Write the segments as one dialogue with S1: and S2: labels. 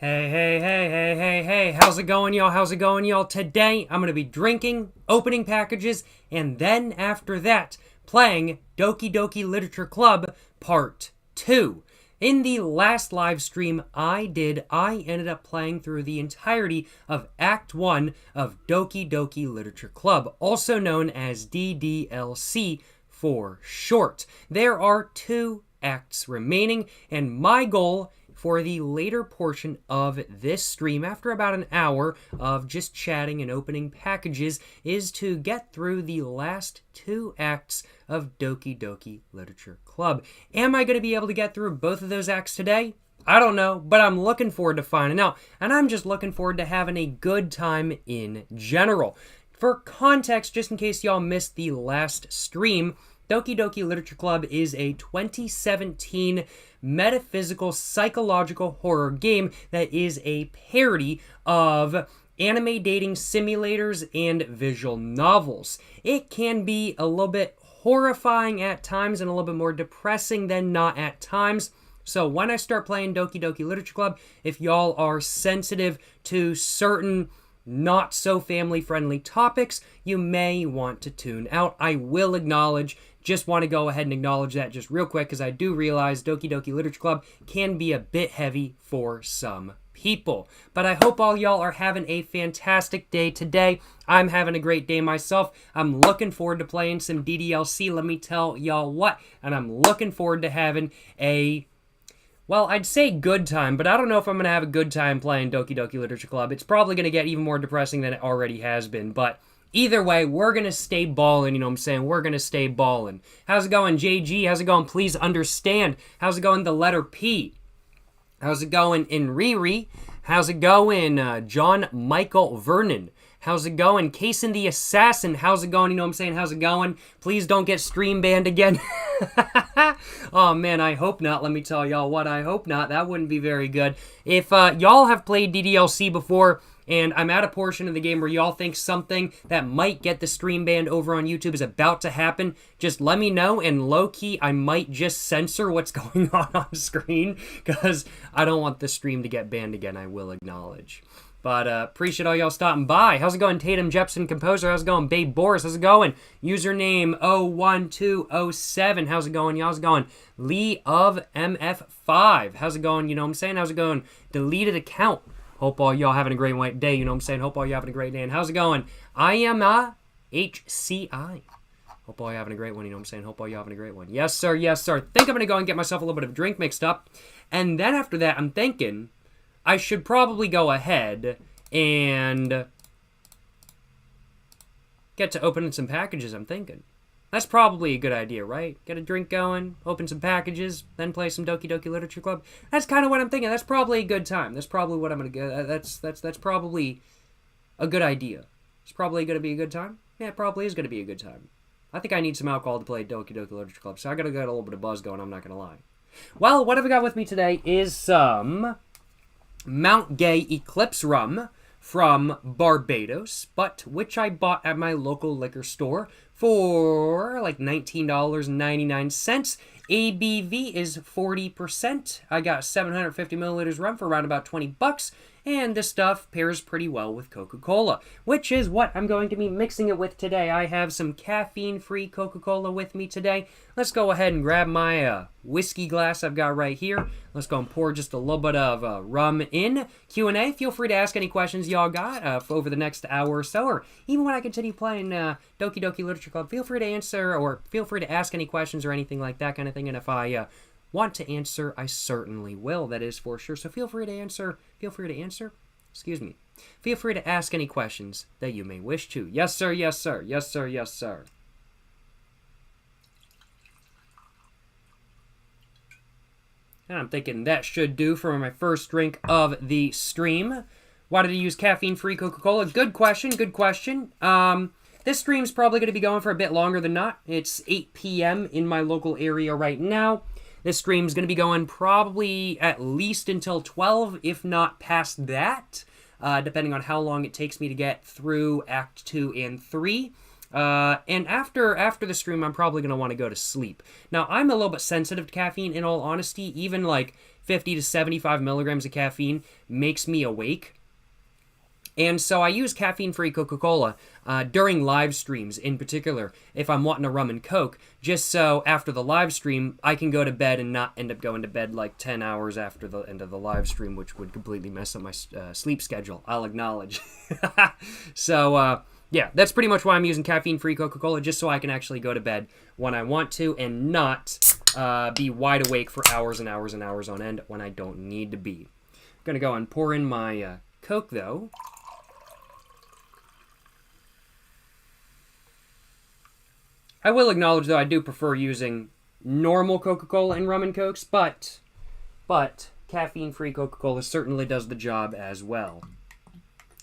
S1: Hey, how's it going, y'all? How's it going, y'all? Today, I'm going to be drinking, opening packages, and then after that, playing Doki Doki Literature Club Part 2. In the last live stream I ended up playing through the entirety of Act 1 of Doki Doki Literature Club, also known as DDLC for short. There are 2 acts remaining, and my goal for the later portion of this stream, after about an hour of just chatting and opening packages, is to get through the last 2 acts of Doki Doki Literature Club. Am I going to be able to get through both of those acts today? I don't know, but I'm looking forward to finding out, and I'm just looking forward to having a good time in general. For context, just in case y'all missed the last stream, Doki Doki Literature Club is a 2017 metaphysical psychological horror game that is a parody of anime dating simulators and visual novels. It can be a little bit horrifying at times and a little bit more depressing than not at times. So when I start playing Doki Doki Literature Club, if y'all are sensitive to certain not so family friendly topics, you may want to tune out. I will acknowledge, just want to go ahead and acknowledge that just real quick, because I do realize Doki Doki Literature Club can be a bit heavy for some people. But I hope all y'all are having a fantastic day today. I'm having a great day myself. I'm looking forward to playing some DDLC, let me tell y'all what. And I'm looking forward to having a, well, I'd say good time, but I don't know if I'm going to have a good time playing Doki Doki Literature Club. It's probably going to get even more depressing than it already has been, but either way, we're going to stay ballin', you know what I'm saying? We're going to stay ballin'. How's it going, JG? How's it going? Please understand. How's it going, the letter P? How's it going, in Riri? How's it going, John Michael Vernon? How's it going? Cason the Assassin, how's it going? You know what I'm saying? How's it going? Please don't get stream banned again. Oh man, I hope not. Let me tell y'all what, I hope not. That wouldn't be very good. If y'all have played DDLC before, and I'm at a portion of the game where y'all think something that might get the stream banned over on YouTube is about to happen, just let me know, and low-key, I might just censor what's going on screen, because I don't want the stream to get banned again, I will acknowledge. But appreciate all y'all stopping by. How's it going, Tatum Jepson Composer? How's it going, Babe Boris? How's it going? Username 01207. How's it going? Y'all? How's it going? Lee of MF5. How's it going? You know what I'm saying? How's it going? Deleted account. Hope all y'all having a great day. You know what I'm saying? Hope all y'all having a great day. And how's it going? I am a HCI. Hope all y'all having a great one. You know what I'm saying? Hope all y'all having a great one. Yes, sir. Yes, sir. Think I'm going to go and get myself a little bit of a drink mixed up. And then after that, I'm thinking I should probably go ahead and get to opening some packages, I'm thinking. That's probably a good idea, right? Get a drink going, open some packages, then play some Doki Doki Literature Club. That's kind of what I'm thinking. That's probably a good time. That's probably what I'm going to get. That's probably a good idea. It's probably going to be a good time. Yeah, it probably is going to be a good time. I think I need some alcohol to play Doki Doki Literature Club, so I got to get a little bit of buzz going, I'm not going to lie. Well, what have I got with me today is some Mount Gay Eclipse rum from Barbados, but which I bought at my local liquor store for like $19.99. ABV is 40%. I got 750 milliliters rum for around about 20 bucks. And this stuff pairs pretty well with Coca-Cola, which is what I'm going to be mixing it with today. I have some caffeine-free Coca-Cola with me today. Let's go ahead and grab my whiskey glass I've got right here. Let's go and pour just a little bit of rum in. Q&A, feel free to ask any questions y'all got over the next hour or so, or even when I continue playing Doki Doki Literature Club, feel free to answer, or feel free to ask any questions or anything like that kind of thing, and if I want to answer, I certainly will, that is for sure. So feel free to answer, excuse me. Feel free to ask any questions that you may wish to. Yes, sir, yes, sir, yes, sir, yes, sir. And I'm thinking that should do for my first drink of the stream. Why did I use caffeine-free Coca-Cola? Good question, good question. This stream's probably going to be going for a bit longer than not. It's 8 p.m. in my local area right now. This stream's going to be going probably at least until 12, if not past that, depending on how long it takes me to get through Act 2 and 3. And after the stream, I'm probably going to want to go to sleep. Now, I'm a little bit sensitive to caffeine, in all honesty. Even like 50 to 75 milligrams of caffeine makes me awake. And so I use caffeine-free Coca-Cola during live streams in particular, if I'm wanting a rum and Coke, just so after the live stream, I can go to bed and not end up going to bed like 10 hours after the end of the live stream, which would completely mess up my sleep schedule, I'll acknowledge. So, yeah, that's pretty much why I'm using caffeine-free Coca-Cola, just so I can actually go to bed when I want to and not be wide awake for hours and hours and hours on end when I don't need to be. I'm going to go and pour in my Coke, though. I will acknowledge, though, I do prefer using normal Coca-Cola in rum and Cokes, but caffeine-free Coca-Cola certainly does the job as well.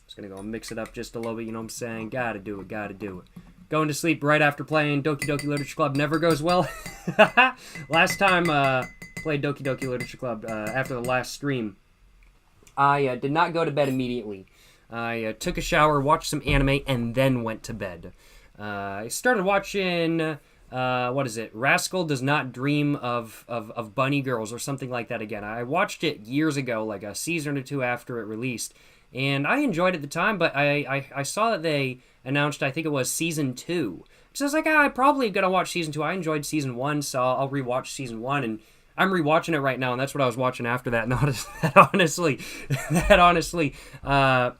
S1: Just gonna go mix it up just a little bit, you know what I'm saying? Gotta do it, gotta do it. Going to sleep right after playing Doki Doki Literature Club never goes well. Last time played Doki Doki Literature Club after the last stream, I did not go to bed immediately. I took a shower, watched some anime, and then went to bed. I started watching, what is it? Rascal Does Not Dream of Bunny Girls or something like that again. I watched it years ago, like a season or two after it released, and I enjoyed it at the time, but I saw that they announced, I think it was Season 2. So I was like, I'm probably going to watch Season 2. I enjoyed Season 1, so I'll rewatch Season 1, and I'm rewatching it right now, and that's what I was watching after that. And that honestly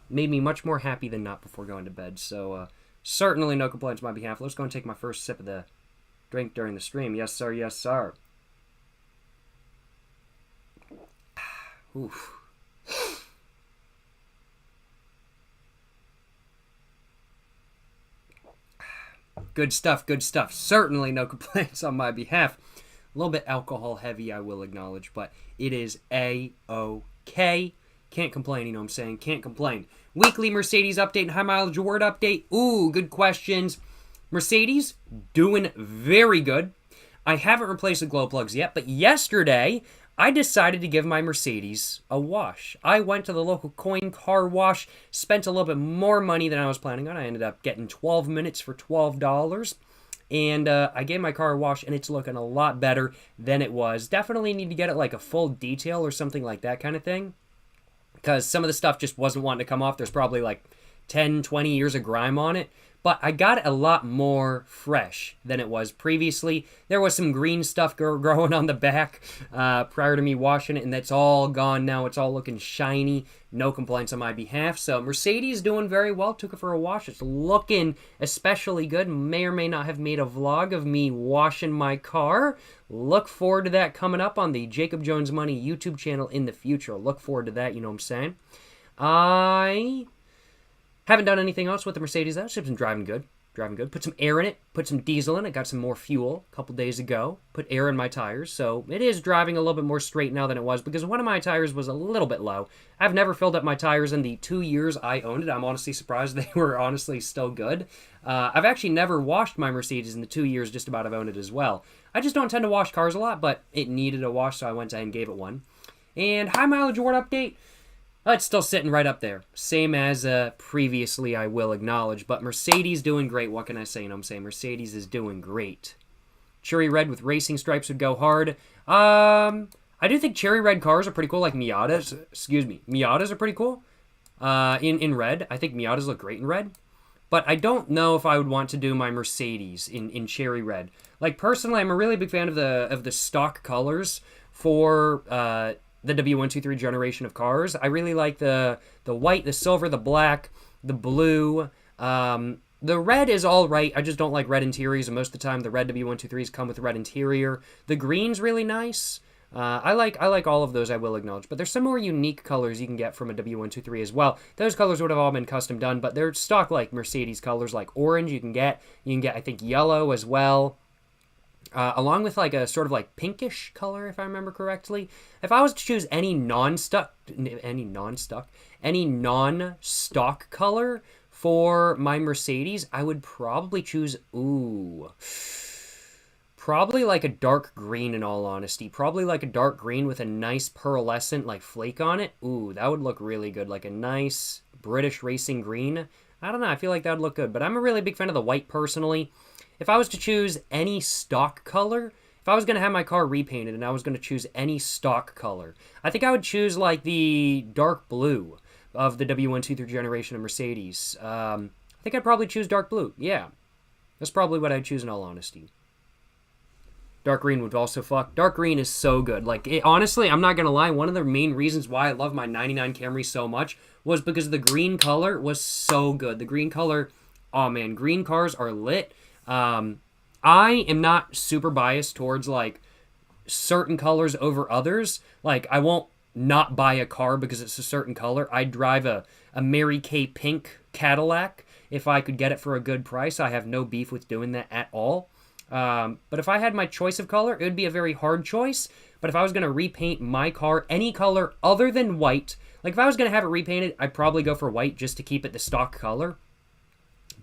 S1: made me much more happy than not before going to bed, so... certainly no complaints on my behalf. Let's go and take my first sip of the drink during the stream. Yes, sir. Yes, sir. Oof. Good stuff. Good stuff. Certainly no complaints on my behalf. A little bit alcohol heavy, I will acknowledge, but it is A-OK. Can't complain, you know what I'm saying? Can't complain. Weekly Mercedes update and high mileage award update. Ooh, good questions. Mercedes, doing very good. I haven't replaced the glow plugs yet, but yesterday, I decided to give my Mercedes a wash. I went to the local coin car wash, spent a little bit more money than I was planning on. I ended up getting 12 minutes for $12. And I gave my car a wash, and it's looking a lot better than it was. Definitely need to get it like a full detail or something like that kind of thing, because some of the stuff just wasn't wanting to come off. There's probably like 10, 20 years of grime on it. But I got it a lot more fresh than it was previously. There was some green stuff growing on the back prior to me washing it, and that's all gone now. It's all looking shiny. No complaints on my behalf. So Mercedes doing very well. Took it for a wash. It's looking especially good. May or may not have made a vlog of me washing my car. Look forward to that coming up on the Jacob Jones Money YouTube channel in the future. Look forward to that, you know what I'm saying? I haven't done anything else with the Mercedes. That ship's been driving good. Driving good. Put some air in it. Put some diesel in it. Got some more fuel a couple days ago. Put air in my tires. So it is driving a little bit more straight now than it was, because one of my tires was a little bit low. I've never filled up my tires in the 2 years I owned it. I'm honestly surprised they were honestly still good. I've actually never washed my Mercedes in the 2 years just about I've owned it as well. I just don't tend to wash cars a lot, but it needed a wash, so I went ahead and gave it one. And high mileage award update. It's still sitting right up there. Same as previously, I will acknowledge. But Mercedes doing great. What can I say? You know what I'm saying? Mercedes is doing great. Cherry red with racing stripes would go hard. I do think cherry red cars are pretty cool. Like Miatas. Excuse me. Miatas are pretty cool. In red. I think Miatas look great in red. But I don't know if I would want to do my Mercedes in cherry red. Like, personally, I'm a really big fan of the stock colors for the W123 generation of cars. I really like the white, the silver, the black, the blue. The red is all right. I just don't like red interiors, and most of the time the red W123s come with red interior. The green's really nice. I like all of those, I will acknowledge. But there's some more unique colors you can get from a W123 as well. Those colors would have all been custom done, but they're stock like Mercedes colors, like orange you can get. You can get, I think, yellow as well. Along with like a sort of like pinkish color, if I remember correctly. If I was to choose any non-stock color for my Mercedes, I would probably choose, probably like a dark green, in all honesty. Probably like a dark green with a nice pearlescent like flake on it. Ooh, that would look really good. Like a nice British racing green. I don't know. I feel like that would look good. But I'm a really big fan of the white personally. If I was to choose any stock color, if I was going to have my car repainted and I was going to choose any stock color, I think I would choose like the dark blue of the W123 generation of Mercedes. I think I'd probably choose dark blue. Yeah. That's probably what I'd choose in all honesty. Dark green would also fuck. Dark green is so good. Like, honestly, I'm not going to lie. One of the main reasons why I love my 99 Camry so much was because the green color was so good. The green color, oh man, green cars are lit. I am not super biased towards, like, certain colors over others. Like, I won't not buy a car because it's a certain color. I'd drive a Mary Kay pink Cadillac if I could get it for a good price. I have no beef with doing that at all. But if I had my choice of color, it would be a very hard choice. But if I was going to repaint my car any color other than white, like if I was going to have it repainted, I'd probably go for white just to keep it the stock color.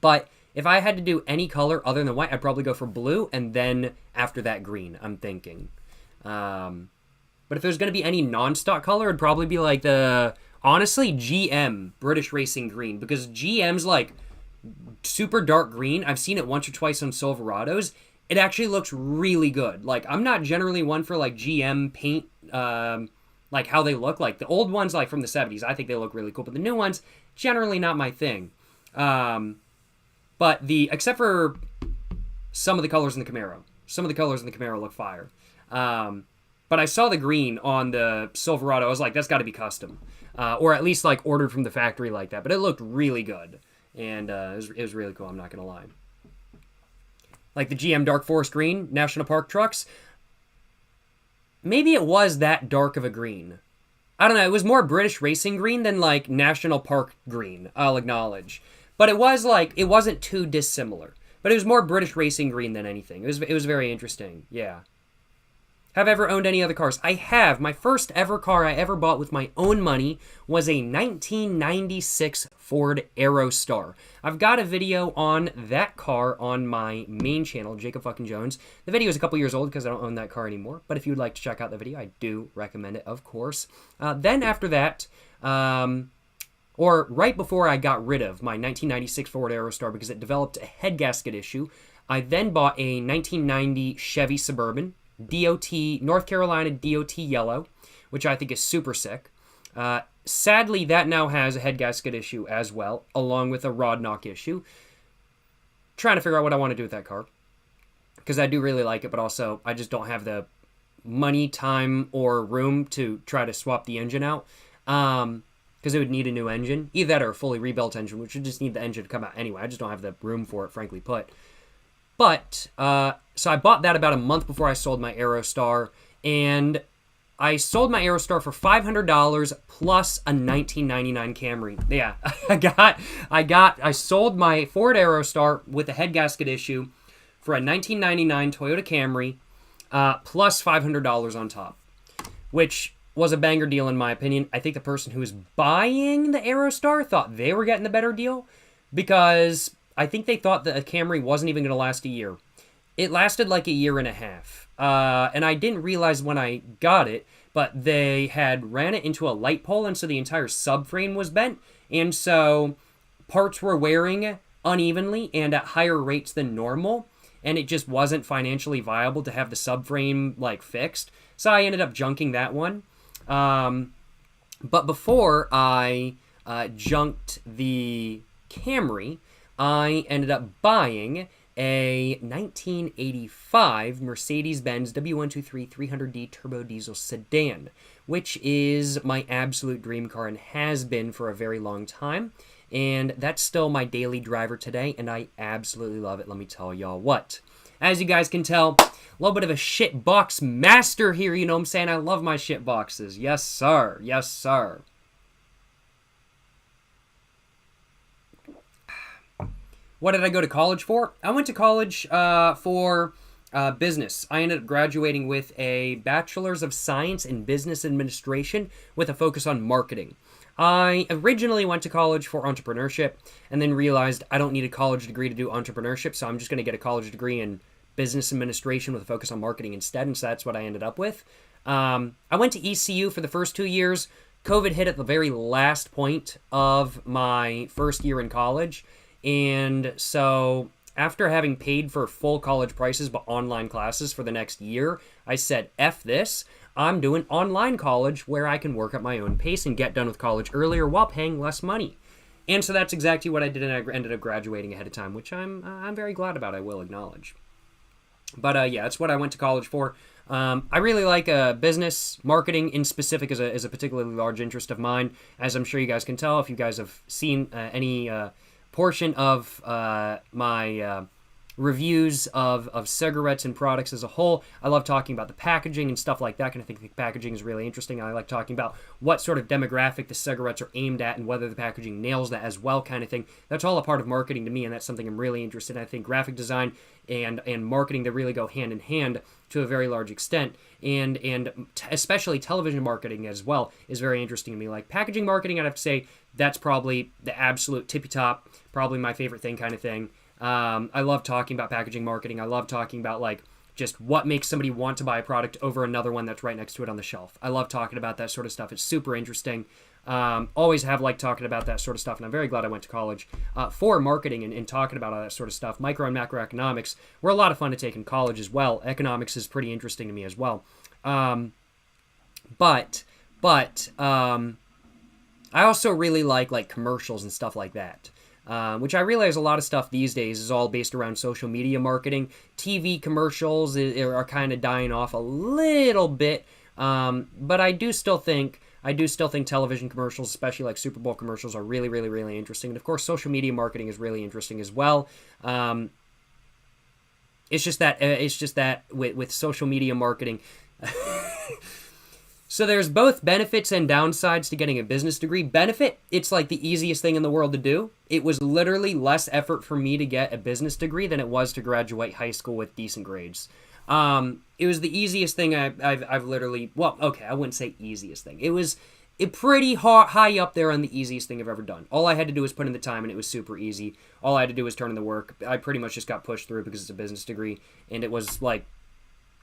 S1: But if I had to do any color other than white, I'd probably go for blue, and then after that, green, I'm thinking. But if there's going to be any non-stock color, it'd probably be like honestly, GM, British Racing Green, because GM's like super dark green. I've seen it once or twice on Silverados. It actually looks really good. Like, I'm not generally one for, like, GM paint, like, how they look. Like, the old ones, like, from the 70s, I think they look really cool. But the new ones, generally not my thing. But except for some of the colors in the Camaro. Some of the colors in the Camaro look fire. But I saw the green on the Silverado. I was like, that's got to be custom. Or at least, like, ordered from the factory like that. But it looked really good. And it was really cool, I'm not going to lie. Like the GM Dark Forest Green, National Park trucks. Maybe it was that dark of a green. I don't know, it was more British Racing Green than like National Park Green, I'll acknowledge. But it was like, it wasn't too dissimilar. But it was more British Racing Green than anything. It was very interesting, yeah. Have I ever owned any other cars? I have. My first ever car I ever bought with my own money was a 1996 Ford Aerostar. I've got a video on that car on my main channel, Jacob fucking Jones. The video is a couple years old because I don't own that car anymore. But if you'd like to check out the video, I do recommend it, of course. Then after that, or right before I got rid of my 1996 Ford Aerostar because it developed a head gasket issue, I then bought a 1990 Chevy Suburban. DOT, North Carolina DOT yellow, which I think is super sick. Sadly, that now has a head gasket issue as well, along with a rod knock issue. Trying to figure out what I want to do with that car. Because I do really like it, but also I just don't have the money, time, or room to try to swap the engine out. Because it would need a new engine. Either that or a fully rebuilt engine, which would just need the engine to come out anyway. I just don't have the room for it, frankly put. But, so I bought that about a month before I sold my Aerostar, and I sold my Aerostar for $500 plus a 1999 Camry. Yeah, I sold my Ford Aerostar with a head gasket issue for a 1999 Toyota Camry, plus $500 on top, which was a banger deal in my opinion. I think the person who was buying the Aerostar thought they were getting the better deal, because I think they thought that a Camry wasn't even going to last a year. It lasted like a year and a half. And I didn't realize when I got it, but they had ran it into a light pole, and so the entire subframe was bent. And so parts were wearing unevenly and at higher rates than normal. And it just wasn't financially viable to have the subframe, like, fixed. So I ended up junking that one. But before I junked the Camry, I ended up buying a 1985 Mercedes-Benz W123 300D turbo diesel sedan, which is my absolute dream car and has been for a very long time. And that's still my daily driver today, and I absolutely love it, let me tell y'all what. As you guys can tell, a little bit of a shit box master here, you know what I'm saying? I love my shit boxes. Yes, sir. Yes, sir. What did I go to college for? I went to college for business. I ended up graduating with a Bachelor's of Science in Business Administration with a focus on marketing. I originally went to college for entrepreneurship and then realized I don't need a college degree to do entrepreneurship, so I'm just going to get a college degree in business administration with a focus on marketing instead, and so that's what I ended up with. I went to ECU for the first 2 years. COVID hit at the very last point of my first year in college, and so after having paid for full college prices but online classes for the next year, I said, F this. I'm doing online college where I can work at my own pace and get done with college earlier while paying less money. And so that's exactly what I did, and I ended up graduating ahead of time, which I'm very glad about, I will acknowledge. But yeah, that's what I went to college for. I really like business. Marketing in specific is a particularly large interest of mine, as I'm sure you guys can tell if you guys have seen any portion of my reviews of cigarettes and products as a whole. I love talking about the packaging and stuff like that, and I think the packaging is really interesting. I like talking about what sort of demographic the cigarettes are aimed at and whether the packaging nails that as well, kind of thing. That's all a part of marketing to me, and that's something I'm really interested in. I think graphic design and marketing, they really go hand in hand to a very large extent, and especially television marketing as well is very interesting to me. Like packaging marketing, I'd have to say that's probably the absolute tippy top, probably my favorite thing, kind of thing. I love talking about packaging marketing. I love talking about like just what makes somebody want to buy a product over another one that's right next to it on the shelf. I love talking about that sort of stuff. It's super interesting. Always have liked talking about that sort of stuff, and I'm very glad I went to college for marketing and talking about all that sort of stuff. Micro and macroeconomics were a lot of fun to take in college as well. Economics is pretty interesting to me as well. But I also really like commercials and stuff like that. Which I realize a lot of stuff these days is all based around social media marketing. TV commercials are kind of dying off a little bit, but I do still think television commercials, especially like Super Bowl commercials, are really, really, really interesting. And of course, social media marketing is really interesting as well. It's just that with social media marketing. So there's both benefits and downsides to getting a business degree. Benefit, it's like the easiest thing in the world to do. It was literally less effort for me to get a business degree than it was to graduate high school with decent grades. It was the easiest thing I've literally, well, okay, I wouldn't say easiest thing. It was pretty high up there on the easiest thing I've ever done. All I had to do was put in the time, and it was super easy. All I had to do was turn in the work. I pretty much just got pushed through because it's a business degree, and it was like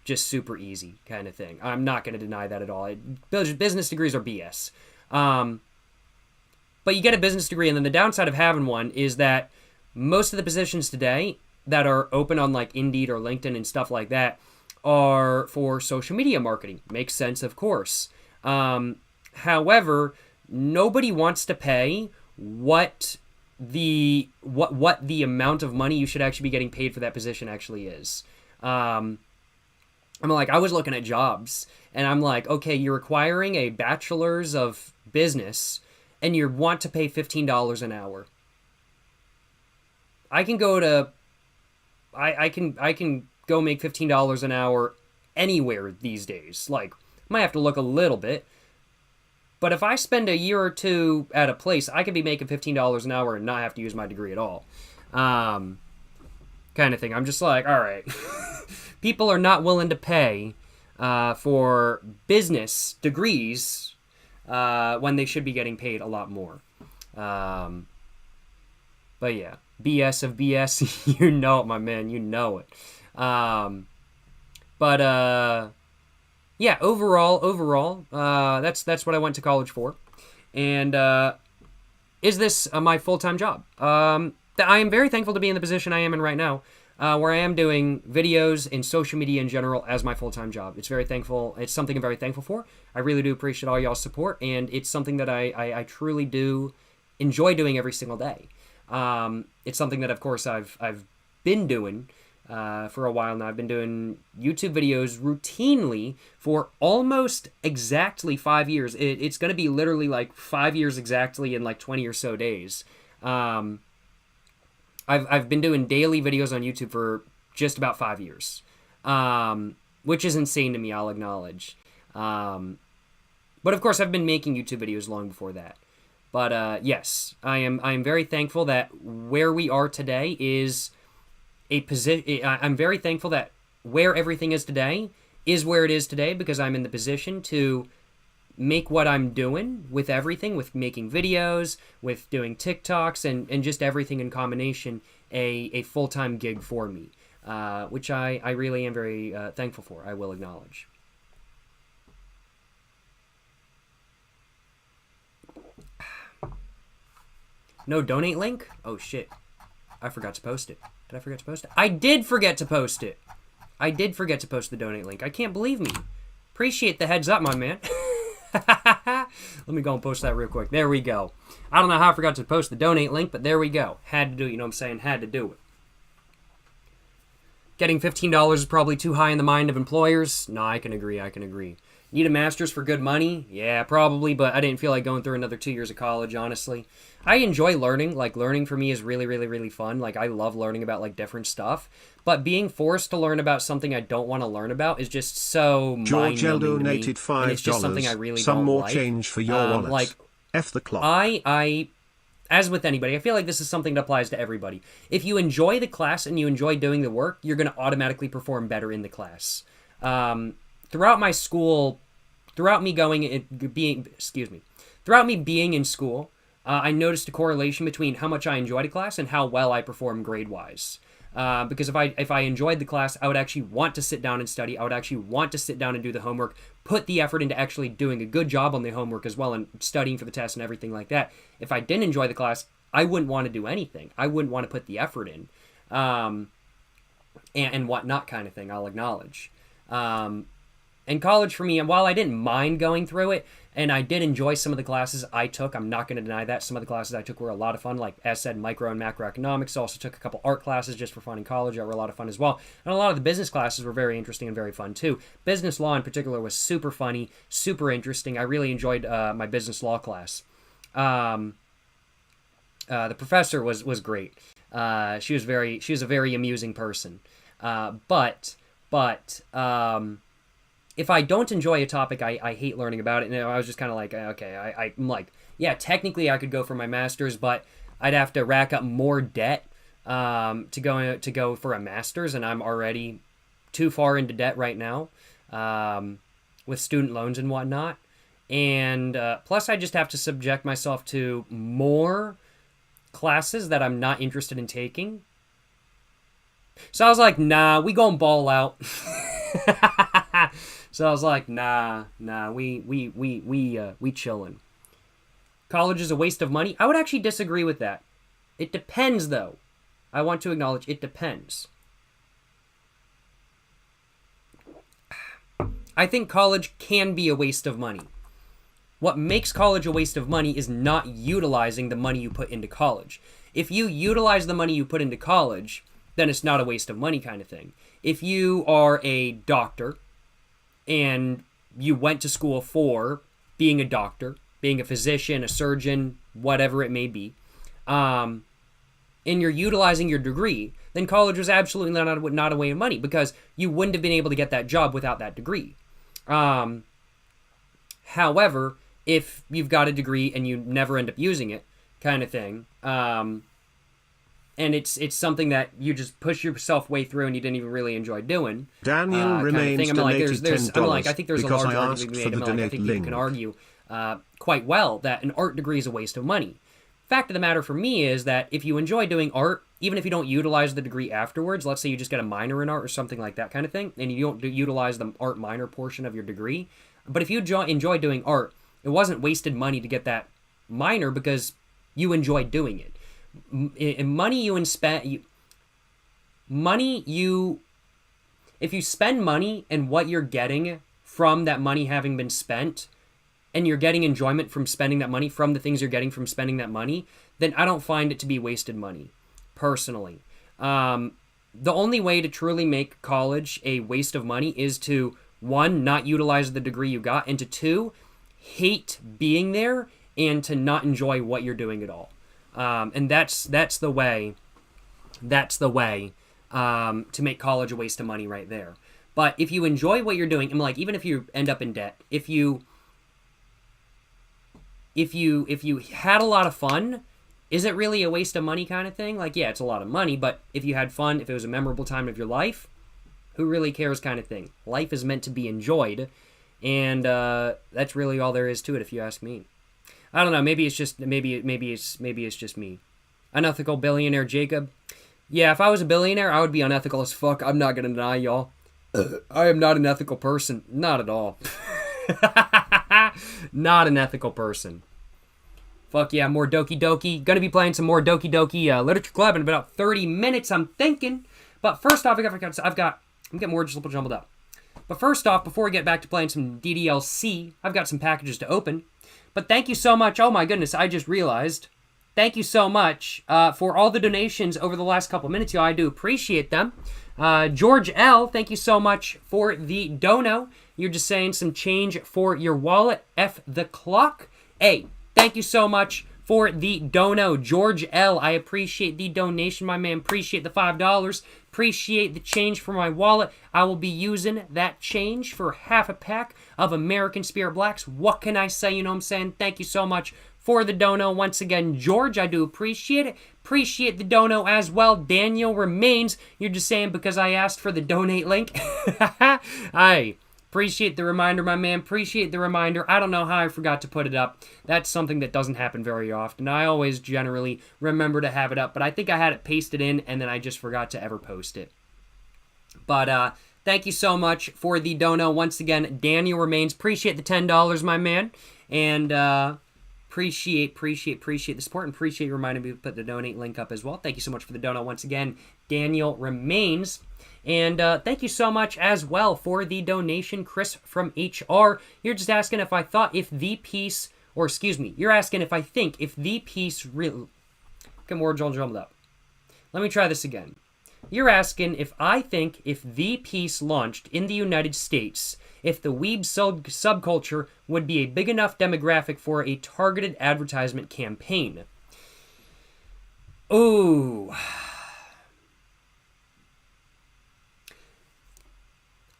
S1: just super easy kind of thing. I'm not going to deny that at all. Business degrees are BS. But you get a business degree, and then the downside of having one is that most of the positions today that are open on like Indeed or LinkedIn and stuff like that are for social media marketing. Makes sense, of course. However, nobody wants to pay what the amount of money you should actually be getting paid for that position actually is. I'm like, I was looking at jobs, and I'm like, okay, you're requiring a bachelor's of business, and you want to pay $15 an hour. I can go to, I can go make $15 an hour anywhere these days. Like, might have to look a little bit, but if I spend a year or two at a place, I could be making $15 an hour and not have to use my degree at all. Kind of thing. I'm just like, all right. People are not willing to pay for business degrees when they should be getting paid a lot more. But yeah, BS of BS, you know it, my man, you know it. Yeah, overall, that's what I went to college for. And is this my full-time job? I am very thankful to be in the position I am in right now. Where I am doing videos and social media in general as my full-time job. It's something I'm very thankful for. I really do appreciate all y'all's support, and it's something that I truly do enjoy doing every single day. It's something that, of course, I've been doing for a while now. I've been doing YouTube videos routinely for almost exactly 5 years. It's going to be literally like 5 years exactly in like 20 or so days. I've been doing daily videos on YouTube for just about 5 years, which is insane to me, I'll acknowledge. But of course, I've been making YouTube videos long before that. But yes, I am very thankful that where we are today is a position. I'm very thankful that where everything is today is where it is today, because I'm in the position to make what I'm doing with everything, with making videos, with doing TikToks, and just everything in combination, a full-time gig for me, which I really am very thankful for, I will acknowledge. No donate link? Oh, shit. I forgot to post it. Did I forget to post it? I did forget to post it. I did forget to post the donate link. I can't believe me. Appreciate the heads up, my man. Let me go and post that real quick. There we go. I don't know how I forgot to post the donate link, but there we go. Had to do it, you know what I'm saying? Had to do it. Getting $15 is probably too high in the mind of employers. No, I can agree. Need a master's for good money? Yeah, probably, but I didn't feel like going through another 2 years of college, honestly. I enjoy learning. Like, learning for me is really, really, really fun. Like, I love learning about, like, different stuff. But being forced to learn about something I don't want to learn about is just so mind-numbing to me.
S2: donated $5.
S1: And it's just something I really
S2: Some
S1: don't
S2: more
S1: like.
S2: change for your wallet.
S1: Like,
S2: F the clock.
S1: I, as with anybody, I feel like this is something that applies to everybody. If you enjoy the class and you enjoy doing the work, you're going to automatically perform better in the class. Throughout my school... Throughout me being in school, I noticed a correlation between how much I enjoyed a class and how well I performed grade-wise. Because if I enjoyed the class, I would actually want to sit down and study. I would actually want to sit down and do the homework, put the effort into actually doing a good job on the homework as well and studying for the test and everything like that. If I didn't enjoy the class, I wouldn't want to do anything. I wouldn't want to put the effort in. And whatnot kind of thing, I'll acknowledge. And college for me, and while I didn't mind going through it, and I did enjoy some of the classes I took, I'm not going to deny that. Some of the classes I took were a lot of fun, like, as said, micro and macroeconomics. I also took a couple art classes just for fun in college that were a lot of fun as well. And a lot of the business classes were very interesting and very fun, too. Business law, in particular, was super funny, super interesting. I really enjoyed my business law class. The professor was great. She was a very amusing person. But if I don't enjoy a topic, I hate learning about it. And I was just kind of like, okay, I'm like, yeah, technically I could go for my master's, but I'd have to rack up more debt to go for a master's, and I'm already too far into debt right now with student loans and whatnot. And plus, I just have to subject myself to more classes that I'm not interested in taking. So I was like, nah, we gonna ball out. So I was like, nah, we chilling. College is a waste of money. I would actually disagree with that. It depends, though. I want to acknowledge it depends. I think college can be a waste of money. What makes college a waste of money is not utilizing the money you put into college. If you utilize the money you put into college, then it's not a waste of money kind of thing. If you are a doctor and you went to school for being a doctor, being a physician, a surgeon, whatever it may be, and you're utilizing your degree, then college was absolutely not a waste of money because you wouldn't have been able to get that job without that degree. However, if you've got a degree and you never end up using it, kind of thing, and it's something that you just push yourself way through and you didn't even really enjoy doing.
S2: Daniel remains donated $10
S1: I think there's a
S2: because
S1: large
S2: I
S1: argument
S2: asked
S1: to be
S2: for
S1: made.
S2: the donate
S1: I think
S2: link.
S1: you can argue quite well that an art degree is a waste of money. Fact of the matter for me is that if you enjoy doing art, even if you don't utilize the degree afterwards, let's say you just get a minor in art or something like that kind of thing, and you don't utilize the art minor portion of your degree, but if you enjoy doing art, it wasn't wasted money to get that minor because you enjoyed doing it. If you spend money and what you're getting from that money having been spent, and you're getting enjoyment from spending that money, from the things you're getting from spending that money, then I don't find it to be wasted money, personally. The only way to truly make college a waste of money is to, one, not utilize the degree you got, and to two, hate being there and to not enjoy what you're doing at all. And that's the way to make college a waste of money right there. But if you enjoy what you're doing, and like even if you end up in debt, if you had a lot of fun, is it really a waste of money kind of thing? Like, yeah, it's a lot of money, but if you had fun, if it was a memorable time of your life, who really cares kind of thing? Life is meant to be enjoyed, and that's really all there is to it, if you ask me. I don't know. Maybe it's just me. Unethical billionaire Jacob. Yeah, if I was a billionaire, I would be unethical as fuck. I'm not gonna deny y'all. I am not an ethical person. Not at all. Not an ethical person. Fuck yeah, more Doki Doki. Gonna be playing some more Doki Doki Literature Club in about 30 minutes, I'm thinking. But first off, I'm getting more just a little jumbled up. But first off, before we get back to playing some DDLC, I've got some packages to open. But thank you so much. Oh my goodness, I just realized. Thank you so much for all the donations over the last couple minutes, y'all. I do appreciate them. George L., thank you so much for the dono. You're just saying some change for your wallet. F the clock. A, thank you so much for the dono. George L., I appreciate the donation, my man. Appreciate the $5. Appreciate the change for my wallet. I will be using that change for half a pack of American Spirit Blacks. What can I say? You know what I'm saying? Thank you so much for the dono. Once again, George, I do appreciate it. Appreciate the dono as well. Daniel Remains. You're just saying because I asked for the donate link. I appreciate the reminder, my man. Appreciate the reminder. I don't know how I forgot to put it up. That's something that doesn't happen very often. I always generally remember to have it up, but I think I had it pasted in, and then I just forgot to ever post it. But thank you so much for the dono. Once again, Daniel Remains. Appreciate the $10, my man. And appreciate the support, and appreciate you reminding me to put the donate link up as well. Thank you so much for the dono once again, Daniel Remains. And thank you so much as well for the donation, Chris from HR. You're just asking if I thought if the piece, or excuse me, you're asking if I think if the piece really... Get more jumbled up. Let me try this again. You're asking if I think if the piece launched in the United States, if the weeb subculture would be a big enough demographic for a targeted advertisement campaign. Ooh.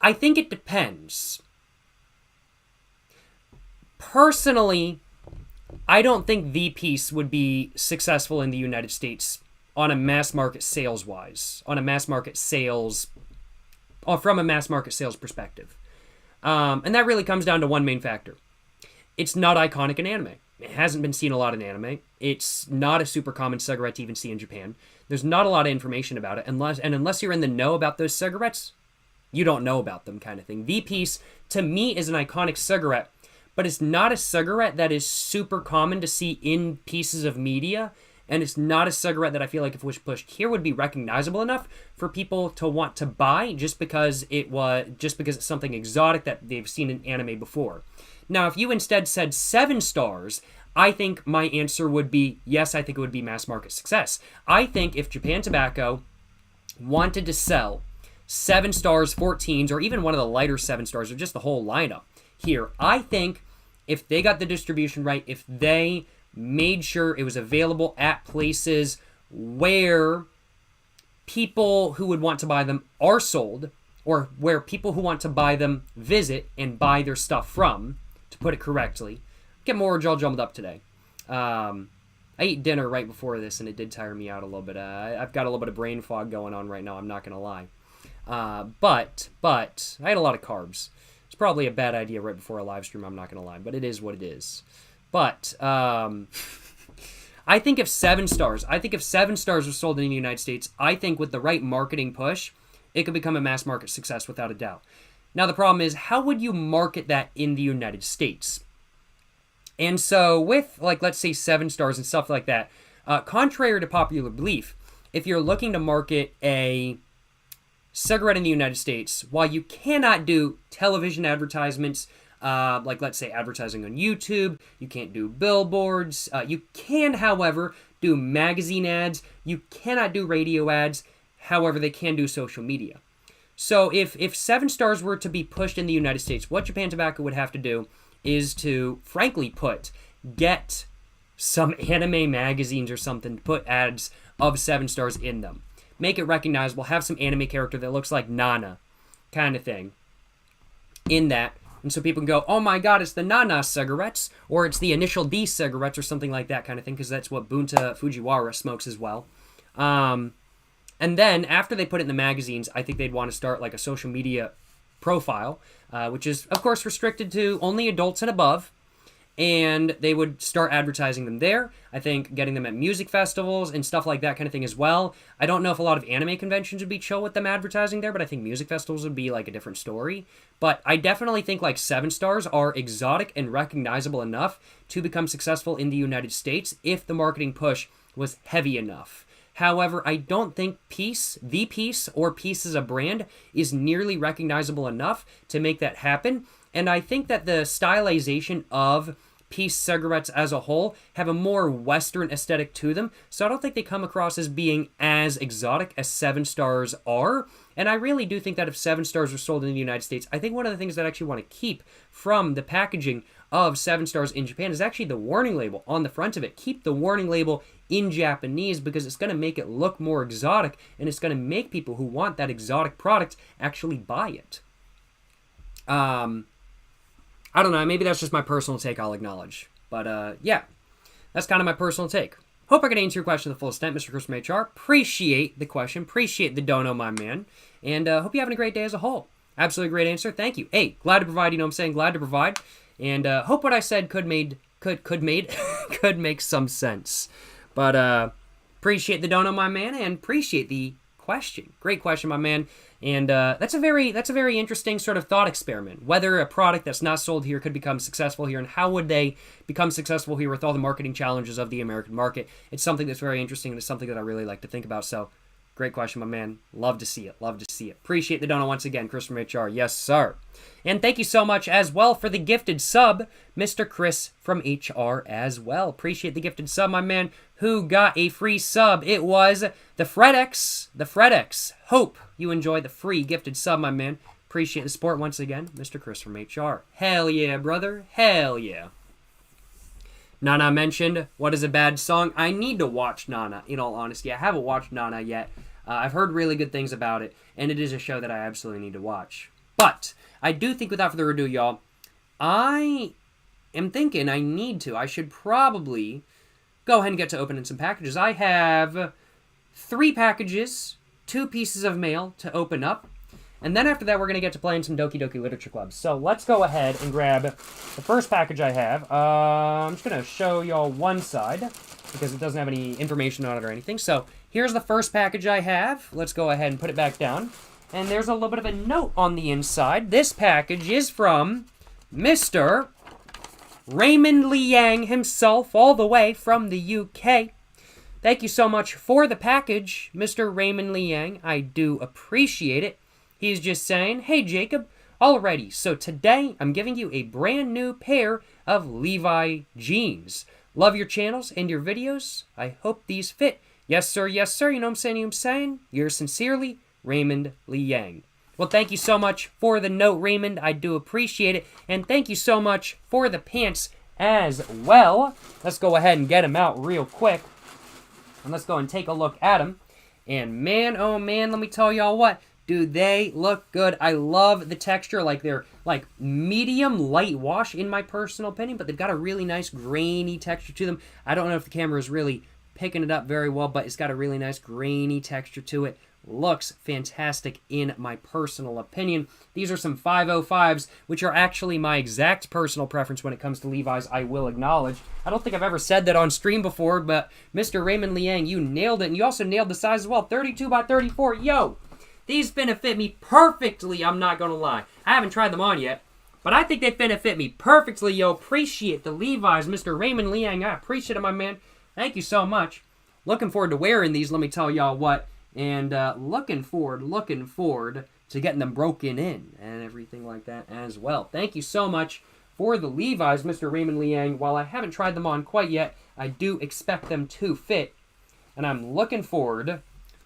S1: I think it depends. Personally, I don't think the piece would be successful in the United States on a mass market sales-wise, from a mass market sales perspective. And that really comes down to one main factor. It's not iconic in anime. It hasn't been seen a lot in anime. It's not a super common cigarette to even see in Japan. There's not a lot of information about it, unless you're in the know about those cigarettes, you don't know about them, kind of thing. The piece, to me, is an iconic cigarette, but it's not a cigarette that is super common to see in pieces of media, and it's not a cigarette that I feel like if it was pushed here would be recognizable enough for people to want to buy just because it's something exotic that they've seen in anime before. Now, if you instead said 7 stars, I think my answer would be yes, I think it would be mass market success. I think if Japan Tobacco wanted to sell 7 stars, 14s, or even one of the lighter 7 stars, or just the whole lineup here, I think if they got the distribution right, if they made sure it was available at places where people who would want to buy them are sold, or where people who want to buy them visit and buy their stuff from, to put it correctly. Get more jumbled up today. I ate dinner right before this, and it did tire me out a little bit. I've got a little bit of brain fog going on right now, I'm not going to lie. But I had a lot of carbs. It's probably a bad idea right before a live stream, I'm not going to lie, but it is what it is. But I think if 7 stars were sold in the United States, I think with the right marketing push, it could become a mass market success without a doubt. Now, the problem is, how would you market that in the United States? And so with, like, let's say 7 stars and stuff like that, contrary to popular belief, if you're looking to market a cigarette in the United States, while you cannot do television advertisements, like let's say advertising on YouTube, you can't do billboards, you can, however, do magazine ads, you cannot do radio ads, however, they can do social media. So if 7 stars were to be pushed in the United States, what Japan Tobacco would have to do is to, frankly get some anime magazines or something to put ads of 7 stars in them. Make it recognizable, have some anime character that looks like Nana, kind of thing, in that. And so people can go, oh my god, it's the Nana cigarettes, or it's the Initial D cigarettes, or something like that kind of thing, because that's what Bunta Fujiwara smokes as well. And then, after they put it in the magazines, I think they'd want to start like a social media profile, which is, of course, restricted to only adults and above. and they would start advertising them there. I think getting them at music festivals and stuff like that kind of thing as well. I don't know if a lot of anime conventions would be chill with them advertising there, but I think music festivals would be like a different story. But I definitely think like 7 stars are exotic and recognizable enough to become successful in the United States if the marketing push was heavy enough. However, I don't think the Peace, or Peace as a brand, is nearly recognizable enough to make that happen. And I think that the stylization of Peace cigarettes as a whole have a more Western aesthetic to them, so I don't think they come across as being as exotic as 7 stars are. And I really do think that if 7 stars were sold in the United States, I think one of the things that I actually want to keep from the packaging of 7 stars in Japan is actually the warning label on the front of it. Keep the warning label in Japanese because it's going to make it look more exotic, and it's going to make people who want that exotic product actually buy it. I don't know, maybe that's just my personal take, I'll acknowledge. But, yeah, that's kind of my personal take. Hope I could answer your question to the full extent, Mr. Chris from HR. Appreciate the question. Appreciate the dono, my man. And hope you're having a great day as a whole. Absolutely great answer. Thank you. Hey, glad to provide, you know what I'm saying? Glad to provide. And hope what I said could make some sense. But appreciate the dono, my man, and appreciate the question. Great question, my man. And that's a very interesting sort of thought experiment. Whether a product that's not sold here could become successful here, and how would they become successful here with all the marketing challenges of the American market. It's something that's very interesting, and it's something that I really like to think about. So, great question, my man. Love to see it. Love to see it. Appreciate the dono once again, Chris from HR. Yes, sir. And thank you so much as well for the gifted sub, Mr. Chris from HR as well. Appreciate the gifted sub, my man, who got a free sub. It was the FredX. The FredX. Hope you enjoy the free gifted sub, my man. Appreciate the support once again, Mr. Chris from HR. Hell yeah, brother. Hell yeah. Nana mentioned, what is a bad song? I need to watch Nana, in all honesty. I haven't watched Nana yet. I've heard really good things about it, and it is a show that I absolutely need to watch. But I do think, without further ado, y'all, I am thinking I should probably go ahead and get to opening some packages. I have 3 packages, 2 pieces of mail to open up. And then after that, we're going to get to playing some Doki Doki Literature Club. So let's go ahead and grab the first package I have. I'm just going to show y'all one side because it doesn't have any information on it or anything. So here's the first package I have. Let's go ahead and put it back down. And there's a little bit of a note on the inside. This package is from Mr. Raymond Liang himself, all the way from the UK. Thank you so much for the package, Mr. Raymond Liang. I do appreciate it. He's just saying, hey, Jacob, alrighty, so today I'm giving you a brand new pair of Levi jeans. Love your channels and your videos. I hope these fit. Yes, sir, yes, sir. You know what I'm saying? Yours sincerely, Raymond Liang. Well, thank you so much for the note, Raymond. I do appreciate it. And thank you so much for the pants as well. Let's go ahead and get them out real quick. And let's go and take a look at them. And man, oh man, let me tell y'all what. Dude, they look good. I love the texture. Like, they're, like, medium light wash in my personal opinion, but they've got a really nice grainy texture to them. I don't know if the camera is really picking it up very well, but it's got a really nice grainy texture to it. Looks fantastic in my personal opinion. These are some 505s, which are actually my exact personal preference when it comes to Levi's, I will acknowledge. I don't think I've ever said that on stream before, but Mr. Raymond Liang, you nailed it, and you also nailed the size as well. 32 by 34, yo! These finna fit me perfectly, I'm not gonna lie. I haven't tried them on yet, but I think they finna fit me perfectly, yo. Appreciate the Levi's, Mr. Raymond Liang. I appreciate it, my man. Thank you so much. Looking forward to wearing these, let me tell y'all what. And looking forward to getting them broken in and everything like that as well. Thank you so much for the Levi's, Mr. Raymond Liang. While I haven't tried them on quite yet, I do expect them to fit. And I'm looking forward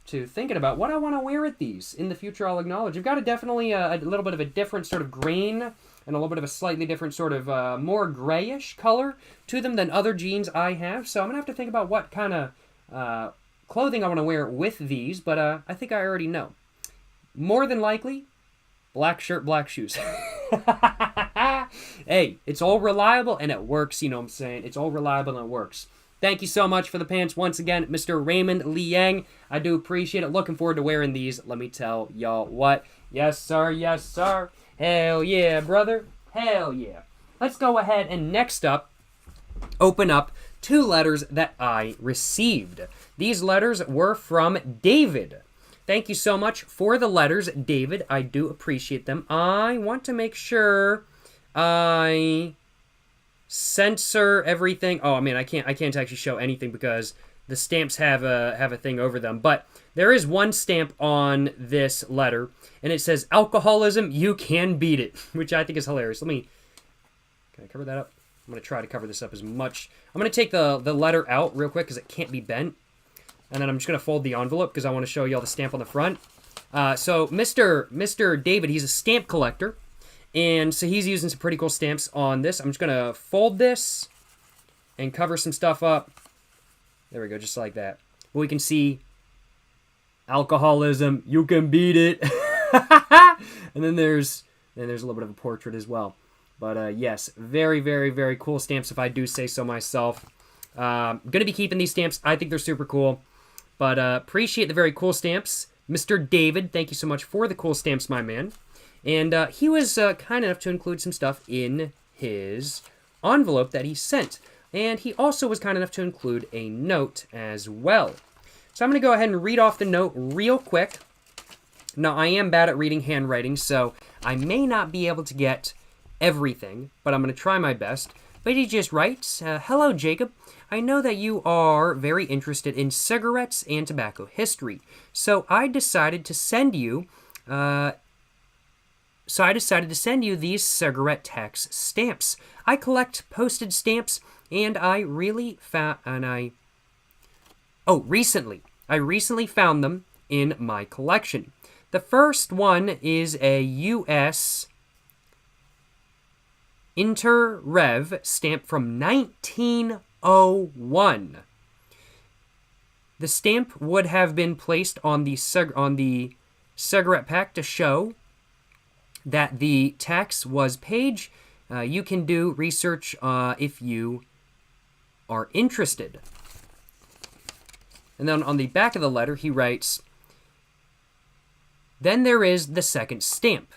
S1: to thinking about what I want to wear with these in the future, I'll acknowledge. You've got definitely a little bit of a different sort of grain and a little bit of a slightly different sort of more grayish color to them than other jeans I have. So I'm going to have to think about what kind of clothing I want to wear with these, but I think I already know. More than likely, black shirt, black shoes. Hey, it's all reliable and it works, you know what I'm saying? It's all reliable and it works. Thank you so much for the pants once again, Mr. Raymond Liang. I do appreciate it. Looking forward to wearing these. Let me tell y'all what. Yes, sir. Yes, sir. Hell yeah, brother. Hell yeah. Let's go ahead and next up, open up 2 letters that I received. These letters were from David. Thank you so much for the letters, David. I do appreciate them. I want to make sure I censor everything. Oh, I mean, I can't actually show anything because the stamps have a thing over them. But there is one stamp on this letter, and it says, "Alcoholism, you can beat it," which I think is hilarious. Can I cover that up? I'm going to try to cover this up as much. I'm going to take the letter out real quick because it can't be bent. And then I'm just going to fold the envelope because I want to show you all the stamp on the front. So Mr. David, he's a stamp collector. And so he's using some pretty cool stamps on this. I'm just going to fold this and cover some stuff up. There we go, just like that. But we can see alcoholism, you can beat it. And then there's a little bit of a portrait as well. But yes, very, very, very cool stamps if I do say so myself. I'm going to be keeping these stamps. I think they're super cool. But appreciate the very cool stamps. Mr. David, thank you so much for the cool stamps, my man. And he was kind enough to include some stuff in his envelope that he sent. And he also was kind enough to include a note as well. So I'm going to go ahead and read off the note real quick. Now, I am bad at reading handwriting, so I may not be able to get everything, but I'm going to try my best. But he just writes, "Hello, Jacob. I know that you are very interested in cigarettes and tobacco history, so I decided to send you these cigarette tax stamps. I collect postage stamps, and I recently found them in my collection. The first one is a U.S. Inter-Rev stamp from 1901. The stamp would have been placed on the cigarette pack to show that the tax was paid. You can do research if you are interested." And then on the back of the letter, he writes, "Then there is the second stamp.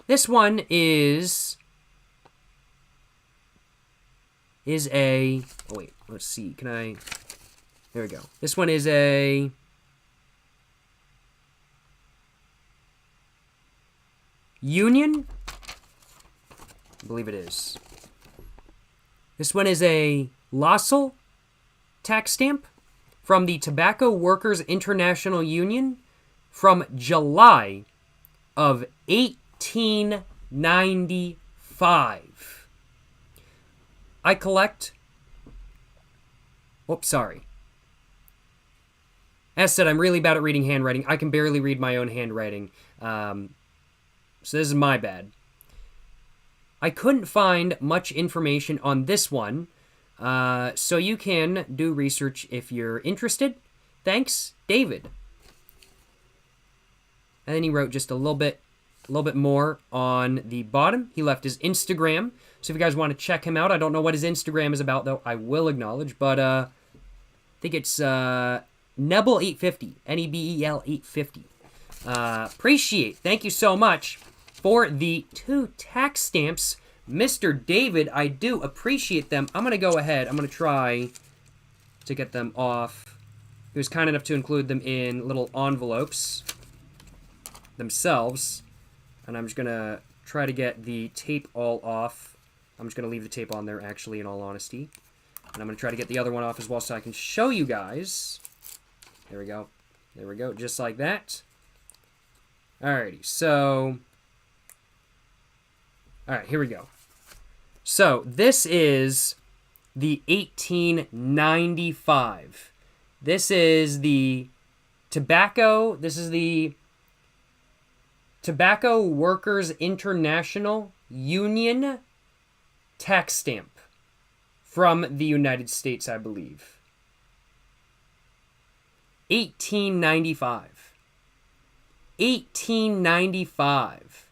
S1: This one is a..." Oh, wait. Let's see. There we go. This one is a... Union? I believe it is. This one is a Losel tax stamp from the Tobacco Workers International Union from July of 1895. I collect... Oops, sorry. As said, I'm really bad at reading handwriting. I can barely read my own handwriting. So this is my bad. I couldn't find much information on this one, so you can do research if you're interested. Thanks, David. And then he wrote just a little bit more on the bottom. He left his Instagram. So if you guys want to check him out, I don't know what his Instagram is about, though. I will acknowledge, but I think it's Nebel850, Nebel 850. Appreciate. Thank you so much for the 2 tax stamps, Mr. David. I do appreciate them. I'm going to go ahead. I'm going to try to get them off. He was kind enough to include them in little envelopes themselves. And I'm just going to try to get the tape all off. I'm just going to leave the tape on there, actually, in all honesty. And I'm going to try to get the other one off as well so I can show you guys. There we go. There we go. Just like that. Alrighty, so... Alright, here we go. So, this is the 1895. This is the Tobacco Workers International Union tax stamp from the United States, I believe. 1895. 1895.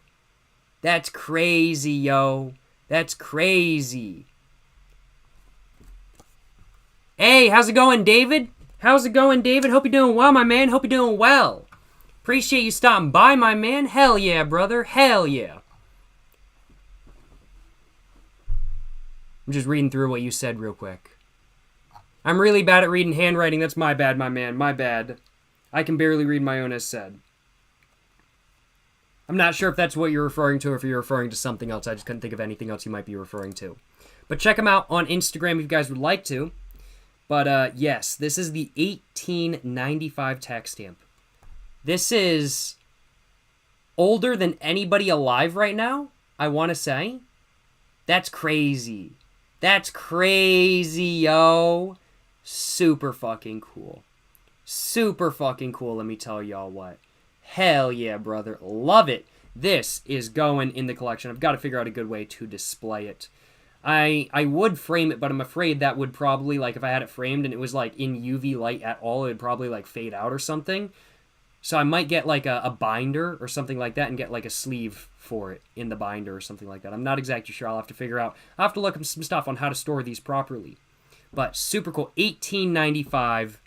S1: That's crazy, yo. That's crazy. Hey, how's it going, David? How's it going, David? Hope you're doing well, my man. Hope you're doing well. Appreciate you stopping by, my man. Hell yeah, brother. Hell yeah. I'm just reading through what you said real quick. I'm really bad at reading handwriting. That's my bad, my man. My bad. I can barely read my own as said. I'm not sure if that's what you're referring to or if you're referring to something else. I just couldn't think of anything else you might be referring to. But check them out on Instagram if you guys would like to. But yes, this is the 1895 tax stamp. This is older than anybody alive right now, I want to say. That's crazy. That's crazy, yo. Super fucking cool. Super fucking cool, let me tell y'all what. Hell yeah, brother. Love it. This is going in the collection. I've got to figure out a good way to display it. I would frame it, but I'm afraid that would probably, like, if I had it framed and it was, like, in UV light at all, it would probably, like, fade out or something. So I might get, like, a binder or something like that and get, like, a sleeve for it in the binder or something like that. I'm not exactly sure. I'll have to figure out. I'll have to look up some stuff on how to store these properly. But super cool. 1895.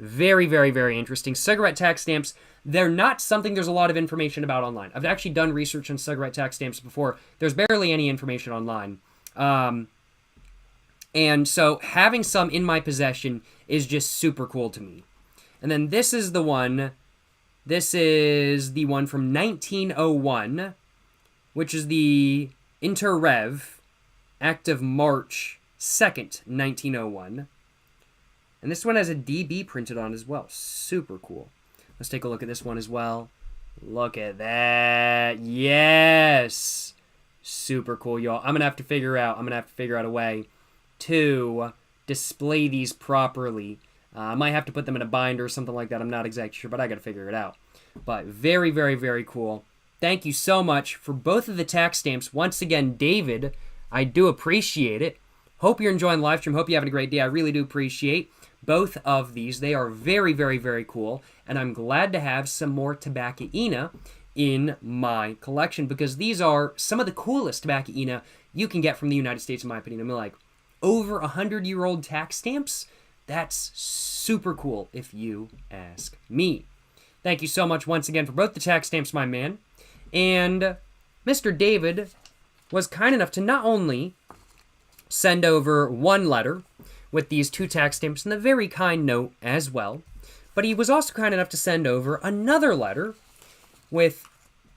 S1: Very, very, very interesting. Cigarette tax stamps, they're not something there's a lot of information about online. I've actually done research on cigarette tax stamps before. There's barely any information online. And so having some in my possession is just super cool to me. And then this is the one. This is the one from 1901, which is the Interrev, Act of March 2nd, 1901. And this one has a DB printed on as well. Super cool. Let's take a look at this one as well. Look at that. Yes. Super cool, y'all. I'm going to have to figure out a way to display these properly. I might have to put them in a binder or something like that. I'm not exactly sure, but I got to figure it out. But very, very, very cool. Thank you so much for both of the tax stamps. Once again, David, I do appreciate it. Hope you're enjoying the live stream. Hope you're having a great day. I really do appreciate both of these. They are very, very, very cool. And I'm glad to have some more Tabaccaina in my collection because these are some of the coolest Tabaccaina you can get from the United States, in my opinion. I mean, like, over 100-year-old tax stamps? That's super cool if you ask me. Thank you so much once again for both the tax stamps, my man. And Mr. David was kind enough to not only send over one letter with these two tax stamps and a very kind note as well, but he was also kind enough to send over another letter with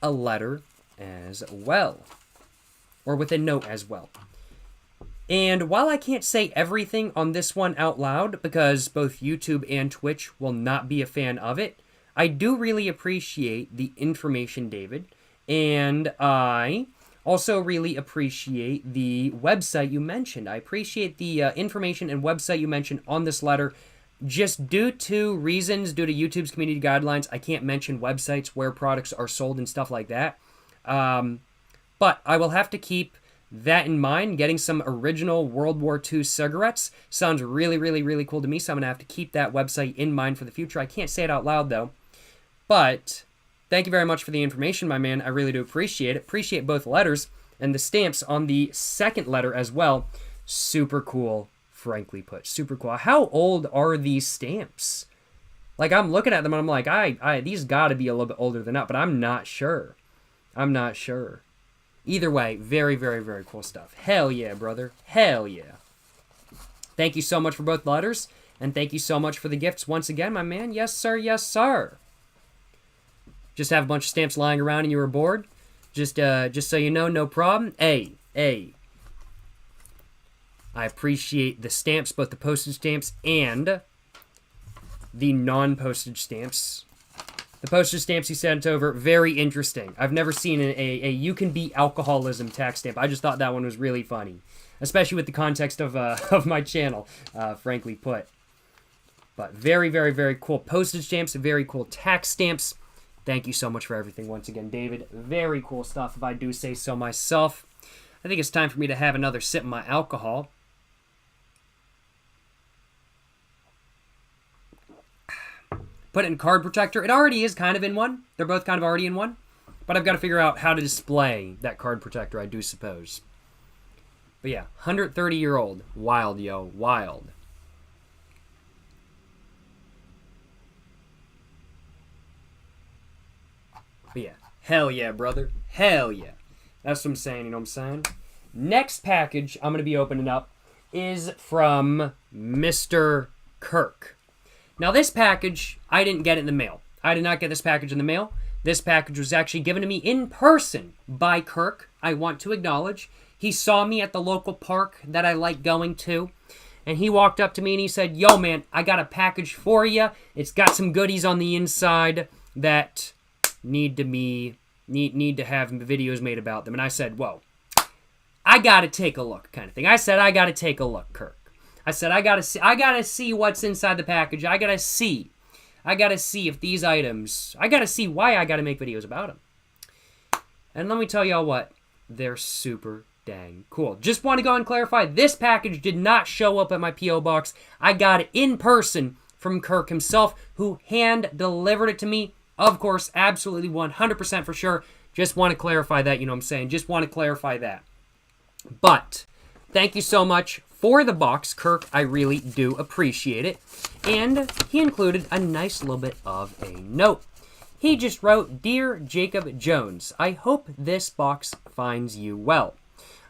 S1: a letter as well, or with a note as well. And while I can't say everything on this one out loud, because both YouTube and Twitch will not be a fan of it, I do really appreciate the information, David, and I also really appreciate the website you mentioned. I appreciate the information and website you mentioned on this letter. Just due to reasons, due to YouTube's community guidelines, I can't mention websites where products are sold and stuff like that. But I will have to keep that in mind. Getting some original World War II cigarettes sounds really, really, really cool to me, so I'm going to have to keep that website in mind for the future. I can't say it out loud, though. But thank you very much for the information, my man. I really do appreciate it. Appreciate both letters and the stamps on the second letter as well. Super cool, frankly put. Super cool. How old are these stamps? Like, I'm looking at them and I'm like, these got to be a little bit older than that, but I'm not sure. I'm not sure. Either way, very, very, very cool stuff. Hell yeah, brother. Hell yeah. Thank you so much for both letters, and thank you so much for the gifts once again, my man. Yes, sir. Yes, sir. Just have a bunch of stamps lying around and you were bored? Just so you know, no problem. Hey. I appreciate the stamps, both the postage stamps and the non-postage stamps. The postage stamps he sent over, very interesting. I've never seen a you can beat alcoholism tax stamp. I just thought that one was really funny, especially with the context of my channel, frankly put. But very, very, very cool postage stamps, very cool tax stamps. Thank you so much for everything once again, David. Very cool stuff, if I do say so myself. I think it's time for me to have another sip of my alcohol. Put it in card protector. It already is kind of in one. They're both kind of already in one. But I've got to figure out how to display that card protector, I do suppose. But yeah, 130-year-old. Wild, yo. Wild. But yeah, hell yeah, brother. Hell yeah. That's what I'm saying, you know what I'm saying? Next package I'm going to be opening up is from Mr. Kirk. Now, this package, I didn't get it in the mail. I did not get this package in the mail. This package was actually given to me in person by Kirk. I want to acknowledge. He saw me at the local park that I like going to, and he walked up to me and he said, "Yo, man, I got a package for you. It's got some goodies on the inside that need to have videos made about them." And I said, "Whoa, I got to take a look," kind of thing. I said, "I got to take a look, Kirk." I said, I gotta see what's inside the package. I gotta see if these items, I gotta see why I gotta make videos about them. And let me tell y'all what, they're super dang cool. Just want to go and clarify, this package did not show up at my P.O. box. I got it in person from Kirk himself, who hand delivered it to me. Of course, absolutely 100% for sure. Just want to clarify that, you know what I'm saying? Just want to clarify that. But thank you so much for the box, Kirk. I really do appreciate it. And he included a nice little bit of a note. He just wrote, "Dear Jacob Jones, I hope this box finds you well.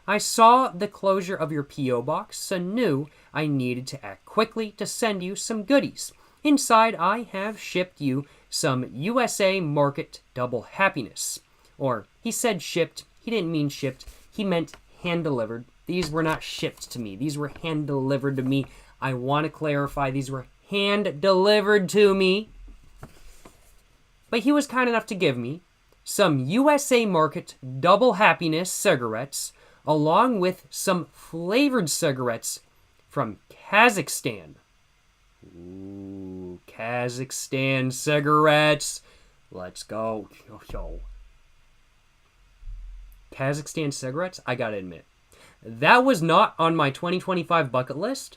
S1: I saw the closure of your P.O. box, so knew I needed to act quickly to send you some goodies. Inside, I have shipped you some USA Market Double Happiness." Or, he said shipped. He didn't mean shipped. He meant hand-delivered. These were not shipped to me. These were hand-delivered to me. I want to clarify, these were hand-delivered to me. But he was kind enough to give me some USA Market Double Happiness cigarettes, along with some flavored cigarettes from Kazakhstan. Ooh, Kazakhstan cigarettes. Let's go. Yo. Kazakhstan cigarettes, I gotta admit, that was not on my 2025 bucket list,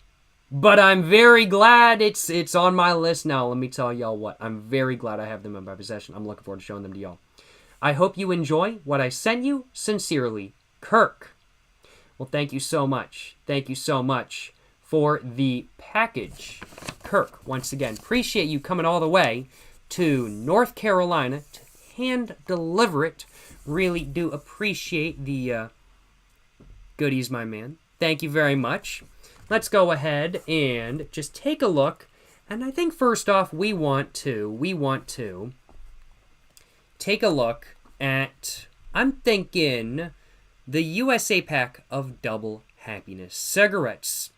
S1: but I'm very glad it's on my list now. Let me tell y'all what, I'm very glad I have them in my possession. I'm looking forward to showing them to y'all. I hope you enjoy what I sent you. Sincerely, Kirk. Well, thank you so much. Thank you so much for the package, Kirk. Once again, appreciate you coming all the way to North Carolina to hand deliver it. Really do appreciate the goodies, my man. Thank you very much. Let's go ahead and just take a look. And I think first off, we want to take a look at, I'm thinking, the USA pack of Double Happiness cigarettes.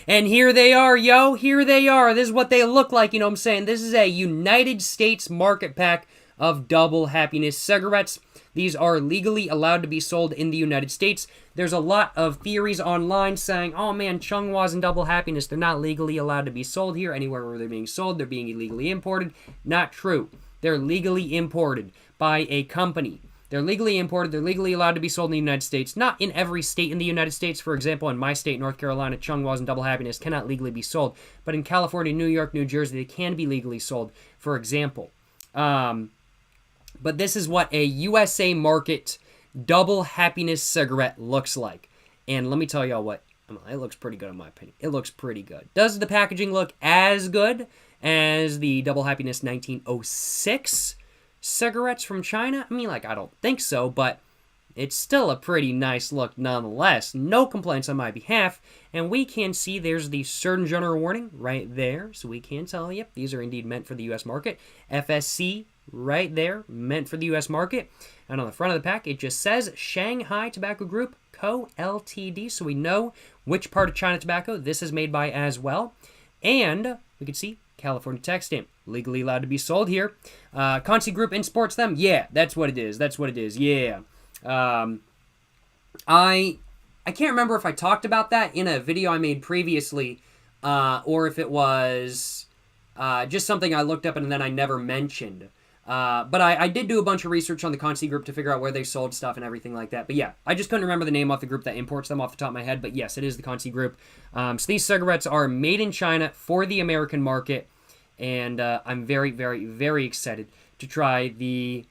S1: And here they are, yo. Here they are. This is what they look like, you know what I'm saying? This is a United States market pack of Double Happiness cigarettes. These are legally allowed to be sold in the United States. There's a lot of theories online saying, oh man, Chungwas and Double Happiness, they're not legally allowed to be sold here. Anywhere where they're being sold, they're being illegally imported. Not true. They're legally imported by a company. They're legally imported. They're legally allowed to be sold in the United States. Not in every state in the United States. For example, in my state, North Carolina, Chungwas and Double Happiness cannot legally be sold. But in California, New York, New Jersey, they can be legally sold, for example. But this is what a USA Market Double Happiness cigarette looks like. And let me tell y'all what, it looks pretty good in my opinion. It looks pretty good. Does the packaging look as good as the Double Happiness 1906 cigarettes from China? I mean, I don't think so, but it's still a pretty nice look nonetheless. No complaints on my behalf. And we can see there's the Surgeon General warning right there. So we can tell, yep, these are indeed meant for the U.S. market. FSC right there, meant for the U.S. market. And on the front of the pack, it just says Shanghai Tobacco Group Co. Ltd. So we know which part of China tobacco this is made by as well. And we can see California tax stamp, legally allowed to be sold here. Consi Group imports them. Yeah, that's what it is. That's what it is. Yeah. I can't remember if I talked about that in a video I made previously, or if it was just something I looked up and then I never mentioned. But I did do a bunch of research on the Consi Group to figure out where they sold stuff and everything like that. But yeah, I just couldn't remember the name off the group that imports them off the top of my head. But yes, it is the Consi Group. So these cigarettes are made in China for the American market. And I'm very, very, very excited to try the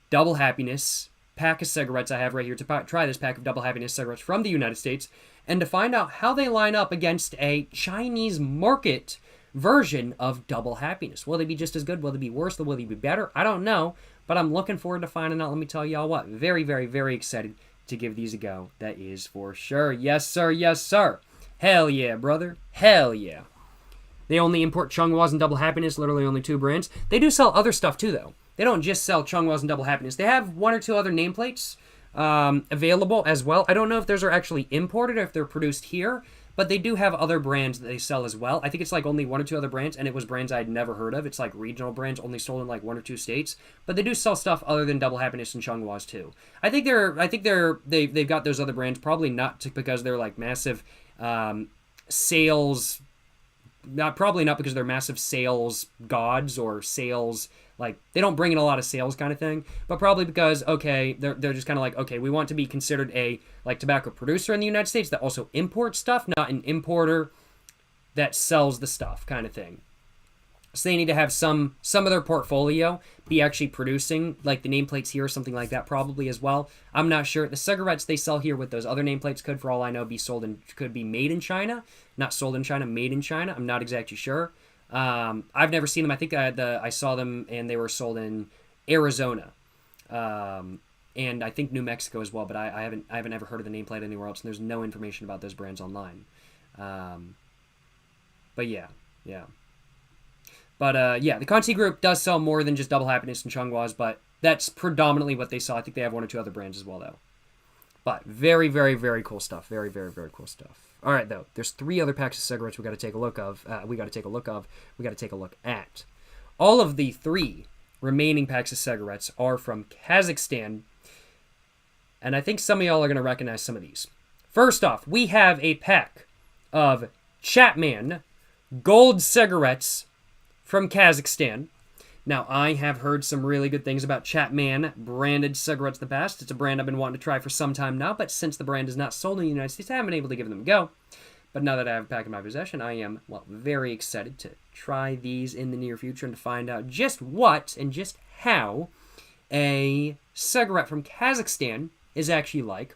S1: Double Happiness pack of cigarettes I have right here, to try this pack of Double Happiness cigarettes from the United States, and to find out how they line up against a Chinese market version of Double Happiness. Will they be just as good? Will they be worse? Will they be better? I don't know, but I'm looking forward to finding out. Let me tell y'all what, very, very, very excited to give these a go. That is for sure. Yes, sir. Yes, sir. Hell yeah, brother. Hell yeah. They only import Chunghwas and Double Happiness, literally only 2 brands. They do sell other stuff too, though. They don't just sell Chunghwas and Double Happiness. They have 1 or 2 other nameplates available as well. I don't know if those are actually imported or if they're produced here, but they do have other brands that they sell as well. I think it's like only 1 or 2 other brands, and it was brands I'd never heard of. It's like regional brands, only sold in like 1 or 2 states. But they do sell stuff other than Double Happiness and Chunghwas too. They've got those other brands, probably not because they're like massive sales. Probably not because they're massive sales gods or sales, like, they don't bring in a lot of sales kind of thing, but probably because, okay, they're just kind of like, okay, we want to be considered a, like, tobacco producer in the United States that also imports stuff, not an importer that sells the stuff kind of thing. So they need to have some of their portfolio be actually producing, like the nameplates here or something like that probably as well. I'm not sure. The cigarettes they sell here with those other nameplates could, for all I know, could be made in China. Not sold in China, made in China. I'm not exactly sure. I've never seen them. I think I saw them and they were sold in Arizona. And I think New Mexico as well, but I haven't ever heard of the nameplate anywhere else, and there's no information about those brands online. But yeah. But, yeah, the Conti Group does sell more than just Double Happiness and Chunghwas, but that's predominantly what they sell. I think they have 1 or 2 other brands as well, though. But very, very, very cool stuff. Very, very, very cool stuff. All right, though. There's 3 other packs of cigarettes we got to take a look at. All of the 3 remaining packs of cigarettes are from Kazakhstan, and I think some of y'all are going to recognize some of these. First off, we have a pack of Chapman Gold cigarettes from Kazakhstan. Now, I have heard some really good things about Chapman branded cigarettes in the past. It's a brand I've been wanting to try for some time now, but since the brand is not sold in the United States, I haven't been able to give them a go. But now that I have a pack in my possession, I am, well, very excited to try these in the near future and to find out just what and just how a cigarette from Kazakhstan is actually like.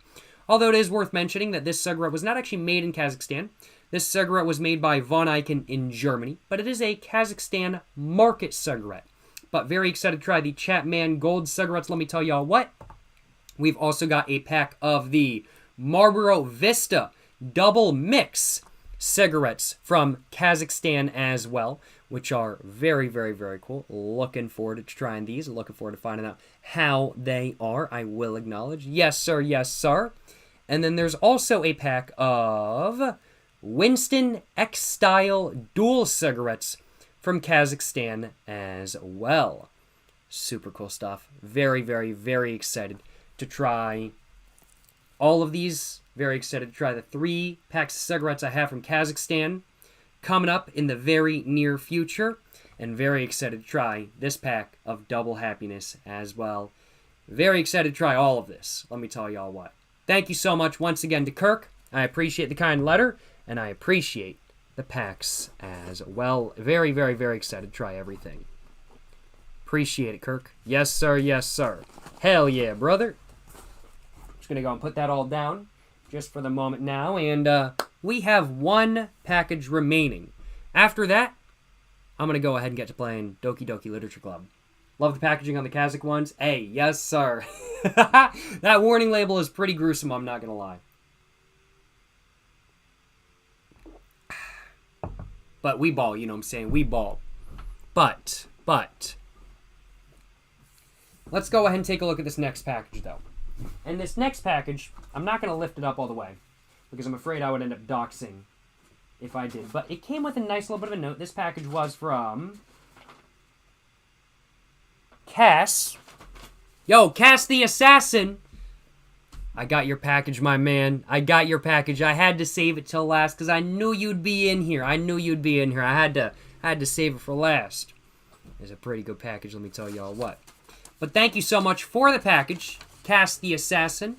S1: Although it is worth mentioning that this cigarette was not actually made in Kazakhstan. This cigarette was made by Von Eichen in Germany, but it is a Kazakhstan market cigarette. But very excited to try the Chapman Gold cigarettes. Let me tell y'all what. We've also got a pack of the Marlboro Vista Double Mix cigarettes from Kazakhstan as well, which are very, very, very cool. Looking forward to trying these. Looking forward to finding out how they are. I will acknowledge. Yes, sir. Yes, sir. And then there's also a pack of Winston X-Style Dual cigarettes from Kazakhstan as well. Super cool stuff. Very, very, very excited to try all of these. Very excited to try the 3 packs of cigarettes I have from Kazakhstan coming up in the very near future. And very excited to try this pack of Double Happiness as well. Very excited to try all of this. Let me tell y'all what. Thank you so much once again to Kirk. I appreciate the kind letter, and I appreciate the packs as well. Very, very, very excited to try everything. Appreciate it, Kirk. Yes, sir. Yes, sir. Hell yeah, brother. Just going to go and put that all down just for the moment now. And we have 1 package remaining. After that, I'm going to go ahead and get to playing Doki Doki Literature Club. Love the packaging on the Kazakh ones. Hey, yes, sir. That warning label is pretty gruesome, I'm not going to lie. But we ball, you know what I'm saying? We ball. But, let's go ahead and take a look at this next package, though. And this next package, I'm not going to lift it up all the way, because I'm afraid I would end up doxing if I did. But it came with a nice little bit of a note. This package was from Cass. Yo, Cass the Assassin. I got your package, my man. I got your package. I had to save it till last because I knew you'd be in here. I had to save it for last. It's a pretty good package, let me tell y'all what. But thank you so much for the package, Cass the Assassin.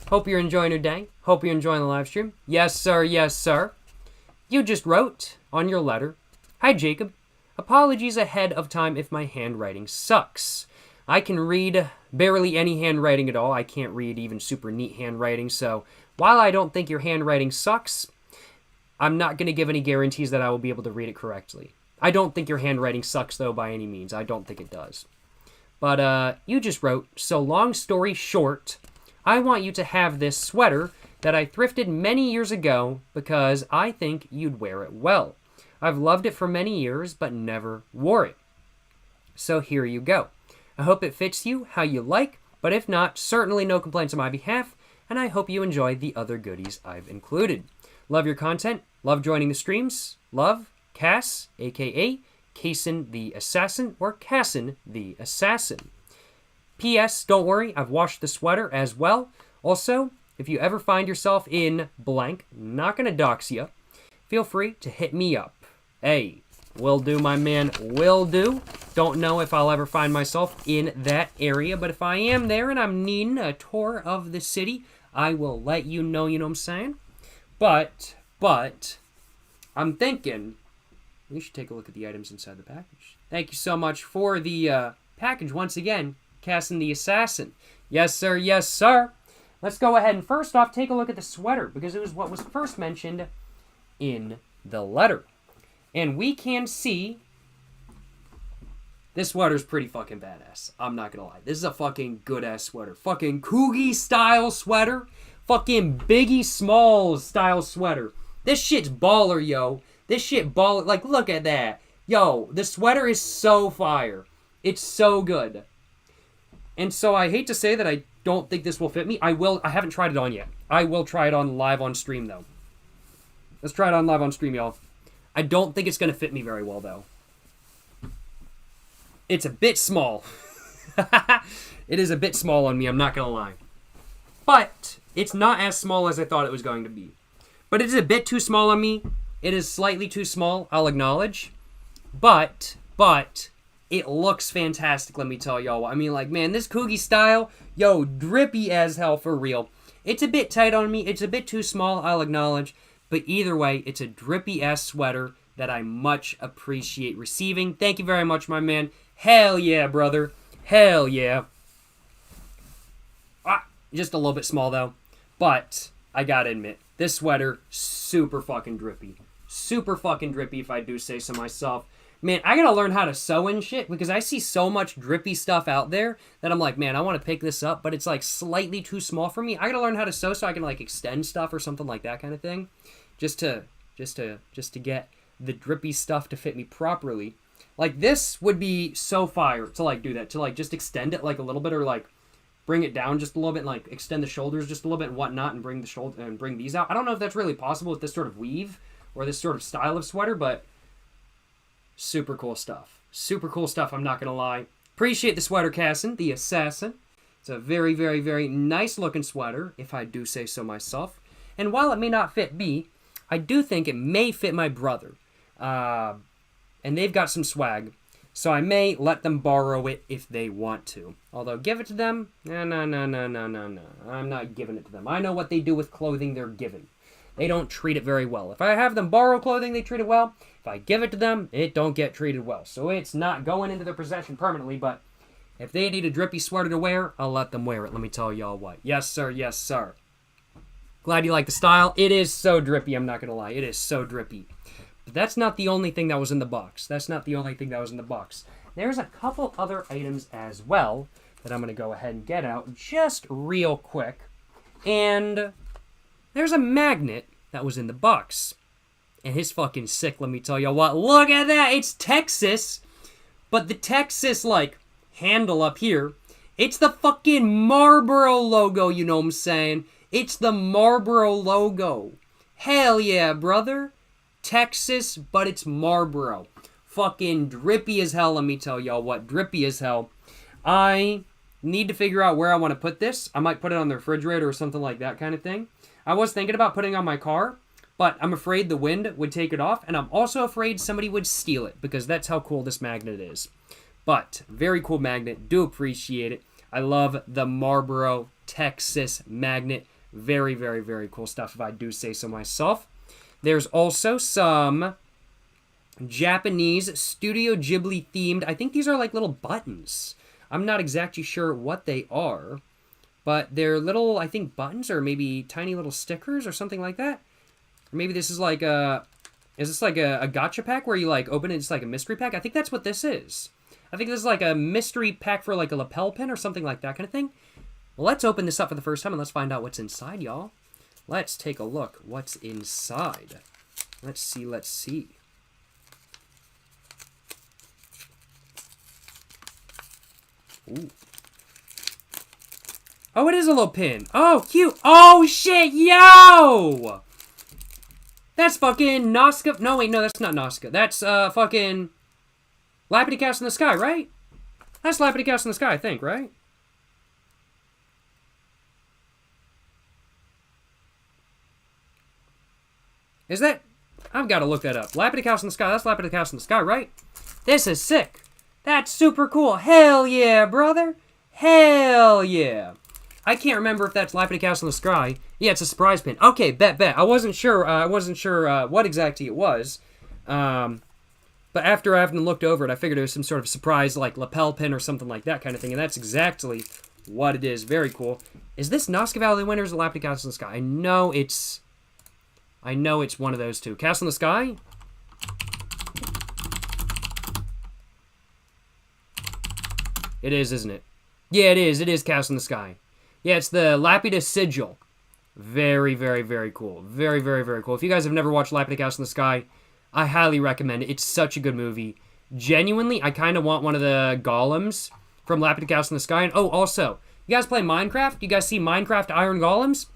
S1: Hope you're enjoying your day. Hope you're enjoying the live stream. Yes, sir. Yes, sir. You just wrote on your letter, "Hi, Jacob. Apologies ahead of time if my handwriting sucks. I can read barely any handwriting at all. I can't read even super neat handwriting, so while I don't think your handwriting sucks, I'm not going to give any guarantees that I will be able to read it correctly. I don't think your handwriting sucks, though, by any means. I don't think it does. But you just wrote, so long story short, I want you to have this sweater that I thrifted many years ago because I think you'd wear it well. I've loved it for many years, but never wore it. So here you go. I hope it fits you how you like, but if not, certainly no complaints on my behalf, and I hope you enjoy the other goodies I've included. Love your content. Love joining the streams. Love, Cass, a.k.a. Cason the Assassin, or Casson the Assassin. P.S. Don't worry, I've washed the sweater as well. Also, if you ever find yourself in blank, not gonna dox you, feel free to hit me up. Hey, will do, my man, will do. Don't know if I'll ever find myself in that area, but if I am there and I'm needing a tour of the city, I will let you know what I'm saying? But, I'm thinking we should take a look at the items inside the package. Thank you so much for the package once again, Casson the Assassin. Yes, sir, yes, sir. Let's go ahead and first off take a look at the sweater, because it was what was first mentioned in the letter. And we can see this sweater's pretty fucking badass. I'm not gonna lie. This is a fucking good-ass sweater. Fucking Coogie-style sweater. Fucking Biggie Smalls-style sweater. This shit's baller, yo. This shit baller. Like, look at that. Yo, the sweater is so fire. It's so good. And so I hate to say that I don't think this will fit me. I haven't tried it on yet. I will try it on live on stream, though. Let's try it on live on stream, y'all. I don't think it's going to fit me very well, though. It's a bit small. It is a bit small on me, I'm not going to lie. But it's not as small as I thought it was going to be. But it is a bit too small on me. It is slightly too small, I'll acknowledge. But it looks fantastic, let me tell y'all. I mean, like, man, this Coogie style, yo, drippy as hell for real. It's a bit tight on me. It's a bit too small, I'll acknowledge. But either way, it's a drippy-ass sweater that I much appreciate receiving. Thank you very much, my man. Hell yeah, brother. Hell yeah. Just a little bit small, though. But I gotta admit, this sweater, super fucking drippy. Super fucking drippy, if I do say so myself. Man, I gotta learn how to sew and shit, because I see so much drippy stuff out there that I'm like, man, I want to pick this up, but it's like slightly too small for me. I gotta learn how to sew so I can like extend stuff or something like that kind of thing, just to get the drippy stuff to fit me properly. Like, this would be so fire to like do that, to like just extend it like a little bit, or like bring it down just a little bit and like extend the shoulders just a little bit and whatnot, and bring the shoulder and bring these out. I don't know if that's really possible with this sort of weave or this sort of style of sweater, but super cool stuff. Super cool stuff, I'm not going to lie. Appreciate the sweater, Casson, the Assassin. It's a very, very, very nice looking sweater, if I do say so myself. And while it may not fit me, I do think it may fit my brother. And they've got some swag, so I may let them borrow it if they want to. Although, give it to them? No. I'm not giving it to them. I know what they do with clothing they're given. They don't treat it very well. If I have them borrow clothing, they treat it well. If I give it to them, it don't get treated well. So it's not going into their possession permanently, but if they need a drippy sweater to wear, I'll let them wear it. Let me tell y'all what. Yes, sir. Yes, sir. Glad you like the style. It is so drippy, I'm not going to lie. It is so drippy. But that's not the only thing that was in the box. There's a couple other items as well that I'm going to go ahead and get out just real quick. And there's a magnet that was in the box. And it's fucking sick, let me tell you what. Look at that! It's Texas! But the Texas, like, handle up here, it's the fucking Marlboro logo, you know what I'm saying? It's the Marlboro logo. Hell yeah, brother. Texas, but it's Marlboro. Fucking drippy as hell, let me tell y'all what. Drippy as hell. I need to figure out where I want to put this. I might put it on the refrigerator or something like that kind of thing. I was thinking about putting it on my car, but I'm afraid the wind would take it off, and I'm also afraid somebody would steal it, because that's how cool this magnet is. But, very cool magnet. Do appreciate it. I love the Marlboro Texas magnet. Very, very, very cool stuff, if I do say so myself. There's also some Japanese Studio Ghibli themed. I think these are like little buttons. I'm not exactly sure what they are, but they're little, I think, buttons, or maybe tiny little stickers or something like that. Or maybe this is like is this like a gacha pack where you like open it, it's like a mystery pack? I think that's what this is. I think this is like a mystery pack for like a lapel pin or something like that kind of thing. Well, let's open this up for the first time and let's find out what's inside, y'all. Let's take a look. What's inside? Let's see, let's see. Ooh. Oh, it is a little pin. Oh, cute. Oh, shit, yo! That's fucking Nazca. No, wait, no, that's not Nazca. That's, fucking Lappity Cast in the Sky, right? That's Lappity Cast in the Sky, I think, right? Is that... I've got to look that up. Lappity Cast in the Sky. That's Lappity Cast in the Sky, right? This is sick. That's super cool. Hell yeah, brother. Hell yeah. I can't remember if that's Lappity Cast in the Sky. Yeah, it's a surprise pin. Okay, bet. I wasn't sure. What exactly it was. But after having looked over it, I figured it was some sort of surprise, like lapel pin or something like that kind of thing. And that's exactly what it is. Very cool. Is this Nazca Valley Winners or Lappity Cast in the Sky? I know it's one of those two. Cast in the Sky? It is, isn't it? Yeah, it is. It is Cast in the Sky. Yeah, it's the Lapidus Sigil. Very, very, very cool. Very, very, very cool. If you guys have never watched Lappity Cast in the Sky, I highly recommend it. It's such a good movie. Genuinely, I kind of want one of the golems from Lappity Cast in the Sky. And oh, also, you guys play Minecraft? You guys see Minecraft Iron Golems?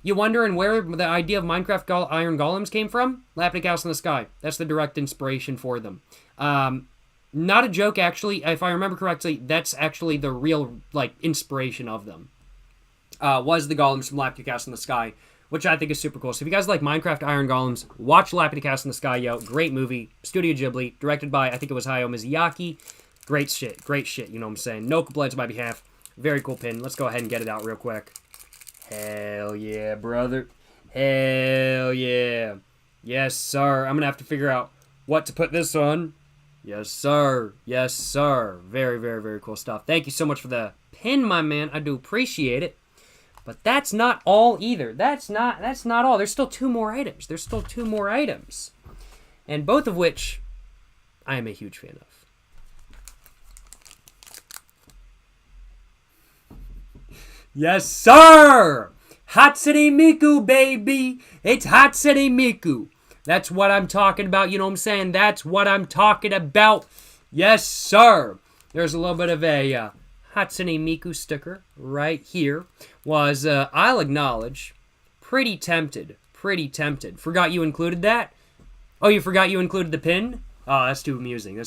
S1: You wondering where the idea of Minecraft Iron Golems came from? Lappity Cast in the Sky. That's the direct inspiration for them. Not a joke, actually. If I remember correctly, that's actually the real, like, inspiration of them. Was the golems from Lappity Cast in the Sky, which I think is super cool. So if you guys like Minecraft Iron Golems, watch Lappity Cast in the Sky, yo. Great movie. Studio Ghibli. Directed by, I think it was Hayao Miyazaki. Great shit. Great shit, you know what I'm saying. No complaints on my behalf. Very cool pin. Let's go ahead and get it out real quick. Hell yeah, brother. Hell yeah. Yes, sir. I'm going to have to figure out what to put this on. Yes, sir. Yes, sir. Very, very, very cool stuff. Thank you so much for the pin, my man. I do appreciate it. But that's not all either. That's not all. There's still two more items. And both of which I am a huge fan of. Yes, sir! Hatsune Miku, baby! It's Hatsune Miku. That's what I'm talking about, you know what I'm saying? That's what I'm talking about. Yes, sir! There's a little bit of a Hatsune Miku sticker right here. I'll acknowledge, pretty tempted. Forgot you included that? Oh, you forgot you included the pin? Oh, that's too amusing.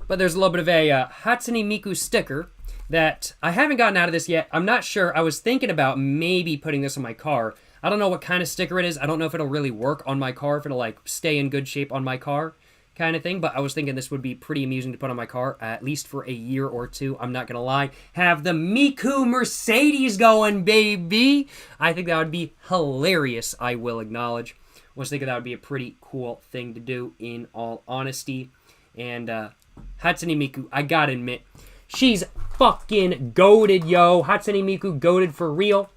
S1: But there's a little bit of a Hatsune Miku sticker that I haven't gotten out of this yet. I'm not sure. I was thinking about maybe putting this on my car. I don't know what kind of sticker it is. I don't know if it'll really work on my car, if it'll like stay in good shape on my car kind of thing. But I was thinking this would be pretty amusing to put on my car, at least for a year or two. I'm not going to lie. Have the Miku Mercedes going, baby. I think that would be hilarious, I will acknowledge. I was thinking that would be a pretty cool thing to do, in all honesty. And Hatsune Miku, I gotta admit, she's fucking goated, yo. Hatsune Miku goated for real.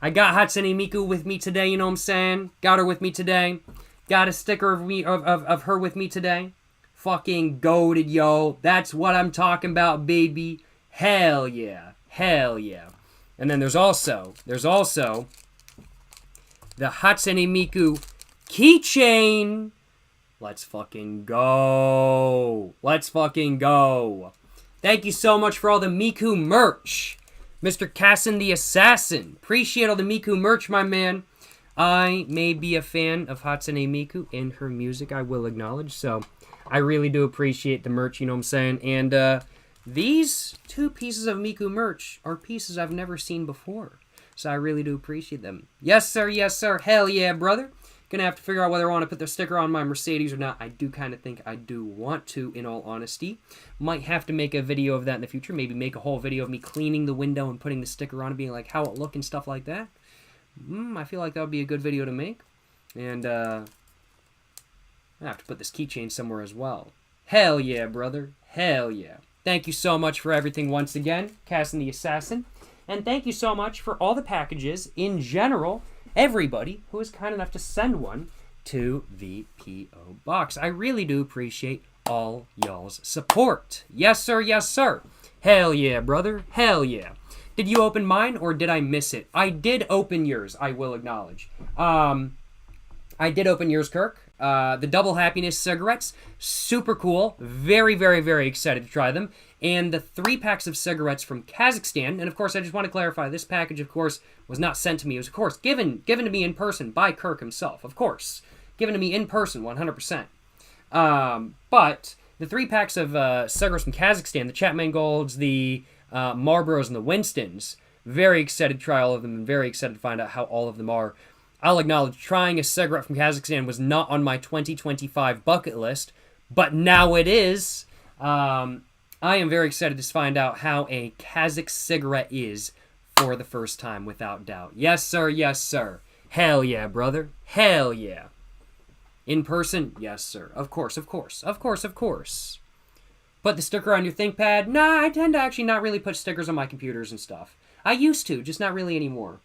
S1: I got Hatsune Miku with me today, you know what I'm saying? Got her with me today. Got a sticker of her with me today. Fucking goated, yo. That's what I'm talking about, baby. Hell yeah. Hell yeah. And then there's also the Hatsune Miku keychain. Let's fucking go. Thank you so much for all the Miku merch. Mr. Casson the Assassin. Appreciate all the Miku merch, my man. I may be a fan of Hatsune Miku and her music, I will acknowledge. So I really do appreciate the merch, you know what I'm saying? And these two pieces of Miku merch are pieces I've never seen before. So I really do appreciate them. Yes, sir. Yes, sir. Hell yeah, brother. Gonna have to figure out whether I want to put the sticker on my Mercedes or not. I do kind of think I do want to, in all honesty. Might have to make a video of that in the future. Maybe make a whole video of me cleaning the window and putting the sticker on and being like how it look and stuff like that. I feel like that would be a good video to make. And I have to put this keychain somewhere as well. Hell yeah, brother. Hell yeah. Thank you so much for everything once again, Casson the Assassin. And thank you so much for all the packages in general. Everybody who is kind enough to send one to the P.O. Box. I really do appreciate all y'all's support. Yes, sir. Yes, sir. Hell yeah, brother. Hell yeah. Did you open mine or did I miss it? I did open yours, I will acknowledge. I did open yours, Kirk. The Double Happiness cigarettes, super cool. Very, very, very excited to try them. And the 3 packs of cigarettes from Kazakhstan. And of course, I just want to clarify, this package, of course, was not sent to me. It was, of course, given to me in person by Kirk himself. Of course. Given to me in person, 100%. But the 3 packs of cigarettes from Kazakhstan, the Chapman Golds, the Marlboros, and the Winstons, very excited to try all of them and very excited to find out how all of them are. I'll acknowledge trying a cigarette from Kazakhstan was not on my 2025 bucket list, but now it is. I am very excited to find out how a Kazakh cigarette is for the first time, without doubt. Yes, sir. Yes, sir. Hell yeah, brother. Hell yeah. In person? Yes, sir. Of course, of course. Of course, of course. Put the sticker on your ThinkPad? Nah, I tend to actually not really put stickers on my computers and stuff. I used to, just not really anymore.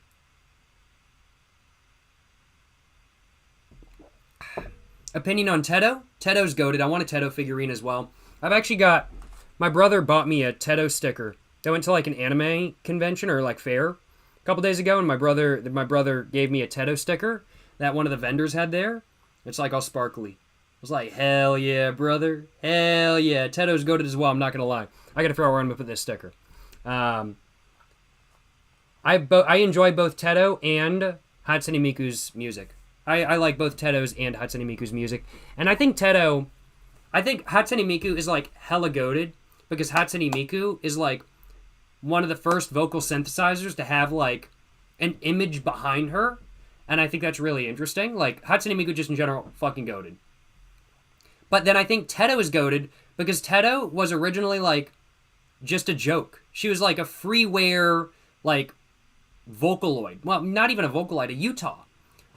S1: Opinion on Tedo? Tedo's goated. I want a Tedo figurine as well. I've actually got... My brother bought me a Tedo sticker. I went to like an anime convention or like fair a couple days ago, and my brother gave me a Tedo sticker that one of the vendors had there. It's like all sparkly. I was like, hell yeah, brother. Hell yeah. Tedo's goated as well, I'm not going to lie. I got to figure out where I'm going to put this sticker. I enjoy both Tedo and Hatsune Miku's music. I like both Tedo's and Hatsune Miku's music. And I think Hatsune Miku is like hella goated because Hatsune Miku is like one of the first vocal synthesizers to have like an image behind her. And I think that's really interesting. Like Hatsune Miku just in general fucking goated. But then I think Tedo is goated because Tedo was originally like just a joke. She was like a freeware like Vocaloid. Well, not even a Vocaloid, a Utah.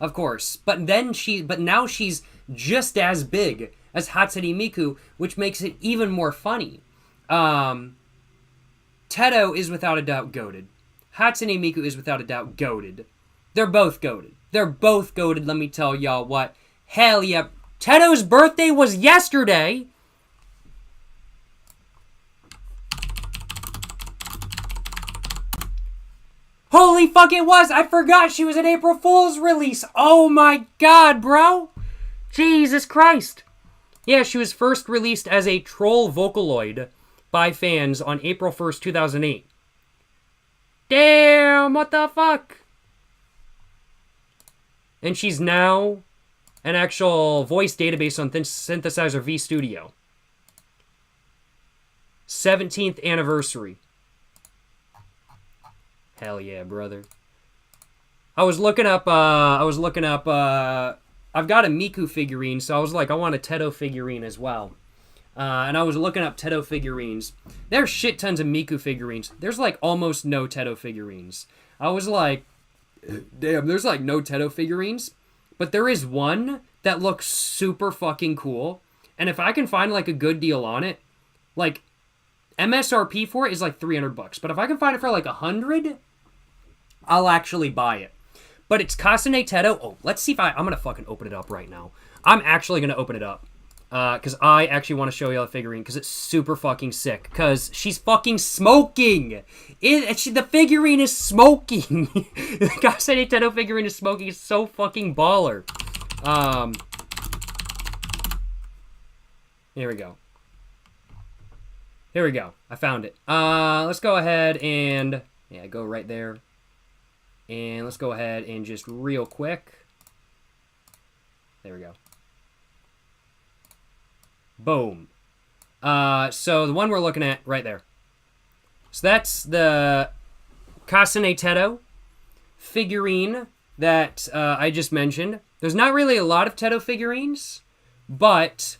S1: Of course. But now she's just as big as Hatsune Miku, which makes it even more funny. Tedo is without a doubt goated. Hatsune Miku is without a doubt goated. They're both goated. They're both goated, let me tell y'all what. Hell yeah. Tedo's birthday was yesterday. Holy fuck, it was! I forgot she was an April Fool's release! Oh my god, bro! Jesus Christ! Yeah, she was first released as a troll Vocaloid by fans on April 1st, 2008. Damn, what the fuck? And she's now an actual voice database on Synthesizer V Studio. 17th anniversary. Hell yeah, brother. I've got a Miku figurine, so I was like, I want a Tedo figurine as well. And I was looking up Tedo figurines. There's shit tons of Miku figurines. There's like almost no Tedo figurines. I was like, damn, there's like no Tedo figurines. But there is one that looks super fucking cool. And if I can find like a good deal on it, like MSRP for it is like $300. But if I can find it for like $100, I'll actually buy it. But it's Kasane Tedo. Oh, let's see if I'm going to fucking open it up right now. I'm actually going to open it up. Because I actually want to show you the figurine. Because it's super fucking sick. Because she's fucking smoking. The figurine is smoking. The Kasane Tedo figurine is smoking. It's so fucking baller. Here we go. Here we go. I found it. Let's go ahead and... Yeah, go right there. And let's go ahead and just real quick. There we go. Boom. So the one we're looking at right there. So that's the Kasane Tedo figurine that I just mentioned. There's not really a lot of Tedo figurines, but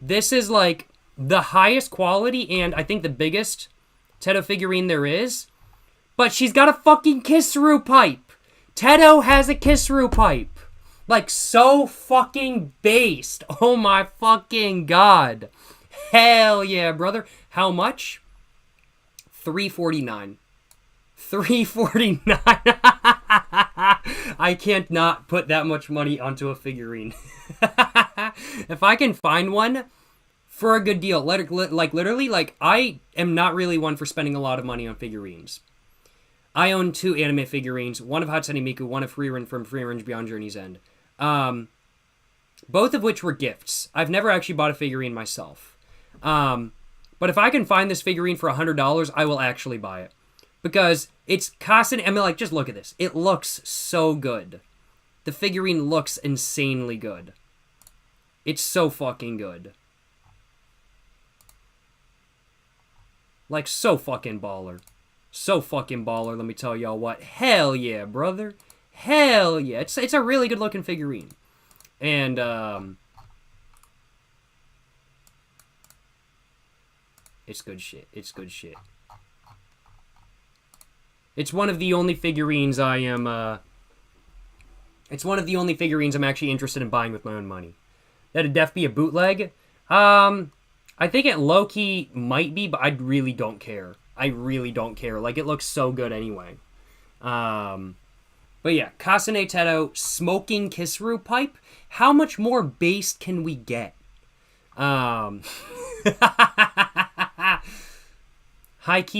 S1: this is like the highest quality and I think the biggest Tedo figurine there is. But she's got a fucking Kissaru pipe. Tedo has a Kissaru pipe. Like, so fucking based. Oh my fucking god. Hell yeah, brother. How much? $349. $349. I can't not put that much money onto a figurine. If I can find one for a good deal. Like, literally, like, I am not really one for spending a lot of money on figurines. I own 2 anime figurines, one of Hatsune Miku, one of Frieren from Free Range Beyond Journey's End. Both of which were gifts. I've never actually bought a figurine myself. But if I can find this figurine for $100, I will actually buy it. Because it's costing, I mean, like, just look at this. It looks so good. The figurine looks insanely good. It's so fucking good. Like, so fucking baller. So fucking baller, let me tell y'all what. Hell yeah, brother. Hell yeah. It's a really good looking figurine. And, it's good shit. It's good shit. It's one of the only figurines I am, it's one of the only figurines I'm actually interested in buying with my own money. That'd def be a bootleg. I think it low-key might be, but I really don't care. I really don't care. Like, it looks so good anyway. But yeah, Kasane Teto, Smoking Kisru Pipe. How much more based can we get? High-key,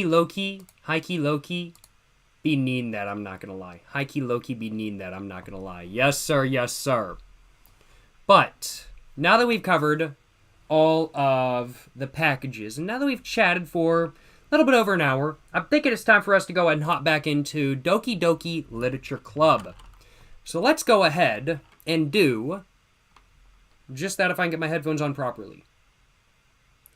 S1: low-key, low-key. Be needing that, I'm not gonna lie. High-key, low-key, be needing that, I'm not gonna lie. Yes, sir, yes, sir. But, now that we've covered all of the packages, and now that we've chatted for a little bit over an hour, I'm thinking it's time for us to go ahead and hop back into Doki Doki Literature Club. So let's go ahead and do just that if I can get my headphones on properly.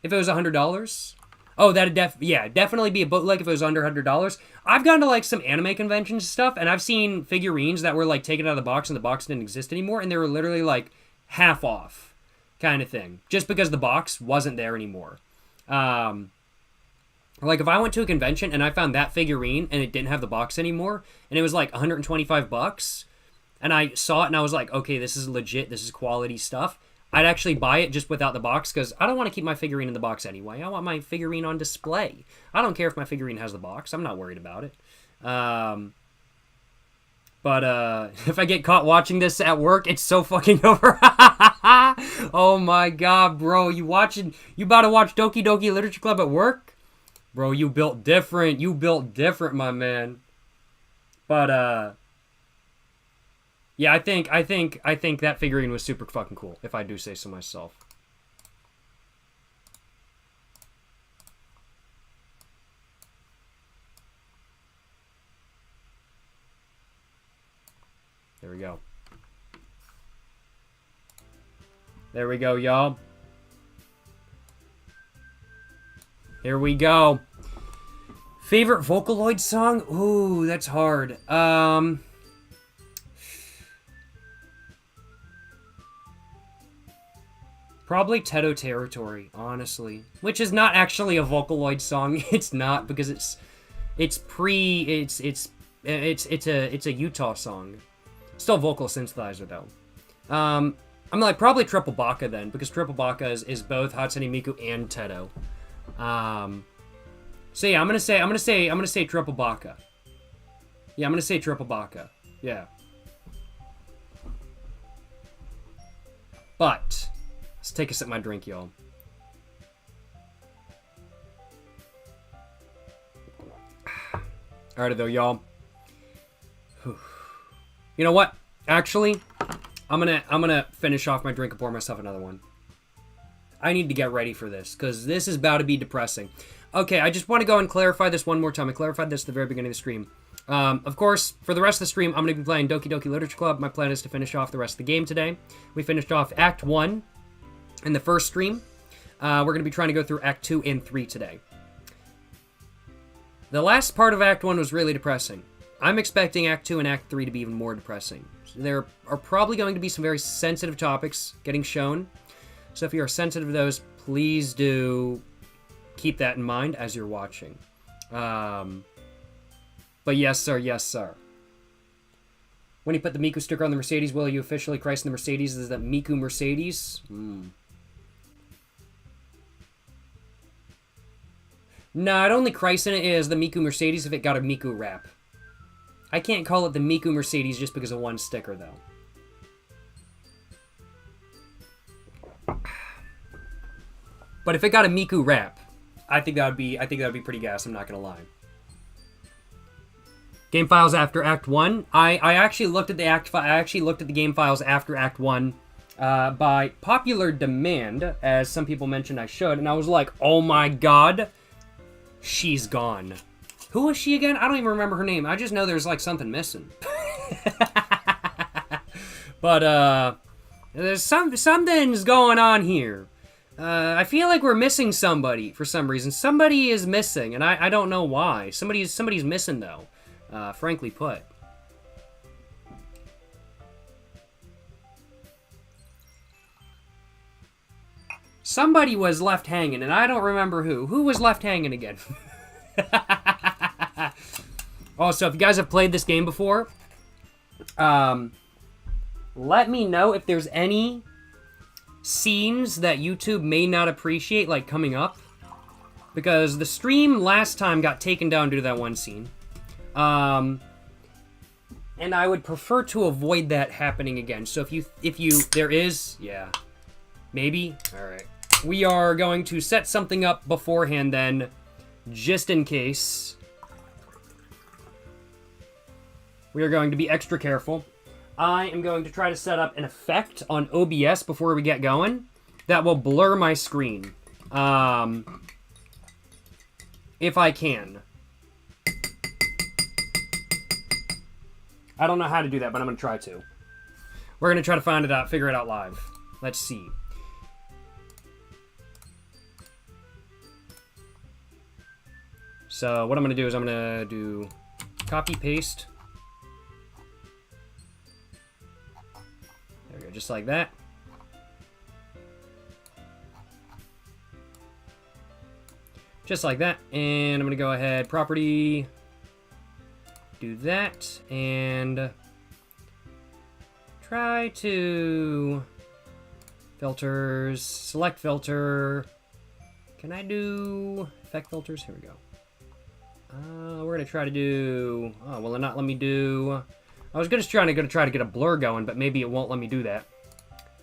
S1: If it was $100... Oh, that'd definitely be a bootleg if it was under $100. I've gone to, like, some anime conventions and stuff, and I've seen figurines that were, like, taken out of the box and the box didn't exist anymore, and they were literally, like, half off kind of thing. Just because the box wasn't there anymore. Like, if I went to a convention and I found that figurine and it didn't have the box anymore, and it was, like, $125, and I saw it and I was like, okay, this is legit, this is quality stuff, I'd actually buy it just without the box, because I don't want to keep my figurine in the box anyway. I want my figurine on display. I don't care if my figurine has the box. I'm not worried about it. But if I get caught watching this at work, it's so fucking over. Oh my god, bro. You about to watch Doki Doki Literature Club at work? Bro, you built different. You built different, my man. But, yeah, I think that figurine was super fucking cool, if I do say so myself. There we go. There we go, y'all. Here we go. Favorite Vocaloid song? Ooh, that's hard. Probably Teto Territory, honestly. Which is not actually a Vocaloid song. It's not, because it's a Utah song. Still vocal synthesizer though. I'm like probably Triple Baka then, because Triple Baka is both Hatsune Miku and Teto. So yeah, I'm gonna say Triple Baka. Yeah, I'm gonna say Triple Baka. Yeah. But let's take a sip of my drink, y'all. Alright though, y'all. You know what? Actually, I'm gonna finish off my drink and pour myself another one. I need to get ready for this, because this is about to be depressing. Okay, I just want to go and clarify this one more time. I clarified this at the very beginning of the stream. Of course, for the rest of the stream, I'm going to be playing Doki Doki Literature Club. My plan is to finish off the rest of the game today. We finished off Act 1 in the first stream. We're going to be trying to go through Act 2 and 3 today. The last part of Act 1 was really depressing. I'm expecting Act 2 and Act 3 to be even more depressing. So there are probably going to be some very sensitive topics getting shown. So if you are sensitive to those, please do keep that in mind as you're watching. But yes, sir, yes, sir. When you put the Miku sticker on the Mercedes, will you officially christen the Mercedes as the Miku Mercedes? No, I'd only christen it as the Miku Mercedes if it got a Miku wrap. I can't call it the Miku Mercedes just because of one sticker, though. But if it got a Miku rap, I think that would be pretty gas, I'm not gonna lie. Game files after Act 1. I actually looked at the game files after Act 1 by popular demand, as some people mentioned I should, and I was like, oh my god, she's gone. Who was she again? I don't even remember her name. I just know there's like something missing. But there's something's going on here. I feel like we're missing somebody for some reason. Somebody is missing, and I don't know why. Somebody's missing though. Frankly put. Somebody was left hanging, and I don't remember who. Who was left hanging again? Also, if you guys have played this game before, let me know if there's any scenes that YouTube may not appreciate, like, coming up. Because the stream last time got taken down due to that one scene. And I would prefer to avoid that happening again. So there is, yeah, maybe, all right. We are going to set something up beforehand then, just in case. We are going to be extra careful. I am going to try to set up an effect on OBS before we get going that will blur my screen. If I can. I don't know how to do that, but I'm going to try to. We're going to try to find it out, figure it out live. Let's see. So what I'm going to do is I'm going to do copy, paste. There we go, just like that. Just like that. And I'm going to go ahead, property, do that, and try to filters, select filter. Can I do effect filters? Here we go. We're going to try to do, oh, will it not let me do, I was just trying to try to get a blur going, but maybe it won't let me do that.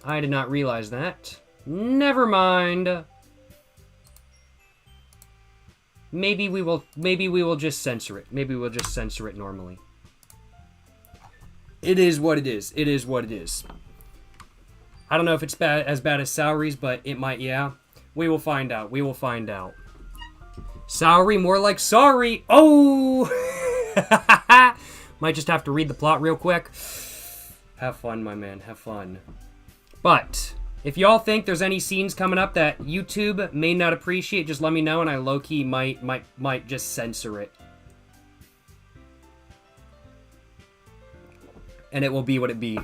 S1: I did not realize that. Never mind. Maybe we will just censor it. Maybe we'll just censor it normally. It is what it is. It is what it is. I don't know if it's as bad as salaries, but it might, yeah. We will find out. We will find out. Salary, more like sorry. Oh! Might just have to read the plot real quick. Have fun, my man. Have fun. But if y'all think there's any scenes coming up that YouTube may not appreciate, just let me know, and I low-key might just censor it. And it will be what it be.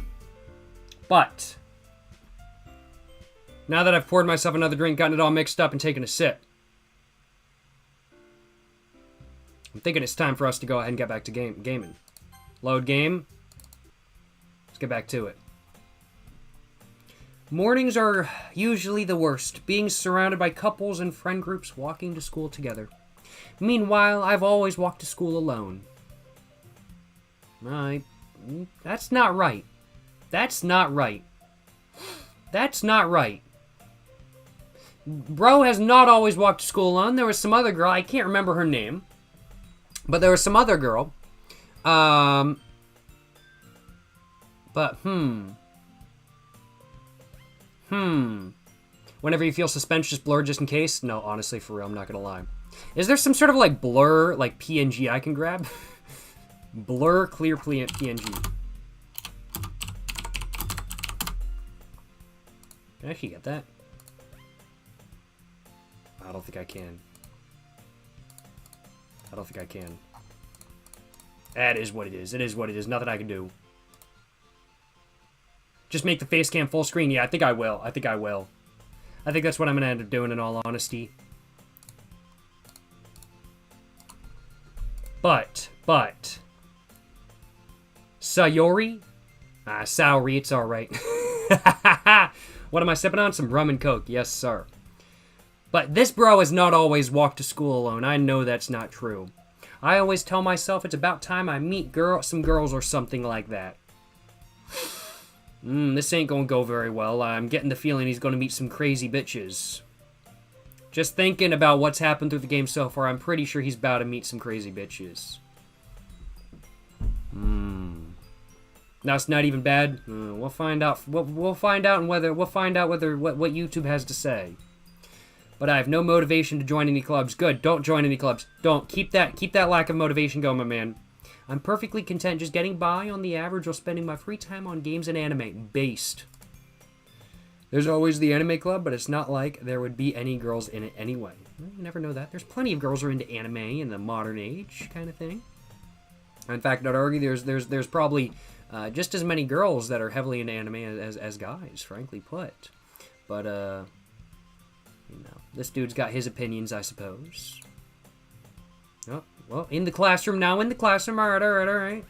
S1: But now that I've poured myself another drink, gotten it all mixed up, and taken a sip, I'm thinking it's time for us to go ahead and get back to gaming. Load game. Let's get back to it. Mornings are usually the worst, being surrounded by couples and friend groups walking to school together. Meanwhile, I've always walked to school alone. That's not right. That's not right. That's not right. Bro has not always walked to school alone. There was some other girl, I can't remember her name, but there was some other girl. Whenever you feel suspense, just blur just in case. No, honestly, for real, I'm not gonna lie. Is there some sort of like blur, like PNG I can grab? Blur, clear PNG. Can I actually get that? I don't think I can. I don't think I can. That is what it is. It is what it is. Nothing I can do. Just make the face cam full screen. Yeah, I think I will. I think I will. I think that's what I'm going to end up doing, in all honesty. But. Sayori? Saori, it's alright. What am I sipping on? Some rum and coke. Yes, sir. But this bro has not always walked to school alone. I know that's not true. I always tell myself it's about time I meet some girls or something like that. This ain't gonna go very well. I'm getting the feeling he's gonna meet some crazy bitches. Just thinking about what's happened through the game so far, I'm pretty sure he's about to meet some crazy bitches. That's not even bad. We'll find out. We'll find out what YouTube has to say. But I have no motivation to join any clubs. Good. Don't join any clubs. Don't keep that lack of motivation going, my man. I'm perfectly content just getting by on the average while spending my free time on games and anime. Based. There's always the anime club, but it's not like there would be any girls in it anyway. Well, you never know that. There's plenty of girls who are into anime in the modern age kind of thing. In fact, I'd argue there's probably just as many girls that are heavily into anime as guys, frankly put. But, you know, this dude's got his opinions, I suppose. Oh, well, in the classroom now, in the classroom. All right.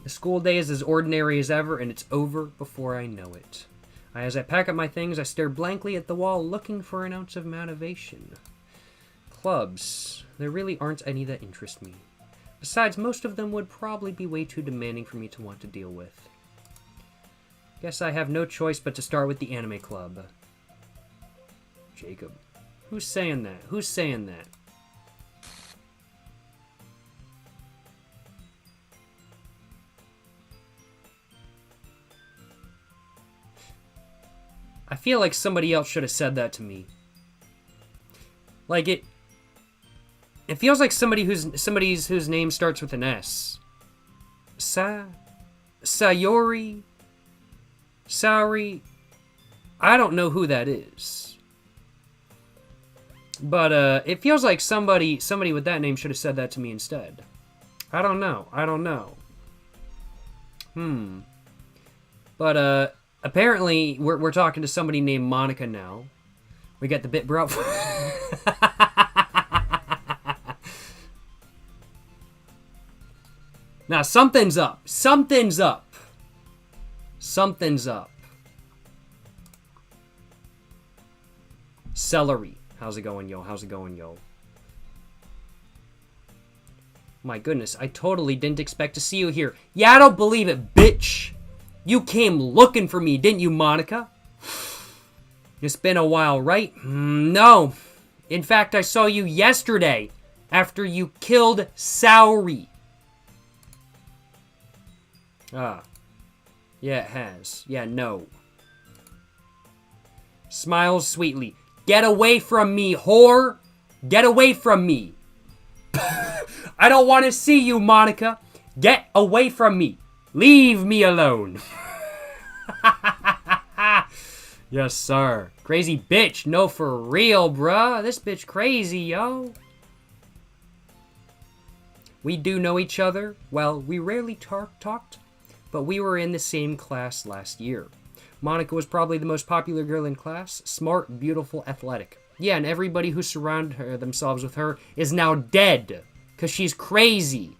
S1: The school day is as ordinary as ever, and it's over before I know it. As I pack up my things, I stare blankly at the wall, looking for an ounce of motivation. Clubs. There really aren't any that interest me. Besides, most of them would probably be way too demanding for me to want to deal with. Guess I have no choice but to start with the anime club. Jacob. Who's saying that? Who's saying that? I feel like somebody else should have said that to me. Like it feels like somebody's whose name starts with an S. Sayori. Saori. I don't know who that is. But it feels like somebody with that name should have said that to me instead. I don't know. But apparently we're talking to somebody named Monica now. We got the bit bro. Now something's up. Something's up. Celery. How's it going, yo? My goodness, I totally didn't expect to see you here. Yeah, I don't believe it, bitch. You came looking for me, didn't you, Monica? It's been a while, right? No. In fact, I saw you yesterday after you killed Saori. Ah. Yeah, it has. Yeah, no. Smiles sweetly. Get away from me, whore! Get away from me! I don't want to see you, Monica! Get away from me! Leave me alone! Yes, sir. Crazy bitch. No, for real, bruh. This bitch crazy, yo. We do know each other. Well, we rarely talked, but we were in the same class last year. Monica was probably the most popular girl in class. Smart, beautiful, athletic. Yeah, and everybody who surrounded themselves with her is now dead. Because she's crazy.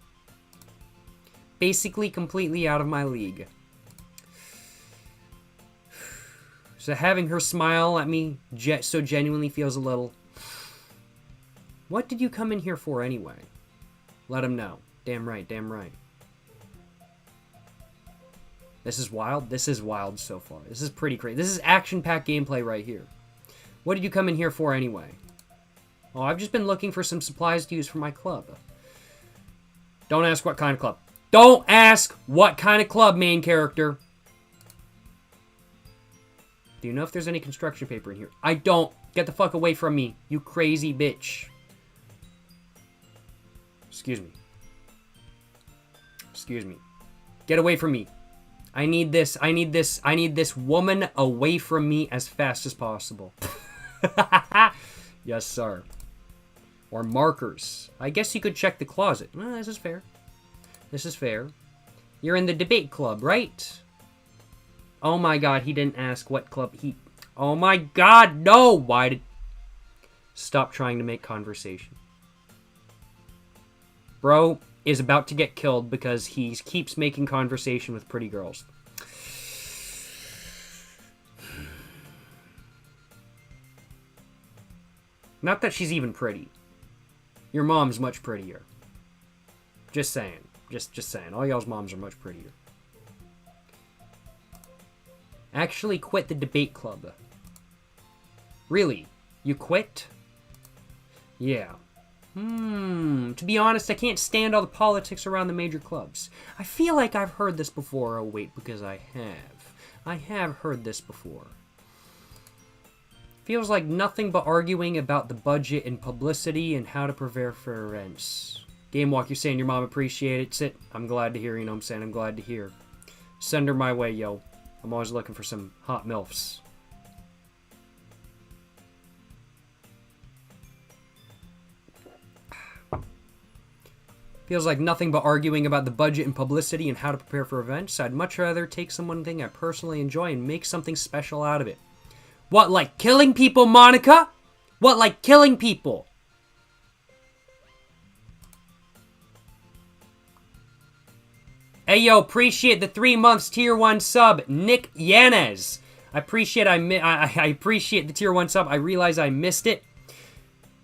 S1: Basically completely out of my league. So having her smile at me so genuinely feels a little... What did you come in here for anyway? Let him know. Damn right. This is wild. This is wild so far. This is pretty crazy. This is action-packed gameplay right here. What did you come in here for anyway? Oh, I've just been looking for some supplies to use for my club. Don't ask what kind of club. Don't ask what kind of club, main character. Do you know if there's any construction paper in here? I don't. Get the fuck away from me, you crazy bitch. Excuse me. Get away from me. I need this woman away from me as fast as possible. Yes, sir. Or markers. I guess you could check the closet. Well, this is fair. You're in the debate club, right? Oh my god, he didn't ask what club he... Oh my god, no! Why did... Stop trying to make conversation. Bro is about to get killed because he keeps making conversation with pretty girls. Not that she's even pretty. Your mom's much prettier. Just saying. Just saying. All y'all's moms are much prettier. Actually quit the debate club. Really? You quit? Yeah. To be honest, I can't stand all the politics around the major clubs. I feel like I've heard this before. Oh, wait, because I have. I have heard this before. Feels like nothing but arguing about the budget and publicity and how to prepare for events. Game Walk, you're saying your mom appreciates it. I'm glad to hear, you know what I'm saying? I'm glad to hear. Send her my way, yo. I'm always looking for some hot MILFs. Feels like nothing but arguing about the budget and publicity and how to prepare for events. I'd much rather take someone thing I personally enjoy and make something special out of it. What, like killing people, Monica? What, like killing people? Hey, yo, appreciate the 3 months tier 1 sub, Nick Yanez. I appreciate the tier 1 sub. I realize I missed it,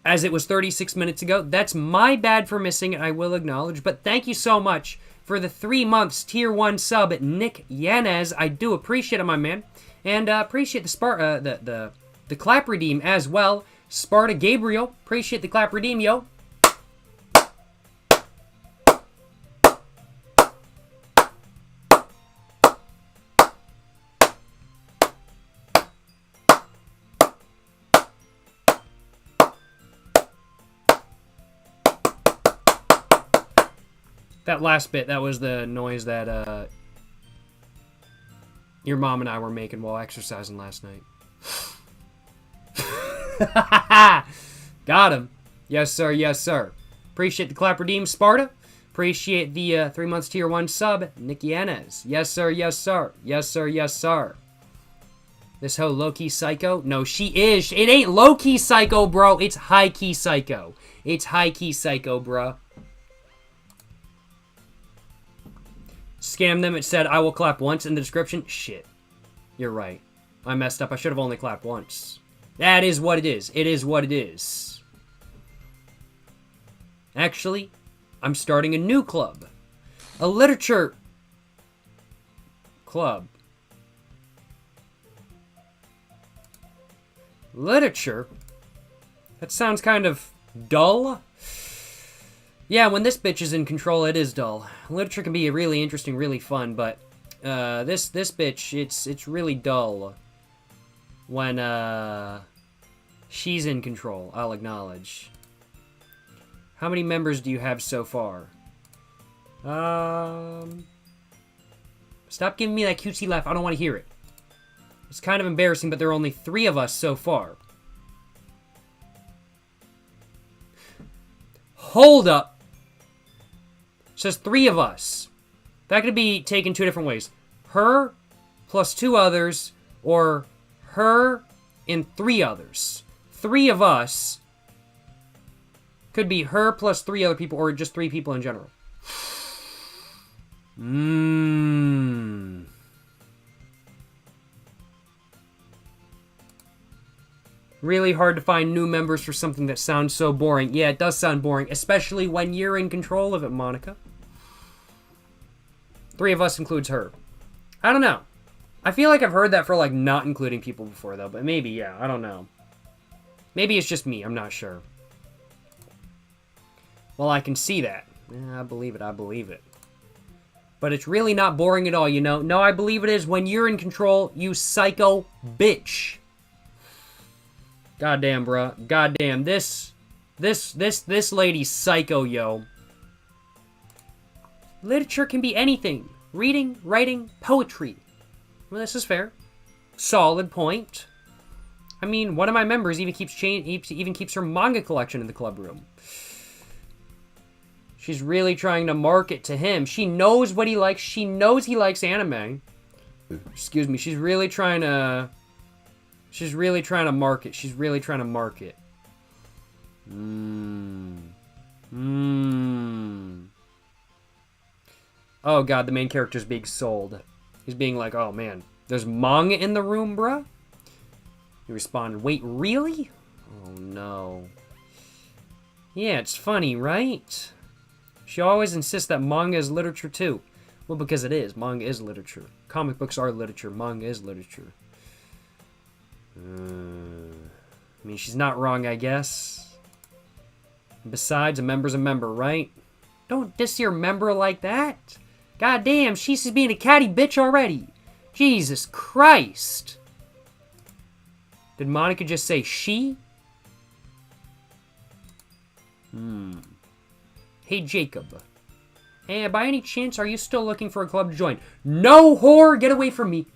S1: as it was 36 minutes ago. That's my bad for missing it, I will acknowledge. But thank you so much for the 3 months tier 1 sub, Nick Yanez. I do appreciate it, my man. And appreciate the the clap redeem as well. Sparta Gabriel, appreciate the clap redeem, yo. That last bit, that was the noise that your mom and I were making while exercising last night. Got him. Yes, sir. Yes, sir. Appreciate the clap redeem, Sparta. Appreciate the 3 months tier 1 sub, Nick Yanez. Yes, sir. Yes, sir. Yes, sir. Yes, sir. This hoe low-key psycho? No, she is. It ain't low-key psycho, bro. It's high-key psycho. It's high-key psycho, bro. Scam them. It said, I will clap once in the description. Shit. You're right. I messed up. I should have only clapped once. That is what it is. It is what it is. Actually, I'm starting a new club. A literature club. Literature? That sounds kind of dull. Yeah, when this bitch is in control, it is dull. Literature can be really interesting, really fun, but this bitch, it's really dull when she's in control, I'll acknowledge. How many members do you have so far? Stop giving me that cutesy laugh. I don't want to hear it. It's kind of embarrassing, but there are only 3 of us so far. Hold up. It says 3 of us. That could be taken 2 different ways. Her plus 2 others, or her and 3 others. 3 of us could be her plus 3 other people, or just 3 people in general. Really hard to find new members for something that sounds so boring. Yeah, it does sound boring, especially when you're in control of it, Monica. 3 of us includes her. I don't know. I feel like I've heard that for, like, not including people before, though. But maybe, yeah. I don't know. Maybe it's just me. I'm not sure. Well, I can see that. Yeah, I believe it. I believe it. But it's really not boring at all, you know? No, I believe it is when you're in control, you psycho bitch. Goddamn, bruh. Goddamn. This lady's psycho, yo. Literature can be anything. Reading, writing, poetry. Well, this is fair. Solid point. I mean, one of my members even keeps her manga collection in the club room. She's really trying to market to him. She knows what he likes. She knows he likes anime. Excuse me. She's really trying to market. She's really trying to market. Oh god, the main character's being sold. He's being like, oh man, there's manga in the room, bruh? He responded, wait, really? Oh no. Yeah, it's funny, right? She always insists that manga is literature too. Well, because it is. Manga is literature. Comic books are literature. Manga is literature. I mean, she's not wrong, I guess. Besides, a member's a member, right? Don't diss your member like that. God damn, she's just being a catty bitch already. Jesus Christ. Did Monica just say she? Hey, Jacob. Hey, by any chance, are you still looking for a club to join? No, whore! Get away from me.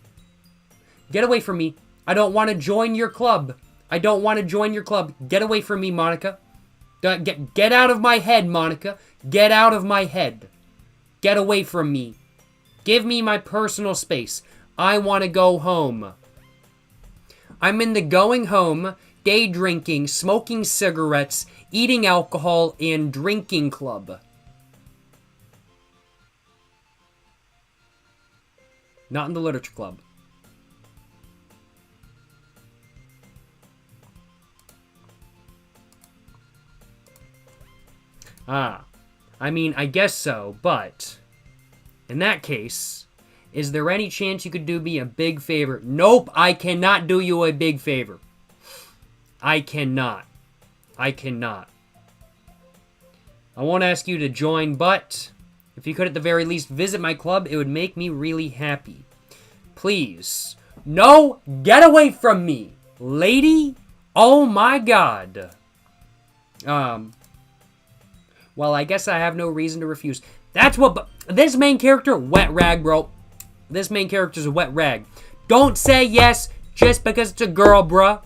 S1: Get away from me. I don't want to join your club. I don't want to join your club. Get away from me, Monica. Get out of my head, Monica. Get out of my head. Get away from me. Give me my personal space. I want to go home. I'm in the going home, day drinking, smoking cigarettes, eating alcohol, and drinking club. Not in the literature club. I mean, I guess so, but in that case, is there any chance you could do me a big favor? Nope, I cannot do you a big favor. I cannot. I cannot. I won't ask you to join, but if you could at the very least visit my club, it would make me really happy. Please. No, get away from me, lady. Oh my God. Well, I guess I have no reason to refuse. That's what... This main character, wet rag, bro. This main character's a wet rag. Don't say yes just because it's a girl, bruh.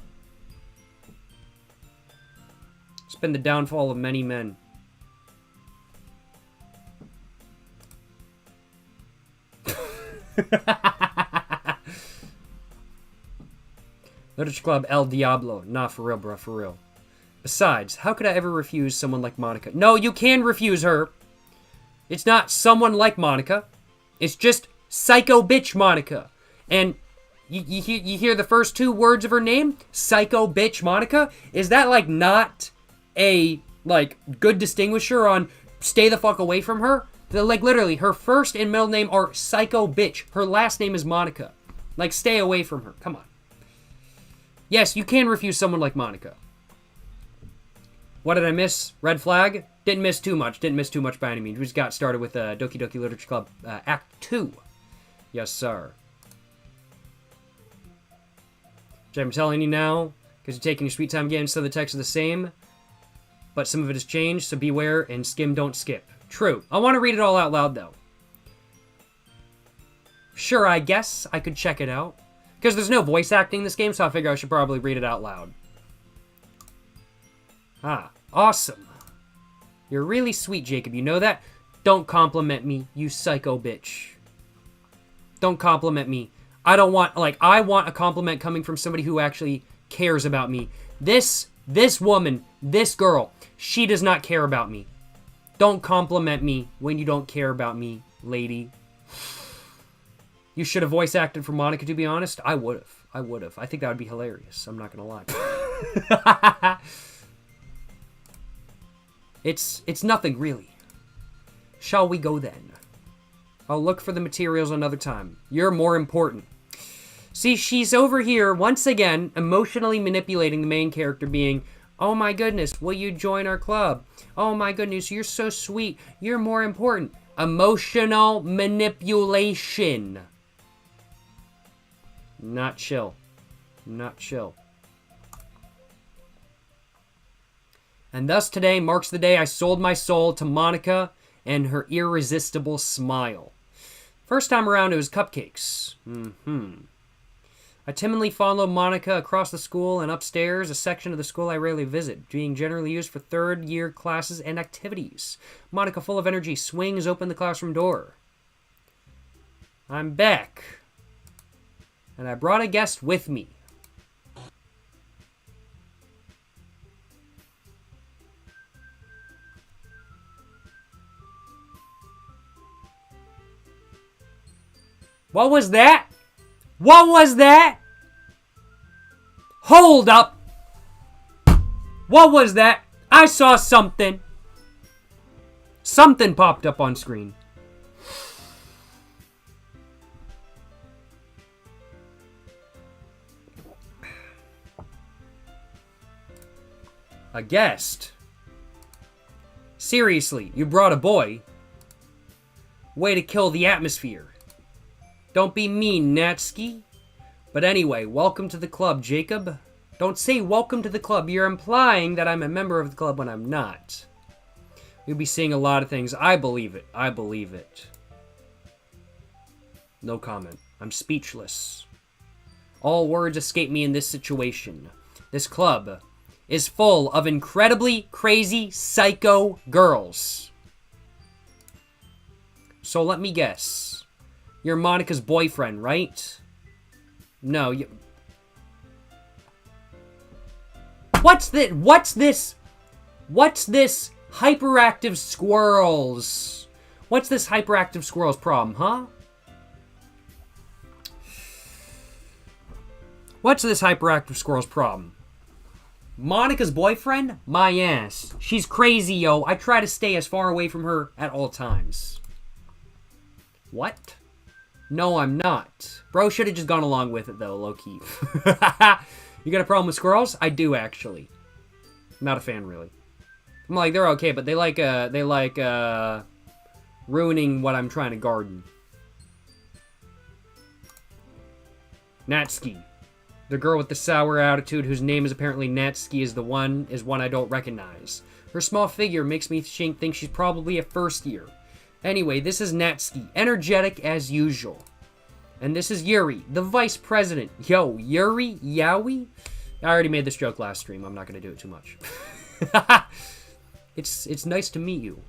S1: It's been the downfall of many men. Literature Club El Diablo. Nah, for real, bruh, for real. Besides, how could I ever refuse someone like Monica? No, you can refuse her. It's not someone like Monica. It's just psycho bitch Monica. And you hear the first two words of her name? Psycho bitch Monica? Is that, like, not a, like, good distinguisher on stay the fuck away from her? Like, literally, her first and middle name are psycho bitch. Her last name is Monica. Like, stay away from her. Come on. Yes, you can refuse someone like Monica. What did I miss? Red flag? Didn't miss too much. Didn't miss too much by any means. We just got started with Doki Doki Literature Club Act 2. Yes, sir. Which I'm telling you now, because you're taking your sweet time again, so the text is the same, but some of it has changed, so beware and skim, don't skip. True. I want to read it all out loud, though. Sure, I guess I could check it out. Because there's no voice acting in this game, so I figure I should probably read it out loud. Ah, awesome. You're really sweet, Jacob. You know that? Don't compliment me, you psycho bitch. Don't compliment me. I don't want, like, I want a compliment coming from somebody who actually cares about me. This woman, this girl, she does not care about me. Don't compliment me when you don't care about me, lady. You should have voice acted for Monica, to be honest. I would have. I would have. I think that would be hilarious. I'm not going to lie. It's nothing, really. Shall we go then? I'll look for the materials another time. You're more important. See, she's over here, once again, emotionally manipulating the main character, being, oh my goodness, will you join our club? Oh my goodness, you're so sweet. You're more important. Emotional manipulation. Not chill. Not chill. And thus today marks the day I sold my soul to Monica and her irresistible smile. First time around, it was cupcakes. I timidly followed Monica across the school and upstairs, a section of the school I rarely visit, being generally used for third-year classes and activities. Monica, full of energy, swings open the classroom door. I'm back. And I brought a guest with me. What was that? What was that? Hold up. What was that? I saw something. Something popped up on screen. A guest? Seriously, you brought a boy? Way to kill the atmosphere. Don't be mean, Natsuki. But anyway, welcome to the club, Jacob. Don't say welcome to the club. You're implying that I'm a member of the club when I'm not. You'll be seeing a lot of things. I believe it. I believe it. No comment. I'm speechless. All words escape me in this situation. This club is full of incredibly crazy psycho girls. So let me guess. You're Monika's boyfriend, right? No, you... What's this? What's this hyperactive squirrels? What's this hyperactive squirrels problem, huh? What's this hyperactive squirrel's problem? Monika's boyfriend? My ass. She's crazy, yo. I try to stay as far away from her at all times. What? No, I'm not. Bro should have just gone along with it, though, low-key. You got a problem with squirrels? I do, actually. Not a fan, really. I'm like, they're okay, but they like ruining what I'm trying to garden. Natsuki. The girl with the sour attitude, whose name is apparently Natsuki, is one I don't recognize. Her small figure makes me think she's probably a first year. Anyway, this is Natsuki, energetic as usual. And this is Yuri, the vice president. Yo, Yuri? Yowie? I already made this joke last stream. I'm not going to do it too much. It's nice to meet you.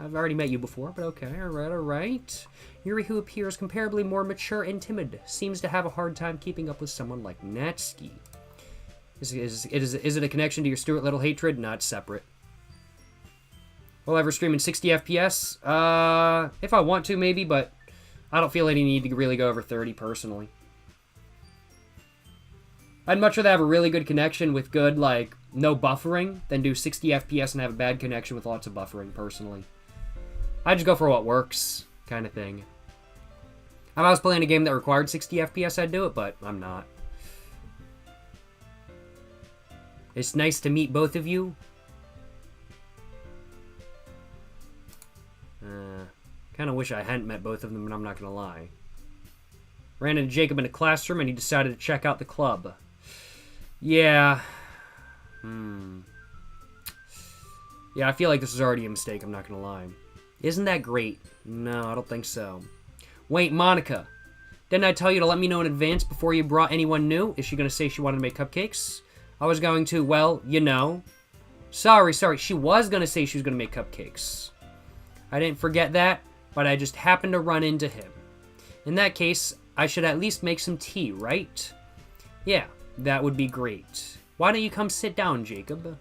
S1: I've already met you before, but okay. Alright. Yuri, who appears comparably more mature and timid, seems to have a hard time keeping up with someone like Natsuki. Is it a connection to your Stuart Little hatred? Not separate. Will I ever stream in 60 FPS? If I want to, maybe, but I don't feel any need to really go over 30, personally. I'd much rather have a really good connection with good, like, no buffering than do 60 FPS and have a bad connection with lots of buffering, personally. I just go for what works, kind of thing. If I was playing a game that required 60 FPS, I'd do it, but I'm not. It's nice to meet both of you. Kind of wish I hadn't met both of them, but I'm not going to lie. Ran into Jacob in a classroom, and he decided to check out the club. Yeah. Yeah, I feel like this is already a mistake, I'm not going to lie. Isn't that great? No, I don't think so. Wait, Monika. Didn't I tell you to let me know in advance before you brought anyone new? Is she going to say she wanted to make cupcakes? I was going to, well, you know. Sorry. She was going to say she was going to make cupcakes. I didn't forget that, but I just happened to run into him. In that case, I should at least make some tea, right? Yeah, that would be great. Why don't you come sit down, Jacob?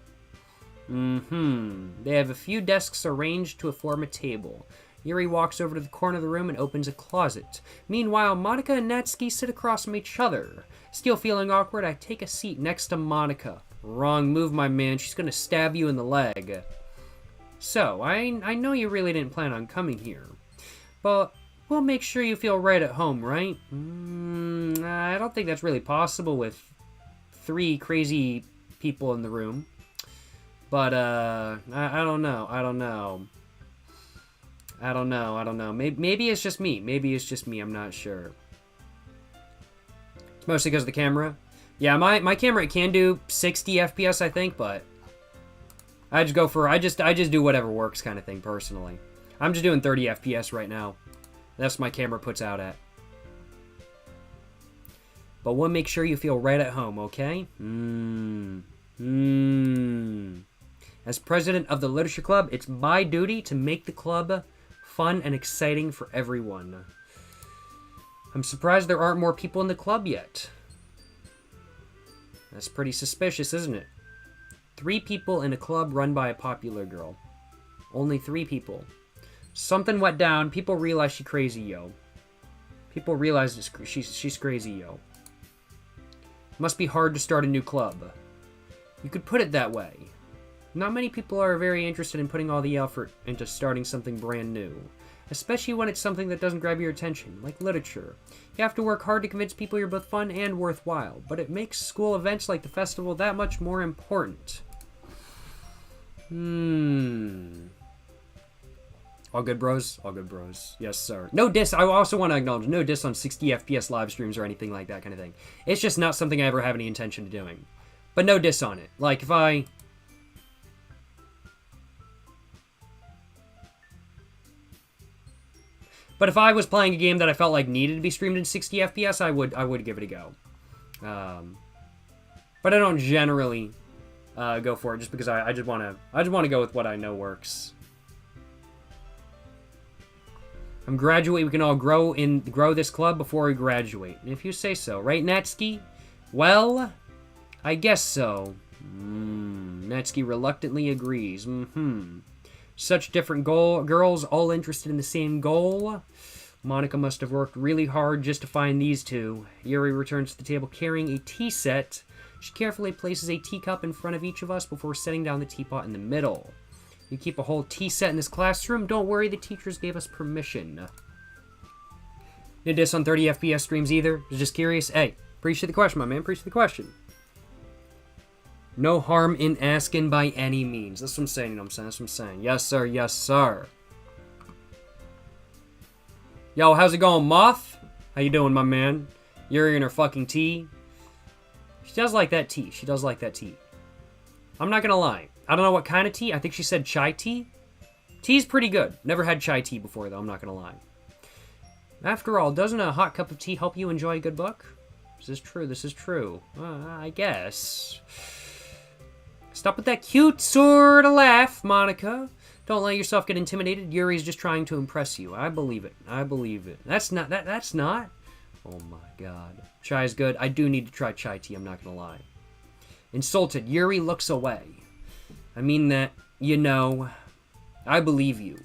S1: They have a few desks arranged to form a table. Yuri walks over to the corner of the room and opens a closet. Meanwhile, Monika and Natsuki sit across from each other. Still feeling awkward, I take a seat next to Monika. Wrong move, my man. She's gonna stab you in the leg. So, I know you really didn't plan on coming here, but we'll make sure you feel right at home, right? I don't think that's really possible with 3 crazy people in the room. But, I don't know. Maybe it's just me. I'm not sure. It's mostly because of the camera. Yeah, my camera can do 60 FPS, I think, but I just go for, I just do whatever works kind of thing, personally. I'm just doing 30 FPS right now. That's what my camera puts out at. But we'll make sure you feel right at home, okay? As president of the Literature Club, it's my duty to make the club fun and exciting for everyone. I'm surprised there aren't more people in the club yet. That's pretty suspicious, isn't it? 3 people in a club run by a popular girl. Only 3 people. Something went down. People realize she's crazy, yo. People realize she's crazy, yo. Must be hard to start a new club. You could put it that way. Not many people are very interested in putting all the effort into starting something brand new. Especially when it's something that doesn't grab your attention, like literature. You have to work hard to convince people you're both fun and worthwhile, but it makes school events like the festival that much more important. All good, bros? All good, bros. Yes, sir. No diss. I also want to acknowledge no diss on 60 FPS live streams or anything like that kind of thing. It's just not something I ever have any intention of doing. But no diss on it. Like, if I... But if I was playing a game that I felt like needed to be streamed in 60 FPS, I would give it a go. But I don't generally go for it just because I just want to go with what I know works. I'm graduating. We can all grow this club before we graduate. If you say so, right, Natsuki? Well, I guess so. Natsuki reluctantly agrees. Such different girls, all interested in the same goal. Monica must have worked really hard just to find these two. Yuri returns to the table carrying a tea set. She carefully places a teacup in front of each of us before setting down the teapot in the middle. You keep a whole tea set in this classroom? Don't worry, the teachers gave us permission. No diss on 30 FPS streams either. Just curious. Hey, appreciate the question, my man. Appreciate the question. No harm in asking by any means. That's what I'm saying, you know what I'm saying? That's what I'm saying. Yes, sir. Yes, sir. Yo, how's it going, Moth? How you doing, my man? Yuri and her fucking tea. She does like that tea. She does like that tea. I'm not gonna lie. I don't know what kind of tea. I think she said chai tea. Tea's pretty good. Never had chai tea before, though. I'm not gonna lie. After all, doesn't a hot cup of tea help you enjoy a good book? This is true. This is true. I guess. Stop with that cute sort of laugh, Monica. Don't let yourself get intimidated. Yuri's just trying to impress you. I believe it. I believe it. That's not... That's not... Oh my god. Chai's good. I do need to try chai tea. I'm not gonna lie. Insulted. Yuri looks away. I mean that, you know, I believe you.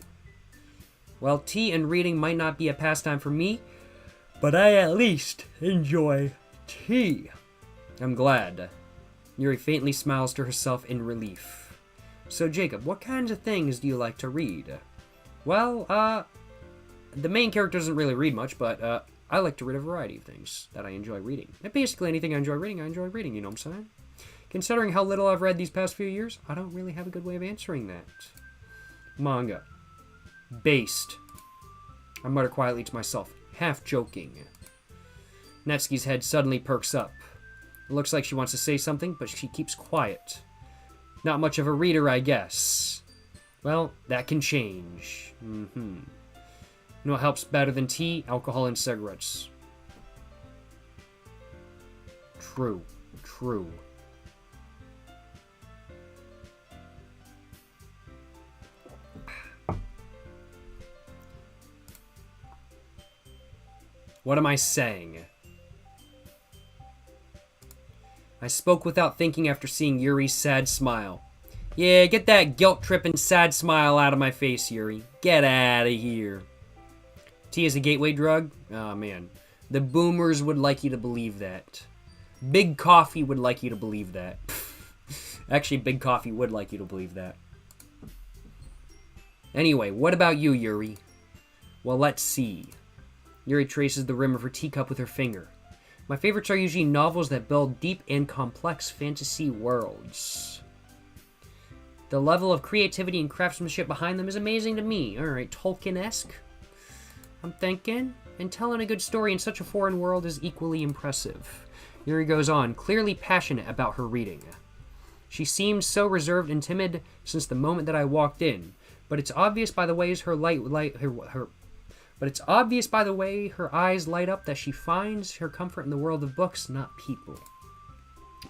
S1: Well, tea and reading might not be a pastime for me, but I at least enjoy tea. I'm glad. Yuri faintly smiles to herself in relief. So, Jacob, what kinds of things do you like to read? Well, the main character doesn't really read much, but I like to read a variety of things that I enjoy reading. And basically anything I enjoy reading, you know what I'm saying? Considering how little I've read these past few years, I don't really have a good way of answering that. Manga. Based. I mutter quietly to myself, half joking. Natsuki's head suddenly perks up. It looks like she wants to say something, but she keeps quiet. Not much of a reader, I guess. Well, that can change. You know what helps better than tea? Alcohol and cigarettes. True. True. What am I saying? I spoke without thinking after seeing Yuri's sad smile. Yeah, get that guilt-tripping sad smile out of my face, Yuri. Get out of here. Tea is a gateway drug? Oh, man. The boomers would like you to believe that. Big Coffee would like you to believe that. Actually, Big Coffee would like you to believe that. Anyway, what about you, Yuri? Well, let's see. Yuri traces the rim of her teacup with her finger. My favorites are usually novels that build deep and complex fantasy worlds. The level of creativity and craftsmanship behind them is amazing to me. Alright, Tolkien-esque? I'm thinking. And telling a good story in such a foreign world is equally impressive. Yuri goes on, clearly passionate about her reading. She seemed so reserved and timid since the moment that I walked in, but it's obvious by the ways her eyes light up that she finds her comfort in the world of books, not people.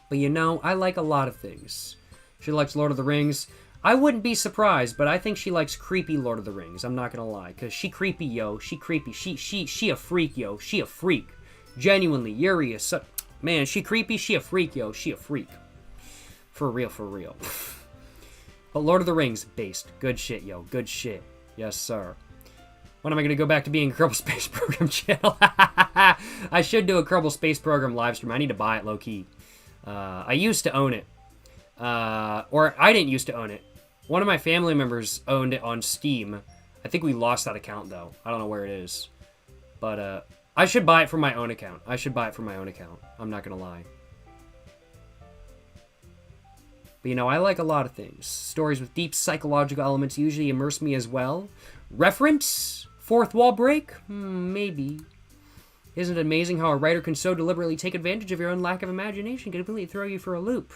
S1: But you know, I like a lot of things. She likes Lord of the Rings. I wouldn't be surprised, but I think she likes creepy Lord of the Rings. I'm not gonna lie, cause she creepy, yo. She creepy. She a freak, yo. She a freak. Genuinely, Yuri is such... Man, she creepy. She a freak, yo. She a freak. For real, for real. But Lord of the Rings based. Good shit, yo. Good shit. Yes, sir. When am I going to go back to being a Kerbal Space Program channel? I should do a Kerbal Space Program live stream. I need to buy it low-key. I used to own it. Or I didn't used to own it. One of my family members owned it on Steam. I think we lost that account, though. I don't know where it is. But I should buy it for my own account. I'm not going to lie. But, you know, I like a lot of things. Stories with deep psychological elements usually immerse me as well. Reference? Fourth wall break? Maybe. Isn't it amazing how a writer can so deliberately take advantage of your own lack of imagination, completely throw you for a loop?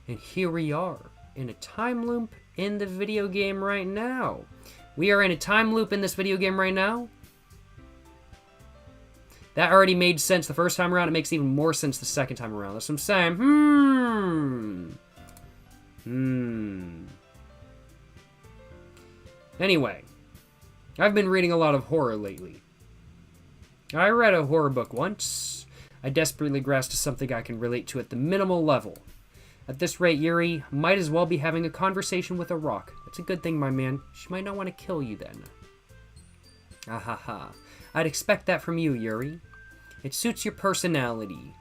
S1: And here we are, in a time loop in the video game right now. We are in a time loop in this video game right now. That already made sense the first time around. It makes even more sense the second time around. That's what I'm saying. Anyway, I've been reading a lot of horror lately. I read a horror book once. I desperately grasped something I can relate to at the minimal level. At this rate, Yuri might as well be having a conversation with a rock. That's a good thing, my man. She might not want to kill you then. Ahaha. I'd expect that from you, Yuri. It suits your personality.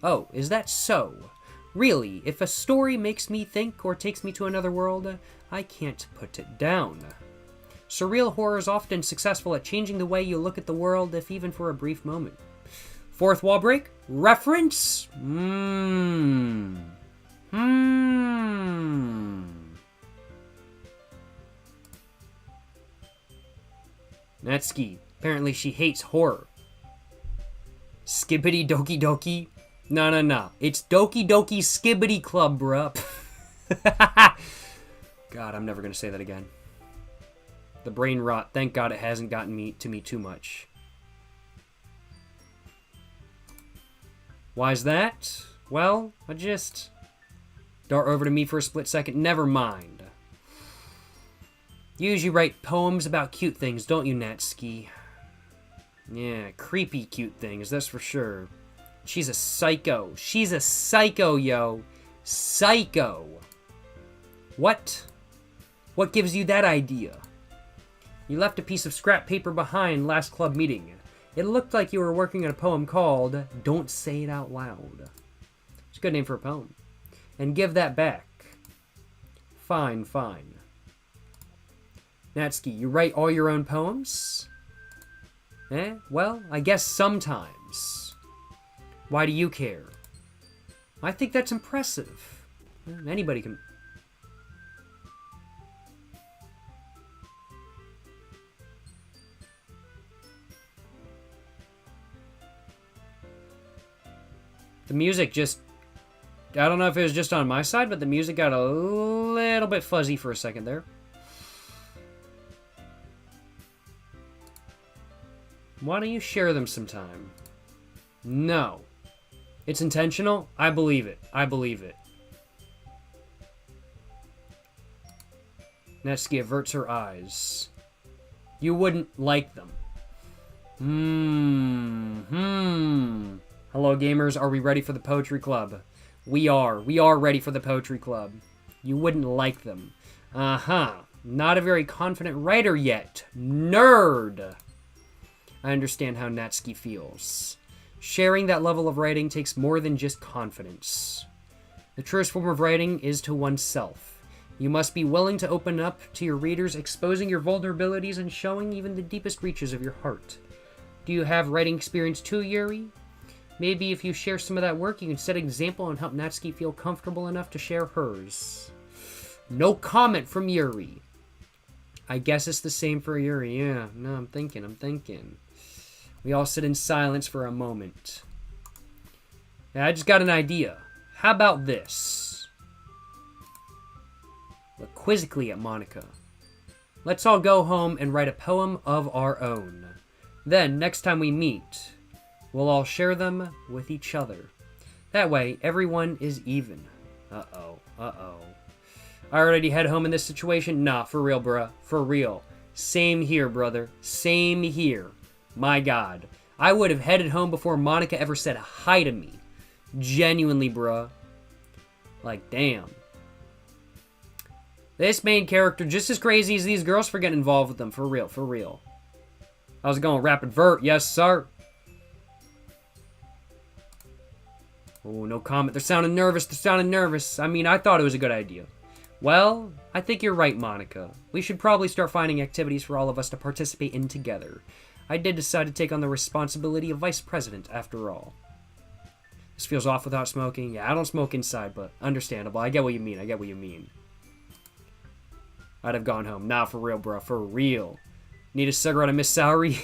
S1: Oh, is that so? Really, if a story makes me think or takes me to another world, I can't put it down. Surreal horror is often successful at changing the way you look at the world, if even for a brief moment. Fourth wall break? Reference? Natsuki. Apparently she hates horror. Skibbity Doki Doki? No. It's Doki Doki Skibbity Club, bruh. God, I'm never gonna say that again. The brain rot. Thank God it hasn't gotten to me too much. Why's that? Well, I just... Dart over to me for a split second. Never mind. You usually write poems about cute things, don't you, Natsuki? Yeah, creepy cute things, that's for sure. She's a psycho. She's a psycho, yo. Psycho. What? What gives you that idea? You left a piece of scrap paper behind last club meeting. It looked like you were working on a poem called Don't Say It Out Loud. It's a good name for a poem. And give that back. Fine. Natsuki, you write all your own poems? Well, I guess sometimes. Why do you care? I think that's impressive. Anybody can... The music just... I don't know if it was just on my side, but the music got a little bit fuzzy for a second there. Why don't you share them sometime? No. It's intentional? I believe it. Natsuki averts her eyes. You wouldn't like them. Hello, gamers. Are we ready for the Poetry Club? We are. We are ready for the Poetry Club. You wouldn't like them. Not a very confident writer yet. Nerd! I understand how Natsuki feels. Sharing that level of writing takes more than just confidence. The truest form of writing is to oneself. You must be willing to open up to your readers, exposing your vulnerabilities and showing even the deepest reaches of your heart. Do you have writing experience too, Yuri? Maybe if you share some of that work, you can set an example and help Natsuki feel comfortable enough to share hers. No comment from Yuri. I guess it's the same for Yuri. Yeah, no, I'm thinking. We all sit in silence for a moment. Yeah, I just got an idea. How about this? Look quizzically at Monica. Let's all go home and write a poem of our own. Then, next time we meet, we'll all share them with each other. That way, everyone is even. Uh-oh. I already head home in this situation? Nah, for real, bruh. For real. Same here, brother. Same here. My God. I would have headed home before Monica ever said hi to me. Genuinely, bruh. Like, damn. This main character just as crazy as these girls for getting involved with them. For real. How's it going? Rapid vert. Yes, sir. Oh, no comment. They're sounding nervous. I mean, I thought it was a good idea. Well, I think you're right, Monica. We should probably start finding activities for all of us to participate in together. I did decide to take on the responsibility of vice president, after all. This feels off without smoking. Yeah, I don't smoke inside, but understandable. I get what you mean. I get what you mean. I'd have gone home. Nah, for real, bro. For real. Need a cigarette on Miss Soury?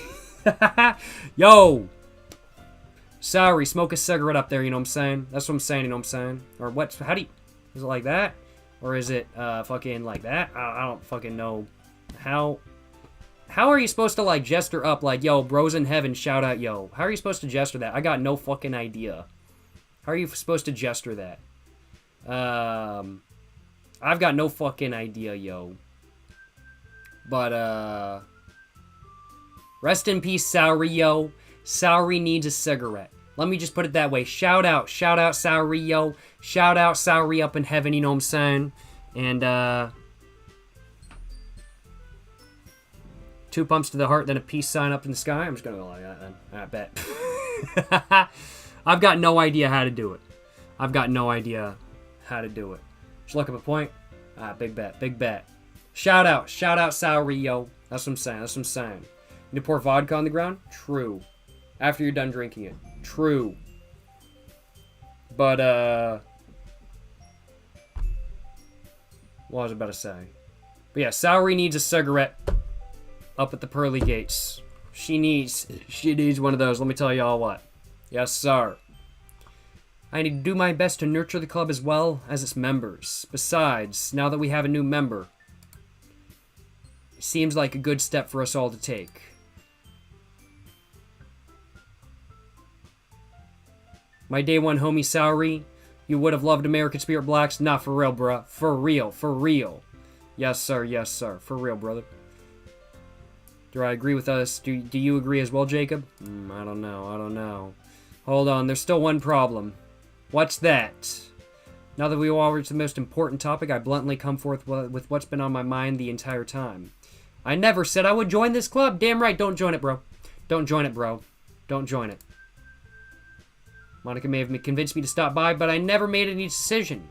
S1: Yo! Soury, smoke a cigarette up there, you know what I'm saying? That's what I'm saying, you know what I'm saying? Or what? How do you... Is it like that? Or is it fucking like that? I don't fucking know. How are you supposed to, like, gesture up like, yo, bros in heaven, shout out, yo? How are you supposed to gesture that? I got no fucking idea. How are you supposed to gesture that? I've got no fucking idea, yo. But, rest in peace, Soury, yo. Soury needs a cigarette. Let me just put it that way. Shout out, Soury, yo. Shout out, Soury up in heaven, you know what I'm saying? And, 2 pumps to the heart, then a peace sign up in the sky. I'm just gonna go like that, then. I bet. I've got no idea how to do it. I've got no idea how to do it. Just look up a point. Big bet, big bet. Shout out, Soury, yo. That's what I'm saying, that's what I'm saying. You need to pour vodka on the ground? True. After you're done drinking it. True. But, what was I about to say? But yeah, Soury needs a cigarette up at the pearly gates. She needs one of those, let me tell y'all what. Yes, sir. I need to do my best to nurture the club as well as its members. Besides, now that we have a new member, it seems like a good step for us all to take. My day one homie Soury, you would have loved American Spirit Blacks? Nah, for real, bruh. For real, for real. Yes, sir, yes, sir. For real, brother. Do I agree with us? Do you agree as well, Jacob? I don't know. Hold on, there's still one problem. What's that? Now that we've all reached the most important topic, I bluntly come forth with what's been on my mind the entire time. I never said I would join this club. Damn right, don't join it, bro. Don't join it, bro. Don't join it. Monica may have convinced me to stop by, but I never made any decision.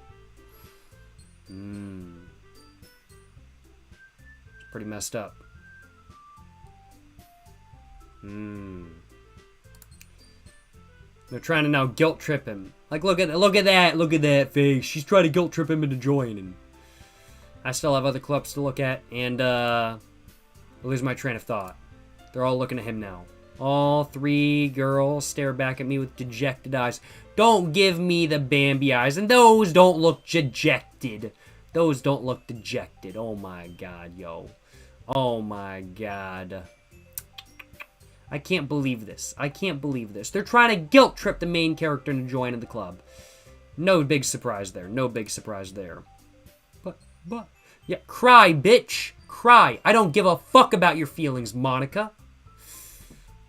S1: It's pretty messed up. They're trying to now guilt trip him. Like, look at that face. She's trying to guilt trip him into joining. I still have other clubs to look at, and I lose my train of thought. They're all looking at him now. All 3 girls stare back at me with dejected eyes. Don't give me the Bambi eyes, and those don't look dejected. Those don't look dejected. Oh my god, yo. Oh my god. I can't believe this. I can't believe this. They're trying to guilt trip the main character into joining the club. No big surprise there. No big surprise there. But, yeah, cry, bitch. Cry. I don't give a fuck about your feelings, Monica.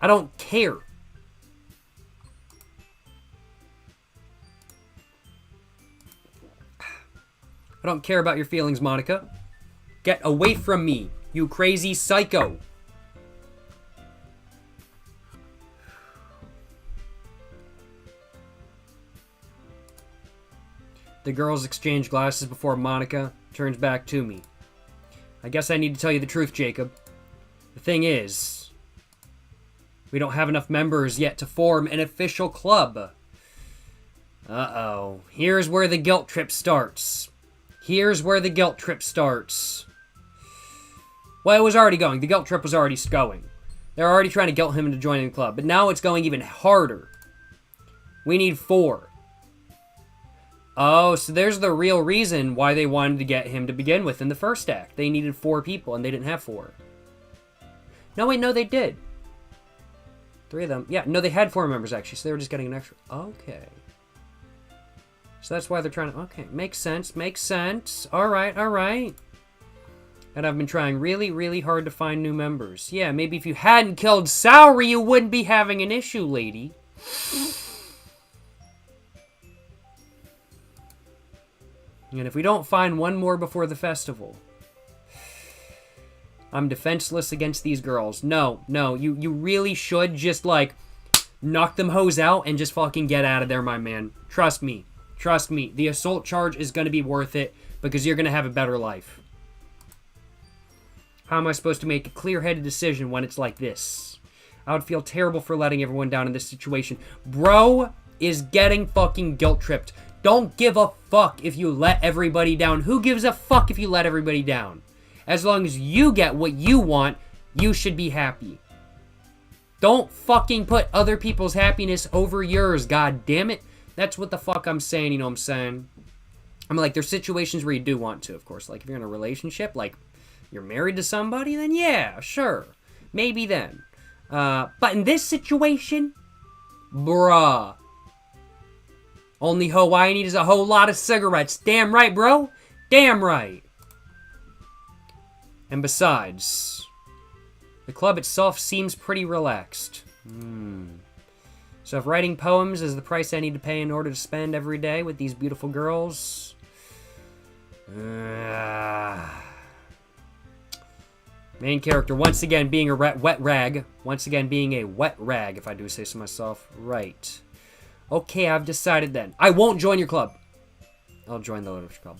S1: I don't care. I don't care about your feelings, Monica. Get away from me, you crazy psycho. The girls exchange glasses before Monica turns back to me. I guess I need to tell you the truth, Jacob. The thing is, we don't have enough members yet to form an official club. Uh-oh. Here's where the guilt trip starts. Here's where the guilt trip starts. Well, it was already going. The guilt trip was already going. They're already trying to guilt him into joining the club. But now it's going even harder. We need 4. Oh, so there's the real reason why they wanted to get him to begin with in the first act. They needed 4 people, and they didn't have 4. No, wait, no, they did. 3 of them. Yeah, no, they had 4 members, actually, so they were just getting an extra. Okay. So that's why they're trying to... Okay, makes sense, makes sense. All right, all right. And I've been trying really, really hard to find new members. Yeah, maybe if you hadn't killed Soury, you wouldn't be having an issue, lady. And if we don't find one more before the festival, I'm defenseless against these girls. No, you really should just, like, knock them hoes out and just fucking get out of there, my man. Trust me. Trust me. The assault charge is going to be worth it because you're going to have a better life. How am I supposed to make a clear-headed decision when it's like this? I would feel terrible for letting everyone down in this situation. Bro, is getting fucking guilt-tripped. Don't give a fuck if you let everybody down. Who gives a fuck if you let everybody down? As long as you get what you want, you should be happy. Don't fucking put other people's happiness over yours, god damn it. That's what the fuck I'm saying, you know what I'm saying? I'm like, there's situations where you do want to, of course. Like, if you're in a relationship, like, you're married to somebody, then yeah, sure. Maybe then. But in this situation, bruh. Only hoe I need is a whole lot of cigarettes. Damn right, bro. Damn right. And besides, the club itself seems pretty relaxed. So if writing poems is the price I need to pay in order to spend every day with these beautiful girls... Main character, once again, being a wet rag. Once again, being a wet rag, if I do say so myself. Right. Okay, I've decided then. I won't join your club. I'll join the literature club.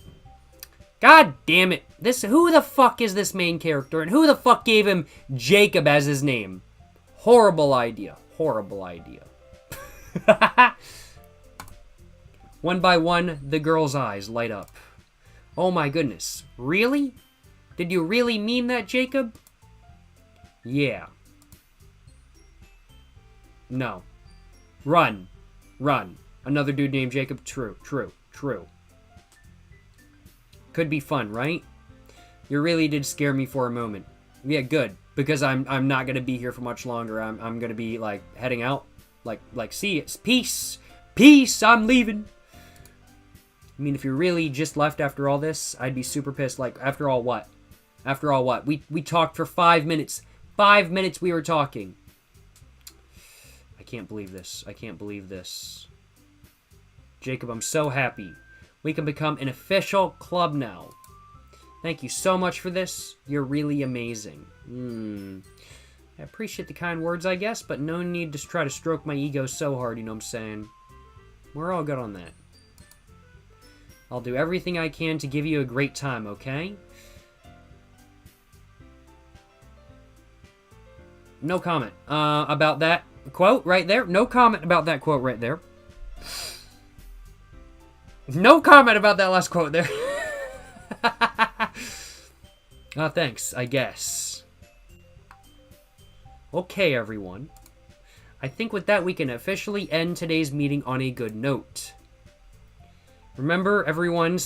S1: God damn it. Who the fuck is this main character? And who the fuck gave him Jacob as his name? Horrible idea. Horrible idea. One by one, the girl's eyes light up. Oh my goodness. Really? Did you really mean that, Jacob? Yeah. No. Run. Run. Another dude named Jacob? True. True. True. Could be fun, right? You really did scare me for a moment. Yeah, good. Because I'm not gonna be here for much longer. I'm gonna be, like, heading out. Like, see, it's peace. Peace, I'm leaving. I mean, if you really just left after all this, I'd be super pissed. Like, after all what? After all what? We talked for 5 minutes. 5 minutes we were talking. I can't believe this. I can't believe this. Jacob, I'm so happy. We can become an official club now. Thank you so much for this. You're really amazing. I appreciate the kind words, I guess, but no need to try to stroke my ego so hard, you know what I'm saying? We're all good on that. I'll do everything I can to give you a great time, okay? No comment about that quote right there. No comment about that quote right there. No comment about that last quote there. Thanks, I guess. Okay, everyone. I think with that we can officially end today's meeting on a good note. Remember, Everyone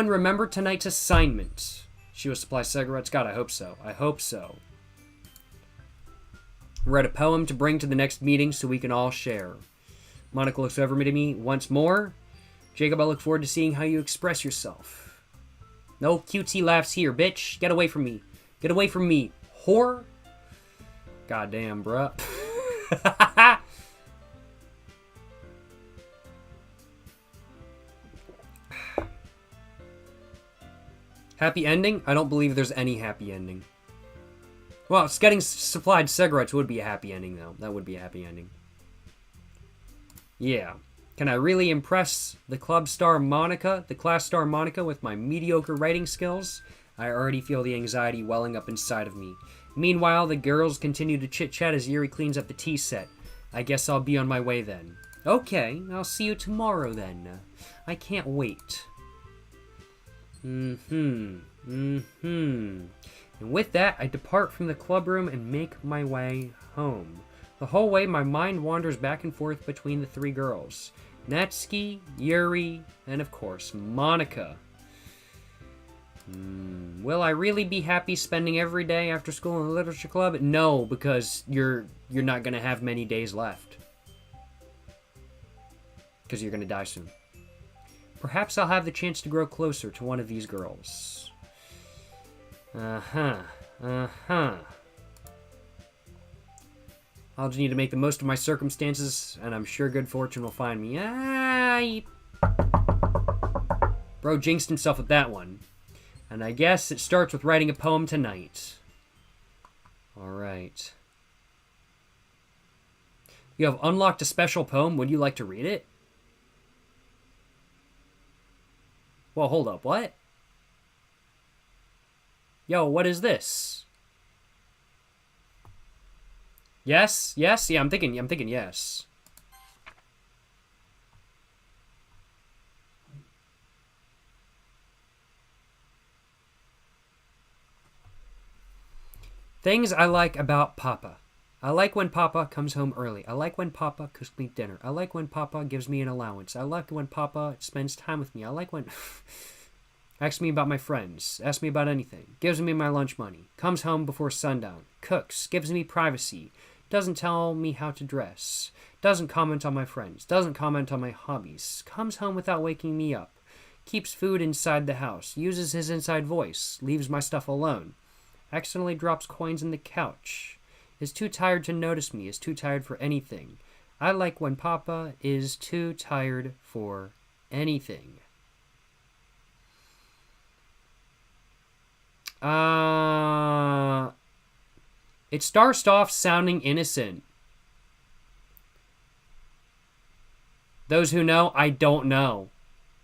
S1: remember tonight's assignment. She will supply cigarettes. God, I hope so. I hope so. Write a poem to bring to the next meeting so we can all share. Monica looks over to me once more. Jacob, I look forward to seeing how you express yourself. No cutesy laughs here, bitch. Get away from me. Get away from me, whore. Goddamn, bruh. Happy ending? I don't believe there's any happy ending. Well, getting supplied cigarettes would be a happy ending, though. That would be a happy ending. Yeah. Can I really impress the club star Monica, the class star Monica, with my mediocre writing skills? I already feel the anxiety welling up inside of me. Meanwhile, the girls continue to chit-chat as Yuri cleans up the tea set. I guess I'll be on my way then. Okay, I'll see you tomorrow then. I can't wait. And with that, I depart from the club room and make my way home. The whole way, my mind wanders back and forth between the three girls. Natsuki, Yuri, and of course, Monica. Will I really be happy spending every day after school in the literature club? No, because you're not going to have many days left. Because you're going to die soon. Perhaps I'll have the chance to grow closer to one of these girls. I'll just need to make the most of my circumstances, and I'm sure good fortune will find me. Bro jinxed himself with that one. And I guess it starts with writing a poem tonight. Alright. You have unlocked a special poem. Would you like to read it? Well, hold up. What? Yo, what is this? Yes? Yes? Yeah, I'm thinking yes. Things I like about Papa. I like when Papa comes home early. I like when Papa cooks me dinner. I like when Papa gives me an allowance. I like when Papa spends time with me. I like when... asks me about my friends. Asks me about anything. Gives me my lunch money. Comes home before sundown. Cooks. Gives me privacy. Doesn't tell me how to dress. Doesn't comment on my friends. Doesn't comment on my hobbies. Comes home without waking me up. Keeps food inside the house. Uses his inside voice. Leaves my stuff alone. Accidentally drops coins in the couch. Is too tired to notice me. Is too tired for anything. I like when Papa is too tired for anything. It starts off sounding innocent. Those who know, I don't know.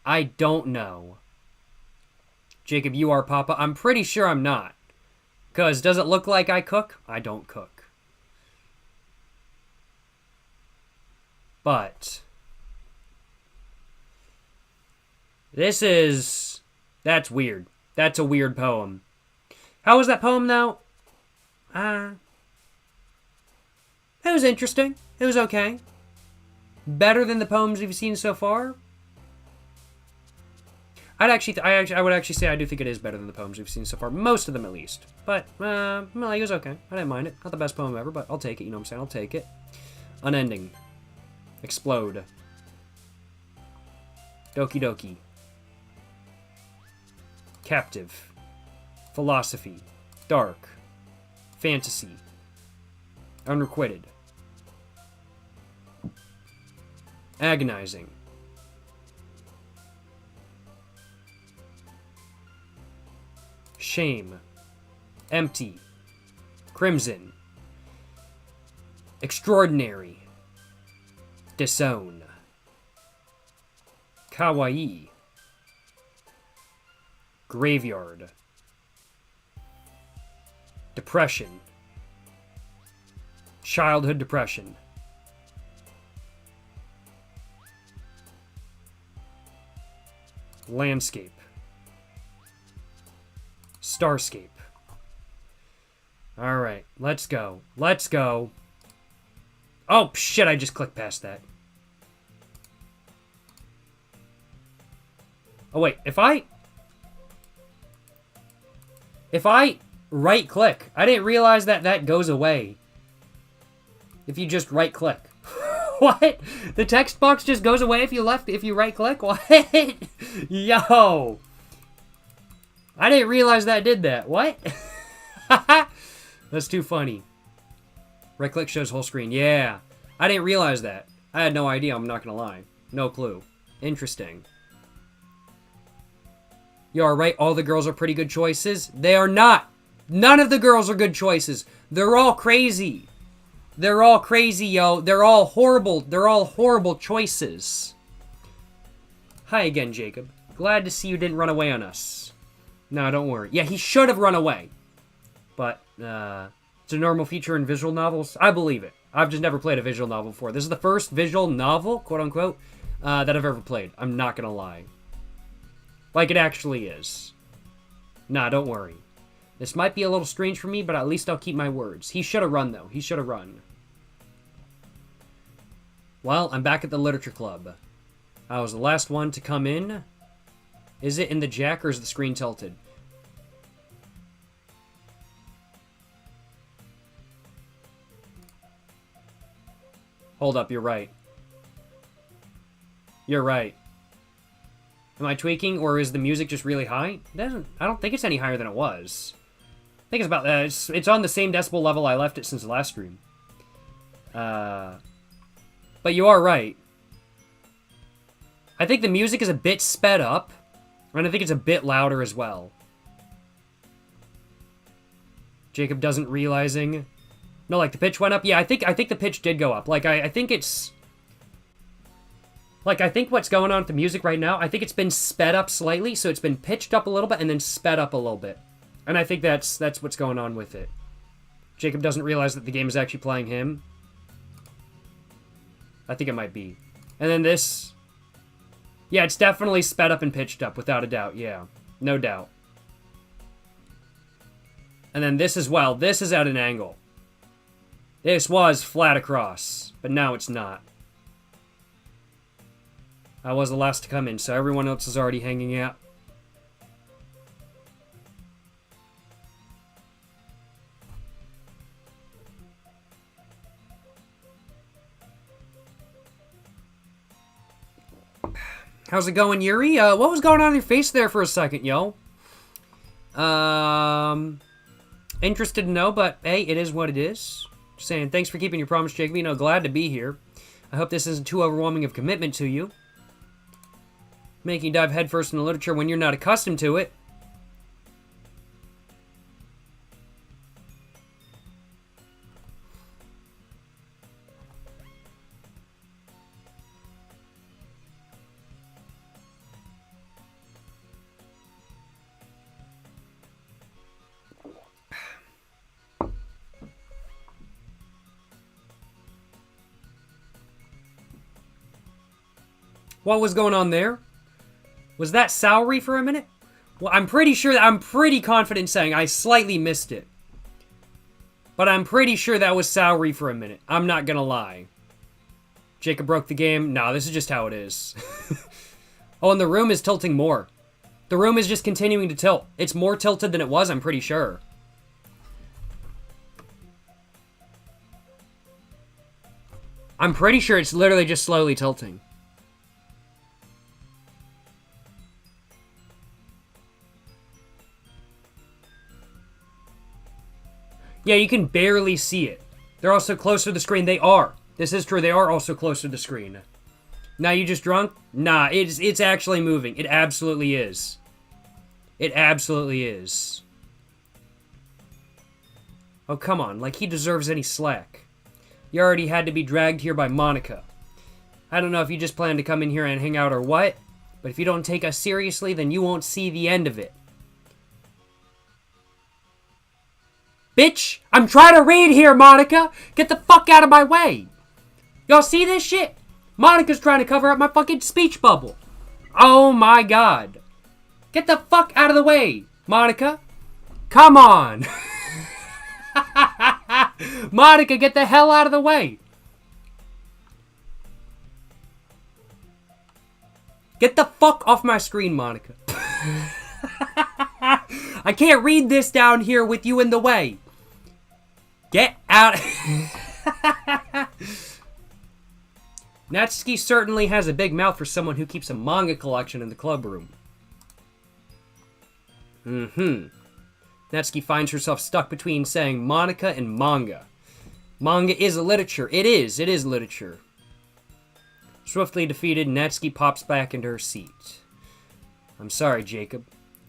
S1: I don't know. Jacob, you are Papa. I'm pretty sure I'm not. Because does it look like I cook? I don't cook. But that's weird. That's a weird poem. How was that poem, though? It was interesting. It was okay. Better than the poems we've seen so far. I would actually say I do think it is better than the poems we've seen so far. Most of them, at least. But, well, it was okay. I didn't mind it. Not the best poem ever, but I'll take it. You know what I'm saying? I'll take it. Unending. Explode. Doki Doki. Captive. Philosophy. Dark. Fantasy. Unrequited. Agonizing. Shame. Empty. Crimson. Extraordinary. Disown. Kawaii. Graveyard. Depression. Childhood depression. Landscape. Starscape. Alright, let's go. Let's go. Oh, shit, I just clicked past that. Oh, wait, if I right-click, I didn't realize that goes away. If you just right-click. What? The text box just goes away if you right-click? What? Yo! I didn't realize that did that. What? That's too funny. Right-click shows whole screen. Yeah. I didn't realize that. I had no idea, I'm not gonna lie. No clue. Interesting. You are right, all the girls are pretty good choices. They are not. None of the girls are good choices. They're all crazy. They're all crazy, yo. They're all horrible. They're all horrible choices. Hi again, Jacob. Glad to see you didn't run away on us. No, don't worry. Yeah, he should have run away. But, it's a normal feature in visual novels. I believe it. I've just never played a visual novel before. This is the first visual novel, quote-unquote, that I've ever played. I'm not gonna lie. Like it actually is. Nah, don't worry. This might be a little strange for me, but at least I'll keep my words. He should have run, though. He should have run. Well, I'm back at the literature club. I was the last one to come in. Is it in the jack or is the screen tilted? Hold up, you're right. You're right. Am I tweaking, or is the music just really high? I don't think it's any higher than it was. I think it's about it's on the same decibel level I left it since the last stream. But you are right. I think the music is a bit sped up, and I think it's a bit louder as well. Jacob doesn't realizing. No, like the pitch went up. Yeah, I think the pitch did go up. Like I think it's. Like, I think what's going on with the music right now, I think it's been sped up slightly, so it's been pitched up a little bit and then sped up a little bit. And I think that's what's going on with it. Jacob doesn't realize that the game is actually playing him. I think it might be. And then this. Yeah, it's definitely sped up and pitched up, without a doubt. Yeah, no doubt. And then this as well. This is at an angle. This was flat across, but now it's not. I was the last to come in, so everyone else is already hanging out. How's it going, Yuri? What was going on in your face there for a second, yo? Interested to know, but hey, it is what it is. Just saying, thanks for keeping your promise, Jacob. You know, glad to be here. I hope this isn't too overwhelming of commitment to you. Making you dive headfirst into literature when you're not accustomed to it. What was going on there? Was that salary for a minute? Well, I'm pretty confident saying I slightly missed it. But I'm pretty sure that was salary for a minute. I'm not gonna lie. Jacob broke the game. Nah, this is just how it is. Oh, and the room is tilting more. The room is just continuing to tilt. It's more tilted than it was, I'm pretty sure. I'm pretty sure it's literally just slowly tilting. Yeah, you can barely see it. They're also closer to the screen. They are. This is true. They are also closer to the screen. Now you just drunk? Nah, it's actually moving. It absolutely is. It absolutely is. Oh, come on. Like, he deserves any slack. You already had to be dragged here by Monica. I don't know if you just plan to come in here and hang out or what, but if you don't take us seriously, then you won't see the end of it. Bitch, I'm trying to read here, Monica. Get the fuck out of my way. Y'all see this shit? Monica's trying to cover up my fucking speech bubble. Oh my god. Get the fuck out of the way, Monica. Come on. Monica, get the hell out of the way. Get the fuck off my screen, Monica. I can't read this down here with you in the way. Get out. Natsuki certainly has a big mouth for someone who keeps a manga collection in the club room. Natsuki finds herself stuck between saying Monica and manga. Manga is literature. It is literature. Swiftly defeated, Natsuki pops back into her seat. I'm sorry, Jacob.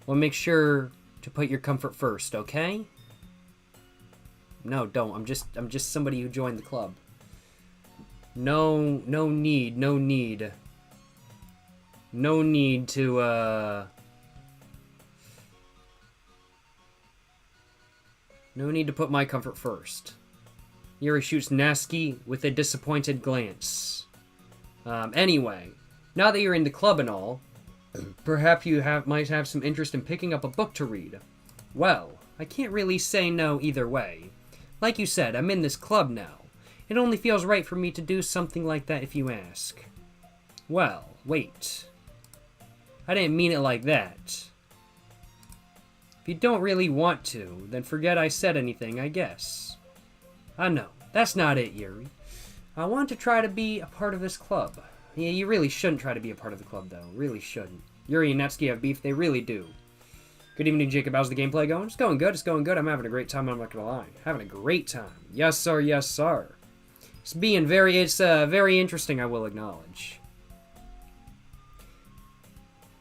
S1: We'll make sure to put your comfort first, okay? No, don't. I'm just somebody who joined the club. No need to, No need to put my comfort first. Yuri shoots Natsuki with a disappointed glance. Anyway, now that you're in the club and all, perhaps you might have some interest in picking up a book to read. Well, I can't really say no either way. Like you said, I'm in this club now. It only feels right for me to do something like that if you ask. Well, wait. I didn't mean it like that. If you don't really want to, then forget I said anything, I guess. I know, that's not it, Yuri. I want to try to be a part of this club. Yeah, you really shouldn't try to be a part of the club, though. Really shouldn't. Yuri and Natsuki have beef, they really do. Good evening, Jacob. How's the gameplay going? It's going good. I'm having a great time, I'm not gonna lie. Having a great time. Yes, sir, yes, sir. It's very interesting, I will acknowledge.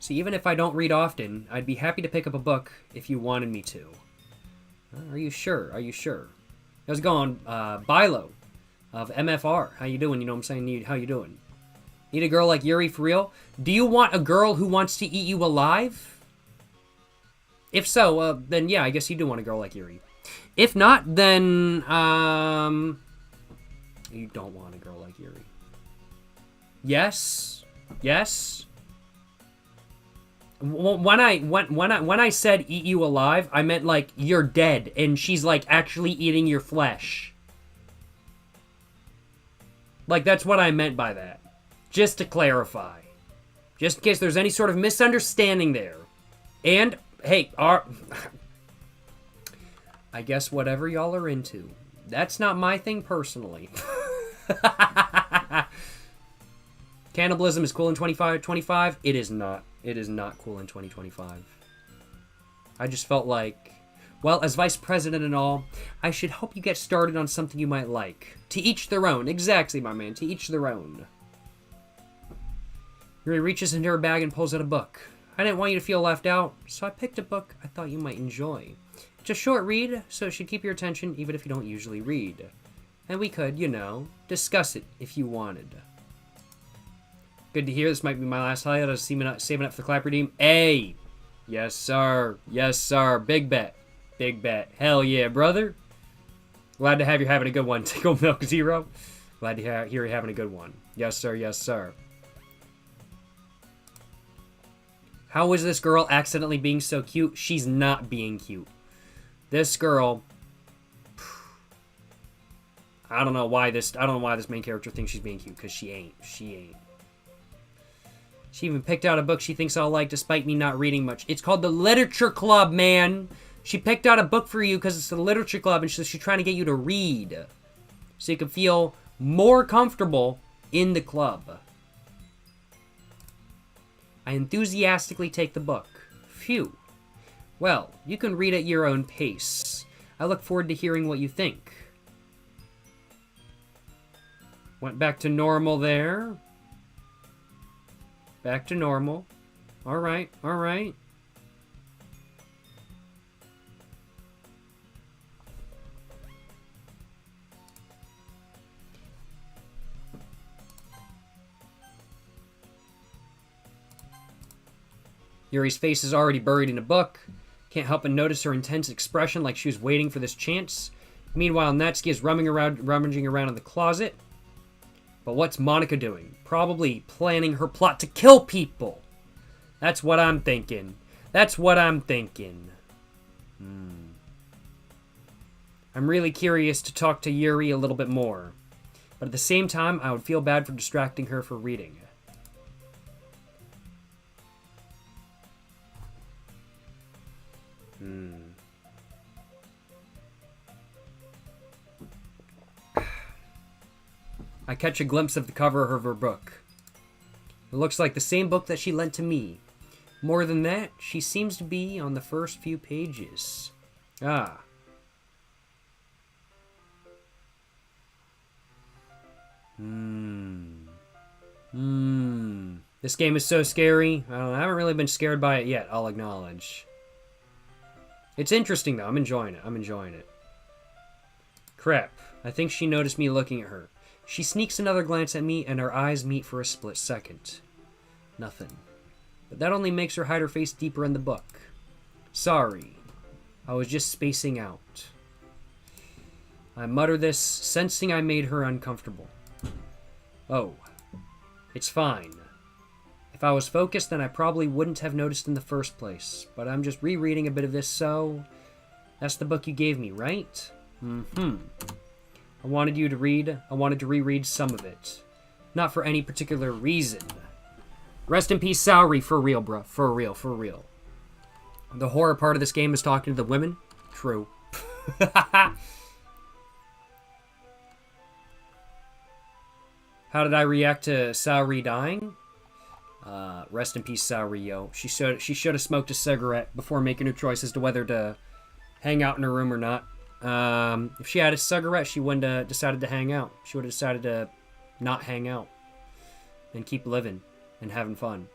S1: See, even if I don't read often, I'd be happy to pick up a book if you wanted me to. Are you sure? How's it going? Bilo of MFR. How you doing? You know what I'm saying? How you doing? Need a girl like Yuri for real? Do you want a girl who wants to eat you alive? If so, then yeah, I guess you do want a girl like Yuri. If not, then you don't want a girl like Yuri. Yes. Yes. When I said eat you alive, I meant like you're dead and she's like actually eating your flesh. Like that's what I meant by that. Just to clarify. Just in case there's any sort of misunderstanding there. And hey, I guess whatever y'all are into. That's not my thing personally. Cannibalism is cool in 2025. It is not. It is not cool in 2025. I just felt like, well, as vice president and all, I should help you get started on something you might like. To each their own. Exactly, my man. To each their own. Yuri reaches into her bag and pulls out a book. I didn't want you to feel left out, so I picked a book I thought you might enjoy. It's a short read, so it should keep your attention even if you don't usually read. And we could, you know, discuss it if you wanted. Good to hear. This might be my last highlight. I was saving up for the clap redeem. Hey! Yes, sir. Yes, sir. Big bet. Big bet. Hell yeah, brother. Glad to have you having a good one. Tickle Milk Zero. Glad to hear you're having a good one. Yes, sir. Yes, sir. How is this girl accidentally being so cute? She's not being cute. This girl... I don't know why this main character thinks she's being cute, because she ain't. She ain't. She even picked out a book she thinks I'll like despite me not reading much. It's called the Literature Club, man. She picked out a book for you because it's the Literature Club and she's trying to get you to read. So you can feel more comfortable in the club. I enthusiastically take the book. Phew. Well, you can read at your own pace. I look forward to hearing what you think. Went back to normal there. Back to normal. Alright, alright. Yuri's face is already buried in a book. Can't help but notice her intense expression like she was waiting for this chance. Meanwhile, Natsuki is rummaging around in the closet. But what's Monica doing? Probably planning her plot to kill people. That's what I'm thinking. That's what I'm thinking. I'm really curious to talk to Yuri a little bit more. But at the same time, I would feel bad for distracting her for reading. I catch a glimpse of the cover of her book. It looks like the same book that she lent to me. More than that, she seems to be on the first few pages. Ah. This game is so scary. I haven't really been scared by it yet, I'll acknowledge. It's interesting, though. I'm enjoying it. I'm enjoying it. Crap. I think she noticed me looking at her. She sneaks another glance at me, and our eyes meet for a split second. Nothing. But that only makes her hide her face deeper in the book. Sorry. I was just spacing out. I mutter this, sensing I made her uncomfortable. Oh. It's fine. If I was focused, then I probably wouldn't have noticed in the first place. But I'm just rereading a bit of this, so... That's the book you gave me, right? I wanted you to read. I wanted to reread some of it. Not for any particular reason. Rest in peace, Saori. For real, bro. For real, for real. The horror part of this game is talking to the women? True. How did I react to Saori dying? Rest in peace, Saori, yo. She should have smoked a cigarette before making her choice as to whether to hang out in her room or not. If she had a cigarette, she wouldn't have decided to hang out. She would have decided to not hang out and keep living and having fun.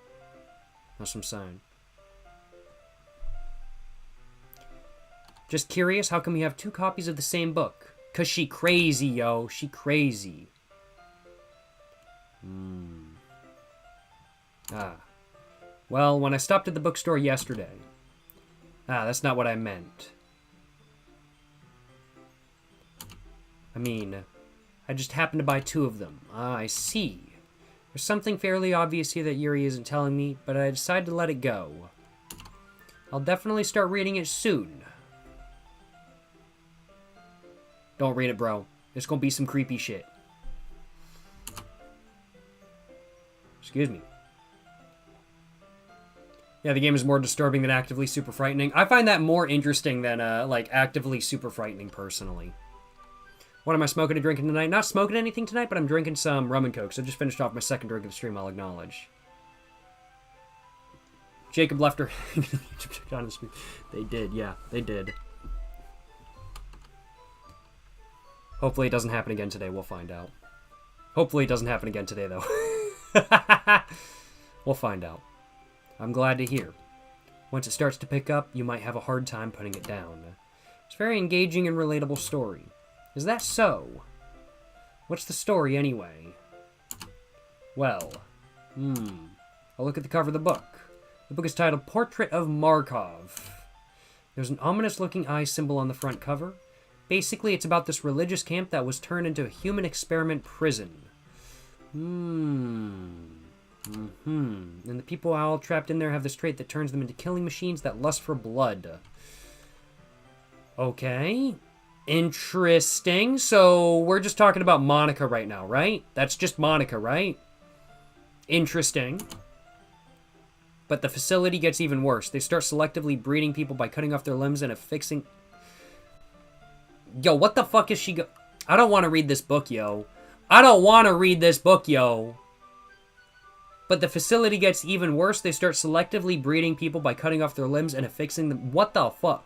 S1: That's what I'm saying. Just curious, how come we have two copies of the same book? 'Cause she crazy, yo. She crazy. Well, when I stopped at the bookstore yesterday... that's not what I meant. I mean, I just happened to buy 2 of them. Ah, I see. There's something fairly obvious here that Yuri isn't telling me, but I decided to let it go. I'll definitely start reading it soon. Don't read it, bro. There's gonna be some creepy shit. Excuse me. Yeah, the game is more disturbing than actively super frightening. I find that more interesting than, like, actively super frightening, personally. What am I smoking and drinking tonight? Not smoking anything tonight, but I'm drinking some rum and coke. So I just finished off my 2nd drink of the stream, I'll acknowledge. Jacob left her. They did, yeah, they did. Hopefully it doesn't happen again today. We'll find out. Hopefully it doesn't happen again today, though. We'll find out. I'm glad to hear. Once it starts to pick up, you might have a hard time putting it down. It's a very engaging and relatable story. Is that so? What's the story, anyway? Well, I'll look at the cover of the book. The book is titled Portrait of Markov. There's an ominous-looking eye symbol on the front cover. Basically, it's about this religious camp that was turned into a human experiment prison. And the people all trapped in there have this trait that turns them into killing machines that lust for blood. Okay. Interesting. So, we're just talking about Monica right now, right? That's just Monica, right? Interesting. But the facility gets even worse. They start selectively breeding people by cutting off their limbs and affixing... Yo, what the fuck is she I don't want to read this book, yo. I don't want to read this book, yo. But the facility gets even worse. They start selectively breeding people by cutting off their limbs and affixing them. What the fuck?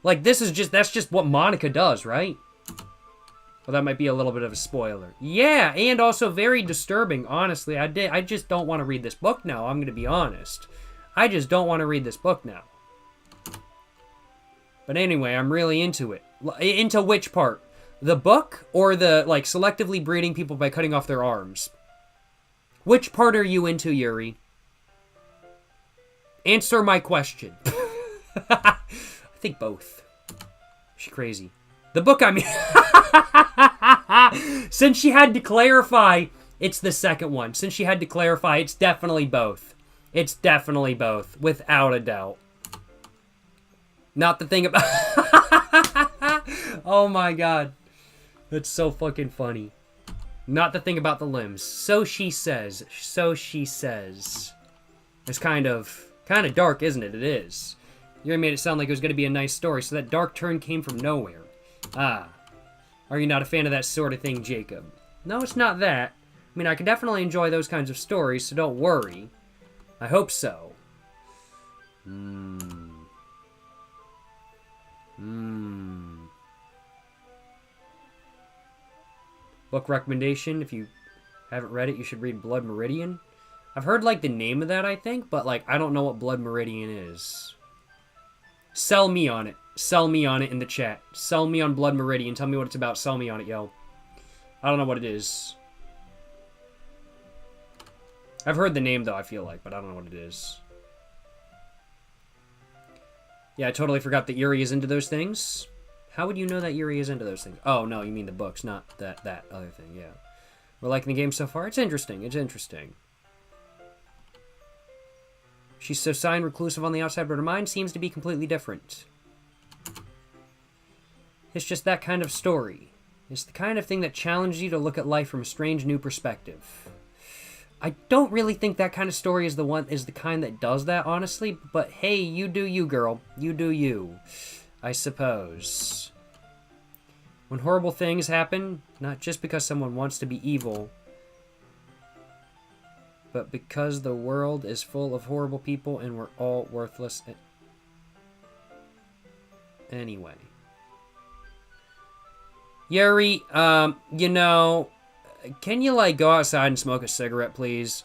S1: Like, that's just what Monica does, right? Well, that might be a little bit of a spoiler. Yeah, and also very disturbing, honestly. I just don't want to read this book now, I'm going to be honest. I just don't want to read this book now. But anyway, I'm really into it. Into which part? The book or the, like, selectively breeding people by cutting off their arms? Which part are you into, Yuri? Answer my question. I think both. She's crazy. The book, I mean... Since she had to clarify, it's the second one. Since she had to clarify, it's definitely both. It's definitely both, without a doubt. Not the thing about... Oh my god. That's so fucking funny. Not the thing about the limbs. So she says. So she says. It's kind of dark, isn't it? It is. You made it sound like it was going to be a nice story, so that dark turn came from nowhere. Ah. Are you not a fan of that sort of thing, Jacob? No, it's not that. I mean, I can definitely enjoy those kinds of stories, so don't worry. I hope so. Book recommendation, if you haven't read it, you should read Blood Meridian. I've heard, like, the name of that, I think, but, like, I don't know what Blood Meridian is. Sell me on it. Sell me on it in the chat. Sell me on Blood Meridian. Tell me what it's about. Sell me on it, yo. I don't know what it is. I've heard the name, though, I feel like, but I don't know what it is. Yeah, I totally forgot that Yuri is into those things. How would you know that Yuri is into those things? Oh, no, you mean the books, not that other thing, yeah. We're liking the game so far? It's interesting, it's interesting. She's so shy and reclusive on the outside, but her mind seems to be completely different. It's just that kind of story. It's the kind of thing that challenges you to look at life from a strange new perspective. I don't really think that kind of story is the kind that does that, honestly, but hey, you do you, girl. You do you, I suppose. When horrible things happen, not just because someone wants to be evil, but because the world is full of horrible people and we're all worthless anyway. Yuri, you know, can you, like, go outside and smoke a cigarette, please?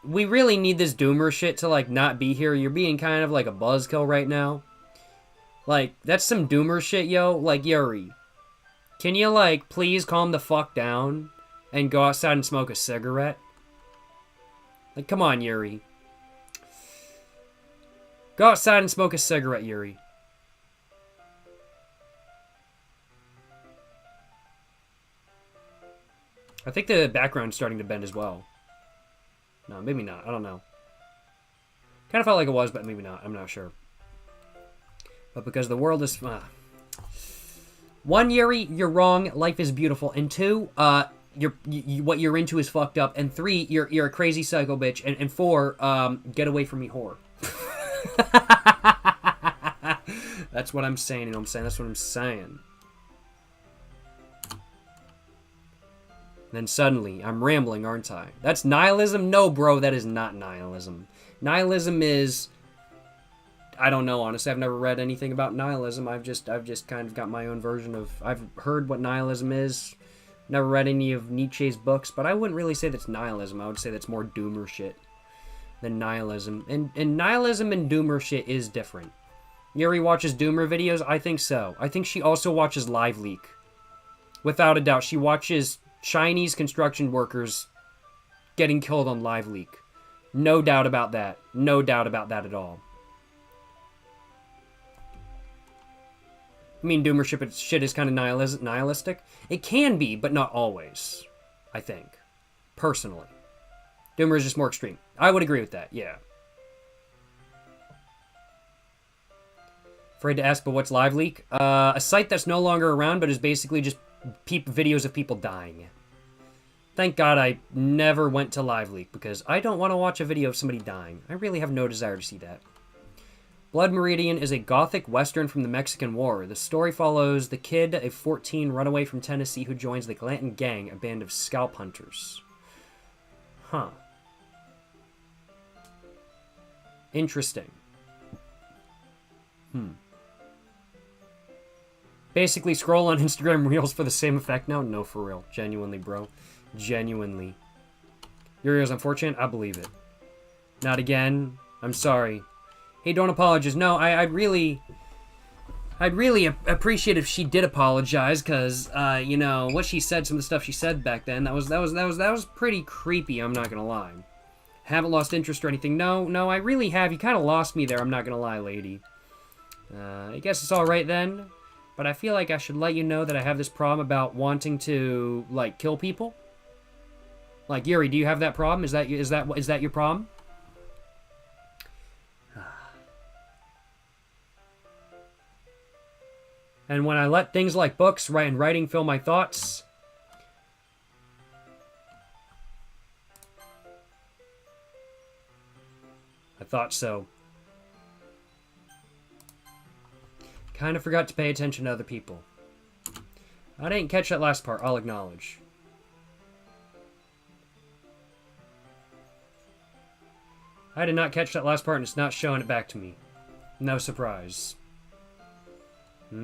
S1: We really need this doomer shit to, like, not be here. You're being kind of like a buzzkill right now. Like, that's some doomer shit, yo. Like, Yuri, can you, like, please calm the fuck down and go outside and smoke a cigarette? Like, come on, Yuri. Go outside and smoke a cigarette, Yuri. I think the background's starting to bend as well. No, maybe not. I don't know. Kind of felt like it was, but maybe not. I'm not sure. But because the world is... One, Yuri, you're wrong. Life is beautiful. And two, what you're into is fucked up. And three, you're a crazy psycho bitch. And four, get away from me, whore. That's what I'm saying. You know what I'm saying? That's what I'm saying. Then suddenly, I'm rambling, aren't I? That's nihilism? No, bro, that is not nihilism. Nihilism is... I don't know, honestly. I've never read anything about nihilism. I've just kind of got my own version of... I've heard what nihilism is. Never read any of Nietzsche's books, but I wouldn't really say that's nihilism. I would say that's more doomer shit than nihilism. And nihilism and doomer shit is different. Yuri watches doomer videos? I think so. I think she also watches Live Leak. Without a doubt, she watches Chinese construction workers getting killed on Live Leak. No doubt about that. No doubt about that at all. I mean, doomer shit is kind of nihilistic. It can be, but not always, I think. Personally. Doomer is just more extreme. I would agree with that, yeah. Afraid to ask, but what's Live Leak? A site that's no longer around, but is basically just videos of people dying. Thank God I never went to Live Leak, because I don't want to watch a video of somebody dying. I really have no desire to see that. Blood Meridian is a gothic western from the Mexican War. The story follows the kid, a 14 runaway from Tennessee, who joins the Glanton Gang, a band of scalp hunters. Huh. Interesting. Basically, scroll on Instagram Reels for the same effect now? No, for real. Genuinely, bro. Genuinely. Your ears unfortunate? I believe it. Not again. I'm sorry. Hey, don't apologize. No, I'd really appreciate if she did apologize, because, you know, what she said, some of the stuff she said back then, that was pretty creepy, I'm not gonna lie. Haven't lost interest or anything. No, I really have. You kind of lost me there, I'm not gonna lie, lady. I guess it's alright then, but I feel like I should let you know that I have this problem about wanting to, like, kill people. Like, Yuri, do you have that problem? Is that your problem? And when I let things like books, writing fill my thoughts, I thought so. Kind of forgot to pay attention to other people. I didn't catch that last part, I'll acknowledge. I did not catch that last part, and it's not showing it back to me. No surprise. So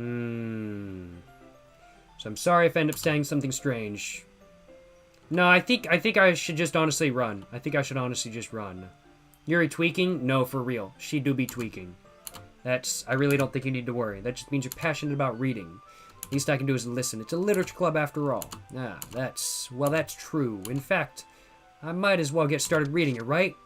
S1: I'm sorry if I end up saying something strange. No, I think I should just honestly run. I think I should honestly just run. Yuri tweaking? No, for real. She do be tweaking. I really don't think you need to worry. That just means you're passionate about reading. Least I can do is listen. It's a literature club after all. That's true. In fact, I might as well get started reading it, right?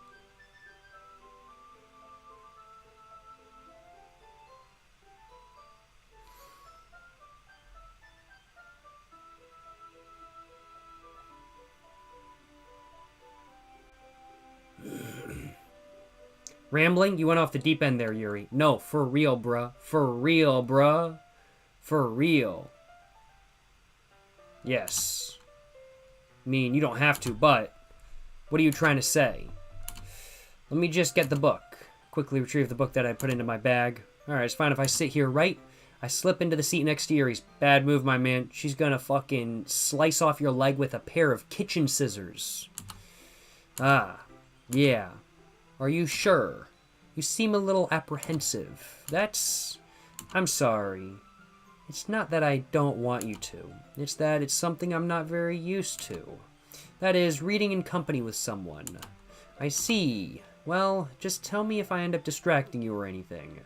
S1: Rambling? You went off the deep end there, Yuri. No, for real, bruh. For real, bruh. For real. Yes. I mean, you don't have to, but what are you trying to say? Let me just get the book. Quickly retrieve the book that I put into my bag. Alright, it's fine if I sit here, right? I slip into the seat next to Yuri's. Bad move, my man. She's gonna fucking slice off your leg with a pair of kitchen scissors. Ah, yeah. Are you sure? You seem a little apprehensive. I'm sorry. It's not that I don't want you to. It's that it's something I'm not very used to. That is, reading in company with someone. I see. Well, just tell me if I end up distracting you or anything.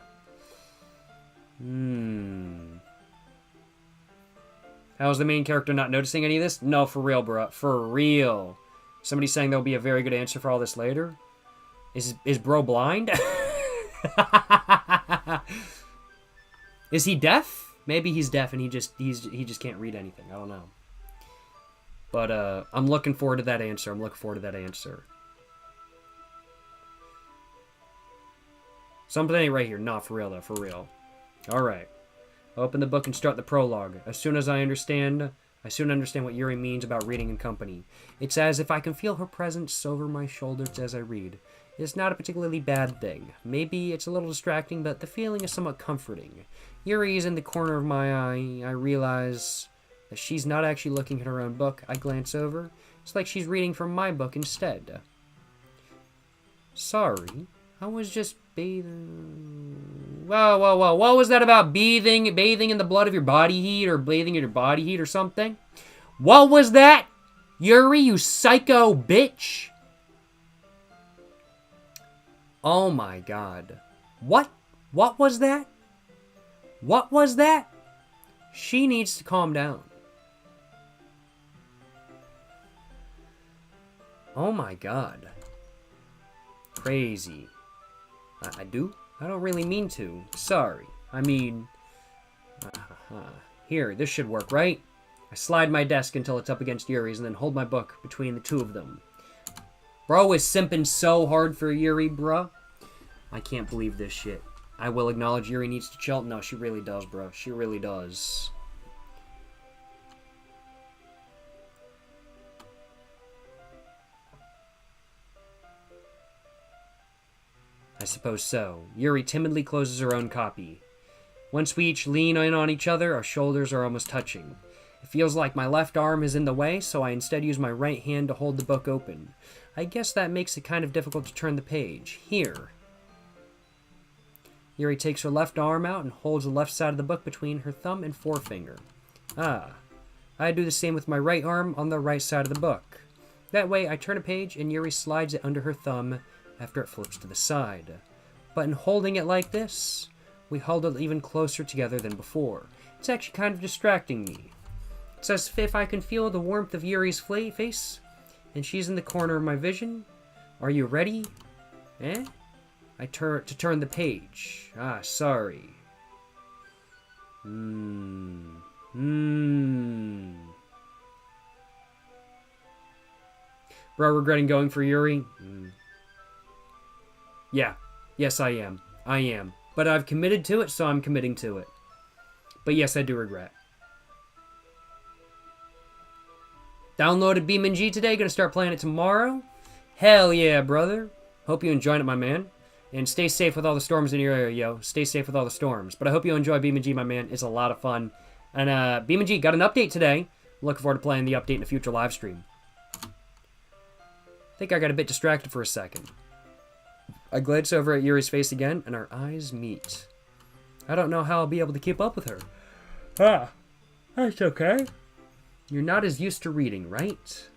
S1: How's the main character not noticing any of this? No, for real, bro. For real. Somebody's saying there'll be a very good answer for all this later? Is bro blind? Is he deaf? Maybe he's deaf and he just can't read anything. I don't know. But I'm looking forward to that answer. I'm looking forward to that answer. Something right here. Not for real, though. For real. Alright. Open the book and start the prologue. I soon understand what Yuri means about reading in company. It's as if I can feel her presence over my shoulders as I read. It's not a particularly bad thing. Maybe it's a little distracting, but the feeling is somewhat comforting. Yuri is in the corner of my eye. I realize that she's not actually looking at her own book. I glance over. It's like she's reading from my book instead. Sorry. I was just bathing. Whoa. What was that about bathing in the blood of your body heat or bathing in your body heat or something? What was that? Yuri, you psycho bitch. Oh my god. What? What was that? What was that? She needs to calm down. Oh my god. Crazy. I don't really mean to. Sorry. I mean... Here, this should work, right? I slide my desk until it's up against Yuri's and then hold my book between the two of them. Bro is simping so hard for Yuri, bruh. I can't believe this shit. I will acknowledge Yuri needs to chill. No, she really does, bro. She really does. I suppose so. Yuri timidly closes her own copy. Once we each lean in on each other, our shoulders are almost touching. It feels like my left arm is in the way, so I instead use my right hand to hold the book open. I guess that makes it kind of difficult to turn the page. Here. Yuri takes her left arm out and holds the left side of the book between her thumb and forefinger. Ah. I do the same with my right arm on the right side of the book. That way, I turn a page and Yuri slides it under her thumb after it flips to the side. But in holding it like this, we hold it even closer together than before. It's actually kind of distracting me. It's as if I can feel the warmth of Yuri's face, and she's in the corner of my vision. Are you ready? Eh? I turn the page. Ah, sorry. Bro, regretting going for Yuri? Yeah. Yes, I am. I am. But I've committed to it, so I'm committing to it. But yes, I do regret. Downloaded BeamNG today. Gonna start playing it tomorrow. Hell yeah, brother. Hope you enjoyed it, my man. And stay safe with all the storms in your area, yo. Stay safe with all the storms. But I hope you enjoy BeamNG, my man. It's a lot of fun. And BeamNG got an update today. Looking forward to playing the update in a future live stream. I think I got a bit distracted for a second. I glance over at Yuri's face again, and our eyes meet. I don't know how I'll be able to keep up with her. Ah, that's okay. You're not as used to reading, right?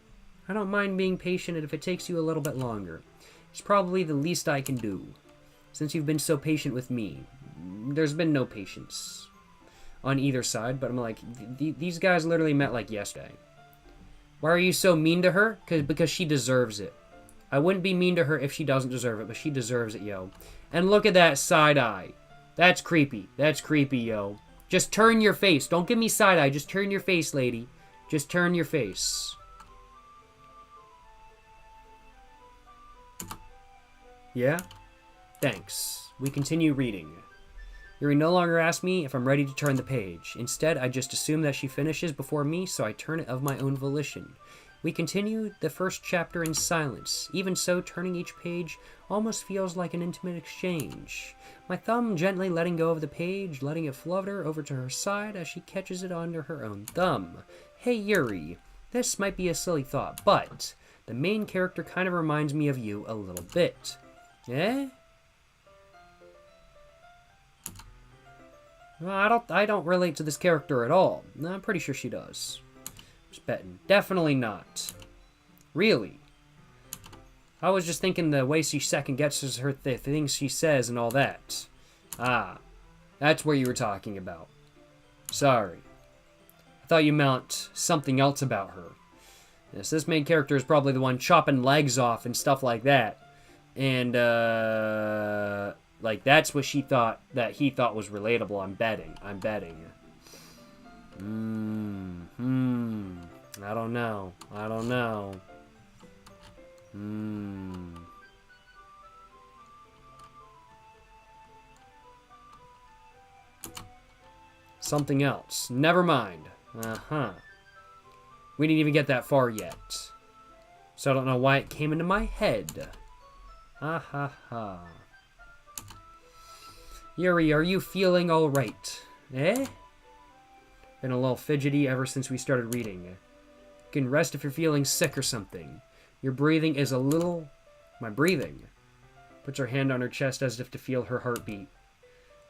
S1: I don't mind being patient if it takes you a little bit longer. It's probably the least I can do. Since you've been so patient with me. There's been no patience on either side, but I'm like, these guys literally met like yesterday. Why are you so mean to her? Because she deserves it. I wouldn't be mean to her if she doesn't deserve it, but she deserves it, yo. And look at that side eye. That's creepy. That's creepy, yo. Just turn your face. Don't give me side eye. Just turn your face, lady. Just turn your face. Yeah? Thanks. We continue reading. Yuri no longer asks me if I'm ready to turn the page. Instead, I just assume that she finishes before me, so I turn it of my own volition. We continue the first chapter in silence. Even so, turning each page almost feels like an intimate exchange. My thumb gently letting go of the page, letting it flutter over to her side as she catches it under her own thumb. Hey Yuri, this might be a silly thought, but the main character kind of reminds me of you a little bit. Eh? Well, I don't relate to this character at all. No, I'm pretty sure she does. Just betting. Definitely not. Really? I was just thinking the way she second guesses her things she says and all that. Ah, that's what you were talking about. Sorry. I thought you meant something else about her. Yes, this main character is probably the one chopping legs off and stuff like that. And, like, that's what she thought, that he thought was relatable. I'm betting. I don't know. I don't know. Something else. Never mind. We didn't even get that far yet. So I don't know why it came into my head. Yuri, are you feeling alright? Eh? Been a little fidgety ever since we started reading. You can rest if you're feeling sick or something. Your breathing is a little... My breathing. Puts her hand on her chest as if to feel her heartbeat.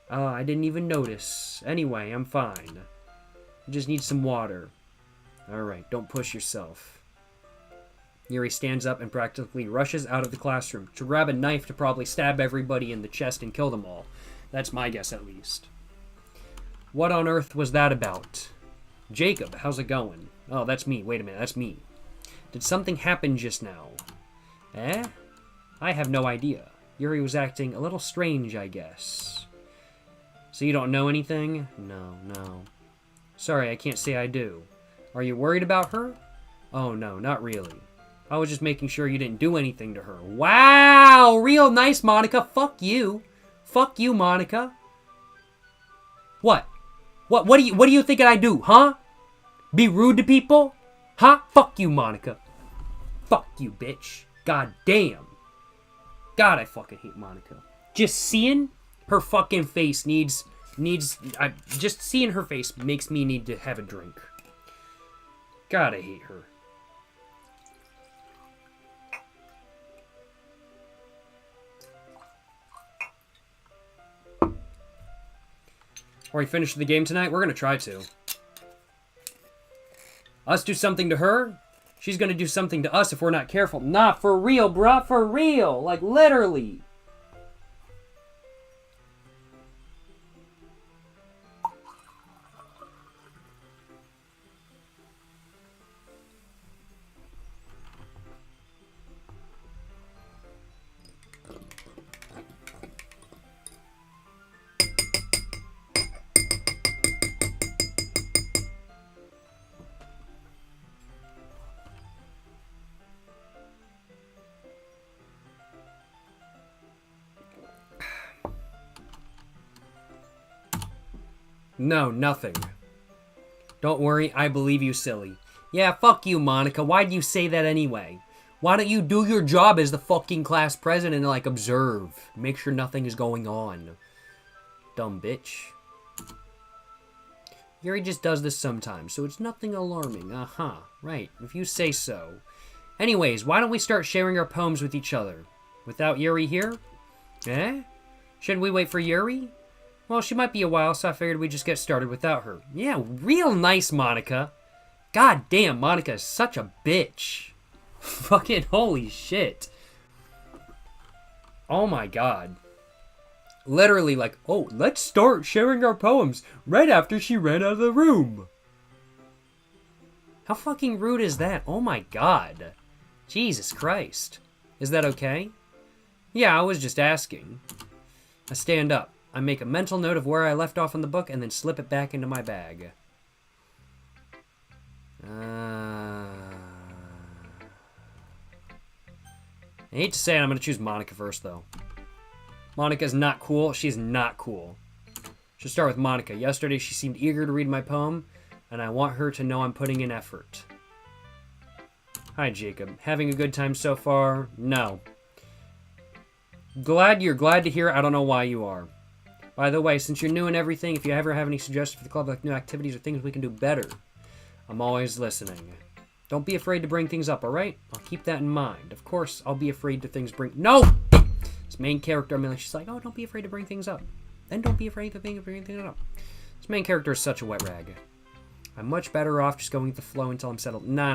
S1: I didn't even notice. Anyway, I'm fine. I just need some water. Alright, don't push yourself. Yuri stands up and practically rushes out of the classroom to grab a knife to probably stab everybody in the chest and kill them all. That's my guess, at least. What on earth was that about? Jacob, how's it going? Oh, that's me. Wait a minute, that's me. Did something happen just now? Eh? I have no idea. Yuri was acting a little strange, I guess. So you don't know anything? No. Sorry, I can't say I do. Are you worried about her? Oh, no, not really. I was just making sure you didn't do anything to her. Wow! Real nice, Monica. Fuck you. Fuck you, Monica. What? What do you think I do, huh? Be rude to people? Huh? Fuck you, Monica. Fuck you, bitch. God damn. God, I fucking hate Monica. Just seeing her fucking face just seeing her face makes me need to have a drink. God, I hate her. Are we finished the game tonight? We're gonna try to. Us do something to her, she's gonna do something to us if we're not careful. Nah, for real, bruh, for real. Like, literally. No, nothing. Don't worry, I believe you, silly. Yeah, fuck you, Monica. Why'd you say that anyway? Why don't you do your job as the fucking class president and, like, observe? Make sure nothing is going on. Dumb bitch. Yuri just does this sometimes, so it's nothing alarming. Right, if you say so. Anyways, why don't we start sharing our poems with each other? Without Yuri here? Eh? Should we wait for Yuri? Well, she might be a while, so I figured we'd just get started without her. Yeah, real nice, Monica. God damn, Monica is such a bitch. Fucking holy shit. Oh my god. Literally like, oh, let's start sharing our poems right after she ran out of the room. How fucking rude is that? Oh my god. Jesus Christ. Is that okay? Yeah, I was just asking. I stand up. I make a mental note of where I left off in the book and then slip it back into my bag. I hate to say it, I'm going to choose Monica first, though. Monica's not cool. She's not cool. Should start with Monica. Yesterday, she seemed eager to read my poem, and I want her to know I'm putting in effort. Hi, Jacob. Having a good time so far? No. You're glad to hear it. I don't know why you are. By the way, since you're new and everything, if you ever have any suggestions for the club, like new activities or things we can do better, I'm always listening. Don't be afraid to bring things up, alright? I'll keep that in mind. Of course, I'll be afraid to No! This main character, she's like, oh, don't be afraid to bring things up. Then don't be afraid to bring things up. This main character is such a wet rag. I'm much better off just going with the flow until I'm settled. Nah.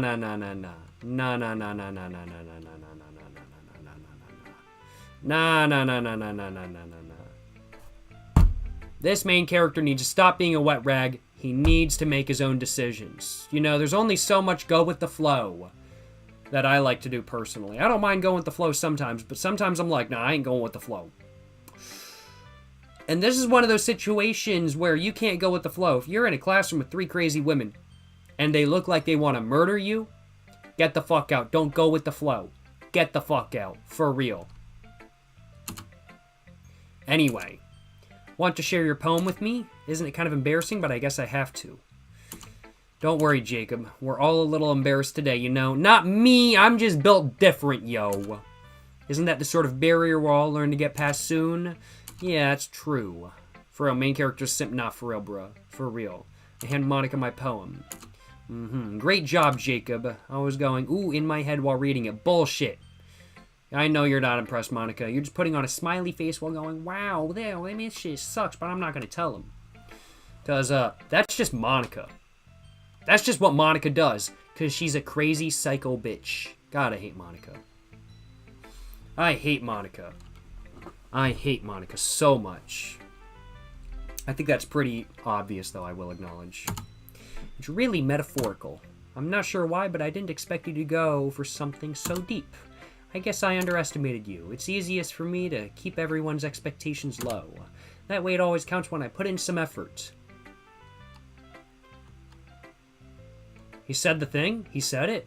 S1: This main character needs to stop being a wet rag. He needs to make his own decisions. You know, there's only so much go with the flow that I like to do personally. I don't mind going with the flow sometimes, but sometimes I'm like, nah, I ain't going with the flow. And this is one of those situations where you can't go with the flow. If you're in a classroom with 3 crazy women, and they look like they want to murder you, get the fuck out. Don't go with the flow. Get the fuck out. For real. Anyway, want to share your poem with me? Isn't it kind of embarrassing? But I guess I have to. Don't worry, Jacob. We're all a little embarrassed today, you know. Not me. I'm just built different, yo. Isn't that the sort of barrier we'll all learn to get past soon? Yeah, that's true. For real, main character's simp, not for real, bruh. For real. I hand Monica my poem. Great job, Jacob. I was going, ooh, in my head while reading it. Bullshit. I know you're not impressed, Monica. You're just putting on a smiley face while going, wow, I mean, this shit sucks, but I'm not going to tell him. Because, that's just Monica. That's just what Monica does. Because she's a crazy psycho bitch. God, I hate Monica. I hate Monica. I hate Monica so much. I think that's pretty obvious, though, I will acknowledge. It's really metaphorical. I'm not sure why, but I didn't expect you to go for something so deep. I guess I underestimated you. It's easiest for me to keep everyone's expectations low. That way it always counts when I put in some effort. He said the thing? He said it?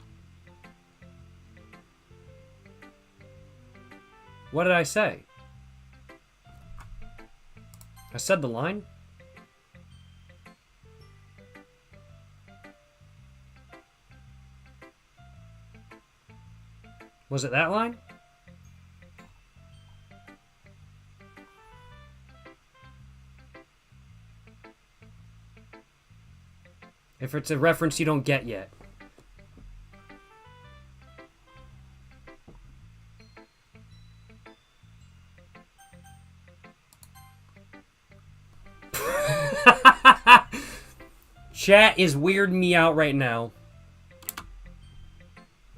S1: What did I say? I said the line? Was it that line? If it's a reference you don't get yet. Chat is weirding me out right now.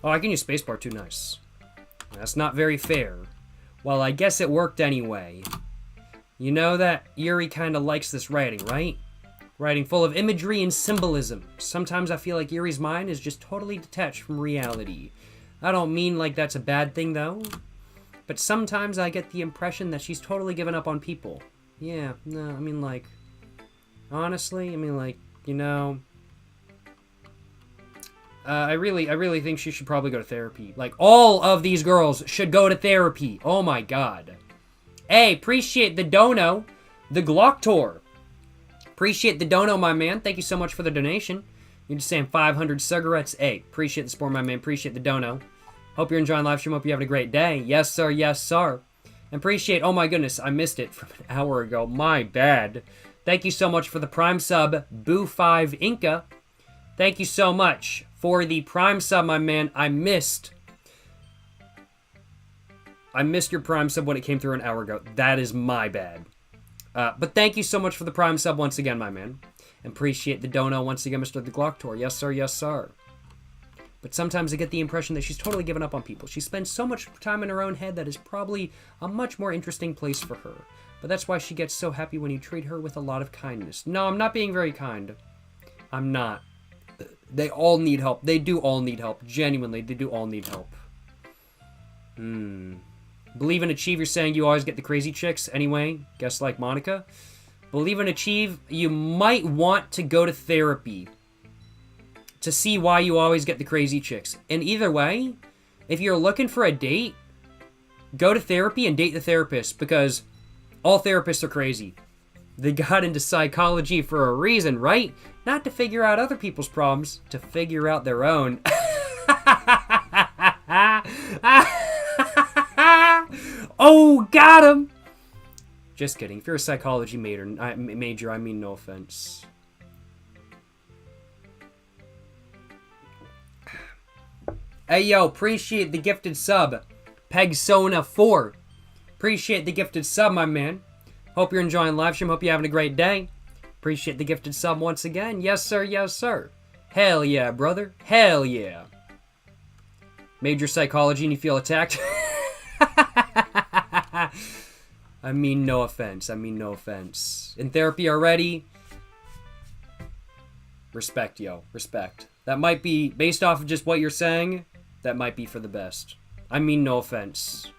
S1: Oh, I can use spacebar too. Nice. That's not very fair. Well, I guess it worked anyway. You know that Yuri kind of likes this writing, right? Writing full of imagery and symbolism. Sometimes I feel like Yuri's mind is just totally detached from reality. I don't mean like that's a bad thing, though. But sometimes I get the impression that she's totally given up on people. Yeah, no, I mean like... Honestly, I mean like, you know... I really think she should probably go to therapy. Like, all of these girls should go to therapy. Oh my god. Hey, appreciate the dono. The Glocktor. Appreciate the dono, my man. Thank you so much for the donation. You're just saying 500 cigarettes. Hey, appreciate the support, my man. Appreciate the dono. Hope you're enjoying live stream. Hope you're having a great day. Yes, sir. Yes, sir. Appreciate... Oh my goodness, I missed it from an hour ago. My bad. Thank you so much for the Prime sub, Boo5 Inca. Thank you so much for the Prime sub, my man. I missed your Prime sub when it came through an hour ago. That is my bad. But thank you so much for the Prime sub once again, my man. Appreciate the dono once again, Mr. The Glocktor. Yes, sir. Yes, sir. But sometimes I get the impression that she's totally given up on people. She spends so much time in her own head that is probably a much more interesting place for her. But that's why she gets so happy when you treat her with a lot of kindness. No, I'm not being very kind. I'm not. They all need help. They do all need help. Genuinely, they do all need help. Believe and achieve, you're saying you always get the crazy chicks. Anyway, guess like Monica. Believe and achieve, you might want to go to therapy to see why you always get the crazy chicks. And either way, if you're looking for a date, go to therapy and date the therapist, because all therapists are crazy. They got into psychology for a reason, right? Not to figure out other people's problems, to figure out their own. Oh, got him! Just kidding. If you're a psychology major, I mean no offense. Hey, yo, appreciate the gifted sub. Pegsona4. Appreciate the gifted sub, my man. Hope you're enjoying live stream. Hope you're having a great day. Appreciate the gifted sub once again. Yes, sir. Yes, sir. Hell yeah, brother. Hell yeah. Major psychology and you feel attacked? I mean no offense. I mean no offense. In therapy already? Respect, yo. Respect. That might be, based off of just what you're saying, that might be for the best. I mean no offense.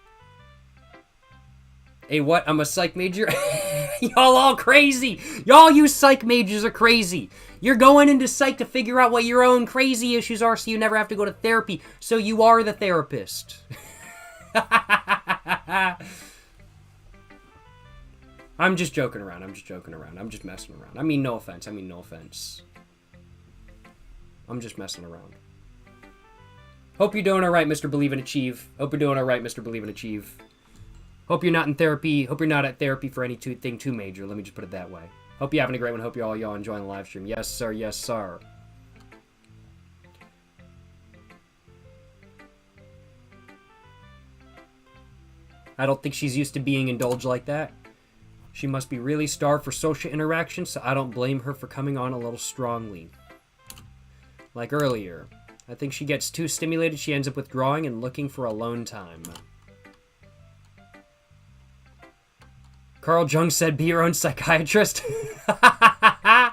S1: Hey, what? I'm a psych major? Y'all all crazy. Y'all you psych majors are crazy. You're going into psych to figure out what your own crazy issues are so you never have to go to therapy. So you are the therapist. I'm just joking around. I'm just messing around. I mean, no offense. I'm just messing around. Hope you're doing all right, Mr. Believe and Achieve. Hope you're not in therapy. Hope you're not at therapy for anything too major. Let me just put it that way. Hope you're having a great one. Hope y'all enjoying the live stream. Yes, sir. Yes, sir. I don't think she's used to being indulged like that. She must be really starved for social interaction, so I don't blame her for coming on a little strongly. Like earlier. I think she gets too stimulated, she ends up withdrawing and looking for alone time. Carl Jung said, be your own psychiatrist. I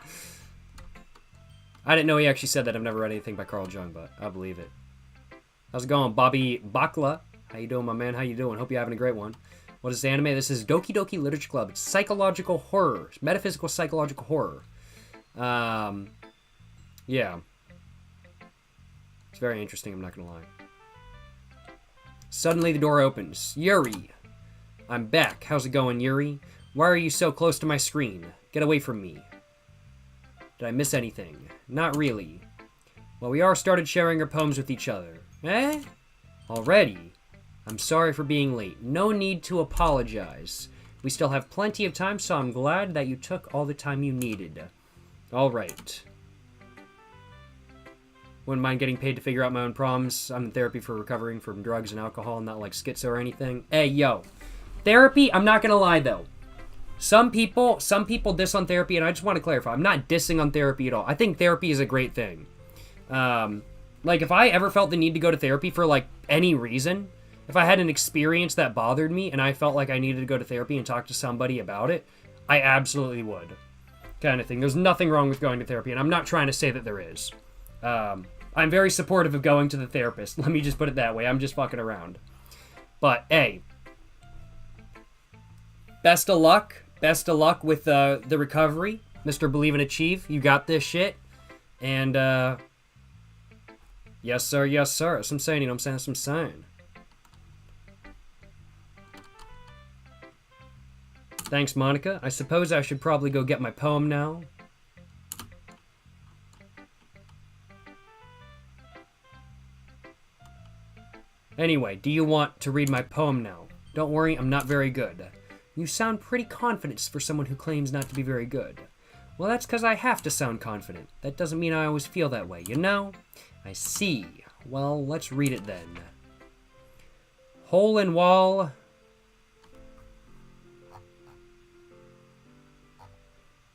S1: didn't know he actually said that. I've never read anything by Carl Jung, but I believe it. How's it going, Bobby Bakla? How you doing, my man? How you doing? Hope you're having a great one. What is the anime? This is Doki Doki Literature Club. It's psychological horror. It's metaphysical psychological horror. Yeah. It's very interesting, I'm not gonna lie. Suddenly the door opens. Yuri! I'm back. How's it going, Yuri? Why are you so close to my screen? Get away from me. Did I miss anything? Not really. Well, we are started sharing our poems with each other. Eh? Already? I'm sorry for being late. No need to apologize. We still have plenty of time, so I'm glad that you took all the time you needed. Alright. Wouldn't mind getting paid to figure out my own problems. I'm in therapy for recovering from drugs and alcohol, not like schizo or anything. Hey, yo. Therapy, I'm not gonna lie, though. Some people diss on therapy, and I just want to clarify. I'm not dissing on therapy at all. I think therapy is a great thing. Like, if I ever felt the need to go to therapy for, like, any reason, if I had an experience that bothered me, and I felt like I needed to go to therapy and talk to somebody about it, I absolutely would. Kind of thing. There's nothing wrong with going to therapy, and I'm not trying to say that there is. I'm very supportive of going to the therapist. Let me just put it that way. I'm just fucking around. But, hey. Best of luck. Best of luck with the recovery. Mr. Believe and Achieve. You got this shit. And, yes, sir. Yes, sir. That's what I'm saying. You know what I'm saying? That's what I'm saying. Thanks, Monica. I suppose I should probably go get my poem now. Anyway, do you want to read my poem now? Don't worry, I'm not very good. You sound pretty confident for someone who claims not to be very good. Well, that's because I have to sound confident. That doesn't mean I always feel that way, you know? I see. Well, let's read it then. Hole in wall.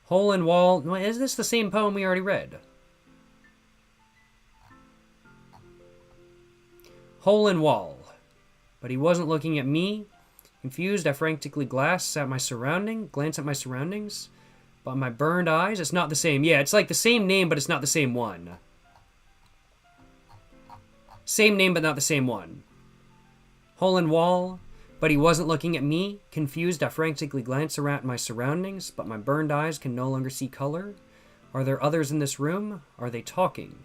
S1: Hole in wall. Is this the same poem we already read? Hole in wall. But he wasn't looking at me. Confused, I frantically glance at my surroundings. But my burned eyes, it's not the same. Yeah, it's like the same name, but it's not the same one. Same name, but not the same one. Hole in wall. But he wasn't looking at me. Confused, I frantically glance around at my surroundings, but my burned eyes can no longer see color. Are there others in this room? Are they talking?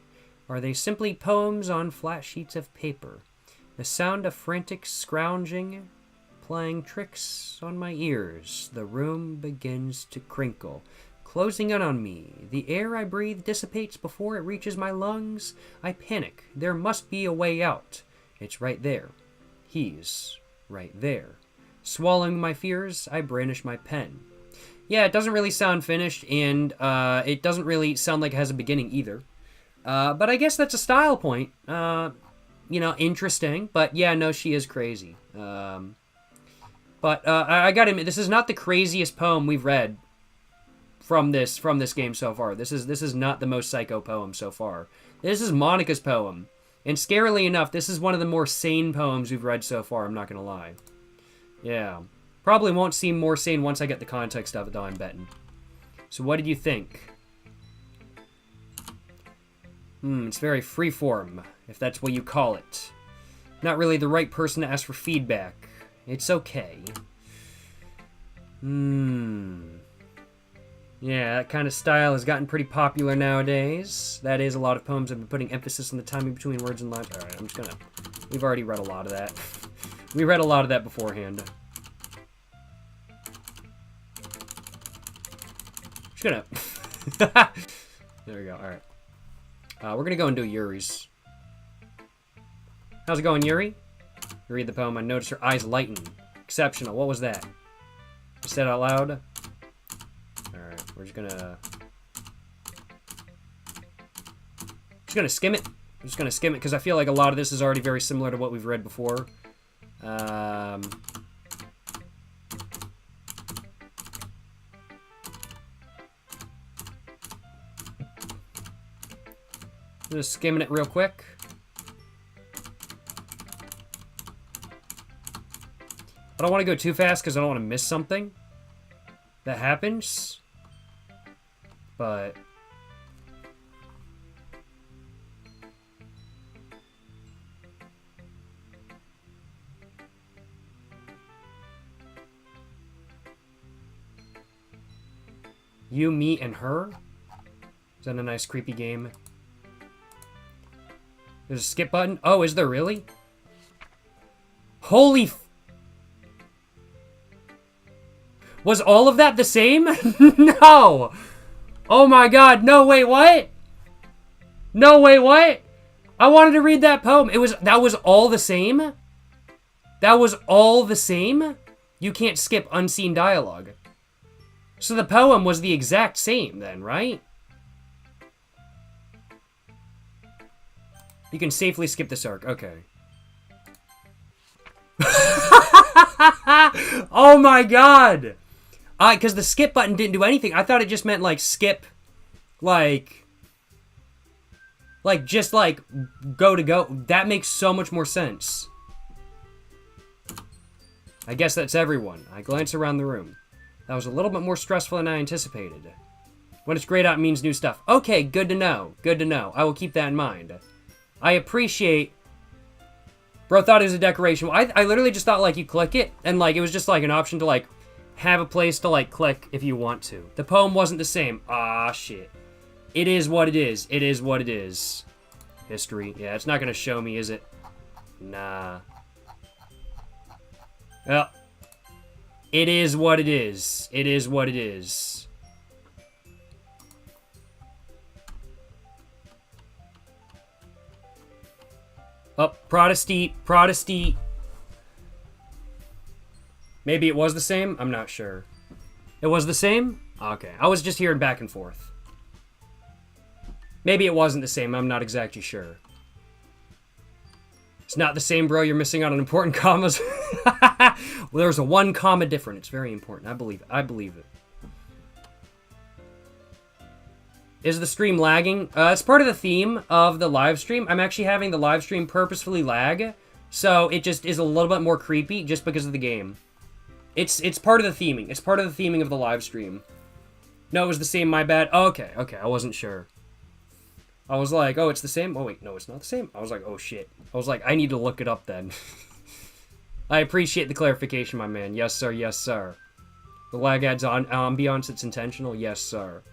S1: Are they simply poems on flat sheets of paper? The sound of frantic scrounging, playing tricks on my ears. The room begins to crinkle, closing in on me. The air I breathe dissipates before it reaches my lungs. I panic. There must be a way out. It's right there. He's right there. Swallowing my fears, I brandish my pen. Yeah, it doesn't really sound finished, and it doesn't really sound like it has a beginning either. But I guess that's a style point. You know, interesting. But yeah, no, she is crazy. But I gotta admit, this is not the craziest poem we've read from this game so far. This is not the most psycho poem so far. This is Monica's poem. And scarily enough, this is one of the more sane poems we've read so far, I'm not gonna lie. Yeah. Probably won't seem more sane once I get the context of it, though, I'm betting. So what did you think? It's very freeform, if that's what you call it. Not really the right person to ask for feedback. It's okay. Yeah, that kind of style has gotten pretty popular nowadays. That is, a lot of poems have been putting emphasis on the timing between words and lines. Alright, I'm just gonna... We've already read a lot of that. We read a lot of that beforehand. Just gonna... There we go, alright. We're gonna go and do Yuri's. How's it going, Yuri? You read the poem, I noticed her eyes lighten. Exceptional. What was that? You said out loud? Alright, we're just gonna... skim it. I'm just gonna skim it, because I feel like a lot of this is already very similar to what we've read before. Just skimming it real quick. I don't want to go too fast because I don't want to miss something that happens. But... You, me, and her? Is that a nice creepy game? There's a skip button? Oh, is there really? Holy f... Was all of that the same? No! Oh my god, no, wait, what? No, wait, what? I wanted to read that poem. That was all the same? That was all the same? You can't skip unseen dialogue. So the poem was the exact same then, right? You can safely skip this arc. Okay. Oh my god! Because the skip button didn't do anything. I thought it just meant, like, skip, like, just, like, go to go. That makes so much more sense. I guess that's everyone. I glance around the room. That was a little bit more stressful than I anticipated. When it's grayed out, it means new stuff. Okay, good to know. Good to know. I will keep that in mind. I appreciate... Bro thought it was a decoration. I literally just thought, like, you click it, and, like, it was just, like, an option to, like, have a place to, like, click if you want to. The poem wasn't the same. Ah, shit. It is what it is. It is what it is. History. Yeah, it's not gonna show me, is it? Nah. Well, it is what it is. It is what it is. Oh, Protesty. Maybe it was the same? I'm not sure. It was the same? Okay, I was just hearing back and forth. Maybe it wasn't the same, I'm not exactly sure. It's not the same, bro, you're missing out on important commas. Well, there's a 1 comma different, it's very important, I believe it, I believe it. Is the stream lagging? It's part of the theme of the live stream. I'm actually having the live stream purposefully lag, so it just is a little bit more creepy just because of the game. It's part of the theming. It's part of the theming of the live stream. No, it was the same, my bad. Oh, okay, I wasn't sure. I was like, oh, it's the same? Oh, wait, no, it's not the same. I was like, oh, shit. I was like, I need to look it up then. I appreciate the clarification, my man. Yes, sir, yes, sir. The lag adds on ambiance, it's intentional? Yes, sir.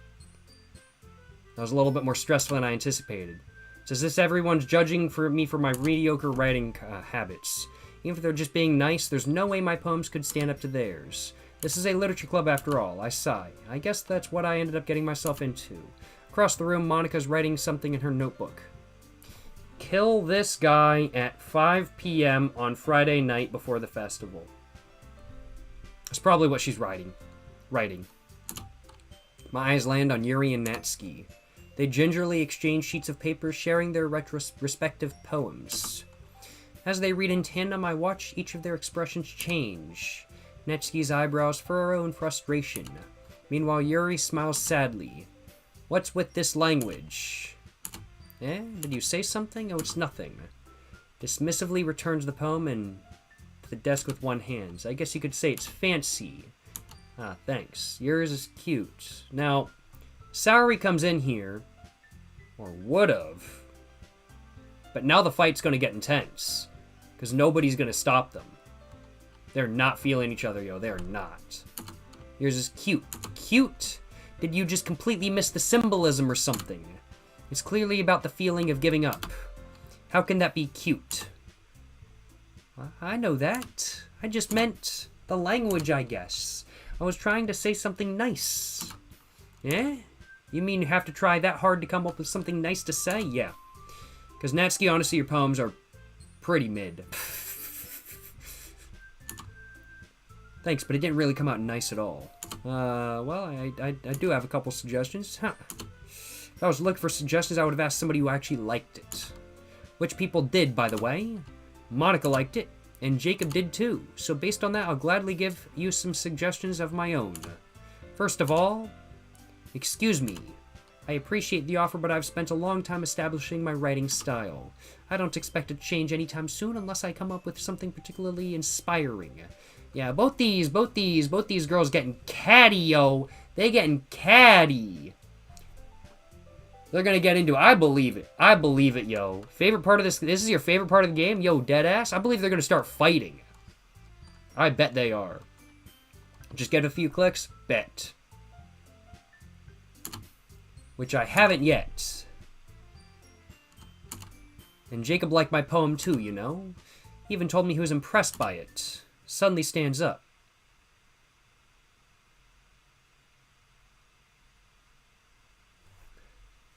S1: That was a little bit more stressful than I anticipated. Says this everyone's judging me for my mediocre writing habits. Even if they're just being nice, there's no way my poems could stand up to theirs. This is a literature club after all, I sigh. I guess that's what I ended up getting myself into. Across the room, Monica's writing something in her notebook. Kill this guy at 5 p.m. on Friday night before the festival. That's probably what she's writing. My eyes land on Yuri and Natsuki. They gingerly exchange sheets of paper, sharing their respective poems. As they read in tandem, I watch each of their expressions change. Natsuki's eyebrows furrow in frustration. Meanwhile, Yuri smiles sadly. What's with this language? Eh? Did you say something? Oh, it's nothing. Dismissively returns the poem and to the desk with one hand. I guess you could say it's fancy. Ah, thanks. Yours is cute. Now, Saori comes in here, or would've, but now the fight's gonna get intense, because nobody's gonna stop them. They're not feeling each other, yo. They're not. Yours is cute. Cute! Did you just completely miss the symbolism or something? It's clearly about the feeling of giving up. How can that be cute? I know that. I just meant the language, I guess. I was trying to say something nice. Yeah? You mean you have to try that hard to come up with something nice to say? Yeah. Because Natsuki, honestly, your poems are pretty mid. Thanks, but it didn't really come out nice at all. Well, I do have a couple suggestions. Huh. If I was looking for suggestions, I would have asked somebody who actually liked it. Which people did, by the way. Monica liked it, and Jacob did too. So based on that, I'll gladly give you some suggestions of my own. First of all, excuse me. I appreciate the offer, but I've spent a long time establishing my writing style. I don't expect to change anytime soon unless I come up with something particularly inspiring. Yeah, both these girls getting catty, yo. They getting catty. They're gonna get into it. I believe it. I believe it, yo. Favorite part of this is your favorite part of the game? Yo, deadass? I believe they're gonna start fighting. I bet they are. Just get a few clicks? Bet. Which I haven't yet. And Jacob liked my poem too, you know? He even told me he was impressed by it. Suddenly stands up.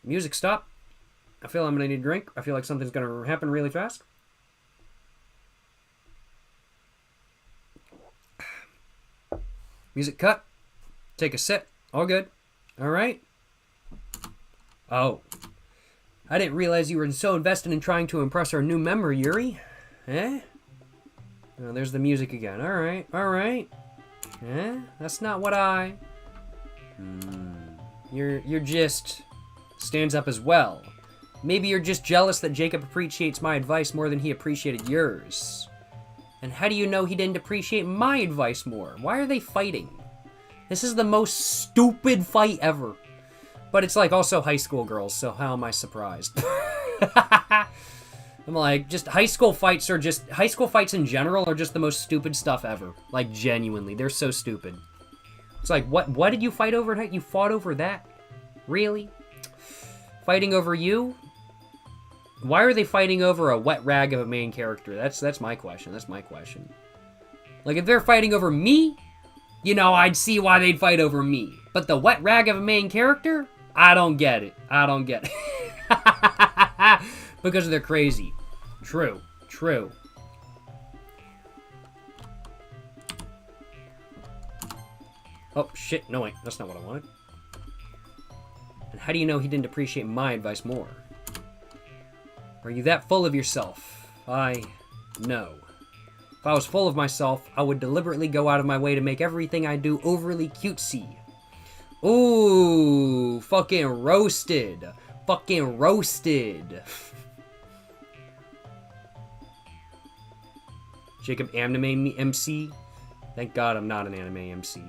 S1: Music stop. I feel I'm gonna need a drink. I feel like something's gonna happen really fast. Music cut. Take a sip. All good. Alright. Oh. I didn't realize you were so invested in trying to impress our new member, Yuri. Eh? Oh, there's the music again. Alright, alright. Eh? That's not what I... You're just... Stands up as well. Maybe you're just jealous that Jacob appreciates my advice more than he appreciated yours. And how do you know he didn't appreciate my advice more? Why are they fighting? This is the most stupid fight ever. But it's like also high school girls, so how am I surprised? I'm like, just high school fights in general are just the most stupid stuff ever. Like, genuinely, they're so stupid. It's like, what did you fight over? You fought over that? Really? Fighting over you? Why are they fighting over a wet rag of a main character? That's my question. That's my question. Like, if they're fighting over me, you know, I'd see why they'd fight over me. But the wet rag of a main character? I don't get it. I don't get it. Because they're crazy. True. True. Oh, shit. No, wait. That's not what I wanted. And how do you know he didn't appreciate my advice more? Are you that full of yourself? No. If I was full of myself, I would deliberately go out of my way to make everything I do overly cutesy. Ooh, fucking roasted. Fucking roasted. Jacob anime MC? Thank God I'm not an anime MC.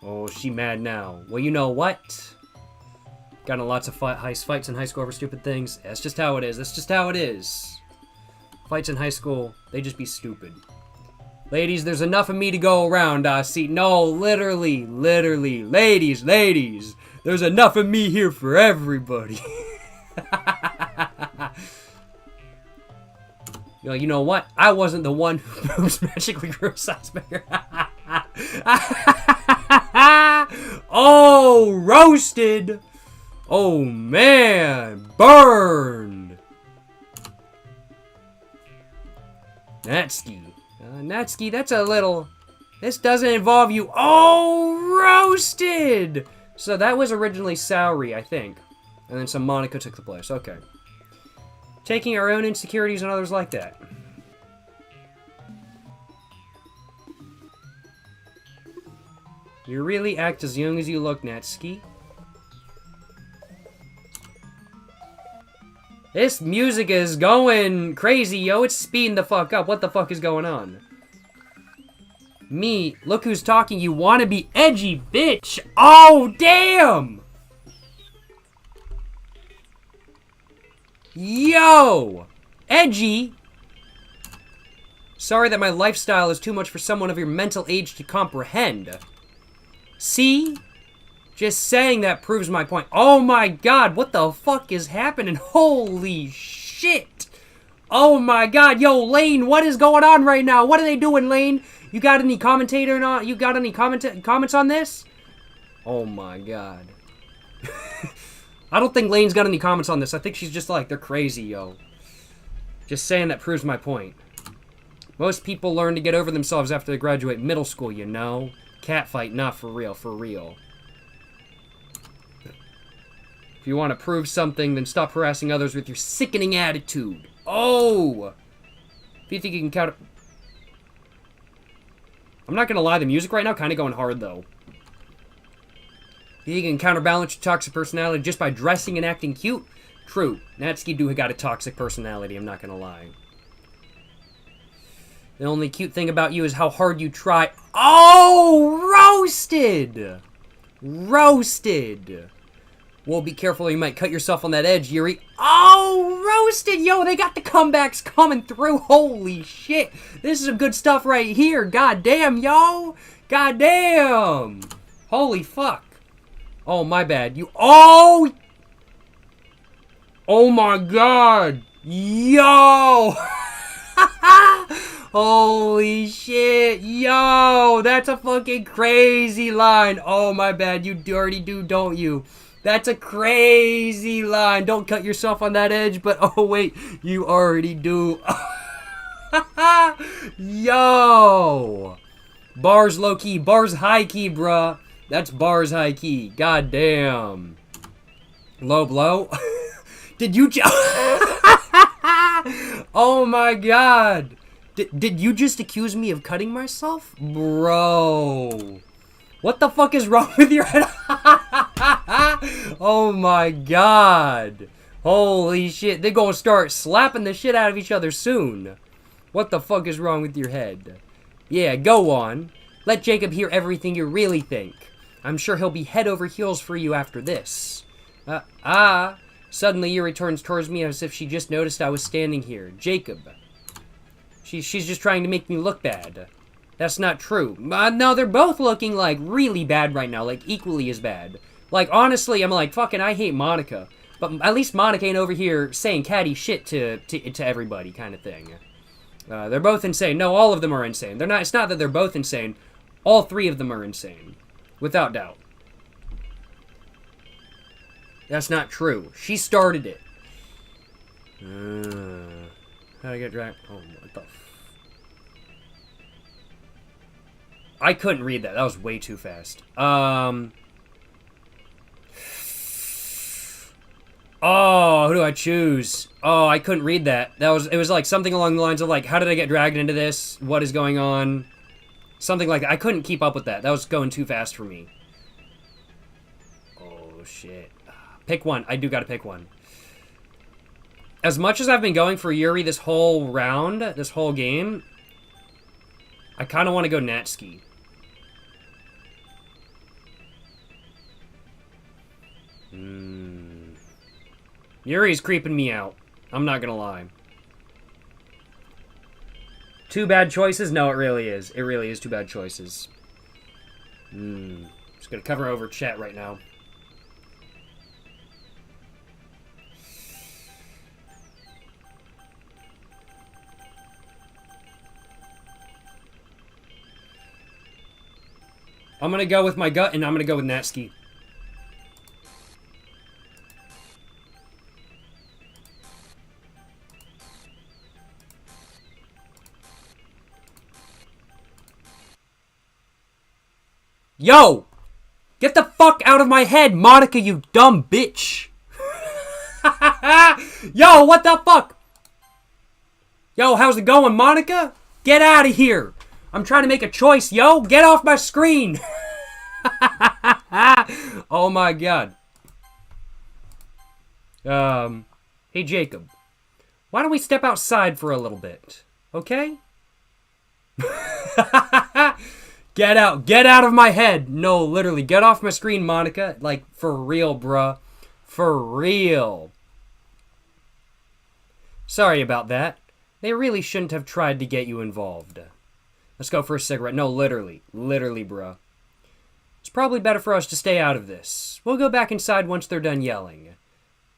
S1: Oh, she mad now. Well, you know what? Got in lots of fights in high school over stupid things. That's just how it is. That's just how it is. Fights in high school, they just be stupid. Ladies, there's enough of me to go around. See, no, literally, ladies, there's enough of me here for everybody. You know what? I wasn't the one who magically grew a size bigger. Oh, roasted. Oh, man. Burned. Natsuki. Natsuki, that's a little... This doesn't involve you. Oh, roasted! So that was originally Saori, I think. And then some Monica took the place. Okay. Taking our own insecurities and others like that. You really act as young as you look, Natsuki. This music is going crazy, yo. It's speeding the fuck up. What the fuck is going on? Me, look who's talking. You wanna be edgy, bitch. Oh, damn! Yo! Edgy? Sorry that my lifestyle is too much for someone of your mental age to comprehend. See? Just saying that proves my point. Oh my god, what the fuck is happening? Holy shit! Oh my god, yo, Lane, what is going on right now? What are they doing, Lane? You got any comments on this? Oh my god. I don't think Lane's got any comments on this. I think she's just like, they're crazy, yo. Just saying that proves my point. Most people learn to get over themselves after they graduate middle school, you know? Catfight, not for real, for real. If you want to prove something, then stop harassing others with your sickening attitude. Oh! If you think you can counter... I'm not gonna lie, the music right now kind of going hard, though. You can counterbalance your toxic personality just by dressing and acting cute? True. Natsuki do got a toxic personality, I'm not gonna lie. The only cute thing about you is how hard you try. Oh! Roasted! Roasted! Well, be careful, you might cut yourself on that edge, Yuri. Oh! Roasted! Yo, they got the comebacks coming through. Holy shit! This is some good stuff right here. God damn, yo! God damn! Holy fuck. Oh, my bad. You... Oh! Oh my god! Yo! Holy shit! Yo! That's a fucking crazy line! Oh, my bad. You already do, don't you? That's a crazy line. Don't cut yourself on that edge, but oh wait, you already do. Yo! Bars low key, bars high key, bruh. That's bars high key. God damn. Low blow. Did you oh my god. Did you just accuse me of cutting myself? Bro. What the fuck is wrong with your head? Oh my god. Holy shit. They're gonna start slapping the shit out of each other soon. What the fuck is wrong with your head? Yeah, go on. Let Jacob hear everything you really think. I'm sure he'll be head over heels for you after this. Suddenly Yuri turns towards me as if she just noticed I was standing here. Jacob. She's just trying to make me look bad. That's not true. No, they're both looking, like, really bad right now. Like, equally as bad. Like, honestly, I'm like, fucking, I hate Monica. But at least Monica ain't over here saying catty shit to everybody, kind of thing. They're both insane. No, all of them are insane. They're not. It's not that they're both insane. All three of them are insane. Without doubt. That's not true. She started it. How'd I get dragged? Oh, what the I couldn't read that. That was way too fast. Oh, who do I choose? Oh, I couldn't read that. It was like something along the lines of like, how did I get dragged into this? What is going on? Something like that. I couldn't keep up with that. That was going too fast for me. Oh, shit. Pick one. I do gotta pick one. As much as I've been going for Yuri this whole round, this whole game, I kind of want to go Natsuki. Yuri's creeping me out. I'm not gonna lie. Two bad choices? No, it really is. It really is two bad choices. Just gonna cover over chat right now. I'm gonna go with my gut, and I'm gonna go with Natsuki. Yo! Get the fuck out of my head, Monica, you dumb bitch! Yo, what the fuck? Yo, how's it going, Monica? Get out of here! I'm trying to make a choice, yo! Get off my screen! Oh my god. Hey Jacob. Why don't we step outside for a little bit? Okay? Get out of my head! No, literally, get off my screen, Monica. Like, for real, bruh. For real. Sorry about that. They really shouldn't have tried to get you involved. Let's go for a cigarette. No, literally. Literally, bruh. It's probably better for us to stay out of this. We'll go back inside once they're done yelling.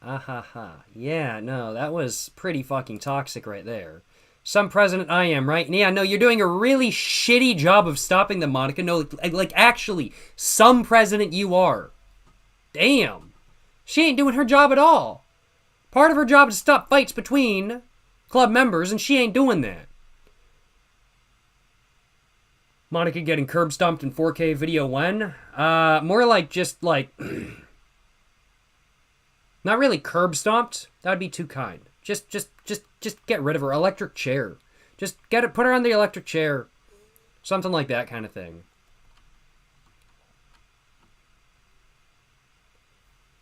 S1: Ah ha ha. Yeah, no, that was pretty fucking toxic right there. Some president I am, right? Yeah, no, you're doing a really shitty job of stopping them, Monica. No, like, actually, some president you are. Damn. She ain't doing her job at all. Part of her job is to stop fights between club members, and she ain't doing that. Monica getting curb stomped in 4K video when? More like just like... not really curb stomped. That'd be too kind. Just get rid of her. Electric chair. Just put her on the electric chair. Something like that kind of thing.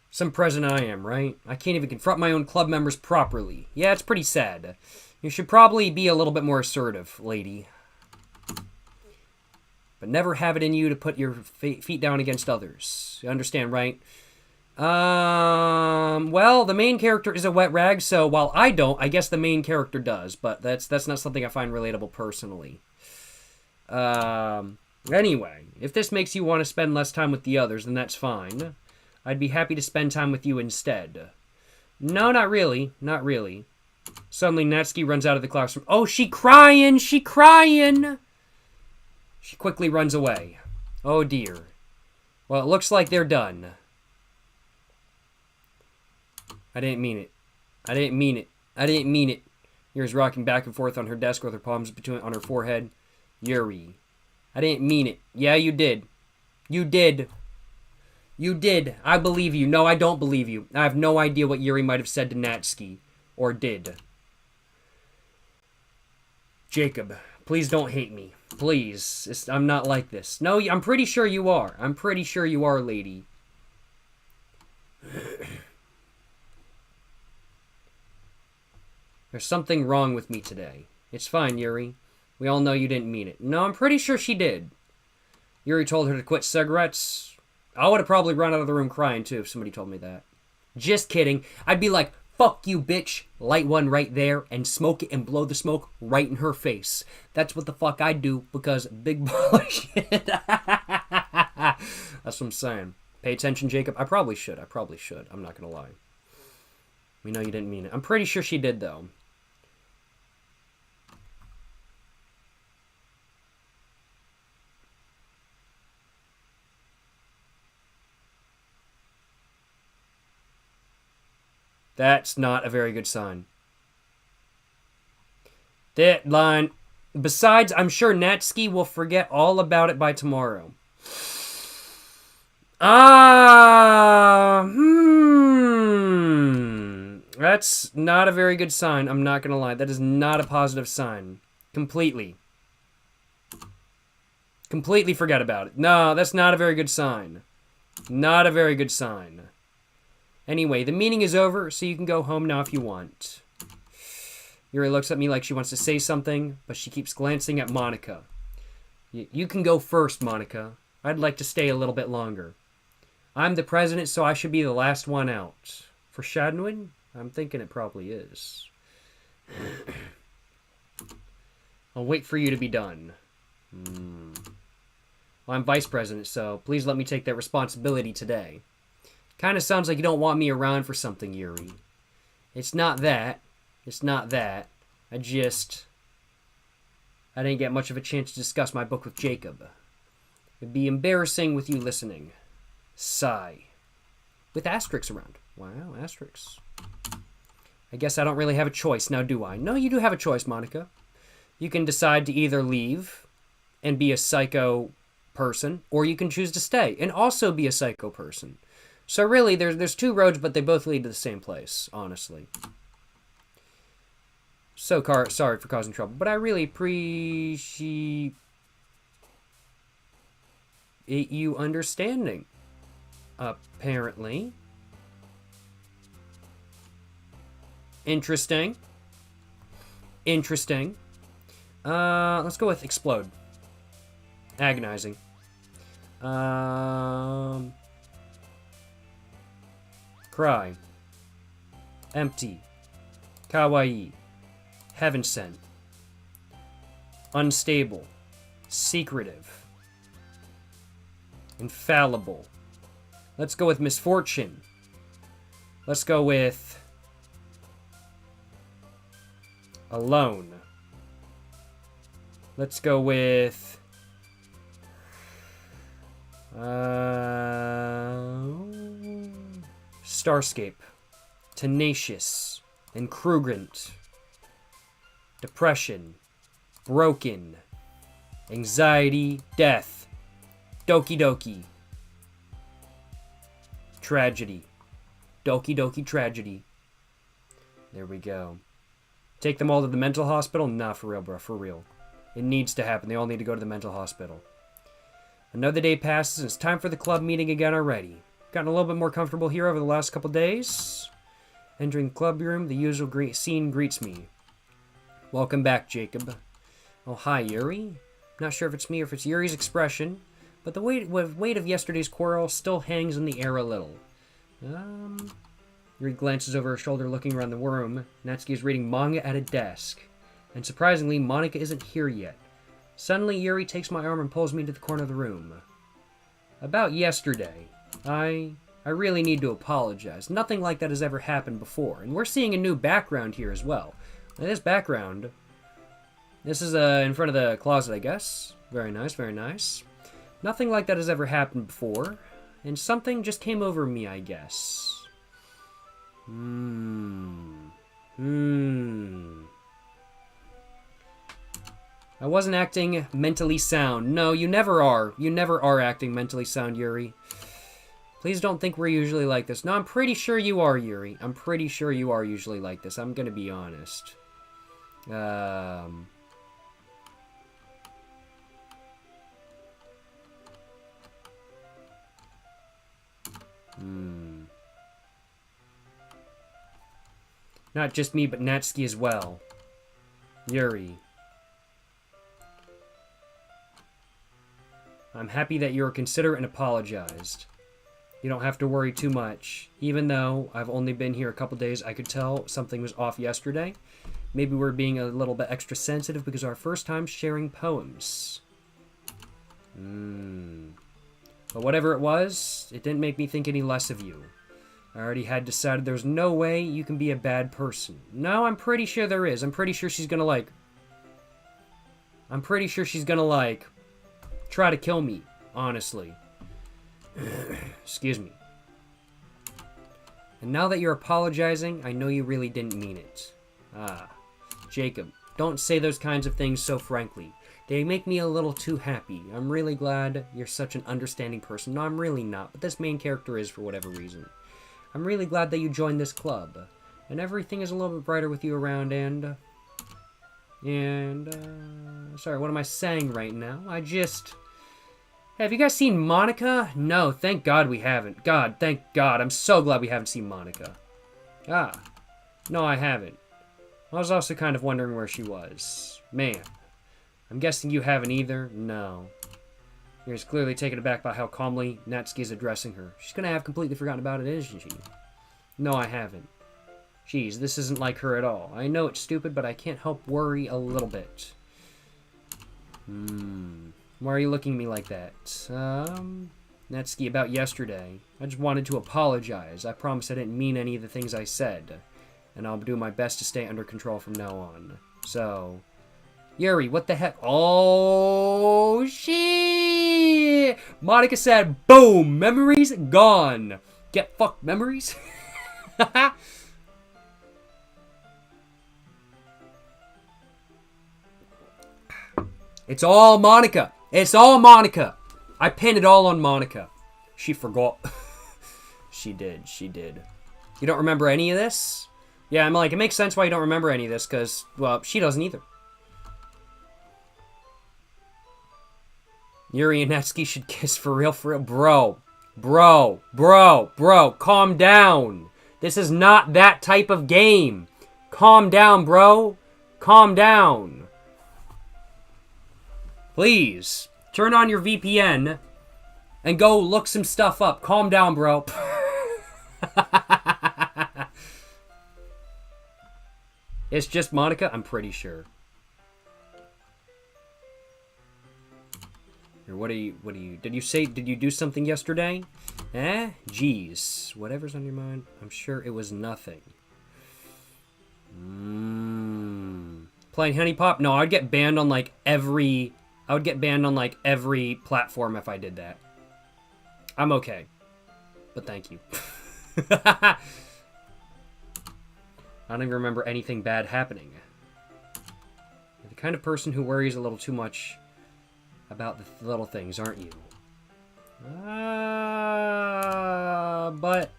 S1: Some president I am, right? I can't even confront my own club members properly. Yeah, it's pretty sad. You should probably be a little bit more assertive, lady. But never have it in you to put your feet down against others. You understand, right? Well, the main character is a wet rag, so while I don't, I guess the main character does, but that's not something I find relatable personally. Anyway, if this makes you want to spend less time with the others, then that's fine. I'd be happy to spend time with you instead. No, not really. Not really. Suddenly, Natsuki runs out of the classroom. Oh, she crying! She crying! She quickly runs away. Oh, dear. Well, it looks like they're done. I didn't mean it. I didn't mean it. I didn't mean it. Yuri's rocking back and forth on her desk with her palms on her forehead. Yuri. I didn't mean it. Yeah, you did. You did. You did. I believe you. No, I don't believe you. I have no idea what Yuri might have said to Natsuki. Or did. Jacob, please don't hate me. Please. I'm not like this. No, I'm pretty sure you are. I'm pretty sure you are, lady. There's something wrong with me today. It's fine, Yuri. We all know you didn't mean it. No, I'm pretty sure she did. Yuri told her to quit cigarettes. I would have probably run out of the room crying, too, if somebody told me that. Just kidding. I'd be like, fuck you, bitch. Light one right there and smoke it and blow the smoke right in her face. That's what the fuck I'd do because big bullshit. That's what I'm saying. Pay attention, Jacob. I probably should. I'm not going to lie. We know you didn't mean it. I'm pretty sure she did, though. That's not a very good sign. Deadline. Besides, I'm sure Natsuki will forget all about it by tomorrow. That's not a very good sign. I'm not going to lie. That is not a positive sign. Completely forget about it. No, that's not a very good sign. Not a very good sign. Anyway, the meeting is over, so you can go home now if you want. Yuri looks at me like she wants to say something, but she keeps glancing at Monica. You can go first, Monica. I'd like to stay a little bit longer. I'm the president, so I should be the last one out. Foreshadowing? I'm thinking it probably is. I'll wait for you to be done. Well, I'm vice president, so please let me take that responsibility today. Kind of sounds like you don't want me around for something, Yuri. It's not that. It's not that. I didn't get much of a chance to discuss my book with Jacob. It'd be embarrassing with you listening. Sigh. With asterisks around. Wow, asterisks. I guess I don't really have a choice now, do I? No, you do have a choice, Monica. You can decide to either leave and be a psycho person, or you can choose to stay and also be a psycho person. So really, there's two roads, but they both lead to the same place, honestly. So sorry for causing trouble, but I really appreciate you understanding. Apparently. Interesting. Interesting. Let's go with explode. Agonizing. Cry. Empty. Kawaii. Heaven sent. Unstable. Secretive. Infallible. Let's go with misfortune. Let's go with alone. Let's go with Starscape, Tenacious, Incrugrant, Depression, Broken, Anxiety, Death, Doki Doki, Tragedy, Doki Doki Tragedy. There we go. Take them all to the mental hospital? Nah, for real, bro, for real. It needs to happen. They all need to go to the mental hospital. Another day passes, and it's time for the club meeting again already. Gotten a little bit more comfortable here over the last couple days. Entering the club room, the usual scene greets me. Welcome back, Jacob. Oh, hi, Yuri. Not sure if it's me or if it's Yuri's expression, but the weight of yesterday's quarrel still hangs in the air a little. Yuri glances over her shoulder, looking around the room. Natsuki is reading manga at a desk. And surprisingly, Monika isn't here yet. Suddenly, Yuri takes my arm and pulls me to the corner of the room. About yesterday, I really need to apologize. Nothing like that has ever happened before. And we're seeing a new background here as well. Now, this background, this is in front of the closet, I guess. Very nice, very nice. Nothing like that has ever happened before. And something just came over me, I guess. I wasn't acting mentally sound. No, you never are. You never are acting mentally sound, Yuri. Please don't think we're usually like this. No, I'm pretty sure you are, Yuri. I'm pretty sure you are usually like this. I'm gonna be honest. Not just me, but Natsuki as well. Yuri. I'm happy that you were considerate and apologized. You don't have to worry too much. Even though I've only been here a couple days, I could tell something was off yesterday. Maybe we're being a little bit extra sensitive because our first time sharing poems. But whatever it was, it didn't make me think any less of you. I already had decided there's no way you can be a bad person. No, I'm pretty sure there is. I'm pretty sure she's gonna, try to kill me, honestly. Excuse me. And now that you're apologizing, I know you really didn't mean it. Jacob, don't say those kinds of things so frankly. They make me a little too happy. I'm really glad you're such an understanding person. No, I'm really not, but this main character is for whatever reason. I'm really glad that you joined this club. And everything is a little bit brighter with you around, sorry, what am I saying right now? Have you guys seen Monika? No, thank God we haven't. God, thank God. I'm so glad we haven't seen Monika. No, I haven't. I was also kind of wondering where she was. Man, I'm guessing you haven't either? No. You're clearly taken aback by how calmly Natsuki is addressing her. She's gonna have completely forgotten about it, isn't she? No, I haven't. Jeez, this isn't like her at all. I know it's stupid, but I can't help worry a little bit. Why are you looking at me like that? Natsuki, about yesterday. I just wanted to apologize. I promise I didn't mean any of the things I said. And I'll do my best to stay under control from now on. So... Yuri, what the heck? Oh, shit! Monika said, boom! Memories gone! Get fucked memories? It's all Monika! It's all Monika! I pinned it all on Monika. She forgot. She did. You don't remember any of this? Yeah, I'm like, it makes sense why you don't remember any of this, because, well, she doesn't either. Yuri and Natsuki should kiss for real, Bro, calm down. This is not that type of game. Calm down, bro. Calm down. Please, turn on your VPN and go look some stuff up. Calm down, bro. It's just Monika? I'm pretty sure. Or what do you, did you do something yesterday? Eh? Jeez. Whatever's on your mind, I'm sure it was nothing. Playing Honey Pop? No, I'd get banned on like every platform if I did that. I'm okay. But thank you. I don't even remember anything bad happening. You're the kind of person who worries a little too much about the little things, aren't you? But...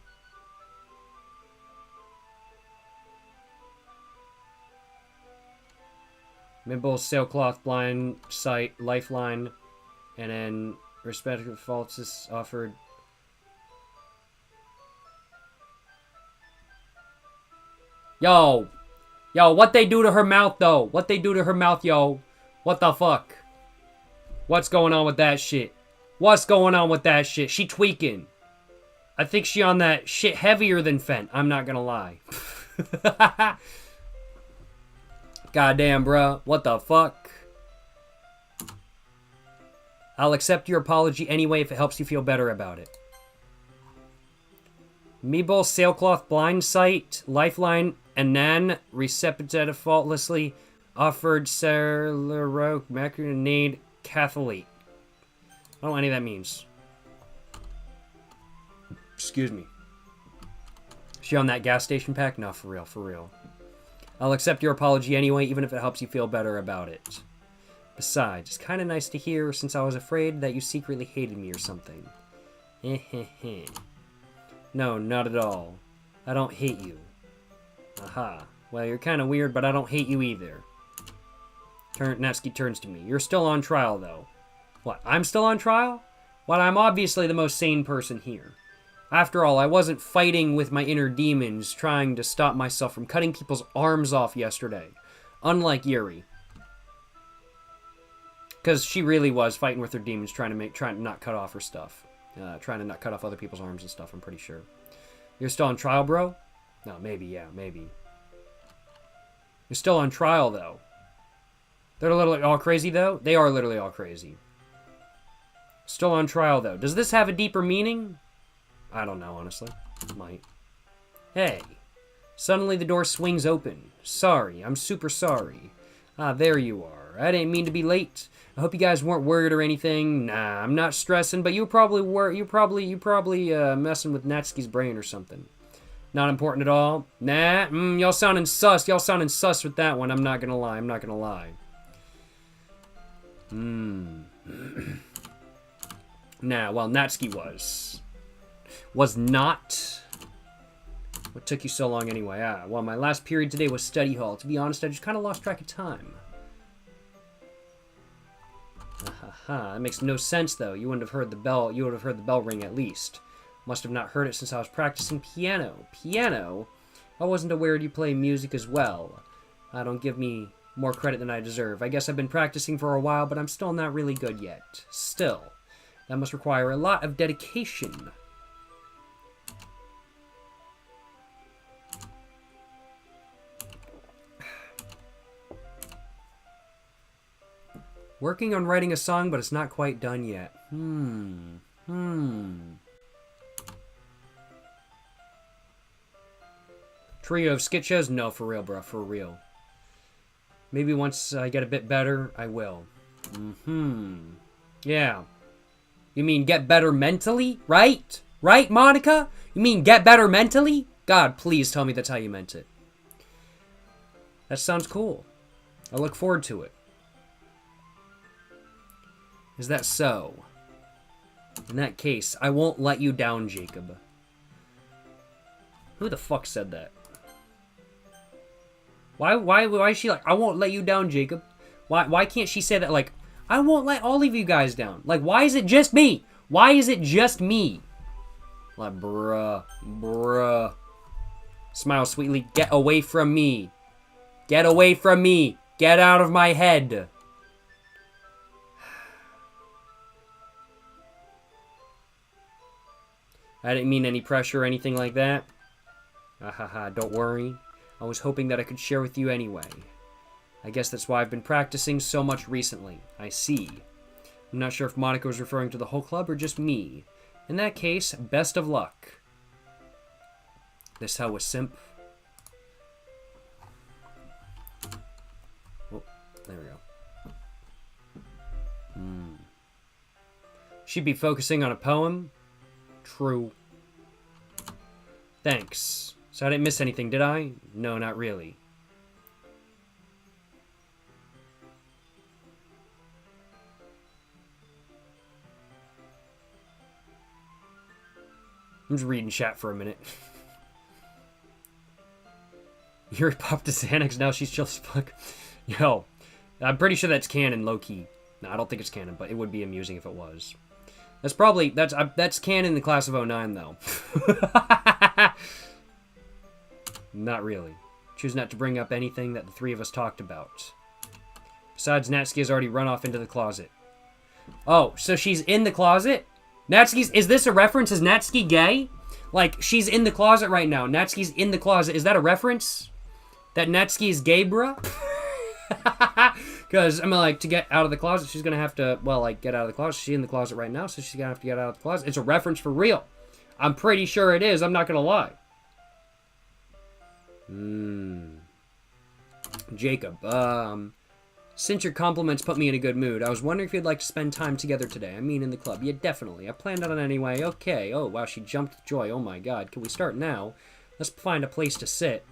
S1: Mibble, Sailcloth, Blind, Sight, Lifeline, and then respective faults is offered. Yo! Yo, what they do to her mouth, though? What they do to her mouth, yo? What the fuck? What's going on with that shit? What's going on with that shit? She tweaking. I think she on that shit heavier than Fent. I'm not gonna lie. Goddamn, bruh. What the fuck? I'll accept your apology anyway if it helps you feel better about it. Meeble, Sailcloth, Blind Sight, Lifeline, Anan, Receptative faultlessly offered Serleroke, Macronade, Catholete. I don't know what any of that means. Excuse me. She on that gas station pack? No, for real, for real. I'll accept your apology anyway, even if it helps you feel better about it. Besides, it's kind of nice to hear since I was afraid that you secretly hated me or something. No, not at all. I don't hate you. Aha. Well, you're kind of weird, but I don't hate you either. Natsuki turns to me. You're still on trial, though. What, I'm still on trial? Well, I'm obviously the most sane person here. After all, I wasn't fighting with my inner demons, trying to stop myself from cutting people's arms off yesterday. Unlike Yuri. Because she really was fighting with her demons, trying to not cut off her stuff. Trying to not cut off other people's arms and stuff, I'm pretty sure. You're still on trial, bro? No, maybe, yeah, maybe. You're still on trial, though. They're literally all crazy, though? They are literally all crazy. Still on trial, though. Does this have a deeper meaning? I don't know, honestly. It might. Hey. Suddenly the door swings open. Sorry, I'm super sorry. Ah, there you are. I didn't mean to be late. I hope you guys weren't worried or anything. Nah, I'm not stressing, but you probably messing with Natsuki's brain or something. Not important at all. Nah, y'all sounding sus. Y'all sounding sus with that one. I'm not gonna lie. I'm not gonna lie. Nah, well, Natsuki was not. What took you so long anyway? Well, my last period today was study hall. To be honest, I just kind of lost track of time. That makes no sense, though. You wouldn't have heard the bell. You would have heard the bell ring at least. Must have not heard it since I was practicing piano. Piano? I wasn't aware you play music as well. Don't give me more credit than I deserve. I guess I've been practicing for a while, but I'm still not really good yet. Still, that must require a lot of dedication. Working on writing a song, but it's not quite done yet. Trio of skit shows? No, for real, bro. For real. Maybe once I get a bit better, I will. Yeah. You mean get better mentally? Right? Right, Monica? You mean get better mentally? God, please tell me that's how you meant it. That sounds cool. I look forward to it. Is that so? In that case, I won't let you down, Jacob. Who the fuck said that? Why is she like, I won't let you down, Jacob? Why can't she say that like, I won't let all of you guys down? Like, why is it just me? Why is it just me? Like, bruh. Smile sweetly. Get away from me. Get away from me. Get out of my head. I didn't mean any pressure or anything like that. Don't worry. I was hoping that I could share with you anyway. I guess that's why I've been practicing so much recently. I see. I'm not sure if Monica was referring to the whole club or just me. In that case, best of luck. This hell was simp. Oh, there we go. She'd be focusing on a poem? True. Thanks. So I didn't miss anything, did I? No, not really. I'm just reading chat for a minute. Yuri popped to Xanax, now she's chill as fuck. Yo, I'm pretty sure that's canon, low-key. No, I don't think it's canon, but it would be amusing if it was. That's probably, that's canon in the class of 09, though. Not really. Choose not to bring up anything that the three of us talked about. Besides, Natsuki has already run off into the closet. Oh, so she's in the closet? Natsuki's, is this a reference? Is Natsuki gay? Like, she's in the closet right now. Natsuki's in the closet. Is that a reference? That Natsuki is gay, bruh? Because, I mean, like, to get out of the closet, she's going to have to, well, like, get out of the closet. She's in the closet right now, so she's going to have to get out of the closet. It's a reference for real. I'm pretty sure it is. I'm not going to lie. Jacob, since your compliments put me in a good mood, I was wondering if you'd like to spend time together today. I mean, in the club. Yeah, definitely. I planned on it anyway. Okay. Oh, wow, she jumped with joy. Oh, my God. Can we start now? Let's find a place to sit.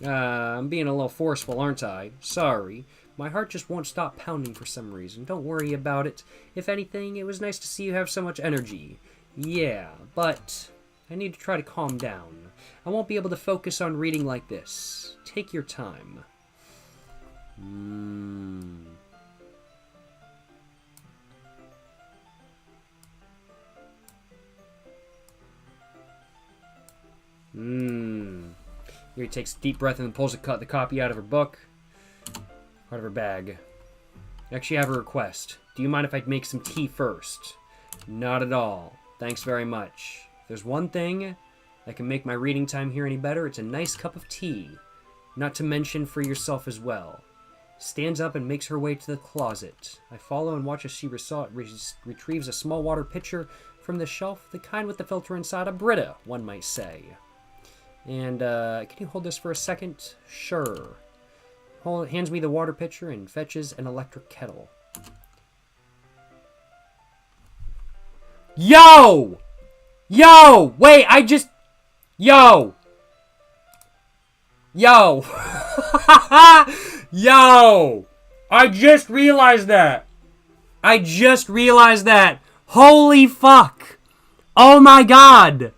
S1: I'm being a little forceful, aren't I? Sorry. My heart just won't stop pounding for some reason. Don't worry about it. If anything, it was nice to see you have so much energy. Yeah, but I need to try to calm down. I won't be able to focus on reading like this. Take your time. Yuri takes a deep breath and then pulls the copy out of her book. Out of her bag. I actually have a request. Do you mind if I make some tea first? Not at all. Thanks very much. If there's one thing that can make my reading time here any better, it's a nice cup of tea. Not to mention for yourself as well. Stands up and makes her way to the closet. I follow and watch as she retrieves a small water pitcher from the shelf, the kind with the filter inside, a Brita, one might say. And, can you hold this for a second? Sure. Hands me the water pitcher and fetches an electric kettle. Yo! Yo! Wait, Yo! Yo! Yo! I just realized that! Holy fuck! Oh my god!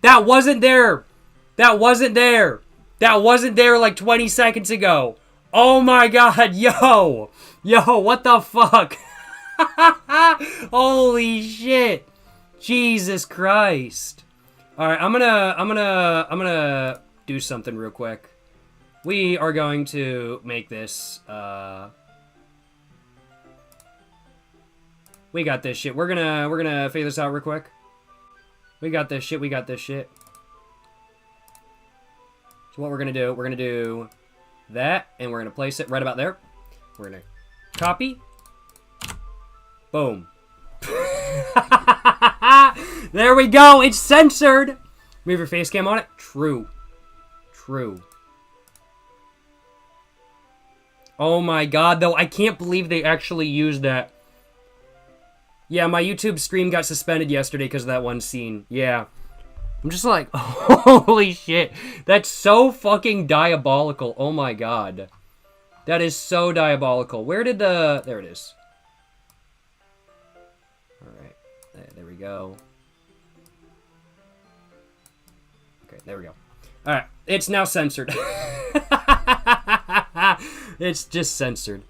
S1: That wasn't there like 20 seconds ago. Oh my god, yo! Yo, what the fuck? Holy shit. Jesus Christ. Alright, I'm gonna do something real quick. We are going to make this, we got this shit. We're gonna figure this out real quick. We got this shit. So what we're gonna do that, and we're gonna place it right about there. We're gonna copy. Boom. There we go. It's censored. Move your face cam on it. True. Oh my god, though. I can't believe they actually used that. Yeah, my YouTube stream got suspended yesterday because of that one scene. Yeah. I'm just like, holy shit. That's so fucking diabolical. Oh my god. That is so diabolical. Where did the... There it is. Alright. There we go. Okay, there we go. Alright. It's now censored. It's just censored.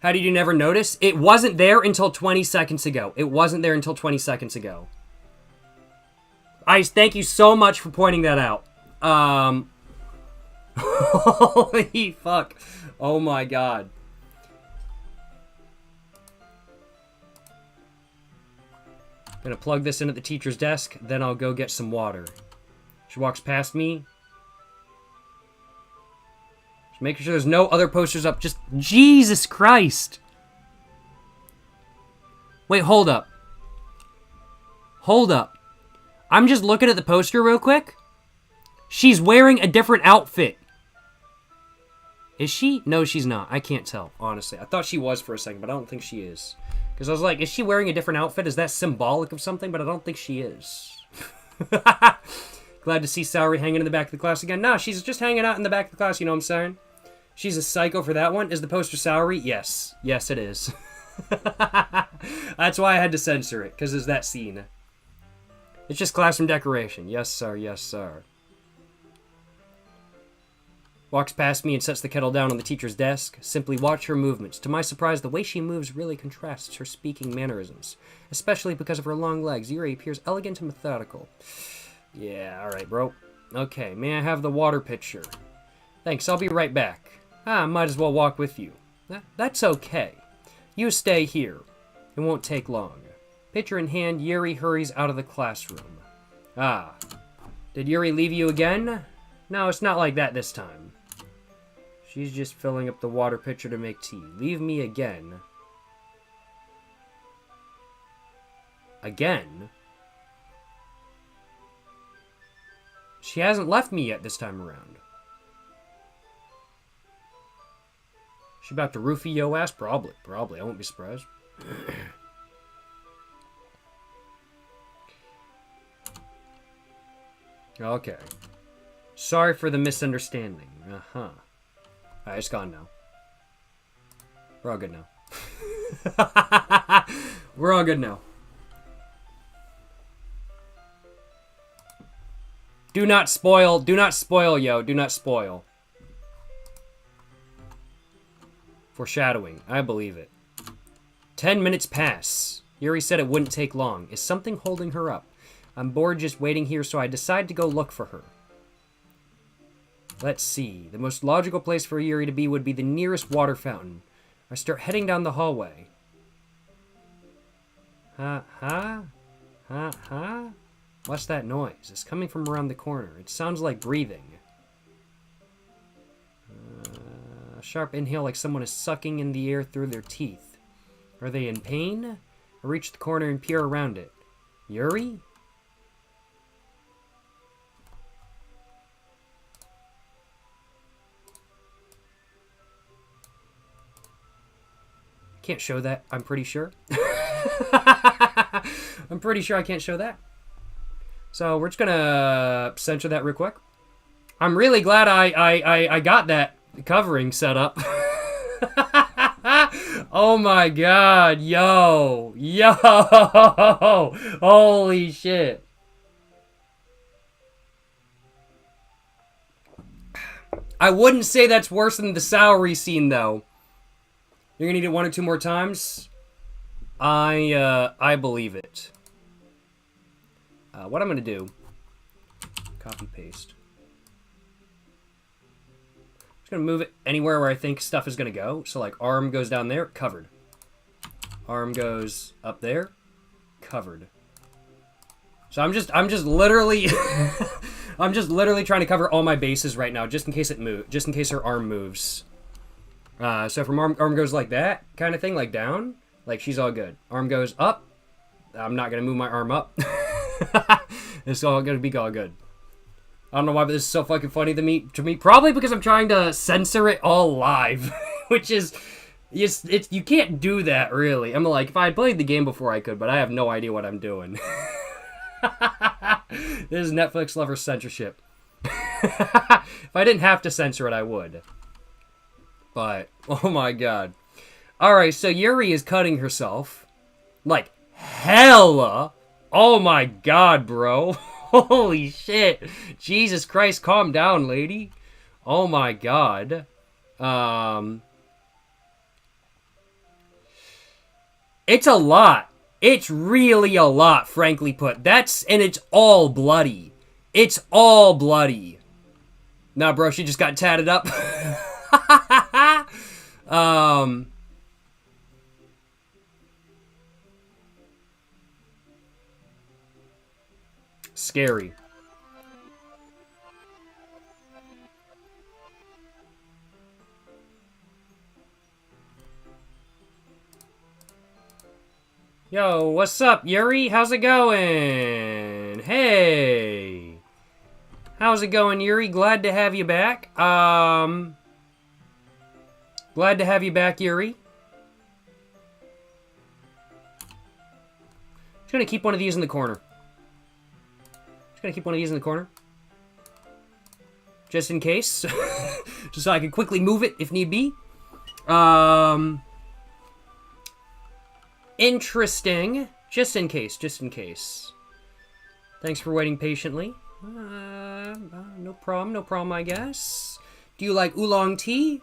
S1: How did you never notice? It wasn't there until 20 seconds ago. I thank you so much for pointing that out. Holy fuck. Oh my god. Gonna plug this in at the teacher's desk, then I'll go get some water. She walks past me. Just making sure there's no other posters up. Just, Jesus Christ. Wait, hold up. Hold up. I'm just looking at the poster real quick. She's wearing a different outfit. Is she? No, she's not. I can't tell, honestly. I thought she was for a second, but I don't think she is. Because I was like, is she wearing a different outfit? Is that symbolic of something? But I don't think she is. Glad to see Saori hanging in the back of the class again. No, she's just hanging out in the back of the class, you know what I'm saying? She's a psycho for that one. Is the poster Saori? Yes. Yes, it is. That's why I had to censor it, because there's that scene. It's just classroom decoration. Yes, sir. Yes, sir. Walks past me and sets the kettle down on the teacher's desk. Simply watch her movements. To my surprise, the way she moves really contrasts her speaking mannerisms, especially because of her long legs. Yuri appears elegant and methodical. Yeah, alright, bro. Okay, may I have the water pitcher? Thanks, I'll be right back. Might as well walk with you. That's okay. You stay here. It won't take long. Pitcher in hand, Yuri hurries out of the classroom. Did Yuri leave you again? No, it's not like that this time. She's just filling up the water pitcher to make tea. Leave me again. Again? She hasn't left me yet this time around. She about to roofie yo ass? Probably. Probably. I won't be surprised. Okay. Sorry for the misunderstanding. Uh-huh. Alright, it's gone now. We're all good now. We're all good now. Do not spoil, yo. Do not spoil. Foreshadowing. I believe it. 10 minutes pass. Yuri said it wouldn't take long. Is something holding her up? I'm bored just waiting here, so I decide to go look for her. Let's see. The most logical place for Yuri to be would be the nearest water fountain. I start heading down the hallway. What's that noise? It's coming from around the corner. It sounds like breathing. A sharp inhale like someone is sucking in the air through their teeth. Are they in pain? I reach the corner and peer around it. Yuri? Can't show that, I'm pretty sure. I'm pretty sure I can't show that. So we're just gonna censor that real quick. I'm really glad I got that covering set up. Oh my god, yo, holy shit. I wouldn't say that's worse than the Saori scene though. You're gonna need it 1 or 2 more times. I believe it. What I'm gonna do, copy paste. Just gonna move it anywhere where I think stuff is gonna go. So like arm goes down there, covered. Arm goes up there, covered. So I'm just literally I'm just literally trying to cover all my bases right now, just in case it moves, just in case her arm moves. So from arm goes like that, kind of thing, like down, like she's all good. Arm goes up, I'm not gonna move my arm up. It's all gonna be all good. I don't know why, but this is so fucking funny to me. Probably because I'm trying to censor it all live, which is, it's you can't do that really. I'm like, if I had played the game before I could, but I have no idea what I'm doing. This is Netflix lover censorship. If I didn't have to censor it, I would. But, oh my god. Alright, so Yuri is cutting herself. Like, hella. Oh my god, bro. Holy shit. Jesus Christ, calm down, lady. Oh my god. It's a lot. It's really a lot, frankly put. And it's all bloody. It's all bloody. Nah, bro, she just got tatted up. Scary. Yo, what's up, Yuri? How's it going? Hey. How's it going, Yuri? Glad to have you back. Glad to have you back, Yuri. Just gonna keep one of these in the corner. Just in case. Just so I can quickly move it if need be. Interesting. Just in case. Thanks for waiting patiently. No problem, I guess. Do you like oolong tea?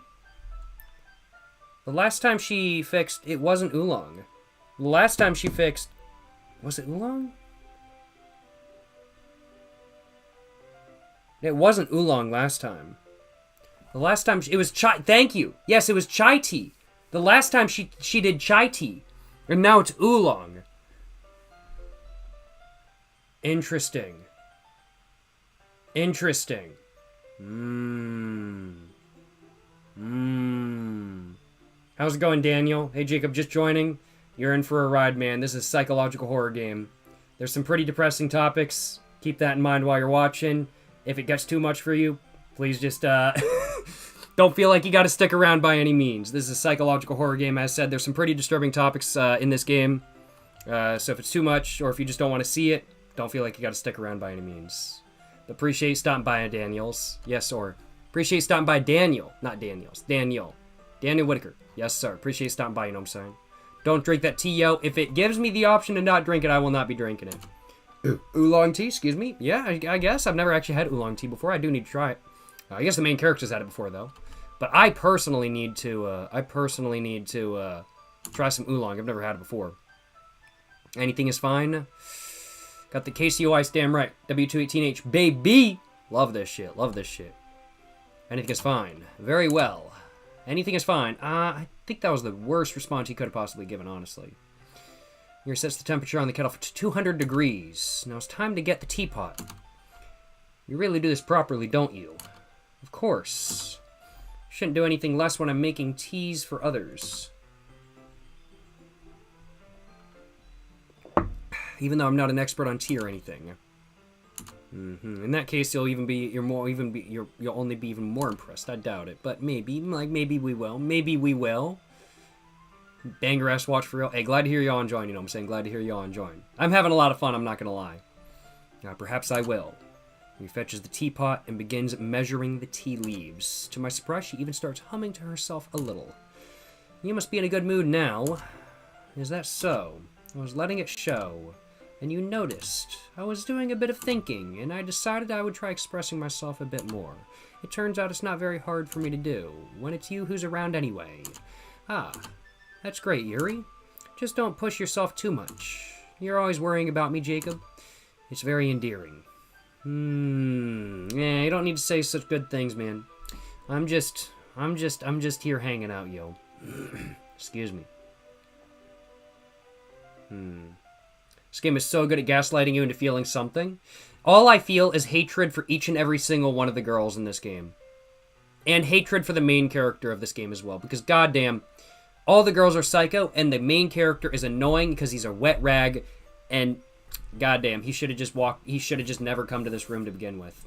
S1: The last time she fixed, it wasn't oolong. The last time she fixed, was it oolong? It wasn't oolong last time. The last time, it was chai, thank you. Yes, it was chai tea. The last time she did chai tea. And now it's oolong. Interesting. How's it going, Daniel? Hey, Jacob, just joining. You're in for a ride, man. This is a psychological horror game. There's some pretty depressing topics. Keep that in mind while you're watching. If it gets too much for you, please just, don't feel like you gotta stick around by any means. This is a psychological horror game. As said, there's some pretty disturbing topics in this game. So if it's too much, or if you just don't want to see it, don't feel like you gotta stick around by any means. But appreciate stopping by, Daniels. Yes, sir. Appreciate stopping by, Daniel. Not Daniels. Daniel Whitaker. Yes, sir. Appreciate stopping by, you know what I'm saying? Don't drink that tea, yo. If it gives me the option to not drink it, I will not be drinking it. Oolong tea, excuse me. Yeah, I guess. I've never actually had oolong tea before. I do need to try it. I guess the main character's had it before, though. But I personally need to try some oolong. I've never had it before. Anything is fine. Got the KCOI damn right. W218H, baby! Love this shit. Anything is fine. Very well. Anything is fine. I think that was the worst response he could have possibly given, honestly. Here sets the temperature on the kettle for 200 degrees. Now it's time to get the teapot. You really do this properly, don't you? Of course. Shouldn't do anything less when I'm making teas for others. Even though I'm not an expert on tea or anything. In that case, you'll only be even more impressed. I doubt it, but maybe we will. Banger ass watch for real. Hey, glad to hear y'all enjoying. You know what I'm saying? Glad to hear y'all enjoying. I'm having a lot of fun. I'm not gonna lie. Now, perhaps I will. He fetches the teapot and begins measuring the tea leaves. To my surprise, she even starts humming to herself a little. You must be in a good mood now. Is that so? I was letting it show. And you noticed. I was doing a bit of thinking, and I decided I would try expressing myself a bit more. It turns out it's not very hard for me to do, when it's you who's around anyway. Ah, that's great, Yuri. Just don't push yourself too much. You're always worrying about me, Jacob. It's very endearing. Yeah, you don't need to say such good things, man. I'm just here hanging out, yo. Excuse me. This game is so good at gaslighting you into feeling something. All I feel is hatred for each and every single one of the girls in this game. And hatred for the main character of this game as well. Because goddamn, all the girls are psycho, and the main character is annoying because he's a wet rag, and goddamn, he should have just never come to this room to begin with.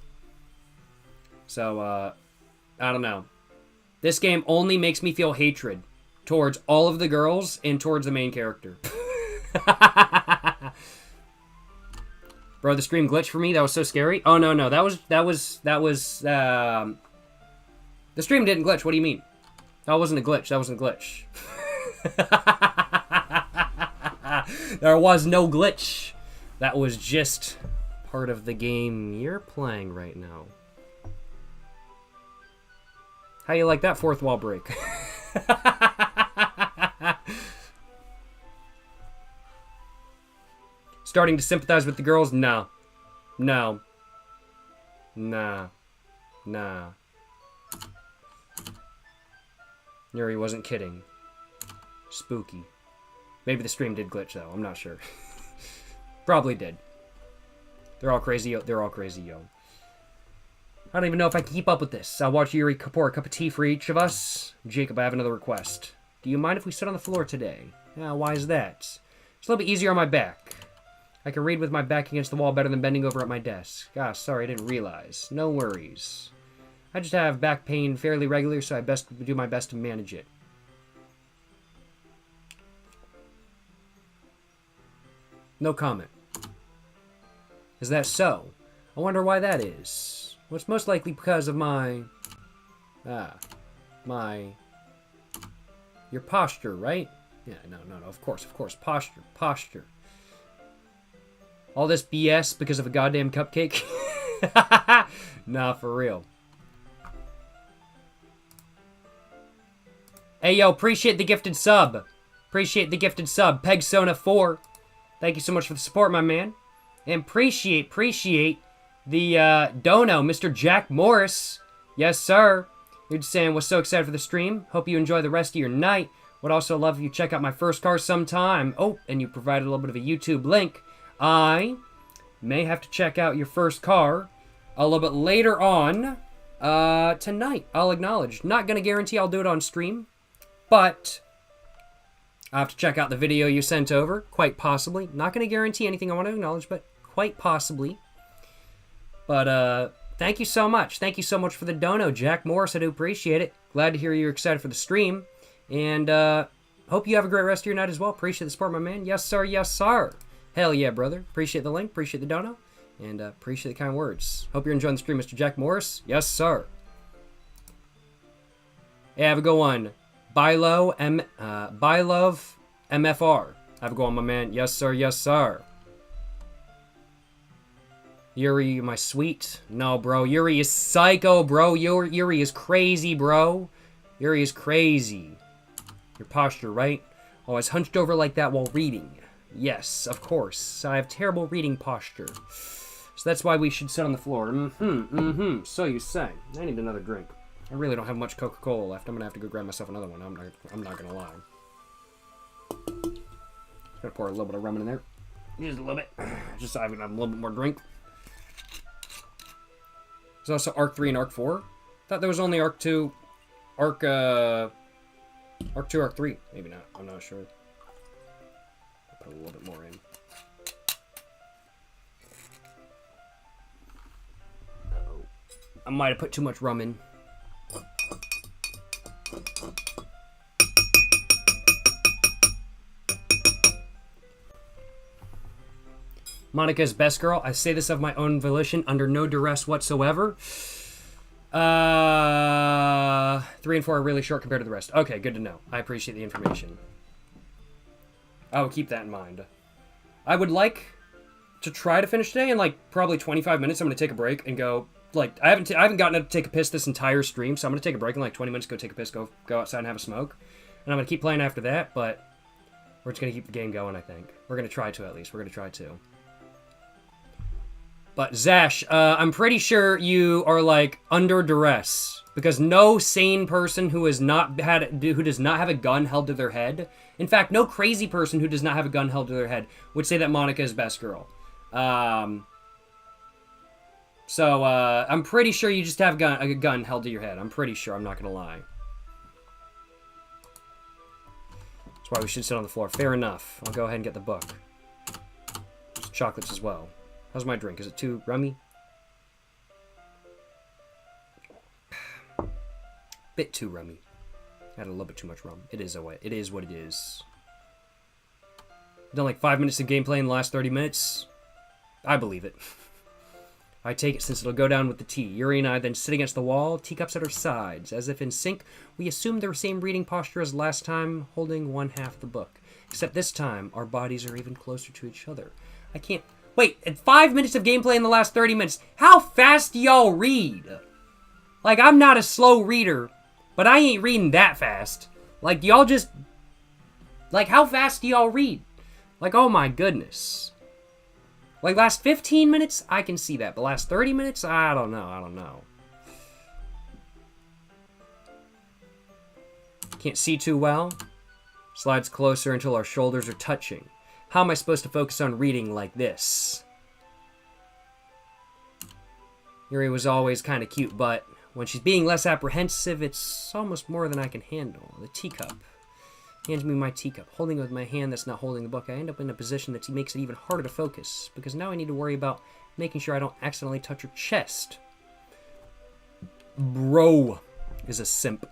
S1: So, I don't know. This game only makes me feel hatred towards all of the girls and towards the main character. Bro, the stream glitched for me. That was so scary. Oh, no. That was, the stream didn't glitch. What do you mean? That wasn't a glitch. There was no glitch. That was just part of the game you're playing right now. How you like that fourth wall break? Starting to sympathize with the girls? No. Nah. Yuri wasn't kidding. Spooky. Maybe the stream did glitch, though. I'm not sure. Probably did. They're all crazy, yo. I don't even know if I can keep up with this. I'll watch Yuri pour a cup of tea for each of us. Jacob, I have another request. Do you mind if we sit on the floor today? Why is that? It's a little bit easier on my back. I can read with my back against the wall better than bending over at my desk. Gosh, sorry, I didn't realize. No worries. I just have back pain fairly regular, so I best do my best to manage it. No comment. Is that so? I wonder why that is. Well, it's most likely because of your posture, right? Yeah, no, of course, posture. All this BS because of a goddamn cupcake? Nah, for real. Hey, yo, appreciate the gifted sub. PegSona4. Thank you so much for the support, my man. And appreciate the dono, Mr. Jack Morris. Yes, sir. You're just saying, was so excited for the stream. Hope you enjoy the rest of your night. Would also love if you check out my first car sometime. Oh, and you provided a little bit of a YouTube link. I may have to check out your first car a little bit later on tonight. I'll acknowledge. Not going to guarantee I'll do it on stream, but I'll have to check out the video you sent over. Quite possibly. Not going to guarantee anything I want to acknowledge, but quite possibly. But thank you so much. Thank you so much for the dono, Jack Morris. I do appreciate it. Glad to hear you're excited for the stream. And hope you have a great rest of your night as well. Appreciate the support, my man. Yes, sir. Yes, sir. Hell yeah, brother. Appreciate the link. Appreciate the dono. And appreciate the kind words. Hope you're enjoying the stream, Mr. Jack Morris. Yes, sir. Hey, have a good one. Bylove MFR. Have a good one, my man. Yes, sir. Yes, sir. Yuri, my sweet. No, bro. Yuri is psycho, bro. Yuri is crazy, bro. Yuri is crazy. Your posture, right? Always hunched over like that while reading. Yes, of course. I have terrible reading posture. So that's why we should sit on the floor. So you say. I need another drink. I really don't have much Coca-Cola left. I'm gonna have to go grab myself another one. I'm not gonna lie. Gotta pour a little bit of rum in there. Just a little bit. Just so I can have a little bit more drink. There's also Arc 3 and Arc 4. Thought there was only Arc 2. Arc 2, Arc 3. Maybe not. I'm not sure. I'll put a little bit more in. Uh-oh. I might have put too much rum in. Monica's best girl. I say this of my own volition, under no duress whatsoever. 3 and 4 are really short compared to the rest. Okay, good to know. I appreciate the information. I will keep that in mind. I would like to try to finish today in like probably 25 minutes. I'm going to take a break and go. Like I haven't gotten to take a piss this entire stream, so I'm going to take a break in like 20 minutes, go take a piss, go outside and have a smoke. And I'm going to keep playing after that, but we're just going to keep the game going, I think. We're going to try to, at least. We're going to try to. But Zash, I'm pretty sure you are like under duress, because no sane person who does not have a gun held to their head, in fact, no crazy person who does not have a gun held to their head would say that Monica is best girl. So I'm pretty sure you just have a gun held to your head. I'm pretty sure. I'm not gonna lie. That's why we should sit on the floor. Fair enough. I'll go ahead and get the book. There's chocolates as well. How's my drink? Is it too rummy? Bit too rummy. Had a little bit too much rum. It is what it is. Done like 5 minutes of gameplay in the last 30 minutes. I believe it. I take it since it'll go down with the tea. Yuri and I then sit against the wall, teacups at our sides. As if in sync, we assume the same reading posture as last time, holding one half the book. Except this time, our bodies are even closer to each other. I can't... Wait, at 5 minutes of gameplay in the last 30 minutes, how fast do y'all read? Like, I'm not a slow reader, but I ain't reading that fast. Like, y'all just... Like, how fast do y'all read? Like, oh my goodness. Like, last 15 minutes, I can see that. But last 30 minutes, I don't know. Can't see too well. Slides closer until our shoulders are touching. How am I supposed to focus on reading like this? Yuri was always kind of cute, but when she's being less apprehensive, it's almost more than I can handle. The teacup Hands me my teacup. Holding it with my hand that's not holding the book, I end up in a position that makes it even harder to focus, because now I need to worry about making sure I don't accidentally touch her chest. Bro is a simp.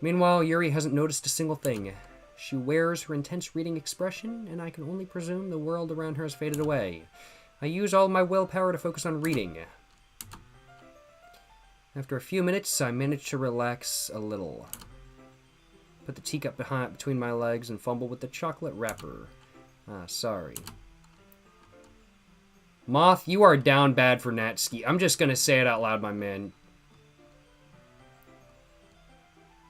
S1: Meanwhile, Yuri hasn't noticed a single thing. She wears her intense reading expression, and I can only presume the world around her has faded away. I use all my willpower to focus on reading. After a few minutes, I manage to relax a little. Put the teacup between my legs and fumble with the chocolate wrapper. Ah, sorry. Moth, you are down bad for Natsuki. I'm just gonna say it out loud, my man.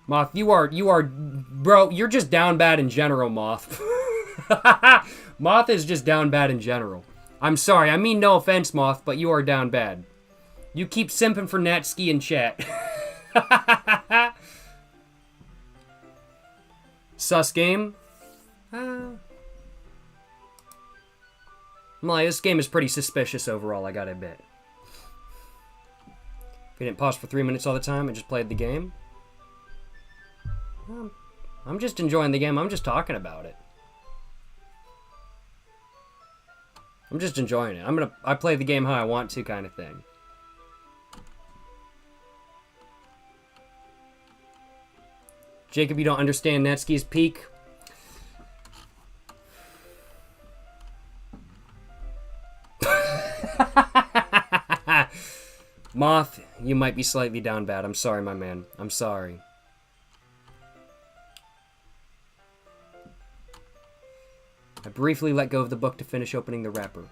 S1: Moth, you are, bro, you're just down bad in general, Moth. Moth is just down bad in general. I'm sorry, I mean no offense, Moth, but you are down bad. You keep simping for Natsuki in chat. Sus game? I'm like, this game is pretty suspicious overall, I gotta admit. If you didn't pause for 3 minutes all the time and just played the game, I'm just enjoying the game. I'm just talking about it. I'm just enjoying it. I play the game how I want to, kind of thing. Jacob, you don't understand Natsuki's peak. Moth, you might be slightly down bad. I'm sorry, my man. I'm sorry. I briefly let go of the book to finish opening the wrapper.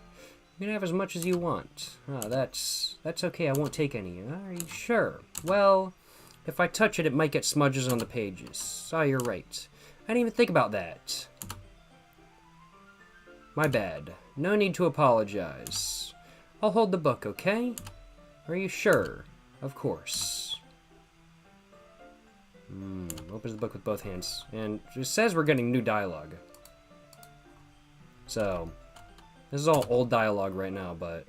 S1: You can have as much as you want. Oh, that's okay. I won't take any. Are you sure? Well, if I touch it, it might get smudges on the pages. Ah, you're right. I didn't even think about that. My bad. No need to apologize. I'll hold the book, okay? Are you sure? Of course. Opens the book with both hands. And it says we're getting new dialogue. So, this is all old dialogue right now, but...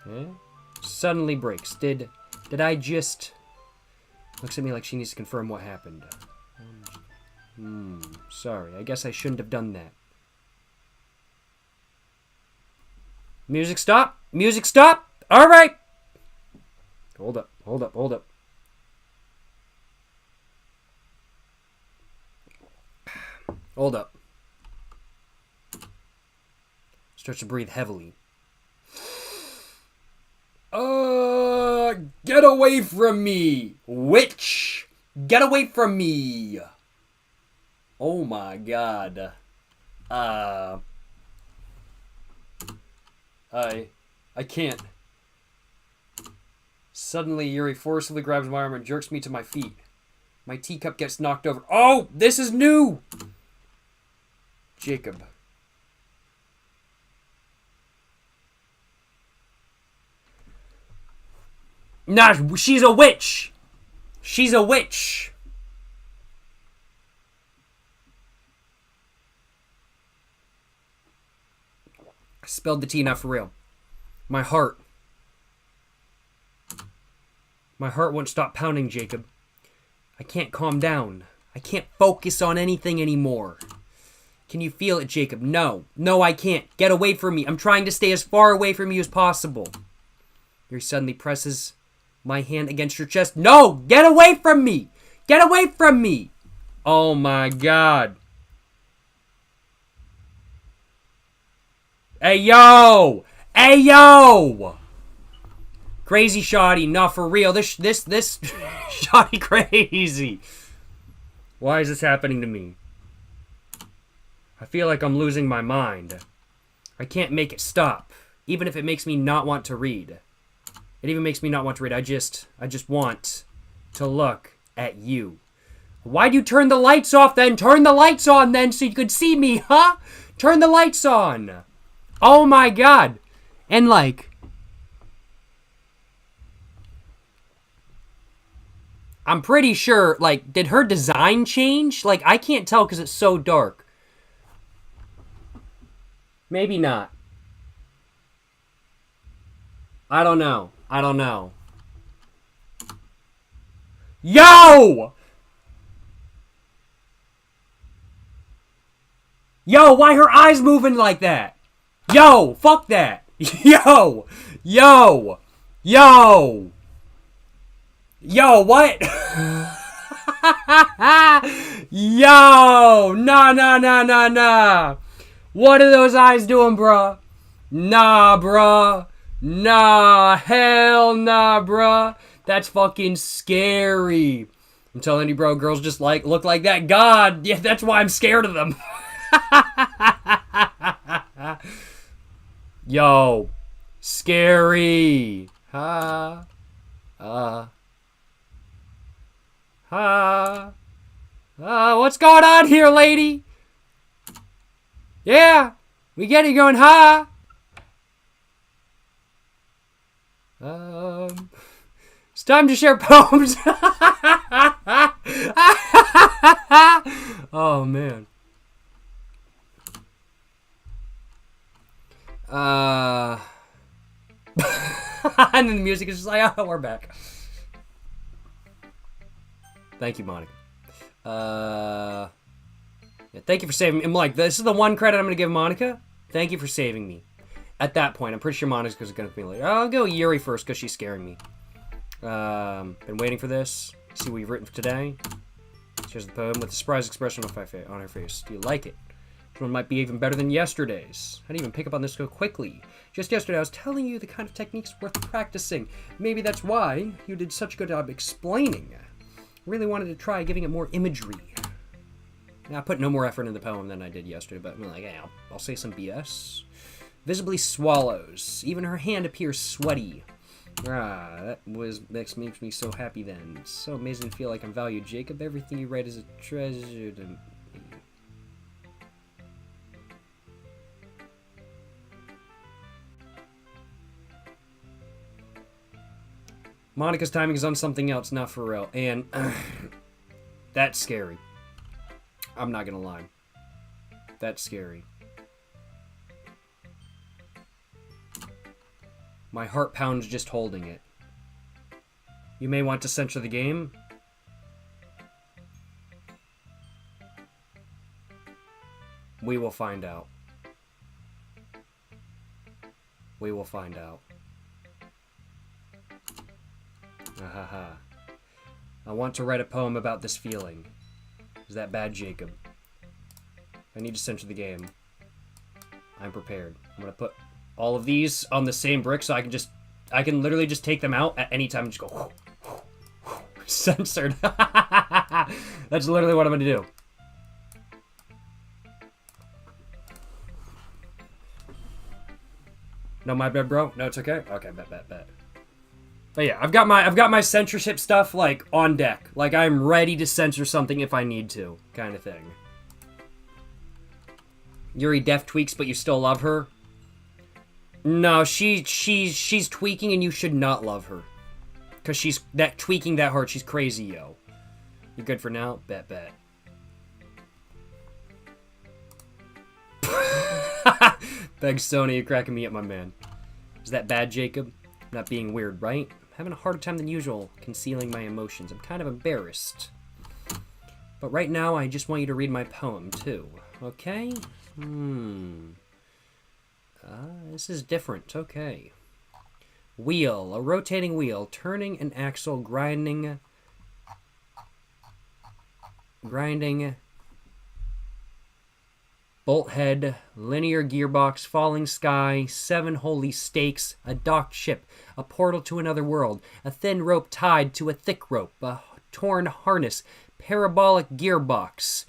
S1: Okay. Suddenly breaks. Did I just... Looks at me like she needs to confirm what happened. Sorry. I guess I shouldn't have done that. Music stop! Music stop! Alright! Hold up, hold up, hold up. Hold up. Starts to breathe heavily. Get away from me! Witch! Get away from me! Oh my god. I can't. Suddenly, Yuri forcibly grabs my arm and jerks me to my feet. My teacup gets knocked over. Oh, this is new! Jacob. Nah, she's a witch! She's a witch! I spilled the tea, not for real. My heart won't stop pounding, Jacob. I can't calm down. I can't focus on anything anymore. Can you feel it, Jacob? No. No, I can't. Get away from me. I'm trying to stay as far away from you as possible. Yuri suddenly presses my hand against your chest. No! Get away from me! Get away from me! Oh my god. Hey, yo! Hey, yo! Crazy shoddy, not for real. This shoddy crazy. Why is this happening to me? I feel like I'm losing my mind. I can't make it stop, even if it makes me not want to read. It even makes me not want to read. I just want to look at you. Why'd you turn the lights off then? Turn the lights on then so you could see me, huh? Turn the lights on. Oh my god. And like... I'm pretty sure, like, did her design change? Like, I can't tell because it's so dark. Maybe not. I don't know. Yo! Yo, why her eyes moving like that? Yo, fuck that. Yo, what? Yo, nah. What are those eyes doing, bruh? Nah, bruh. Nah, hell nah, bruh. That's fucking scary. I'm telling you, bro, girls just look like that. God, yeah, that's why I'm scared of them. Yo, scary. What's going on here, lady? Yeah, we get it going, it's time to share poems. Oh, man. And then the music is just like, oh, we're back. Thank you, Monica. Yeah, thank you for saving me. I'm like, this is the one credit I'm going to give Monica. Thank you for saving me. At that point, I'm pretty sure Monica's going to be like, I'll go Yuri first because she's scaring me. Been waiting for this. See what you've written for today. Here's the poem with a surprised expression on her face. Do you like it? This one might be even better than yesterday's. I didn't even pick up on this so quickly. Just yesterday, I was telling you the kind of techniques worth practicing. Maybe that's why you did such a good job explaining. Really wanted to try giving it more imagery. I put no more effort in the poem than I did yesterday, but I'm like, yeah, I'll say some BS. Visibly swallows. Even her hand appears sweaty. That makes me so happy then. It's so amazing to feel like I'm valued, Jacob. Everything you write is a treasure to me. Monica's timing is on something else, not for real. And that's scary. I'm not gonna lie. That's scary. My heart pounds just holding it. You may want to censor the game. We will find out. We will find out. Ahaha. I want to write a poem about this feeling. Is that bad, Jacob? I need to censor the game. I'm prepared. I'm gonna put all of these on the same brick so I can literally just take them out at any time and just go censored. That's literally what I'm gonna do. No, my bad, bro. No, it's okay. Okay, bet. But yeah, I've got my censorship stuff like on deck. Like I'm ready to censor something if I need to, kind of thing. Yuri def tweaks, but you still love her. No, she's tweaking, and you should not love her, cause she's tweaking that hard. She's crazy, yo. You good for now? Bet. Beg Sony, you're cracking me up, my man. Is that bad, Jacob? Not being weird, right? Having a harder time than usual concealing my emotions. I'm kind of embarrassed. But right now, I just want you to read my poem, too. Okay? This is different. Okay. Wheel. A rotating wheel. Turning an axle. Grinding. Bolt head, linear gearbox, falling sky, 7 holy stakes, a docked ship, a portal to another world, a thin rope tied to a thick rope, a torn harness, parabolic gearbox,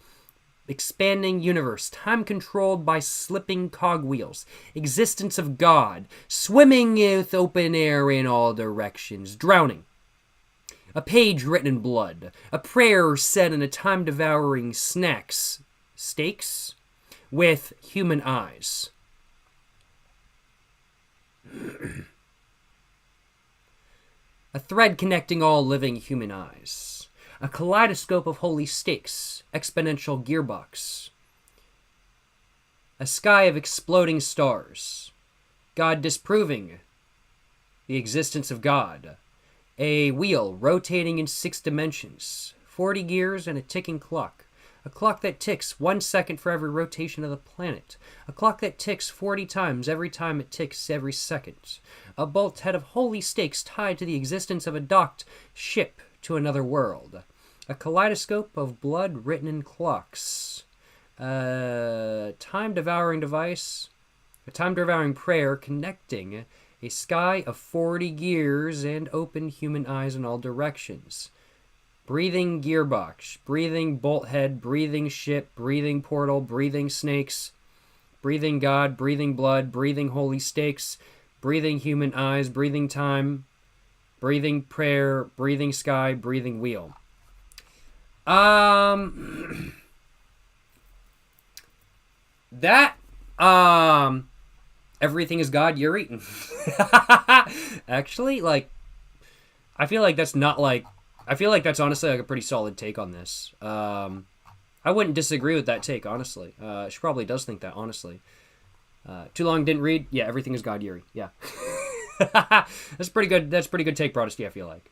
S1: expanding universe, time controlled by slipping cogwheels, existence of God, swimming with open air in all directions, drowning. A page written in blood, a prayer said in a time-devouring steaks, with human eyes. A thread connecting all living human eyes. A kaleidoscope of holy stakes, exponential gearbox. A sky of exploding stars. God disproving the existence of God. A wheel rotating in 6 dimensions. 40 gears and a ticking clock. A clock that ticks 1 second for every rotation of the planet. A clock that ticks 40 times every time it ticks every second. A bolt head of holy stakes tied to the existence of a docked ship to another world. A kaleidoscope of blood written in clocks. A time-devouring device. A time-devouring prayer connecting a sky of 40 gears and open human eyes in all directions. Breathing gearbox, breathing bolt head, breathing ship, breathing portal, breathing snakes, breathing God, breathing blood, breathing holy stakes, breathing human eyes, breathing time, breathing prayer, breathing sky, breathing wheel. That, everything is God, you're eating. Actually, like, I feel like that's not, like, I feel like that's honestly, like, a pretty solid take on this. I wouldn't disagree with that take, honestly. She probably does think that, honestly. Too long, didn't read? Yeah, everything is God, Yuri. Yeah. That's pretty good. That's pretty good take, Protesty, I feel like.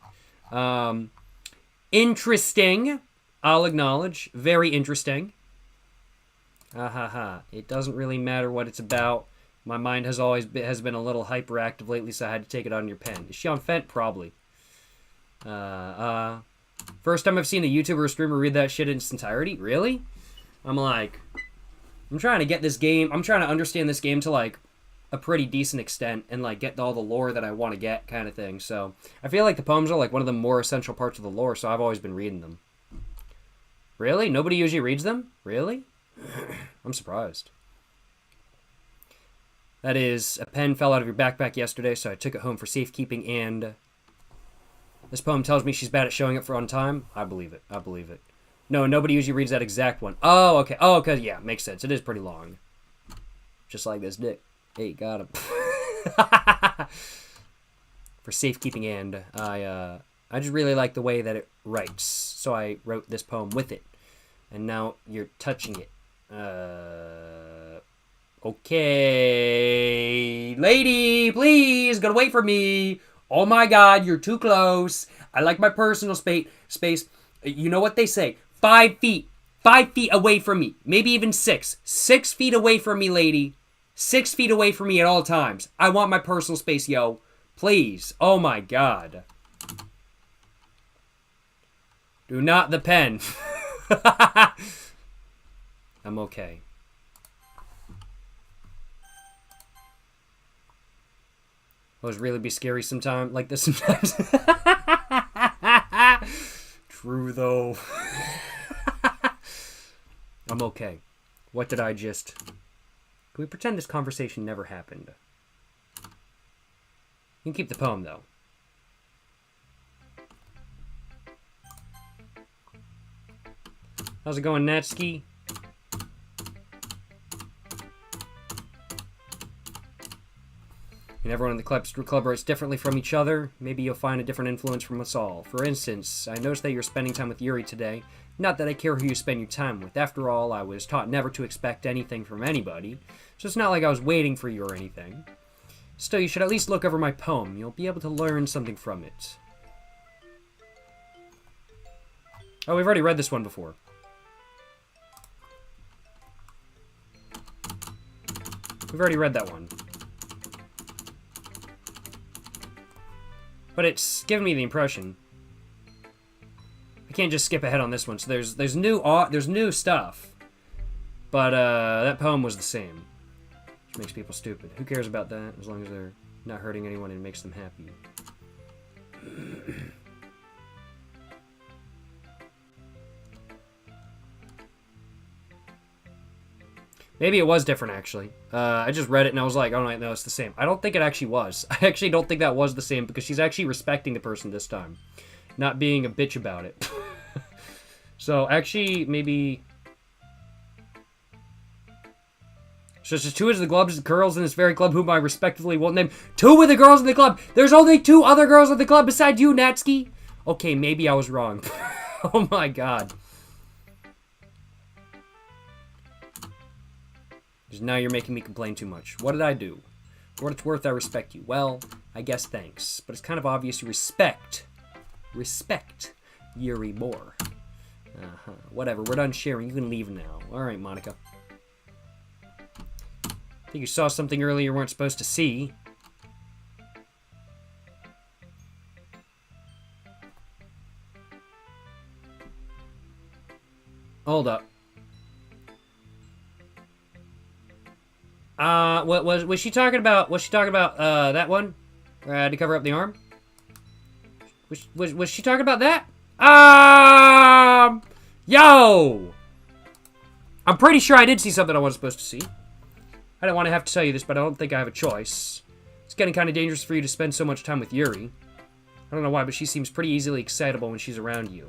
S1: Interesting. I'll acknowledge. Very interesting. It doesn't really matter what it's about. My mind has been a little hyperactive lately, so I had to take it on your pen. Is she on Fent? Probably. First time I've seen a YouTuber or streamer read that shit in its entirety. Really? I'm trying to get this game. I'm trying to understand this game to, like, a pretty decent extent and, like, get all the lore that I want to get, kind of thing. So I feel like the poems are, like, one of the more essential parts of the lore, so I've always been reading them. Really? Nobody usually reads them? Really? I'm surprised. That is, a pen fell out of your backpack yesterday, so I took it home for safekeeping, and this poem tells me she's bad at showing up for on time. I believe it. I believe it. No, nobody usually reads that exact one. Oh, okay. Oh, okay. Yeah, makes sense. It is pretty long. Just like this dick. Hey, got him. For safekeeping, and I just really like the way that it writes, so I wrote this poem with it. And now you're touching it. Okay. Lady, please, gotta wait for me. Oh my god, you're too close. I like my personal space. You know what they say? 5 feet. 5 feet away from me. Maybe even 6. 6 feet away from me, lady. 6 feet away from me at all times. I want my personal space, yo. Please. Oh my god. Do not the pen. I'm okay. Those really be scary sometime like this sometimes. True though. I'm okay. What did I just... Can we pretend this conversation never happened? You can keep the poem though. How's it going, Natsuki? And everyone in the club writes differently from each other. Maybe you'll find a different influence from us all. For instance, I noticed that you're spending time with Yuri today. Not that I care who you spend your time with. After all, I was taught never to expect anything from anybody. So it's not like I was waiting for you or anything. Still, you should at least look over my poem. You'll be able to learn something from it. Oh, we've already read this one before. We've already read that one. But it's given me the impression. I can't just skip ahead on this one. So there's new stuff. But that poem was the same. Which makes people stupid. Who cares about that? As long as they're not hurting anyone and makes them happy. Maybe it was different, actually. I just read it and I was like, oh, no, it's the same. I don't think it actually was. I actually don't think that was the same because she's actually respecting the person this time. Not being a bitch about it. So, actually, maybe... So, it's just 2 of the girls in this very club whom I respectively won't name. 2 of the girls in the club! There's only 2 other girls in the club besides you, Natsuki! Okay, maybe I was wrong. Oh my god. Because now you're making me complain too much. What did I do? For what it's worth, I respect you. Well, I guess thanks. But it's kind of obvious you respect Yuri more. Whatever, we're done sharing. You can leave now. Alright, Monica. I think you saw something earlier you weren't supposed to see. Hold up. What was she talking about? Was she talking about that one? To cover up the arm? Was she talking about that? Yo! I'm pretty sure I did see something I wasn't supposed to see. I don't want to have to tell you this, but I don't think I have a choice. It's getting kind of dangerous for you to spend so much time with Yuri. I don't know why, but she seems pretty easily excitable when she's around you.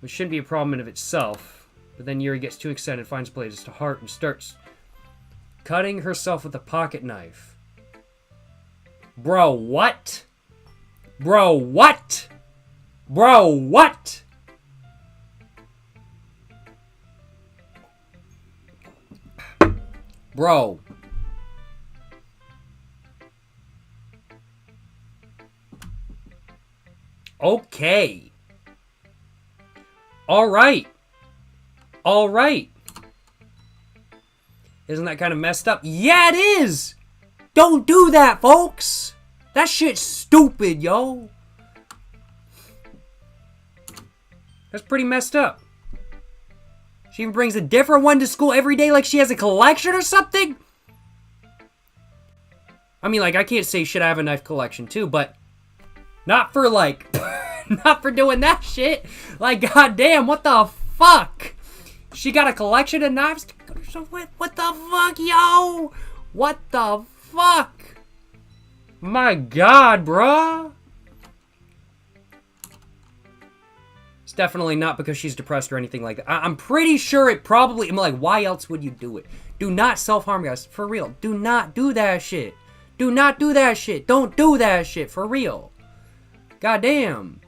S1: Which shouldn't be a problem in of itself. But then Yuri gets too excited, finds places to heart, and starts cutting herself with a pocket knife. Bro, what? Bro, what? Bro, what? Bro. Okay. Alright. Alright. Isn't that kind of messed up? Yeah, it is! Don't do that, folks! That shit's stupid, yo. That's pretty messed up. She even brings a different one to school every day like she has a collection or something? I mean, like, I can't say shit, I have a knife collection too, but not for, like, not for doing that shit. Like, goddamn, what the fuck? She got a collection of knives to go to school with? What the fuck, yo? What the fuck? My god, bruh. It's definitely not because she's depressed or anything like that. I'm pretty sure it probably... I'm like, why else would you do it? Do not self-harm, guys. For real. Do not do that shit. Do not do that shit. Don't do that shit. For real. Goddamn.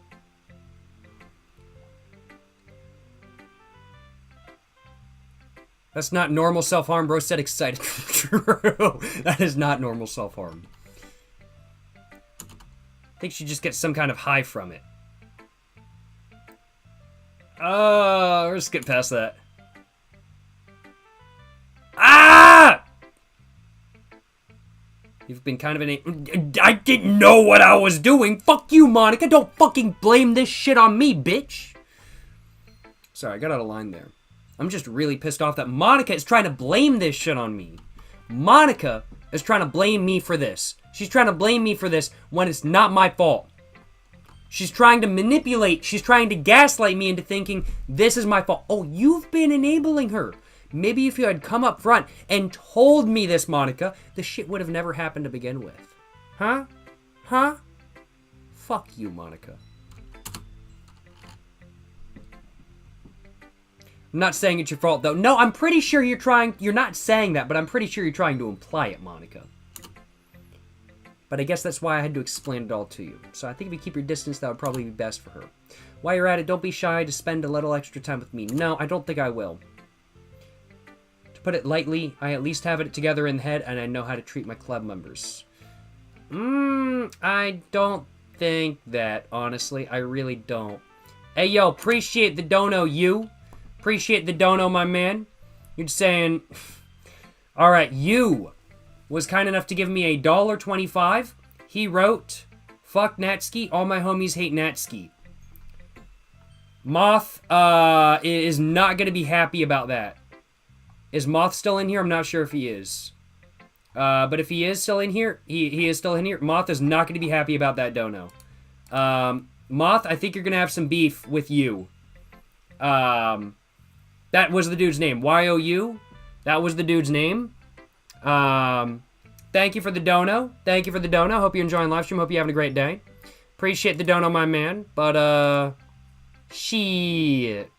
S1: That's not normal self-harm, bro. Said excited. True. That is not normal self-harm. I think she just gets some kind of high from it. We'll just get past that. Ah! You've been kind of an... I didn't know what I was doing. Fuck you, Monica. Don't fucking blame this shit on me, bitch. Sorry, I got out of line there. I'm just really pissed off that Monica is trying to blame this shit on me. Monica is trying to blame me for this. She's trying to blame me for this when it's not my fault. She's trying to manipulate. She's trying to gaslight me into thinking this is my fault. Oh, you've been enabling her. Maybe if you had come up front and told me this, Monica, the shit would have never happened to begin with. Huh? Huh? Fuck you, Monica. I'm not saying it's your fault, though. No, I'm pretty sure you're not saying that, but I'm pretty sure you're trying to imply it, Monica. But I guess that's why I had to explain it all to you. So I think if you keep your distance, that would probably be best for her. While you're at it, don't be shy to spend a little extra time with me. No, I don't think I will. To put it lightly, I at least have it together in the head, and I know how to treat my club members. I don't think that, honestly. I really don't. Hey, yo, appreciate the dono, you. Appreciate the dono, my man. You're just saying... Alright, you was kind enough to give me $1.25. He wrote, fuck Natsuki, all my homies hate Natsuki. Moth is not going to be happy about that. Is Moth still in here? I'm not sure if he is. But if he is still in here, he is still in here. Moth is not going to be happy about that dono. Moth, I think you're going to have some beef with you. That was the dude's name. Y-O-U. That was the dude's name. Thank you for the dono. Thank you for the dono. Hope you're enjoying live stream. Hope you're having a great day. Appreciate the dono, my man. But, shit.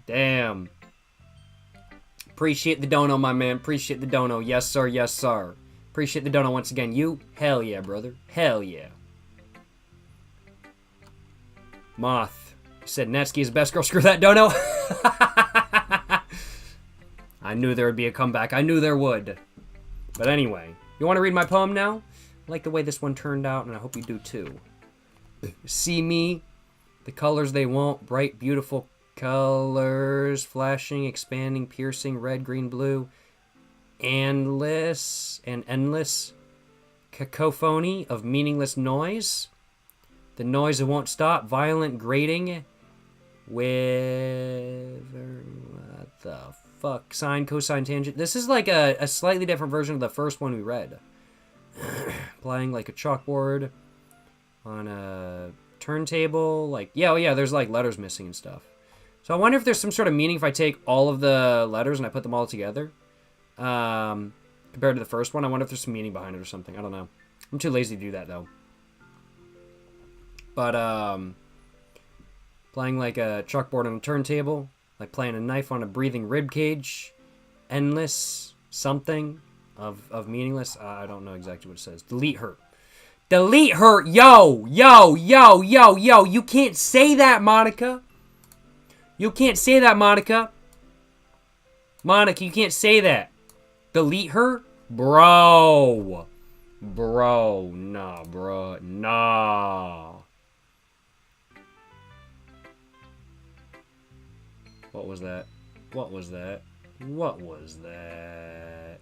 S1: Damn. Appreciate the dono, my man. Appreciate the dono. Yes, sir. Yes, sir. Appreciate the dono once again. You? Hell yeah, brother. Hell yeah. Moth. You said Natsuki is the best girl. Screw that dono. I knew there would be a comeback. I knew there would. But anyway, you want to read my poem now? I like the way this one turned out, and I hope you do too. See me, the colors they want, bright, beautiful colors, flashing, expanding, piercing, red, green, blue, endless cacophony of meaningless noise. The noise that won't stop, violent grating, with what the fuck, sine, cosine, tangent. This is like a slightly different version of the first one we read. Playing like a chalkboard on a turntable, like, yeah, oh yeah, there's like letters missing and stuff. So I wonder if there's some sort of meaning if I take all of the letters and I put them all together. Compared to the first one, I wonder if there's some meaning behind it or something. I don't know. I'm too lazy to do that though. But playing like a chalkboard on a turntable, like playing a knife on a breathing rib cage, endless something of meaningless. I don't know exactly what it says. Delete her. Delete her. Yo. You can't say that, Monica. You can't say that, Monica. Monica, you can't say that. Delete her? Bro. Nah, bro. Nah. What was that? What was that? What was that?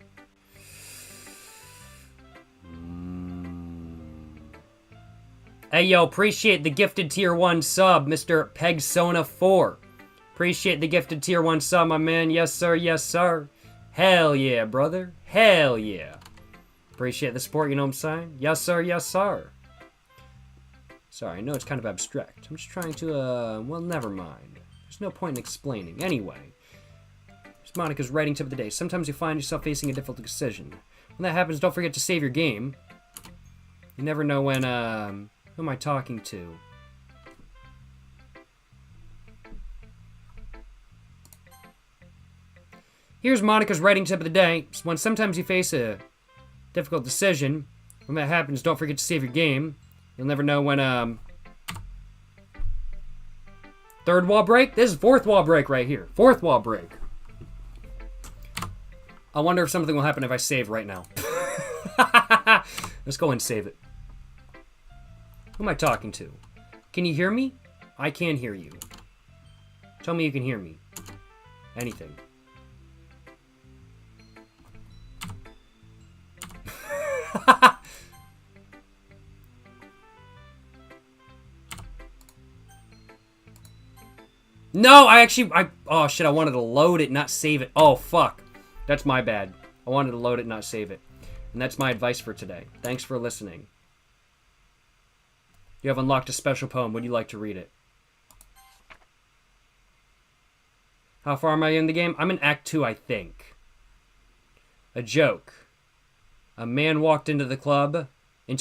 S1: Hey, yo, appreciate the gifted tier 1 sub, Mr. Pegsona4. Appreciate the gifted tier 1 sub, my man. Yes, sir. Yes, sir. Hell yeah, brother. Hell yeah. Appreciate the support, you know what I'm saying? Yes, sir. Yes, sir. Sorry, I know it's kind of abstract. I'm just trying to, well, never mind. There's no point in explaining. Anyway, it's Monica's writing tip of the day. Sometimes you find yourself facing a difficult decision. When that happens, don't forget to save your game. You never know when, who am I talking to? Here's Monica's writing tip of the day. When sometimes you face a difficult decision, when that happens, don't forget to save your game. You'll never know when, third wall break? This is fourth wall break right here. Fourth wall break. I wonder if something will happen if I save right now. Let's go and save it. Who am I talking to? Can you hear me? I can hear you. Tell me you can hear me. Anything. No, oh shit, I wanted to load it, not save it. Oh, fuck. That's my bad. I wanted to load it, not save it. And that's my advice for today. Thanks for listening. You have unlocked a special poem. Would you like to read it? How far am I in the game? I'm in Act 2, I think. A joke. A man walked into a club. In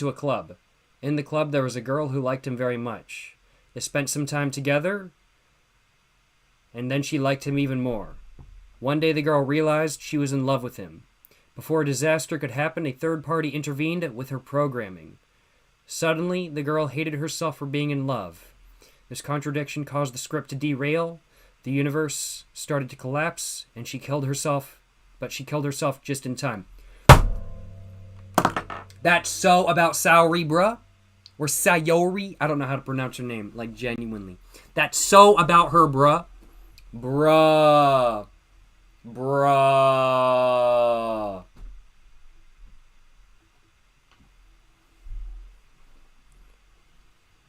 S1: the club, there was a girl who liked him very much. They spent some time together, and then she liked him even more. One day the girl realized she was in love with him. Before a disaster could happen, a third party intervened with her programming. Suddenly, the girl hated herself for being in love. This contradiction caused the script to derail. The universe started to collapse, and she killed herself, but she killed herself just in time. That's so about Saori, bruh. Or Sayori. I don't know how to pronounce her name, like genuinely. That's so about her, bruh. Bruh.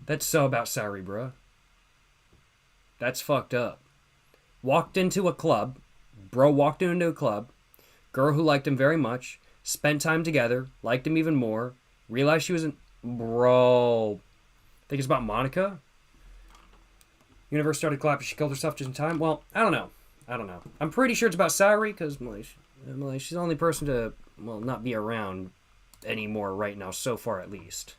S1: That's so about Saori, bruh. That's fucked up. Walked into a club. Bro walked into a club. Girl who liked him very much. Spent time together. Liked him even more. Realized she was in... Bro. Think it's about Monica? Universe started collapsing. She killed herself just in time. Well, I don't know. I'm pretty sure it's about Saori because she's the only person to, well, not be around anymore right now, so far at least.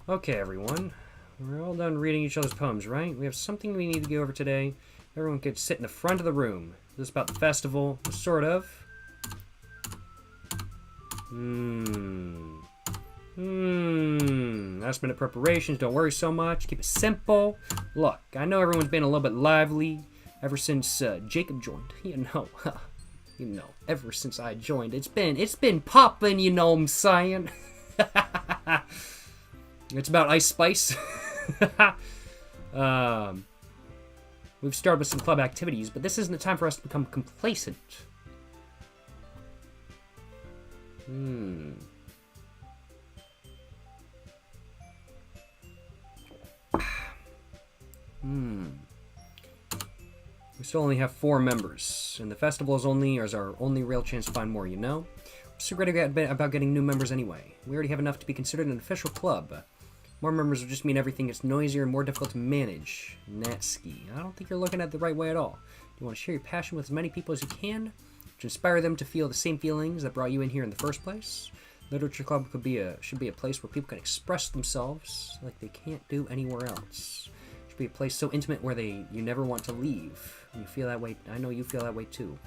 S1: Okay, everyone. We're all done reading each other's poems, right? We have something we need to go over today. Everyone could sit in the front of the room. This is about the festival, sort of. Last minute preparations. Don't worry so much. Keep it simple. Look, I know everyone's been a little bit lively. Ever since Jacob joined, you know, ever since I joined, it's been popping, you know what I'm saying? It's about Ice Spice. We've started with some club activities, but this isn't the time for us to become complacent. We still only have 4 members, and the festival is our only real chance to find more, you know? I'm so great about getting new members anyway. We already have enough to be considered an official club. More members will just mean everything gets noisier and more difficult to manage. Natsuki, I don't think you're looking at it the right way at all. You want to share your passion with as many people as you can, to inspire them to feel the same feelings that brought you in here in the first place. Literature Club should be a place where people can express themselves like they can't do anywhere else. It should be a place so intimate where you never want to leave. You feel that way. I know you feel that way too.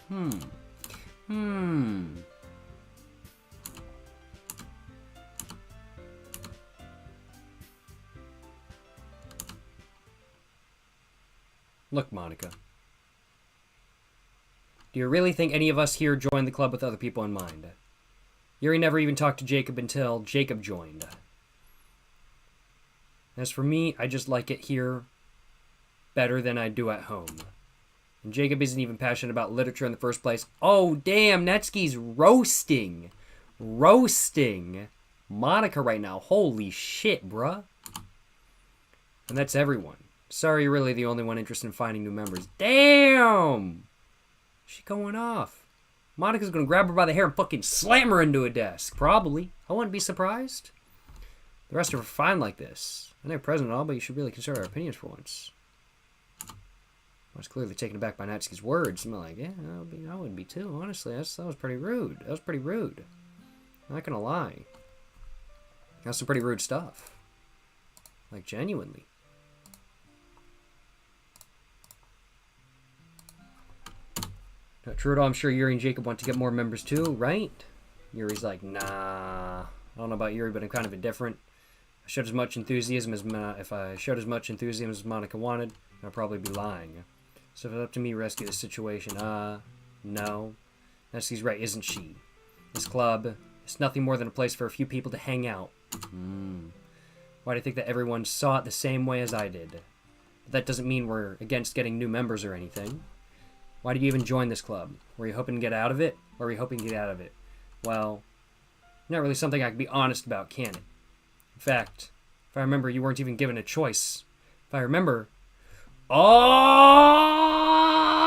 S1: Look, Monica. Do you really think any of us here joined the club with other people in mind? Yuri never even talked to Jacob until Jacob joined. As for me, I just like it here better than I do at home. And Jacob isn't even passionate about literature in the first place. Oh, damn, Netsuki's roasting. Roasting Monica right now. Holy shit, bruh. And that's everyone. Sorry, you're really the only one interested in finding new members. Damn! She's going off. Monica's gonna grab her by the hair and fucking slam her into a desk. Probably. I wouldn't be surprised. The rest of her are fine like this. I know you're present and all, but you should really consider our opinions for once. I was clearly taken aback by Natsuki's words. I'm like, yeah, I would be too, honestly. That was pretty rude. That was pretty rude. I'm not gonna lie. That's some pretty rude stuff. Like, genuinely. Now, true at all, I'm sure Yuri and Jacob want to get more members too, right? Yuri's like, nah. I don't know about Yuri, but I'm kind of indifferent. I showed as much enthusiasm as if I showed as much enthusiasm as Monica wanted, I'd probably be lying. So if it's up to me to rescue the situation, no. Natsuki's right, isn't she? This club is nothing more than a place for a few people to hang out. Why do you think that everyone saw it the same way as I did? But that doesn't mean we're against getting new members or anything. Why did you even join this club? Were you hoping to get out of it? Or were you hoping to get out of it? Well, not really something I can be honest about, can it? In fact, if I remember, you weren't even given a choice. If I remember... Oh,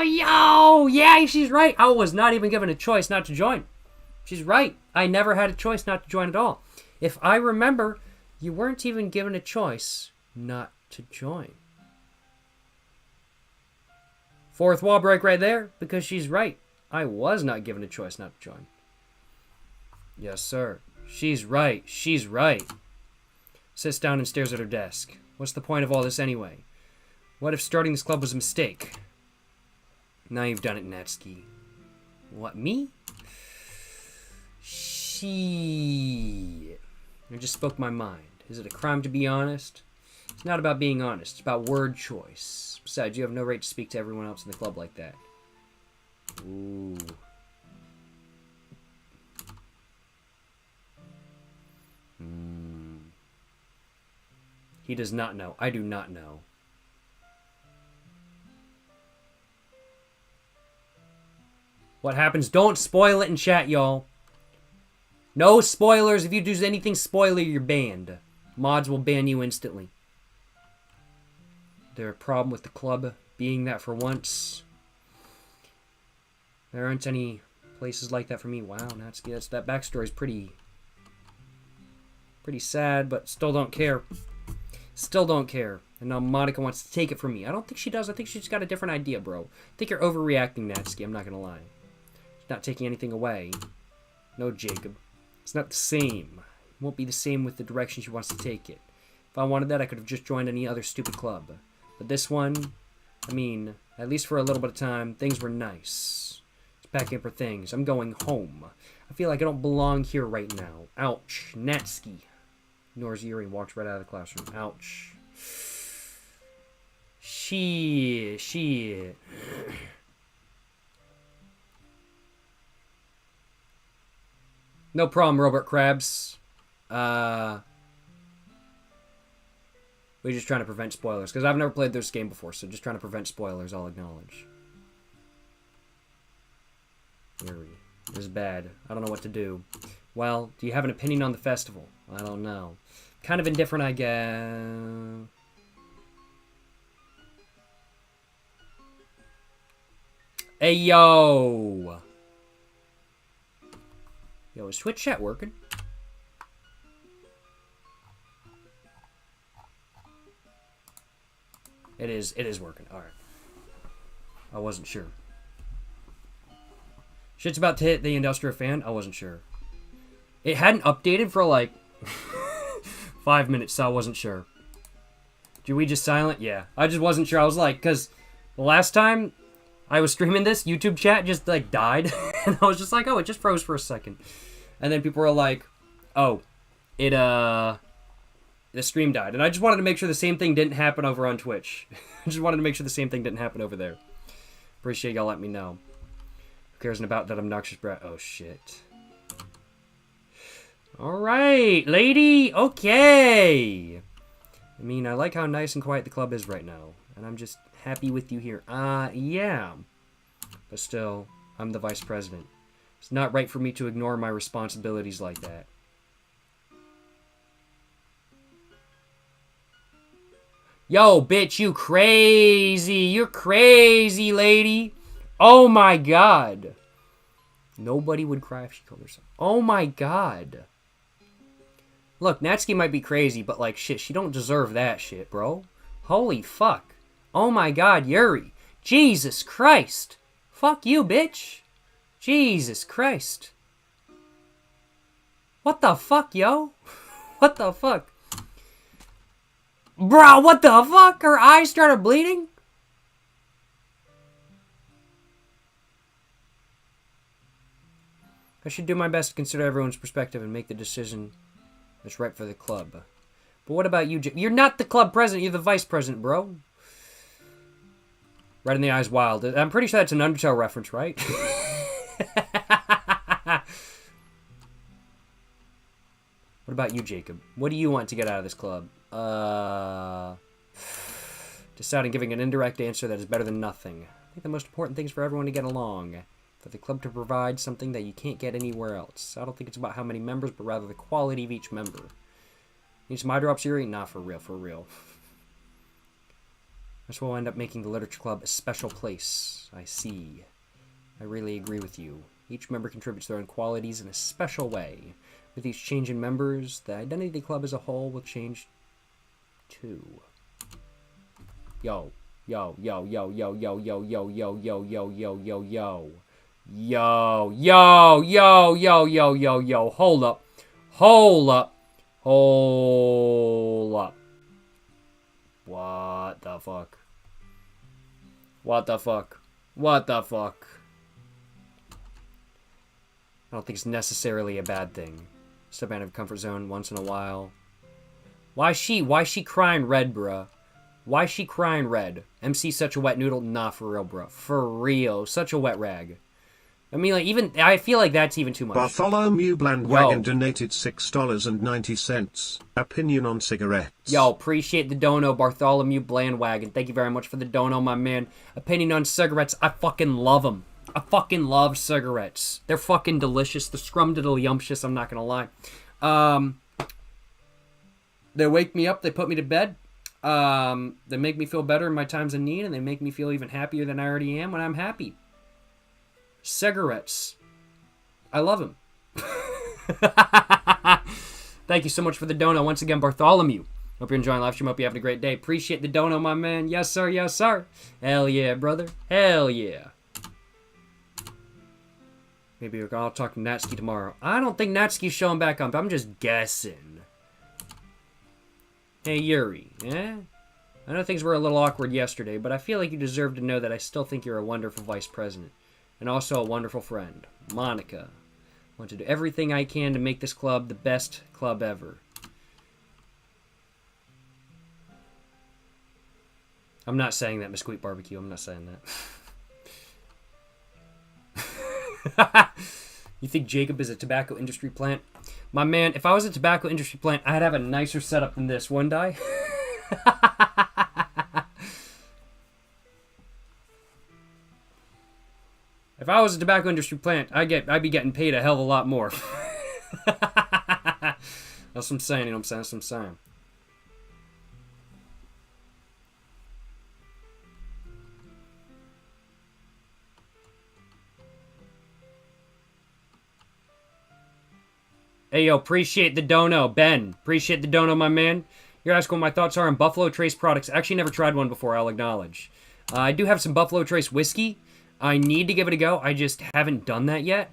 S1: yo! Yeah, she's right. I was not even given a choice not to join. She's right. I never had a choice not to join at all. If I remember, you weren't even given a choice not to join. Fourth wall break right there, because she's right. I was not given a choice not to join. Yes, sir. She's right. She's right. Sits down and stares at her desk. What's the point of all this anyway? What if starting this club was a mistake? Now you've done it, Natsuki. What, me? Shit. I just spoke my mind. Is it a crime to be honest? It's not about being honest. It's about word choice. Besides, you have no right to speak to everyone else in the club like that. Ooh. He does not know. I do not know. What happens? Don't spoil it in chat, y'all. No spoilers. If you do anything spoiler, you're banned. Mods will ban you instantly. There a problem with the club being that for once? There aren't any places like that for me. Wow, Natsuki, that backstory's pretty sad, but still don't care. Still don't care. And now Monica wants to take it from me. I don't think she does. I think she's got a different idea, bro. I think you're overreacting, Natsuki. I'm not gonna lie. She's not taking anything away. No, Jacob. It's not the same. It won't be the same with the direction she wants to take it. If I wanted that, I could have just joined any other stupid club. But this one, I mean, at least for a little bit of time, things were nice. It's packing up her things. I'm going home. I feel like I don't belong here right now. Ouch. Natsuki. Ignores Yuri and walks right out of the classroom. Ouch. Shit. No problem, Robert Krabs. We're just trying to prevent spoilers, because I've never played this game before, so just trying to prevent spoilers, I'll acknowledge. Eerie. This is bad. I don't know what to do. Well, do you have an opinion on the festival? I don't know. Kind of indifferent, I guess. Hey, yo! Yo, is Twitch chat working? It is working. Alright. I wasn't sure. Shit's about to hit the industrial fan? I wasn't sure. It hadn't updated for like 5 minutes, so I wasn't sure. Did we just silent? Yeah. I just wasn't sure. I was like, because the last time I was streaming this, YouTube chat just like died. And I was just like, oh, it just froze for a second. And then people were like, oh, the stream died. And I just wanted to make sure the same thing didn't happen over on Twitch. I just wanted to make sure the same thing didn't happen over there. Appreciate y'all letting me know. Who cares about that obnoxious brat? Oh, shit. Alright, lady. Okay. I mean, I like how nice and quiet the club is right now. And I'm just happy with you here. Yeah. But still, I'm the vice president. It's not right for me to ignore my responsibilities like that. Yo, bitch, you crazy. You're crazy, lady. Oh, my God. Nobody would cry if she killed herself. Oh, my God. Look, Natsuki might be crazy, but, like, shit, she don't deserve that shit, bro. Holy fuck. Oh, my God, Yuri. Jesus Christ. Fuck you, bitch. Jesus Christ. What the fuck, yo? What the fuck? Bro, what the fuck? Her eyes started bleeding? I should do my best to consider everyone's perspective and make the decision that's right for the club. But what about you, You're not the club president, you're the vice president, bro. Red in the Eyes Wild. I'm pretty sure that's an Undertale reference, right? What about you, Jacob? What do you want to get out of this club? Deciding giving an indirect answer that is better than nothing. I think the most important thing is for everyone to get along. For the club to provide something that you can't get anywhere else. I don't think it's about how many members, but rather the quality of each member. Need some eye drops, Yuri? Nah, for real, for real. This will end up making the Literature Club a special place. I see. I really agree with you. Each member contributes their own qualities in a special way. With each change in members, the identity of the club as a whole will change too. Yo. Yo, yo, yo, yo, yo, yo, yo, yo, yo, yo, yo, yo, yo. Yo, yo, yo, yo, yo, yo, yo. Hold up. Hold up. Hold up. What the fuck? What the fuck? What the fuck? I don't think it's necessarily a bad thing. Step out of comfort zone once in a while. Why she crying red, bruh? Why she crying red? MC such a wet noodle? Nah, for real, bruh. For real. Such a wet rag. I mean, like, even, I feel like that's even too much.
S2: Bartholomew Blandwagon donated $6.90. Opinion on cigarettes.
S1: Yo, appreciate the dono, Bartholomew Blandwagon. Thank you very much for the dono, my man. Opinion on cigarettes. I fucking love them. I fucking love cigarettes. They're fucking delicious. They're scrumdiddlyumptious, I'm not gonna lie. They wake me up. They put me to bed. They make me feel better in my times of need, and they make me feel even happier than I already am when I'm happy. Cigarettes. I love them. Thank you so much for the dono. Once again, Bartholomew. Hope you're enjoying live stream. Hope you're having a great day. Appreciate the dono, my man. Yes, sir. Yes, sir. Hell yeah, brother. Hell yeah. Maybe I'll talk to Natsuki tomorrow. I don't think Natsuki's showing back up. I'm just guessing. Hey, Yuri. Yeah? I know things were a little awkward yesterday, but I feel like you deserve to know that I still think you're a wonderful vice president. And also a wonderful friend. Monica. I want to do everything I can to make this club the best club ever. I'm not saying that, Mesquite Barbecue. I'm not saying that. You think Jacob is a tobacco industry plant? My man, if I was a tobacco industry plant, I'd have a nicer setup than this, wouldn't I? If I was a tobacco industry plant, I'd be getting paid a hell of a lot more. That's what I'm saying, you know what I'm saying? That's what I'm saying. Hey, yo, appreciate the dono. Ben, appreciate the dono, my man. You're asking what my thoughts are on Buffalo Trace products. Actually, never tried one before, I'll acknowledge. I do have some Buffalo Trace whiskey. I need to give it a go. I just haven't done that yet.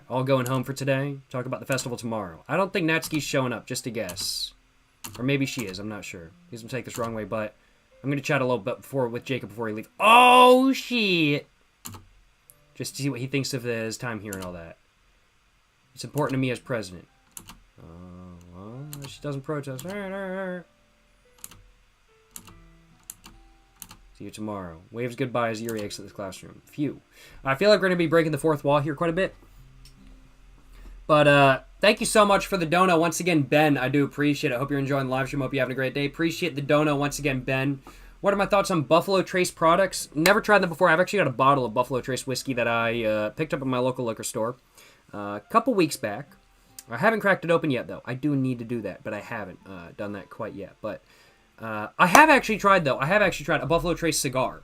S1: All going home for today. Talk about the festival tomorrow. I don't think Natsuki's showing up, just a guess. Or maybe she is, I'm not sure. Please don't take this wrong way, but I'm going to chat a little bit with Jacob before he leaves. Oh, shit! Just to see what he thinks of his time here and all that. It's important to me as president. Well, she doesn't protest. See you tomorrow. Waves goodbye as Yuri exits the classroom. Phew. I feel like we're going to be breaking the fourth wall here quite a bit. But thank you so much for the dono. Once again, Ben, I do appreciate it. Hope you're enjoying the live stream. Hope you're having a great day. Appreciate the dono once again, Ben. What are my thoughts on Buffalo Trace products? Never tried them before. I've actually got a bottle of Buffalo Trace whiskey that I picked up at my local liquor store a couple weeks back. I haven't cracked it open yet, though. I do need to do that, but I haven't done that quite yet. But I have actually tried, though. I have actually tried a Buffalo Trace cigar,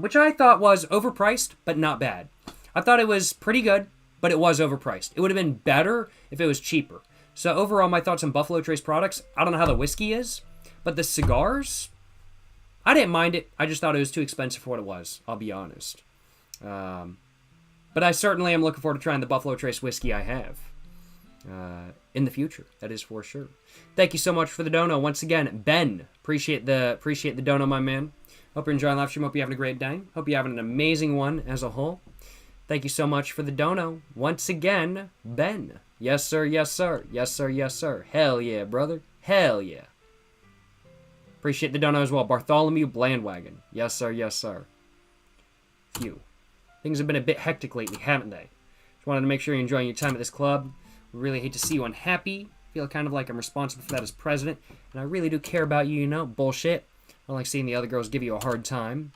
S1: which I thought was overpriced, but not bad. I thought it was pretty good, but it was overpriced. It would have been better if it was cheaper. So overall, my thoughts on Buffalo Trace products, I don't know how the whiskey is, but the cigars, I didn't mind it. I just thought it was too expensive for what it was, I'll be honest. But I certainly am looking forward to trying the Buffalo Trace whiskey I have in the future. That is for sure. Thank you so much for the dono. Once again, Ben, appreciate the dono, my man. Hope you're enjoying the live stream. Hope you're having a great day. Hope you're having an amazing one as a whole. Thank you so much for the dono. Once again, Ben. Yes, sir. Yes, sir. Yes, sir. Yes, sir. Hell yeah, brother. Hell yeah. Appreciate the dono as well. Bartholomew Blandwagon. Yes, sir. Yes, sir. Phew. Things have been a bit hectic lately, haven't they? Just wanted to make sure you're enjoying your time at this club. We really hate to see you unhappy. Feel kind of like I'm responsible for that as president. And I really do care about you, you know? Bullshit. I don't like seeing the other girls give you a hard time.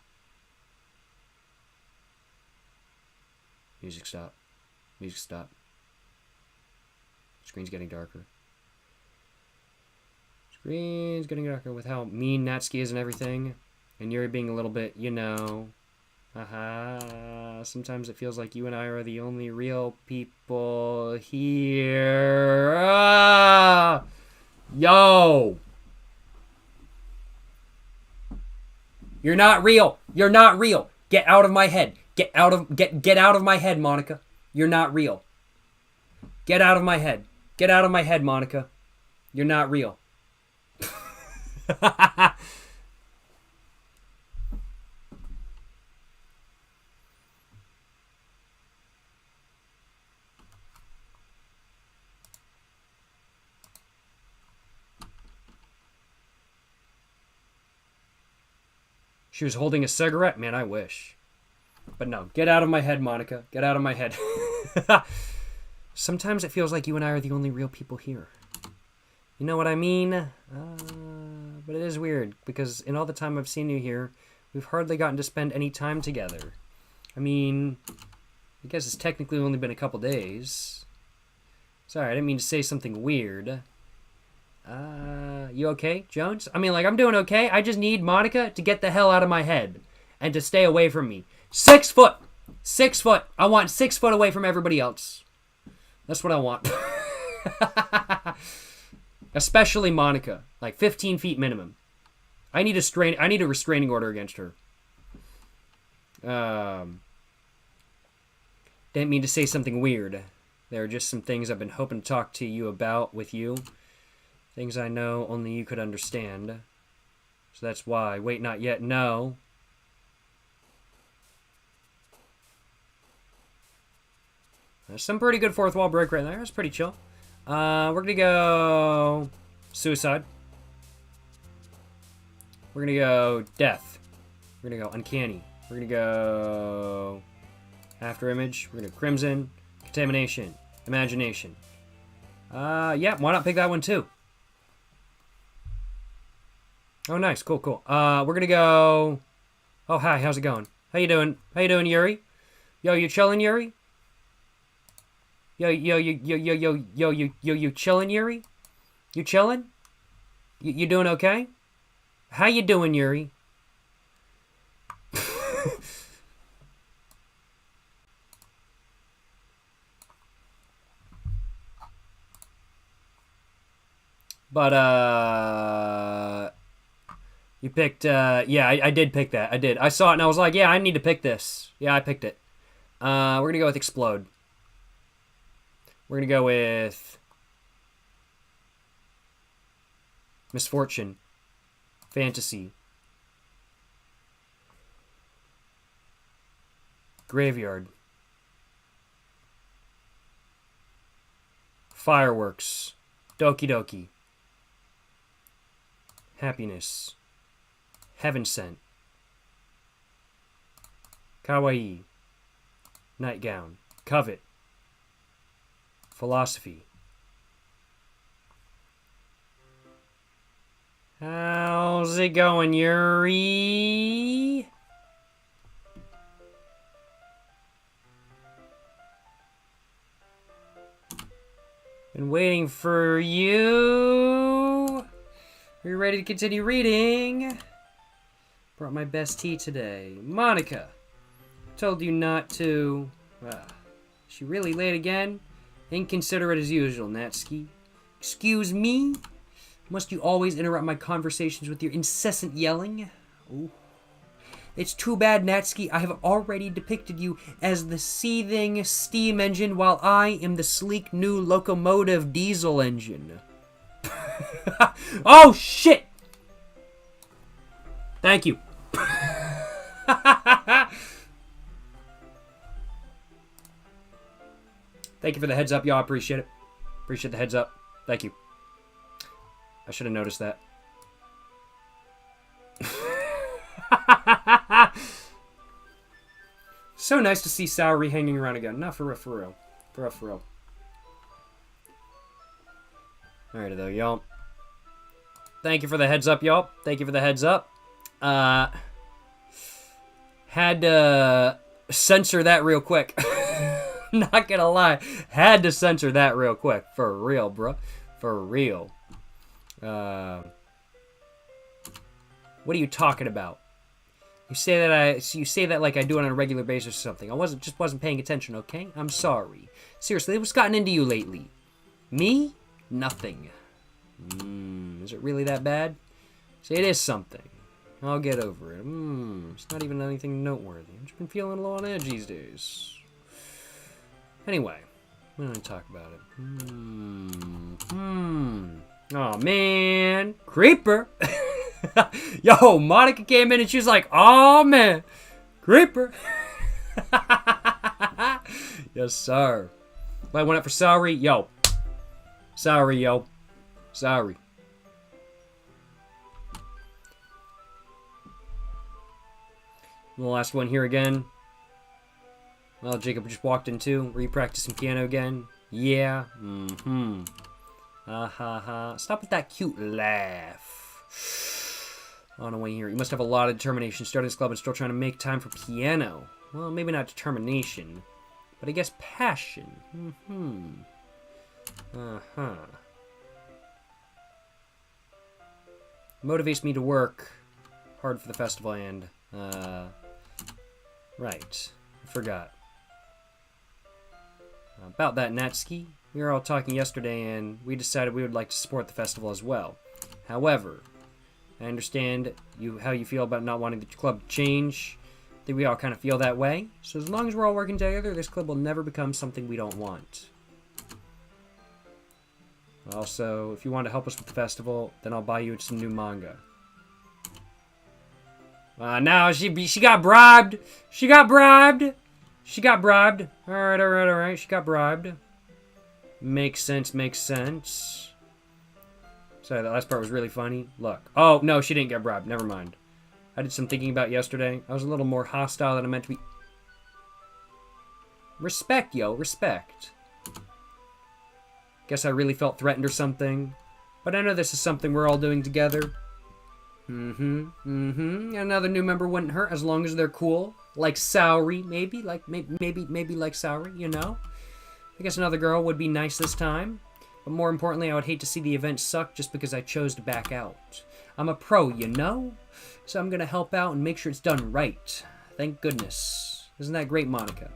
S1: Music stop. Music stop. Screen's getting darker. Screen's getting darker with how mean Natsuki is and everything. And Yuri being a little bit, you know... Sometimes it feels like you and I are the only real people here. Yo! You're not real. You're not real. Get out of my head. Get out of my head, Monica. You're not real. Get out of my head. Get out of my head, Monica. You're not real. She was holding a cigarette? Man, I wish. But no, get out of my head, Monica. Get out of my head. Sometimes it feels like you and I are the only real people here. You know what I mean? But it is weird, because in all the time I've seen you here, we've hardly gotten to spend any time together. I mean, I guess it's technically only been a couple days. Sorry, I didn't mean to say something weird. You okay, Jones? I mean, like, I'm doing okay. I just need Monica to get the hell out of my head and to stay away from me. 6 foot! 6 foot! I want 6 foot away from everybody else. That's what I want. Especially Monica. Like, 15 feet minimum. I need a restraining order against her. Didn't mean to say something weird. There are just some things I've been hoping to talk to you about with you. Things I know only you could understand. So that's why. Wait, not yet. No. There's some pretty good fourth wall break right there. That's pretty chill. We're going to go... Suicide. We're gonna go death. We're gonna go uncanny. We're gonna go after image. We're gonna crimson, contamination, imagination. Yeah, why not pick that one too? Oh, nice, cool, cool. We're gonna go. Oh, hi, how's it going? How you doing? How you doing, Yuri? Yo, you chilling, Yuri? Yo, you chilling, Yuri? You chilling? You doing okay? How you doing, Yuri? But, you picked, yeah, I did pick that. I did. I saw it and I was like, yeah, I need to pick this. Yeah, I picked it. We're gonna go with explode. We're gonna go with misfortune, fantasy, graveyard, fireworks, Doki Doki, happiness, heaven sent, kawaii, nightgown, covet, philosophy. How's it going, Yuri? Been waiting for you. Are you ready to continue reading? Brought my best tea today. Monica. Told you not to. She really late again? Inconsiderate as usual, Natsuki. Excuse me? Must you always interrupt my conversations with your incessant yelling? Ooh. It's too bad, Natsuki. I have already depicted you as the seething steam engine while I am the sleek new locomotive diesel engine. Oh, shit! Thank you. Thank you for the heads up, y'all. I appreciate it. Appreciate the heads up. Thank you. I should have noticed that. So nice to see Saori hanging around again. Not for real, for real. For real, for real. Alright, though, y'all. Thank you for the heads up, y'all. Thank you for the heads up. Had to censor that real quick. Not gonna lie. Had to censor that real quick. For real, bro. For real. What are you talking about? You say that like I do it on a regular basis or something. I just wasn't paying attention, okay? I'm sorry. Seriously, what's gotten into you lately? Me? Nothing. Is it really that bad? See, it is something. I'll get over it. It's not even anything noteworthy. I've just been feeling low on edge these days. Anyway, we're gonna talk about it. Oh man, creeper. Yo, Monica came in and she was like, "Oh man, creeper." Yes, sir. I went up for sorry, yo. Sorry, yo. Sorry. The last one here again. Well, Jacob just walked in too. Were you practicing piano again? Yeah. Stop with that cute laugh. On the way here. You must have a lot of determination starting this club and still trying to make time for piano. Well, maybe not determination, but I guess passion. Motivates me to work hard for the festival and, right. I forgot. About that, Natsuki. We were all talking yesterday and we decided we would like to support the festival as well. However, I understand how you feel about not wanting the club to change. I think we all kind of feel that way. So as long as we're all working together, this club will never become something we don't want. Also, if you want to help us with the festival, then I'll buy you some new manga. Now she got bribed. She got bribed. She got bribed. Alright. She got bribed. Makes sense, makes sense. Sorry, that last part was really funny. Look. Oh, no, she didn't get bribed. Never mind. I did some thinking about yesterday. I was a little more hostile than I meant to be. Respect, yo. Respect. Guess I really felt threatened or something. But I know this is something we're all doing together. Another new member wouldn't hurt as long as they're cool. Like Saori, maybe. Maybe like Saori, you know? I guess another girl would be nice this time. But more importantly, I would hate to see the event suck just because I chose to back out. I'm a pro, you know? So I'm gonna help out and make sure it's done right. Thank goodness. Isn't that great, Monica?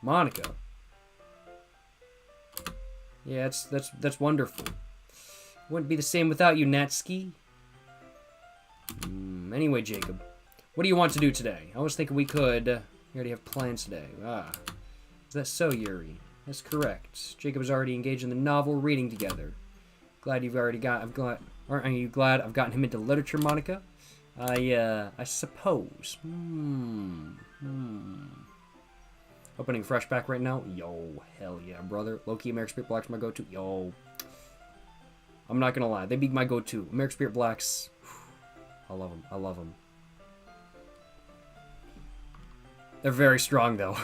S1: Monica? Yeah, that's wonderful. Wouldn't be the same without you, Natsuki. Anyway, Jacob, what do you want to do today? I was thinking we could... we already have plans today. Is that so, Yuri? That's correct. Jacob is already engaged in the novel reading together. Glad you've already got... Aren't you glad I've gotten him into literature, Monica? I suppose. Opening fresh back right now? Yo, hell yeah, brother. Low-key American Spirit Black's my go-to. Yo. I'm not gonna lie. They be my go-to. American Spirit Blacks... I love them. I love them. They're very strong, though.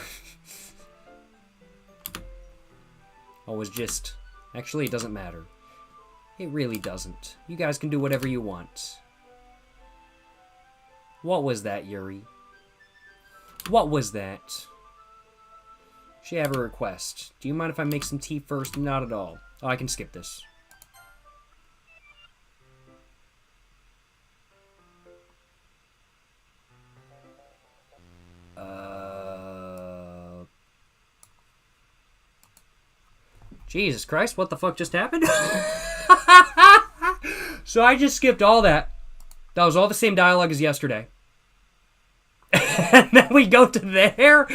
S1: Always just... Actually, it doesn't matter. It really doesn't. You guys can do whatever you want. What was that, Yuri? What was that? She have a request. Do you mind if I make some tea first? Not at all. Oh, I can skip this. Jesus Christ, what the fuck just happened? So I just skipped all that. That was all the same dialogue as yesterday. And then we go to there?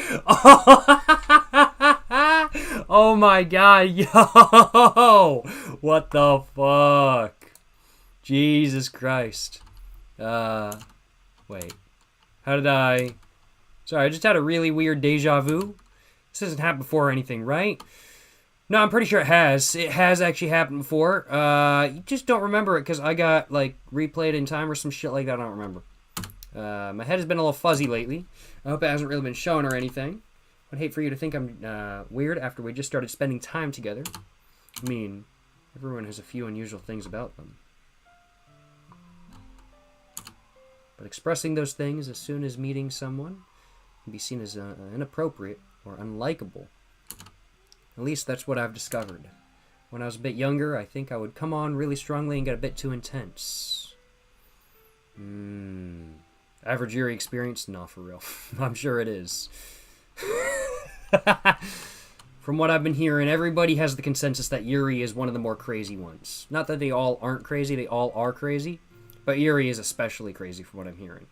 S1: Oh my god, yo! What the fuck? Jesus Christ. Wait. How did I... Sorry, I just had a really weird deja vu. This hasn't happened before or anything, right? No, I'm pretty sure it has. It has actually happened before. You just don't remember it because I got, like, replayed in time or some shit like that. I don't remember. My head has been a little fuzzy lately. I hope it hasn't really been shown or anything. I'd hate for you to think I'm weird after we just started spending time together. I mean, everyone has a few unusual things about them. But expressing those things as soon as meeting someone can be seen as inappropriate or unlikable. At least that's what I've discovered. When I was a bit younger, I think I would come on really strongly and get a bit too intense. Average Yuri experience? No, for real. I'm sure it is. From what I've been hearing, everybody has the consensus that Yuri is one of the more crazy ones. Not that they all aren't crazy, they all are crazy. But Yuri is especially crazy from what I'm hearing.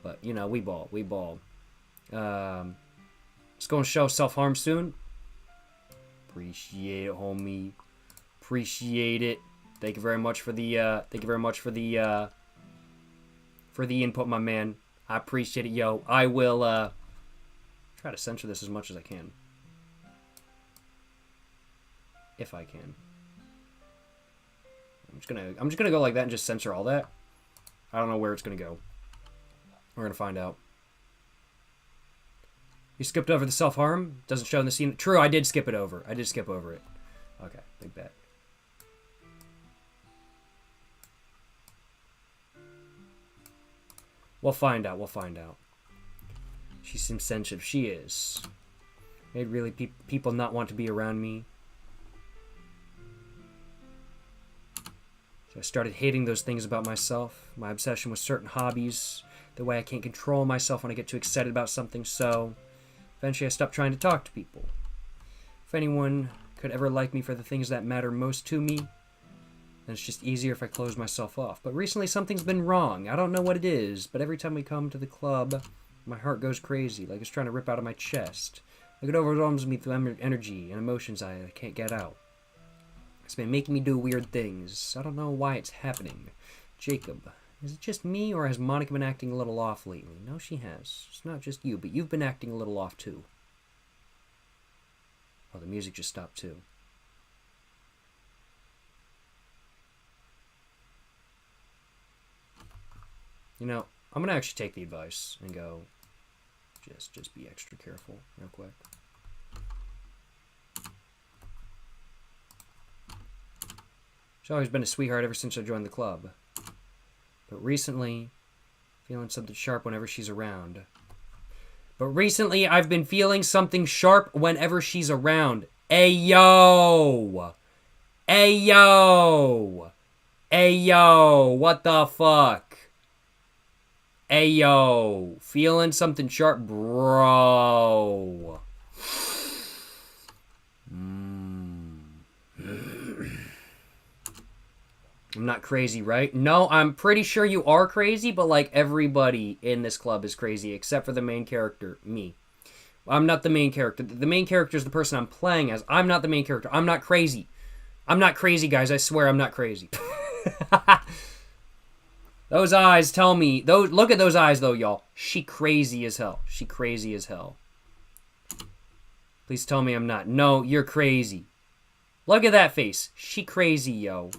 S1: But, you know, we ball. Let's go and show self-harm soon. Appreciate it, homie. Appreciate it. Thank you very much for the input, my man. I appreciate it, yo. I will try to censor this as much as I can. If I can. I'm just gonna go like that and just censor all that. I don't know where it's gonna go. We're gonna find out. You skipped over the self-harm? Doesn't show in the scene. True, I did skip it over. I did skip over it. Okay, big bet. We'll find out. We'll find out. She seems sensitive. She is. Made really people not want to be around me. So I started hating those things about myself. My obsession with certain hobbies. The way I can't control myself when I get too excited about something. So eventually I stopped trying to talk to people. If anyone could ever like me for the things that matter most to me, then it's just easier if I close myself off. But recently something's been wrong. I don't know what it is, but every time we come to the club, my heart goes crazy, like it's trying to rip out of my chest. Like it overwhelms me through energy and emotions I can't get out. It's been making me do weird things. I don't know why it's happening. Jacob, is it just me, or has Monica been acting a little off lately? No, she has. It's not just you, but you've been acting a little off too. Oh, the music just stopped too. You know, I'm gonna actually take the advice and go. Just be extra careful, real quick. She's always been a sweetheart ever since I joined the club. But recently, feeling something sharp whenever she's around. I've been feeling something sharp whenever she's around. Ayo! Ayo! Ayo! What the fuck? Ayo! Feeling something sharp, bro. I'm not crazy, right? No, I'm pretty sure you are crazy, but like everybody in this club is crazy except for the main character, me. I'm not the main character. The main character is the person I'm playing as. I'm not the main character. I'm not crazy. I'm not crazy, guys. I swear I'm not crazy. Those eyes tell me. Look at those eyes, though, y'all. She crazy as hell. She crazy as hell. Please tell me I'm not. No, you're crazy. Look at that face. She crazy, yo.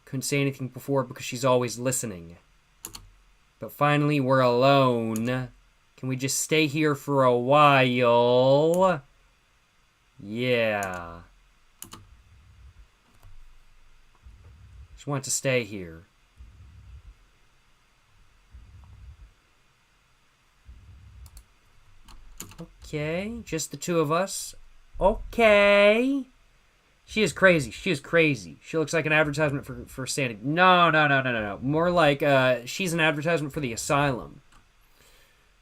S1: Couldn't say anything before because she's always listening. But finally, we're alone. Can we just stay here for a while? Yeah. Just want to stay here. Okay, just the two of us. Okay. She is crazy. She is crazy. She looks like an advertisement for sanity. No. More like she's an advertisement for the asylum.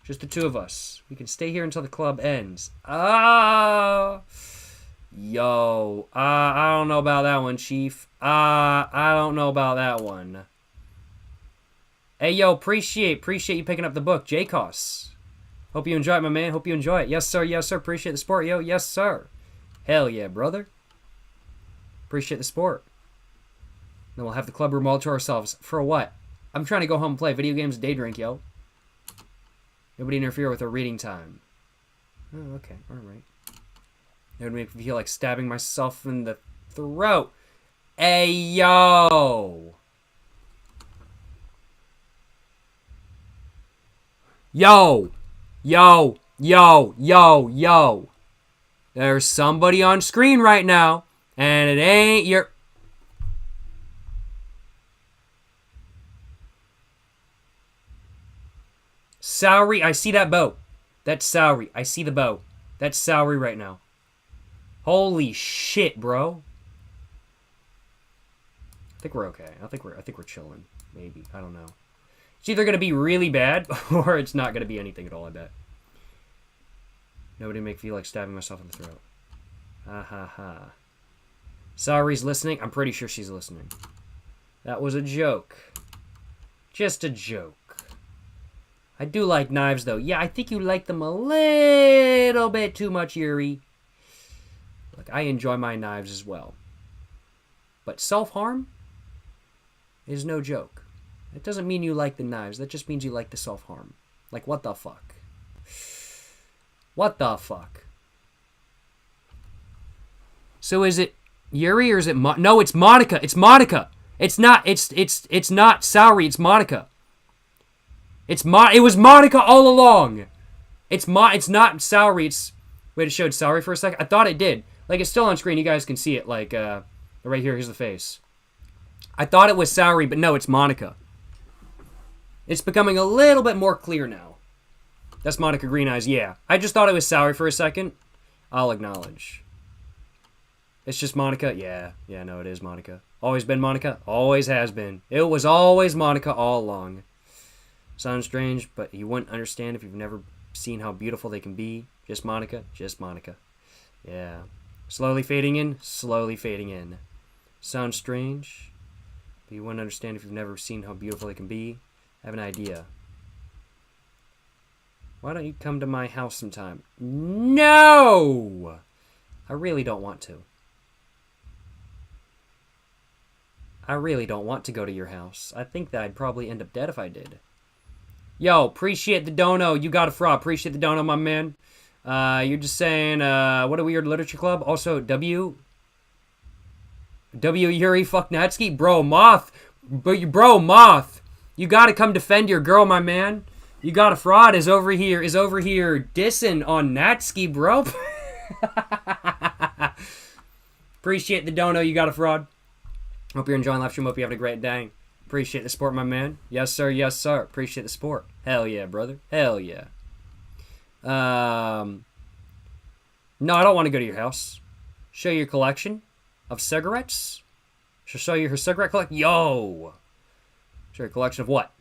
S1: Just the two of us. We can stay here until the club ends. Yo. I don't know about that one, Chief. I don't know about that one. Hey, yo, appreciate you picking up the book, J-Cos. Hope you enjoy it, my man. Hope you enjoy it. Yes, sir. Yes, sir. Appreciate the sport, yo. Yes, sir. Hell yeah, brother. Appreciate the sport. Then we'll have the club room all to ourselves. For what? I'm trying to go home and play video games and day drink, yo. Nobody interfere with our reading time. Oh, okay. All right. That would make me feel like stabbing myself in the throat. Hey, yo. Yo. There's somebody on screen right now, and it ain't your... Sowery, I see that bow. That's Sowery. I see the bow. That's Sowery right now. Holy shit, bro. I think we're okay. I think we're chilling. Maybe. I don't know. It's either gonna be really bad or it's not gonna be anything at all, I bet. Nobody make me feel like stabbing myself in the throat. Ha ha ha. Sowery's listening. I'm pretty sure she's listening. That was a joke. Just a joke. I do like knives, though. Yeah, I think you like them a little bit too much, Yuri. Look, I enjoy my knives as well. But self-harm is no joke. It doesn't mean you like the knives. That just means you like the self-harm. Like, what the fuck? What the fuck? So is it Yuri or is it... No, it's Monica. It's Monica. It's not... It's not Sowery. It's Monica. It was Monica all along. It's not Sowery. It's... Wait, it showed Sowery for a second? I thought it did. Like, it's still on screen. You guys can see it. Like, right here. Here's the face. I thought it was Sowery, but no, it's Monica. It's becoming a little bit more clear now. That's Monica Green Eyes, yeah. I just thought it was Sowery for a second. I'll acknowledge. It's just Monica? Yeah, no, it is Monica. Always been Monica? Always has been. It was always Monica all along. Sounds strange, but you wouldn't understand if you've never seen how beautiful they can be. Just Monica? Just Monica. Yeah. Slowly fading in, slowly fading in. Sounds strange, but you wouldn't understand if you've never seen how beautiful they can be. I have an idea. Why don't you come to my house sometime? No! I really don't want to. I really don't want to go to your house. I think that I'd probably end up dead if I did. Yo, appreciate the dono. You got a fraud. Appreciate the dono, my man. You're just saying, what a weird literature club. Also, W Yuri Fucknatsky. Bro, Moth. Bro, Moth. You gotta come defend your girl, my man. You got a fraud is over here dissing on Natsuki, bro. Appreciate the dono, you got a fraud. Hope you're enjoying live stream. Hope you're having a great day. Appreciate the support, my man. Yes, sir. Yes, sir. Appreciate the support. Hell yeah, brother. Hell yeah. No, I don't want to go to your house. Show you your collection of cigarettes. She'll show you her cigarette collection. Yo! Show you a collection of what?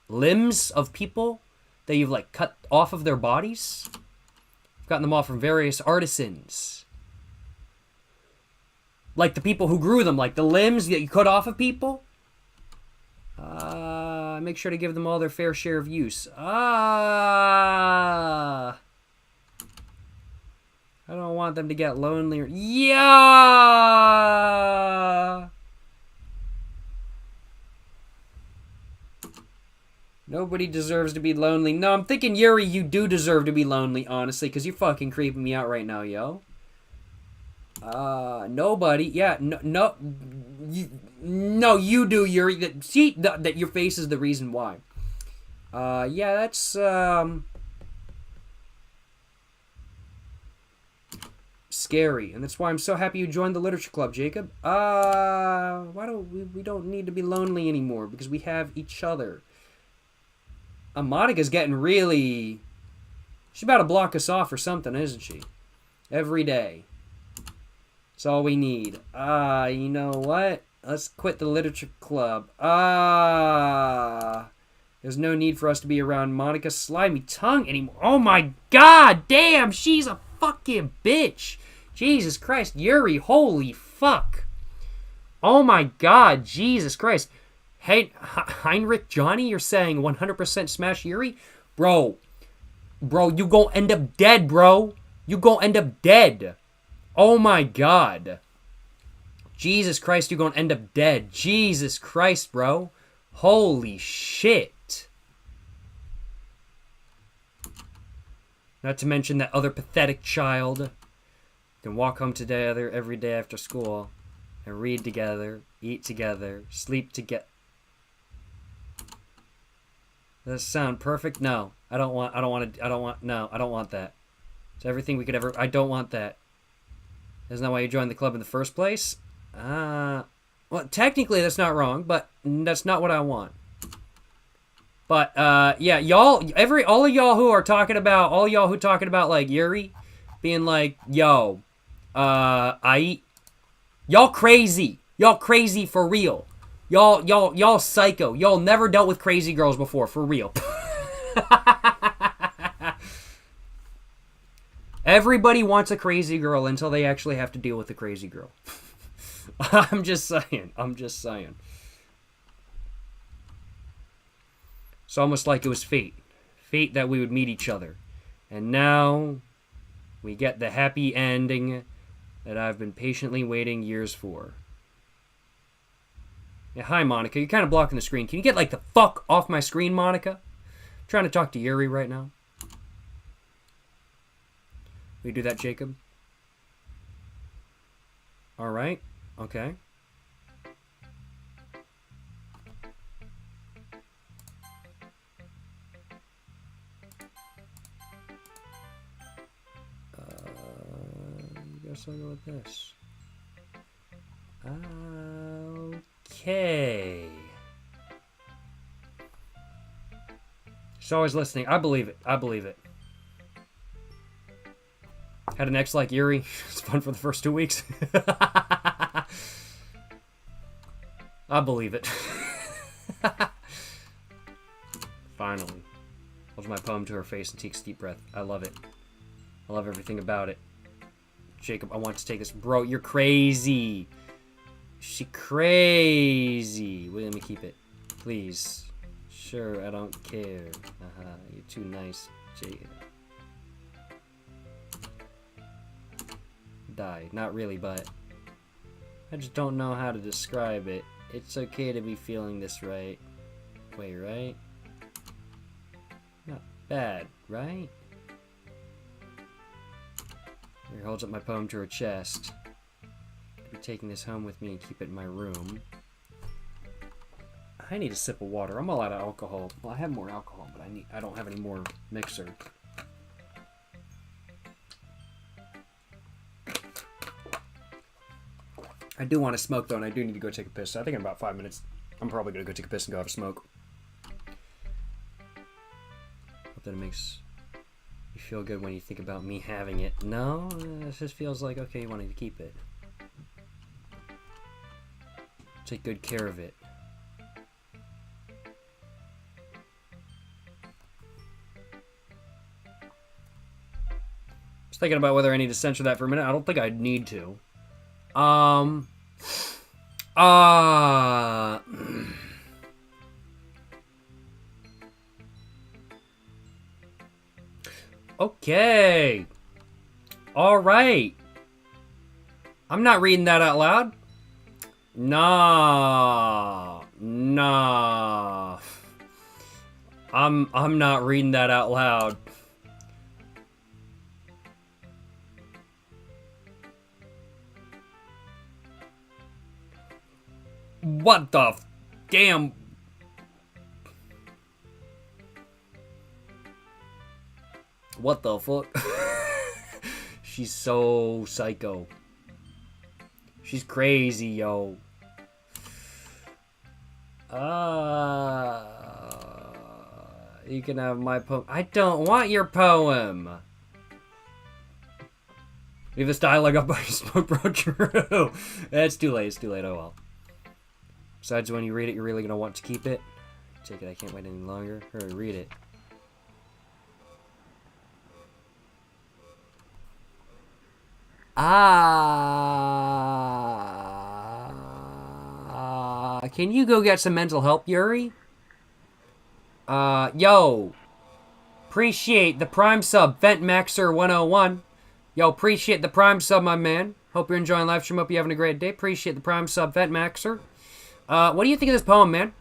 S1: Limbs of people that you've, like, cut off of their bodies? I've gotten them all from various artisans. Like the people who grew them, like the limbs that you cut off of people. Make sure to give them all their fair share of use. I don't want them to get lonely. Yeah. Nobody deserves to be lonely. No, I'm thinking, Yuri, you do deserve to be lonely, honestly, because you're fucking creeping me out right now, yo. Nobody. Yeah, no, you do, Yuri. See, that your face is the reason why. Yeah, that's, scary, and that's why I'm so happy you joined the literature club, Jacob. Why don't we don't need to be lonely anymore, because we have each other. Monica's getting really... She's about to block us off or something, isn't she? Every day. That's all we need. You know what? Let's quit the literature club. There's no need for us to be around Monica's slimy tongue anymore. Oh my god, damn, she's a fucking bitch. Jesus Christ, Yuri, holy fuck. Oh my god, Jesus Christ. Hey, Heinrich Johnny, you're saying 100% smash Yuri? Bro, you gonna end up dead, bro. You gonna end up dead. Oh my god. Jesus Christ, you're gonna end up dead. Jesus Christ, bro. Holy shit. Not to mention that other pathetic child. Can walk home together every day after school and read together, eat together, sleep together. Does that sound perfect? No. I don't want that. It's everything we could ever... I don't want that. Isn't that why you joined the club in the first place? Well, technically that's not wrong, but that's not what I want. But, yeah, all of y'all who talking about, like, Yuri, being like, yo, y'all crazy. Y'all crazy for real. Y'all psycho. Y'all never dealt with crazy girls before, for real. Everybody wants a crazy girl until they actually have to deal with a crazy girl. I'm just saying. It's almost like it was fate. Fate that we would meet each other. And now we get the happy ending that I've been patiently waiting years for. Yeah, hi, Monica. You're kind of blocking the screen. Can you get, like, the fuck off my screen, Monica? I'm trying to talk to Yuri right now. Will you do that, Jacob? All right. Okay. I guess I'll go with this. Okay. She's always listening. I believe it. Had an ex like Yuri. It's fun for the first 2 weeks. I believe it. Finally. Holds my poem to her face and takes a deep breath. I love it. I love everything about it. Jacob, I want to take this. Bro, you're crazy. She crazy. Wait, let me keep it. Please. Sure, I don't care. You're too nice, Jacob. Die. Not really, but I just don't know how to describe it. It's okay to be feeling this right way, right? Not bad, right? Here, holds up my poem to her chest. I'll be taking this home with me and keep it in my room. I need a sip of water. I'm all out of alcohol. Well, I have more alcohol, but I don't have any more mixer. I do want to smoke, though, and I do need to go take a piss. So I think in about 5 minutes, I'm probably going to go take a piss and go have a smoke. Hope that it makes you feel good when you think about me having it. No, it just feels like, okay, you wanted to keep it. Take good care of it. Just thinking about whether I need to censor that for a minute. I don't think I need to. Okay. All right. I'm not reading that out loud. Nah. I'm not reading that out loud. What the damn? What the fuck? She's so psycho. She's crazy, yo. You can have my poem. I don't want your poem. Leave this dialogue up by smoke, bro. True. It's too late. It's too late. Oh well. Besides, when you read it, you're really gonna want to keep it. Take it. I can't wait any longer. Hurry, read it. Can you go get some mental help, Yuri? Yo. Appreciate the Prime sub, VentMaxer101. Yo, appreciate the Prime sub, my man. Hope you're enjoying live stream. Hope you're having a great day. Appreciate the Prime sub, VentMaxer. What do you think of this poem, man?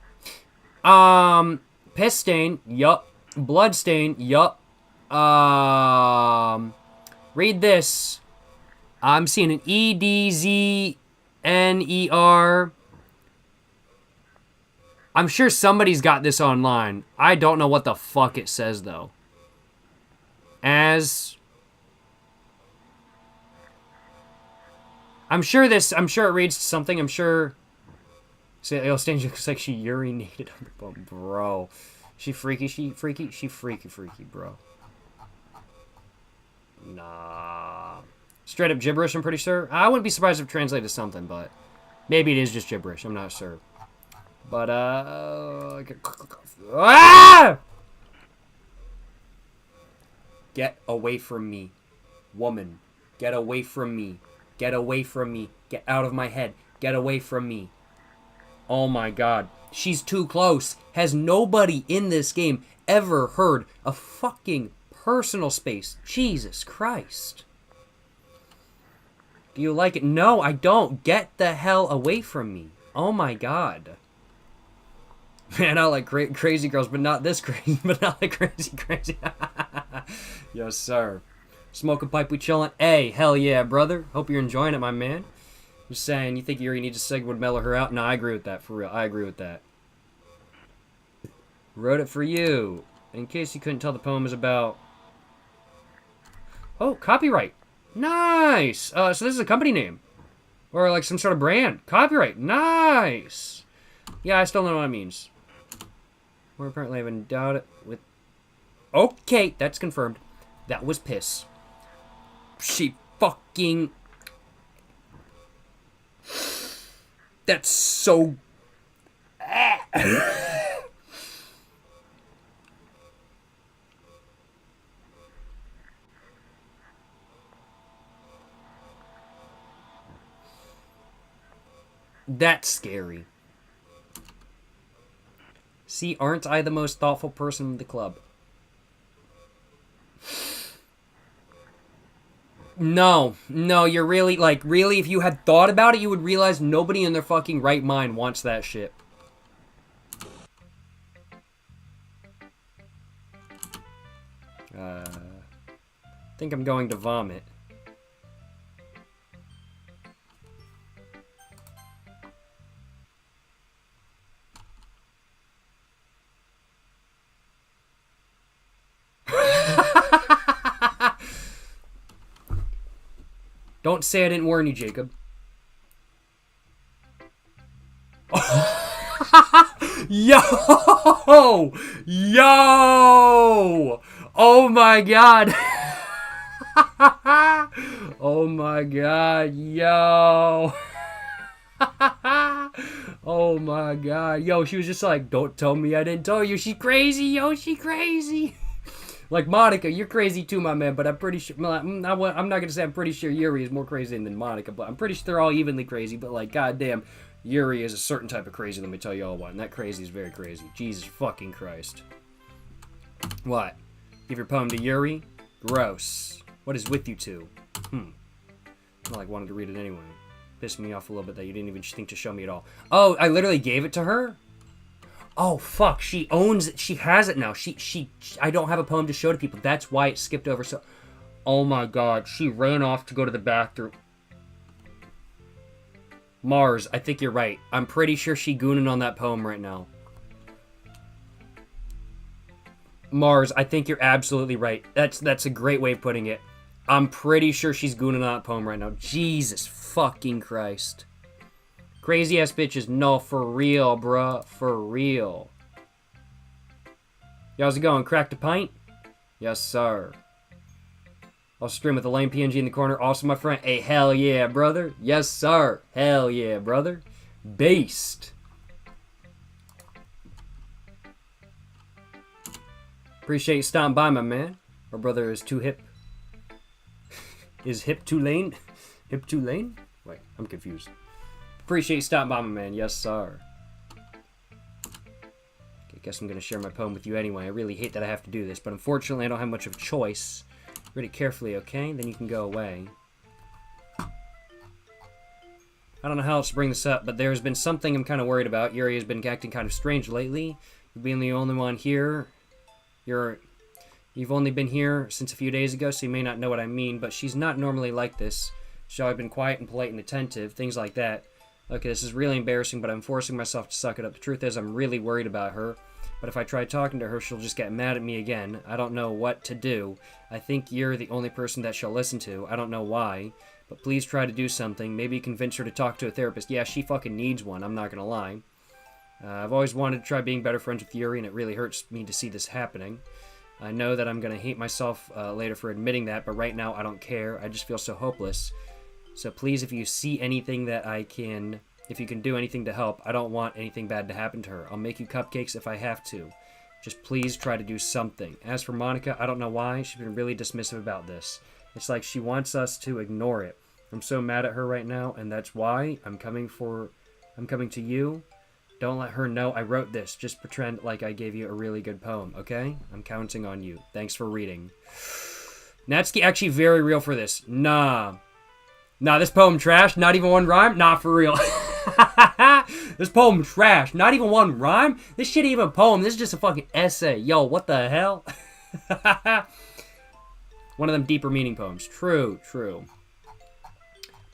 S1: Piss stain, yup. Blood stain, yup. Read this. I'm seeing an EDZNER. I'm sure somebody's got this online. I don't know what the fuck it says, though. I'm sure it reads something. I'm sure. See, it'll stain looks like she urinated on the bum, bro. She freaky, bro. Nah. Straight up gibberish, I'm pretty sure. I wouldn't be surprised if it translated something, but maybe it is just gibberish. I'm not sure. But, Get away from me. Woman. Get away from me. Get away from me. Get out of my head. Get away from me. Oh my god. She's too close. Has nobody in this game ever heard a fucking personal space? Jesus Christ. Do you like it? No, I don't. Get the hell away from me. Oh my god. Man, I like crazy girls, but not this crazy. But not like crazy. Yes, sir. Smoke a pipe, we chillin'. Hey, hell yeah, brother. Hope you're enjoying it, my man. Just saying, you think Yuri needs a seg would mellow her out? No, I agree with that, for real. I agree with that. Wrote it for you. In case you couldn't tell, the poem is about... Oh, copyright. Nice. So this is a company name. Or like some sort of brand. Copyright. Nice. Yeah, I still don't know what it means. We're apparently having doubt it with... Okay, that's confirmed. That was piss. She fucking... That's so... That's scary. See, aren't I the most thoughtful person in the club? No, you're really, like, really, if you had thought about it, you would realize nobody in their fucking right mind wants that shit. I think I'm going to vomit. Don't say I didn't warn you, Jacob. Yo! Yo! Oh my god! Oh my god, yo! Oh my god, yo, she was just like, don't tell me I didn't tell you. She's crazy, yo, she crazy. Like, Monica, you're crazy too, my man, but I'm pretty sure, I'm not gonna say I'm pretty sure Yuri is more crazy than Monica, but I'm pretty sure they're all evenly crazy, but like, goddamn, Yuri is a certain type of crazy, let me tell you all what, and that crazy is very crazy. Jesus fucking Christ. What? Give your poem to Yuri? Gross. What is with you two? I like wanted to read it anyway. Pissed me off a little bit that you didn't even think to show me at all. Oh, I literally gave it to her? Oh, fuck. She owns it. She has it now. I don't have a poem to show to people. That's why it skipped over. So, oh my god. She ran off to go to the bathroom. Mars, I think you're right. I'm pretty sure she gooning on that poem right now. Mars, I think you're absolutely right. That's a great way of putting it. I'm pretty sure she's gooning on that poem right now. Jesus fucking Christ. Crazy ass bitches. No, for real, bruh. For real. Yo, how's it going? Cracked a pint? Yes, sir. I'll stream with the lame PNG in the corner. Also, my friend. Hey, hell yeah, brother. Yes, sir. Hell yeah, brother. Beast. Appreciate you stopping by, my man. Our brother is too hip. Is hip too lane? Hip too lane? Wait, I'm confused. Appreciate you stopping by, my man. Yes, sir. Okay, guess I'm going to share my poem with you anyway. I really hate that I have to do this, but unfortunately I don't have much of a choice. Read it carefully, okay? Then you can go away. I don't know how else to bring this up, but there's been something I'm kind of worried about. Yuri has been acting kind of strange lately. You're being the only one here. You've only been here since a few days ago, so you may not know what I mean, but she's not normally like this. She's always been quiet and polite and attentive, things like that. Okay, this is really embarrassing, but I'm forcing myself to suck it up. The truth is, I'm really worried about her, but if I try talking to her, she'll just get mad at me again. I don't know what to do. I think you're the only person that she'll listen to. I don't know why, but please try to do something. Maybe convince her to talk to a therapist. Yeah, she fucking needs one, I'm not gonna lie. I've always wanted to try being better friends with Yuri, and it really hurts me to see this happening. I know that I'm going to hate myself later for admitting that, but right now I don't care. I just feel so hopeless. So please, if you see anything that if you can do anything to help, I don't want anything bad to happen to her. I'll make you cupcakes if I have to. Just please try to do something. As for Monica, I don't know why. She's been really dismissive about this. It's like she wants us to ignore it. I'm so mad at her right now, and that's why I'm coming to you. Don't let her know I wrote this. Just pretend like I gave you a really good poem, okay? I'm counting on you. Thanks for reading. Natsuki actually very real for this. Nah, this poem trash. Not even one rhyme? Nah, for real. This poem trash. Not even one rhyme? This shit ain't even a poem. This is just a fucking essay. Yo, what the hell? One of them deeper meaning poems. True.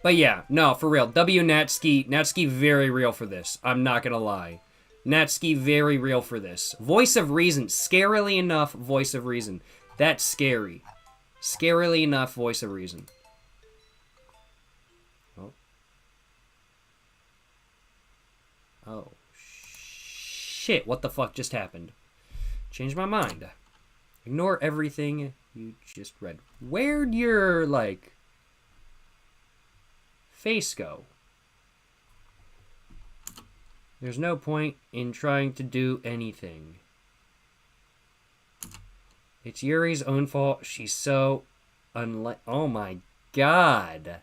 S1: But yeah, no, for real. Natsuki very real for this. I'm not gonna lie. Natsuki very real for this. Voice of reason. Scarily enough, voice of reason. That's scary. Scarily enough, voice of reason. Oh. Shit, what the fuck just happened? Changed my mind. Ignore everything you just read. Where'd your, face go? There's no point in trying to do anything. It's Yuri's own fault. She's so oh my god.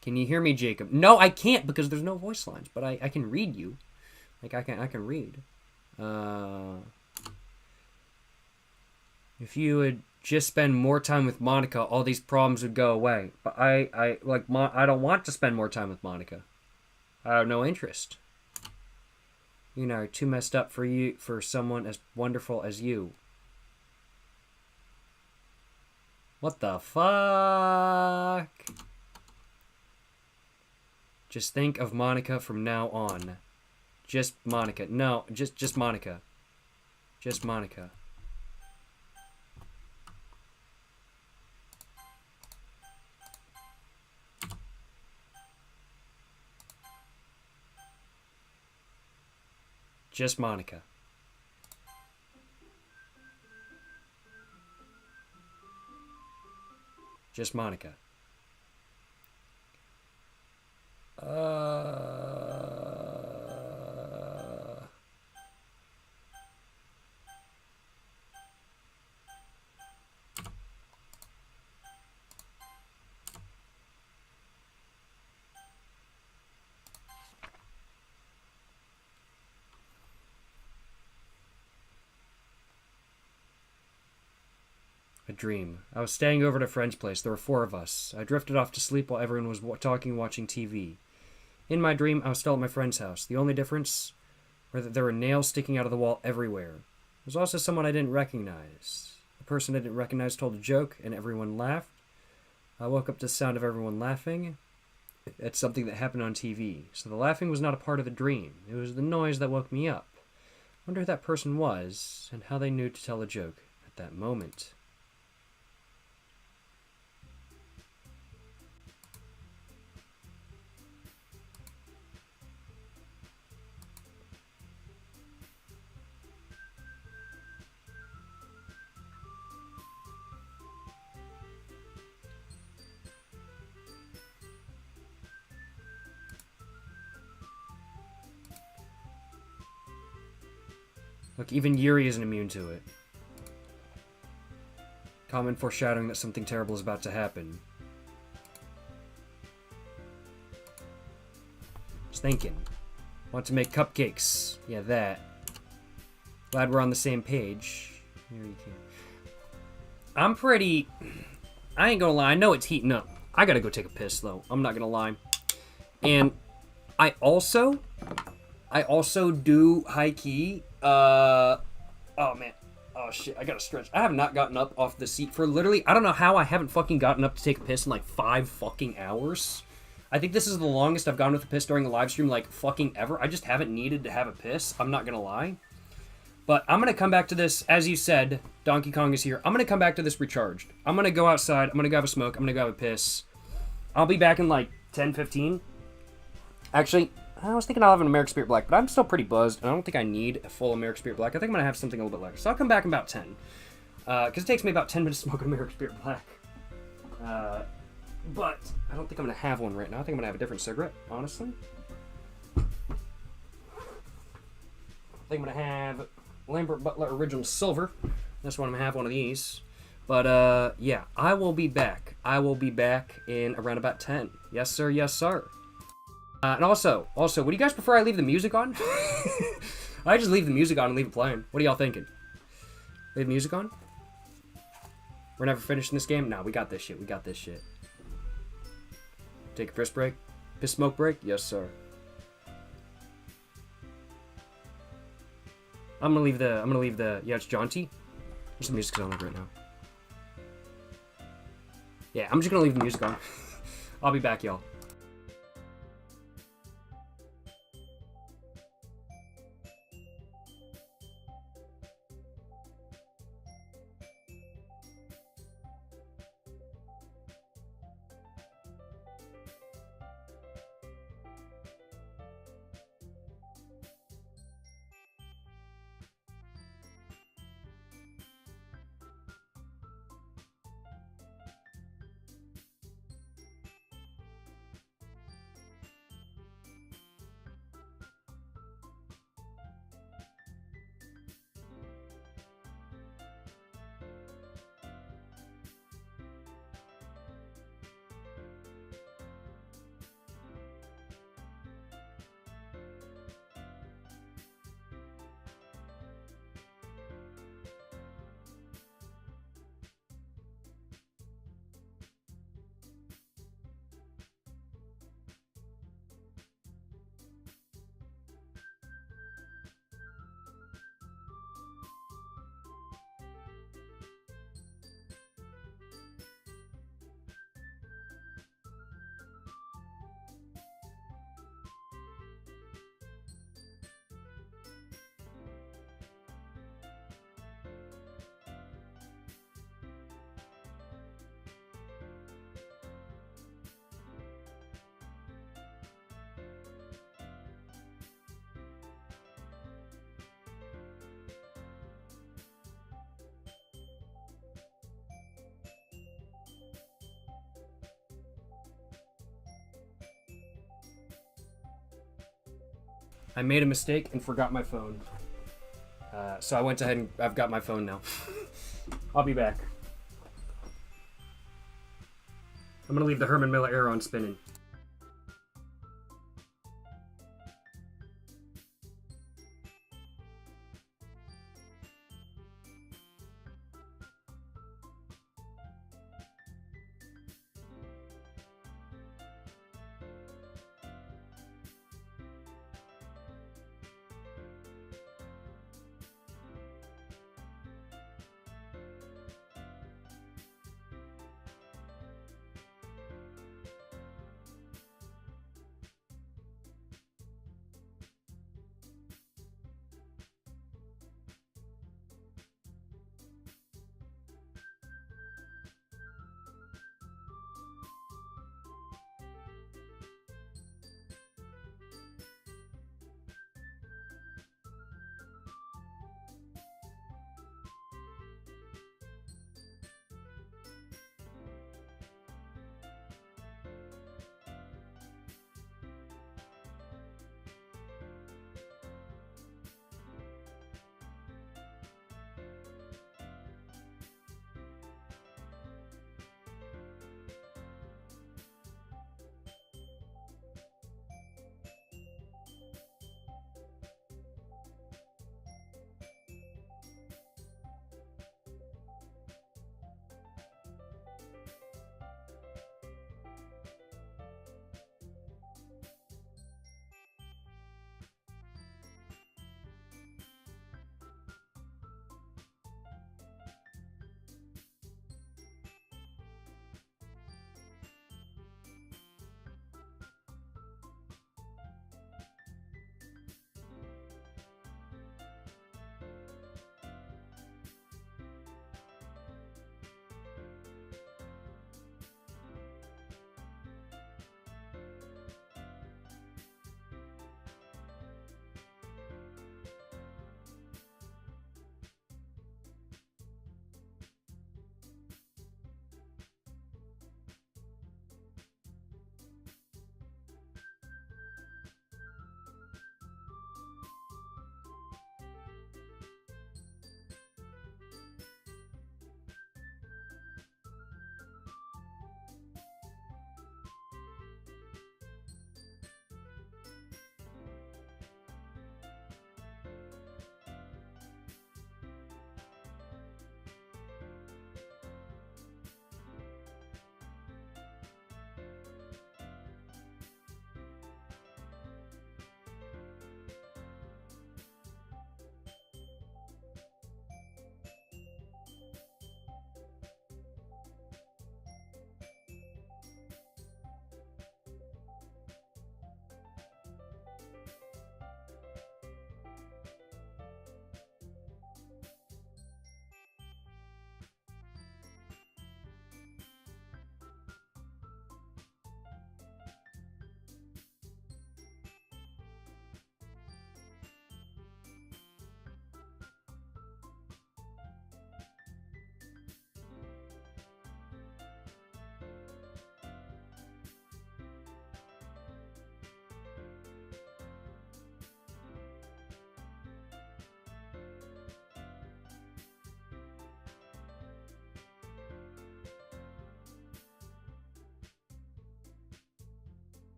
S1: Can you hear me, Jacob? No, I can't because there's no voice lines, but I can read you. I can read. If you would just spend more time with Monica, all these problems would go away. But I don't want to spend more time with Monica. I have no interest. You know, too messed up for someone as wonderful as you. What the fuck? Just think of Monica from now on. Just Monica. No, just Monica. Just Monica. Just Monica. Just Monica. A dream. I was staying over at a friend's place. There were 4 of us. I drifted off to sleep while everyone was talking, watching TV. In my dream, I was still at my friend's house. The only difference was that there were nails sticking out of the wall everywhere. There was also someone I didn't recognize. The person I didn't recognize told a joke, and everyone laughed. I woke up to the sound of everyone laughing. It's something that happened on TV. So the laughing was not a part of the dream. It was the noise that woke me up. I wonder who that person was, and how they knew to tell a joke at that moment. Look, even Yuri isn't immune to it. Common foreshadowing that something terrible is about to happen. Just thinking. Want to make cupcakes. Yeah, that. Glad we're on the same page. Here you can. I'm pretty... I ain't gonna lie, I know it's heating up. I gotta go take a piss, though. I'm not gonna lie. And I also do high-key... oh man. Oh shit, I gotta stretch. I have not gotten up off the seat for literally, I don't know how I haven't fucking gotten up to take a piss in like 5 fucking hours. I think this is the longest I've gone with a piss during a live stream like fucking ever. I just haven't needed to have a piss. I'm not gonna lie. But I'm gonna come back to this, as you said, Donkey Kong is here. I'm gonna come back to this recharged. I'm gonna go outside, I'm gonna go have a smoke, I'm gonna go have a piss. I'll be back in like 10, 15. Actually, I was thinking I'll have an American Spirit Black, but I'm still pretty buzzed, and I don't think I need a full American Spirit Black. I think I'm going to have something a little bit lighter. So I'll come back in about 10. Because it takes me about 10 minutes to smoke an American Spirit Black. But I don't think I'm going to have one right now. I think I'm going to have a different cigarette, honestly. I think I'm going to have Lambert Butler Original Silver. That's what I'm going to have, one of these. But, yeah, I will be back. I will be back in around about 10. Yes, sir. Yes, sir. And also, would you guys prefer I leave the music on? I just leave the music on and leave it playing. What are y'all thinking? Leave the music on? We're never finishing this game? No, we got this shit. We got this shit. Take a piss break? Piss smoke break? Yes, sir. I'm gonna leave the, yeah, it's jaunty. What's the music on right now? Yeah, I'm just gonna leave the music on. I'll be back, y'all. I made a mistake and forgot my phone. So I went ahead and I've got my phone now. I'll be back. I'm gonna leave the Herman Miller Air on spinning.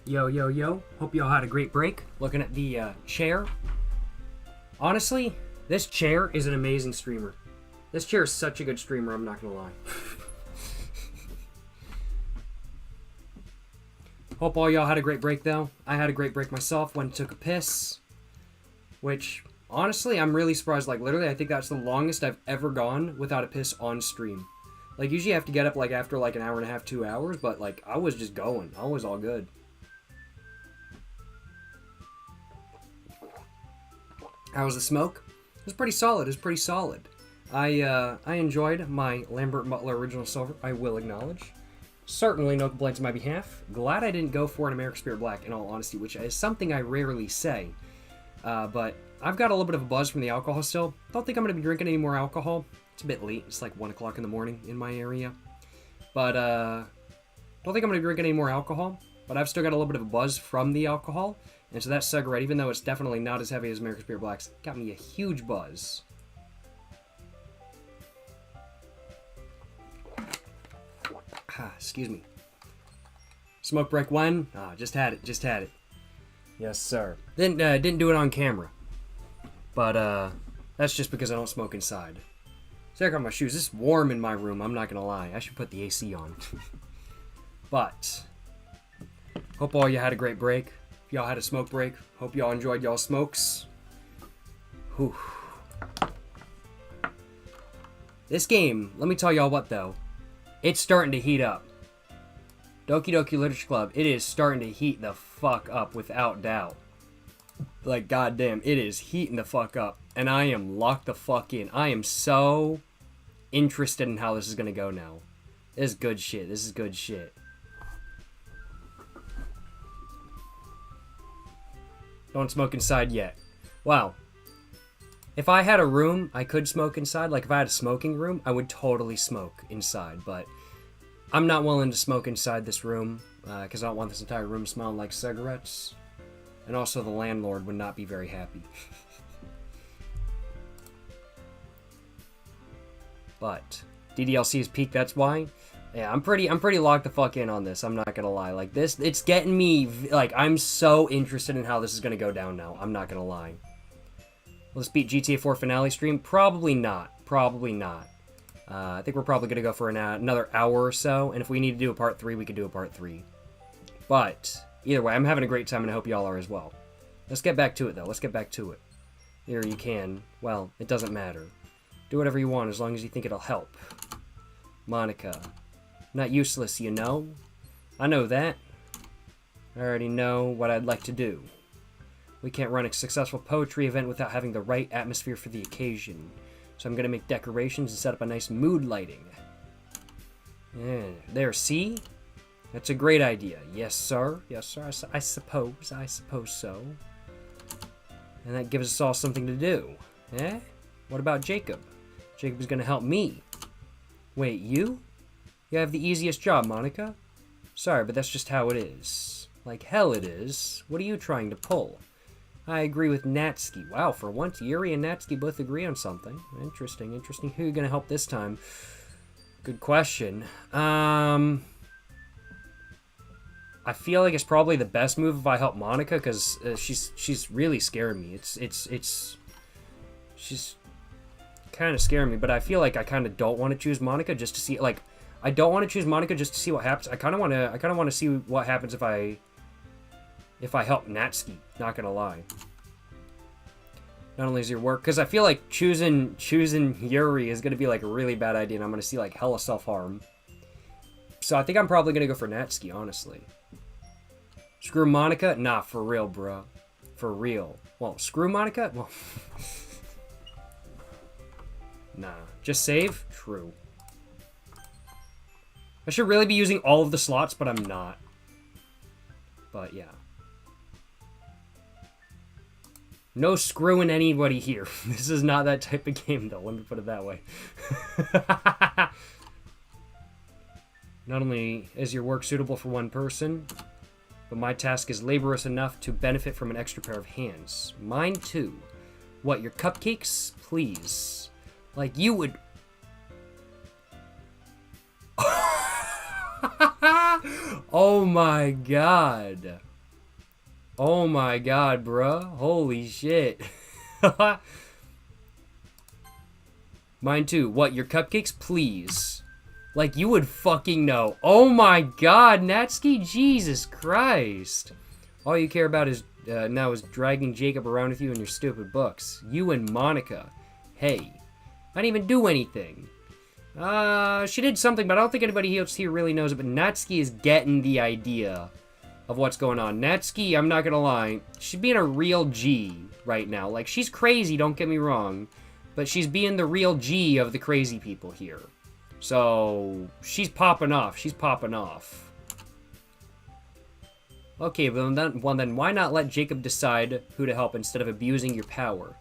S1: Yo, yo, yo. Hope y'all had a great break. Looking at the chair. Honestly, this chair is an amazing streamer. This chair is such a good streamer, I'm not gonna lie. Hope all y'all had a great break, though. I had a great break myself. Went and took a piss. Which, honestly, I'm really surprised. Like, literally, I think that's the longest I've ever gone without a piss on stream. Like, usually I have to get up, like, after, like, an hour and a half, 2 hours. But, like, I was just going. I was all good. How was the smoke? It was pretty solid. It was pretty solid. I enjoyed my Lambert Butler Original Silver, I will acknowledge. Certainly no complaints on my behalf. Glad I didn't go for an American Spirit Black, in all honesty, which is something I rarely say. But I've got a little bit of a buzz from the alcohol still. Don't think I'm going to be drinking any more alcohol. It's a bit late. It's like 1 o'clock in the morning in my area. But, don't think I'm going to be drinking any more alcohol. But I've still got a little bit of a buzz from the alcohol. And so that cigarette, even though it's definitely not as heavy as American Spirit Blacks, got me a huge buzz. Excuse me. Smoke break when? Just had it. Yes, sir. Didn't do it on camera. But, that's just because I don't smoke inside. Check out my shoes. It's warm in my room, I'm not gonna lie. I should put the AC on. But, hope all you had a great break. If y'all had a smoke break, hope y'all enjoyed y'all smokes. Whew. This game, let me tell y'all what though. It's starting to heat up. Doki Doki Literature Club, it is starting to heat the fuck up without doubt. Like, goddamn, it is heating the fuck up. And I am locked the fuck in. I am so interested in how this is gonna go now. This is good shit. This is good shit. Don't smoke inside yet. Wow. If I had a room I could smoke inside, like if I had a smoking room, I would totally smoke inside, but I'm not willing to smoke inside this room, because I don't want this entire room smelling like cigarettes. And also the landlord would not be very happy. But DDLC is peak, that's why. Yeah, I'm pretty locked the fuck in on this, I'm not gonna lie. Like this, it's getting me, like, I'm so interested in how this is gonna go down now, I'm not gonna lie. Will this beat GTA 4 finale stream? Probably not. Probably not. I think we're probably going to go for another hour or so, and if we need to do a part 3, we could do a part 3. But, either way, I'm having a great time, and I hope y'all are as well. Let's get back to it, though. Let's get back to it. Here, you can. Well, it doesn't matter. Do whatever you want, as long as you think it'll help. Monica. Not useless, you know? I know that. I already know what I'd like to do. We can't run a successful poetry event without having the right atmosphere for the occasion. So I'm going to make decorations and set up a nice mood lighting. Yeah, there, see? That's a great idea. Yes, sir. Yes, sir. I suppose so. And that gives us all something to do. Eh? What about Jacob? Jacob is going to help me. Wait, you? You have the easiest job, Monica. Sorry, but that's just how it is. Like hell it is. What are you trying to pull? I agree with Natsuki. Wow, for once, Yuri and Natsuki both agree on something. Interesting, interesting. Who are you going to help this time? Good question. I feel like it's probably the best move if I help Monica, because she's really scaring me. She's kind of scaring me, but I feel like I kind of don't want to choose Monica just to see, like, I don't want to choose Monica just to see what happens. I kind of want to see what happens if I help Natsuki, not gonna lie. Not only is your work, because I feel like choosing Yuri is gonna be like a really bad idea, and I'm gonna see like hella self-harm. So I think I'm probably gonna go for Natsuki, honestly. Screw Monica? Nah, for real, bro. For real. Well, screw Monica? Well, nah. Just save? True. I should really be using all of the slots, but I'm not. But yeah. No screwing anybody here. This is not that type of game, though. Let me put it that way. Not only is your work suitable for one person, but my task is laborious enough to benefit from an extra pair of hands. Mine, too. What, your cupcakes? Please. Like, you would... Oh my god. Oh my god, bruh. Holy shit. Mine too. What, your cupcakes? Please. Like, you would fucking know. Oh my god, Natsuki, Jesus Christ. All you care about is now is dragging Jacob around with you and your stupid books. You and Monica. Hey. I didn't even do anything. She did something, but I don't think anybody else here really knows it, but Natsuki is getting the idea of what's going on. Natsuki, I'm not gonna lie, she's being a real G right now. Like, she's crazy, don't get me wrong, but she's being the real G of the crazy people here. So, she's popping off. She's popping off. Okay, well then why not let Jacob decide who to help instead of abusing your power?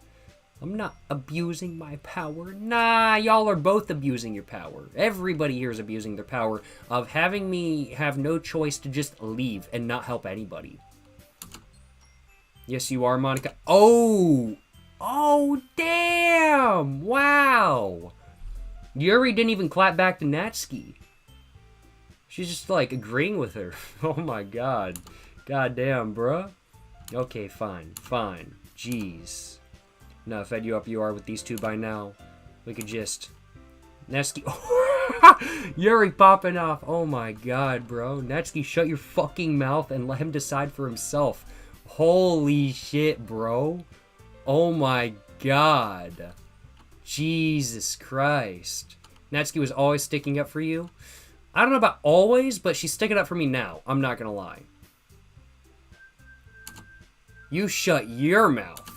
S1: I'm not abusing my power. Nah, y'all are both abusing your power. Everybody here is abusing their power of having me have no choice to just leave and not help anybody. Yes, you are, Monica. Oh! Oh, damn! Wow! Yuri didn't even clap back to Natsuki. She's just, like, agreeing with her. Oh my god. God damn, bruh. Okay, fine. Fine. Jeez. Now, fed you up you are with these two by now. We could just... Natsuki... Yuri popping off. Oh my god, bro. Natsuki, shut your fucking mouth and let him decide for himself. Holy shit, bro. Oh my god. Jesus Christ. Natsuki was always sticking up for you. I don't know about always, but she's sticking up for me now. I'm not gonna lie. You shut your mouth.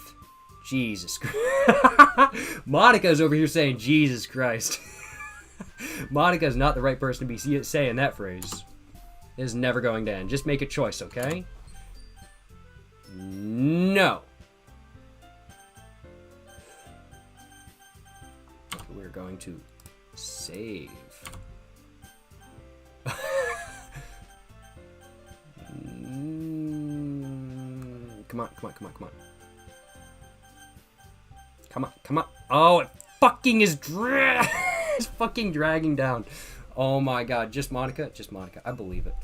S1: Jesus Christ. Monica's over here saying Jesus Christ. Monica's not the right person to be saying that phrase. It is never going to end. Just make a choice, okay? No. We're going to save. Come on, come on, come on, come on. Come on, come on. Oh, it fucking is it's fucking dragging down. Oh my god, just Monica? Just Monica. I believe it.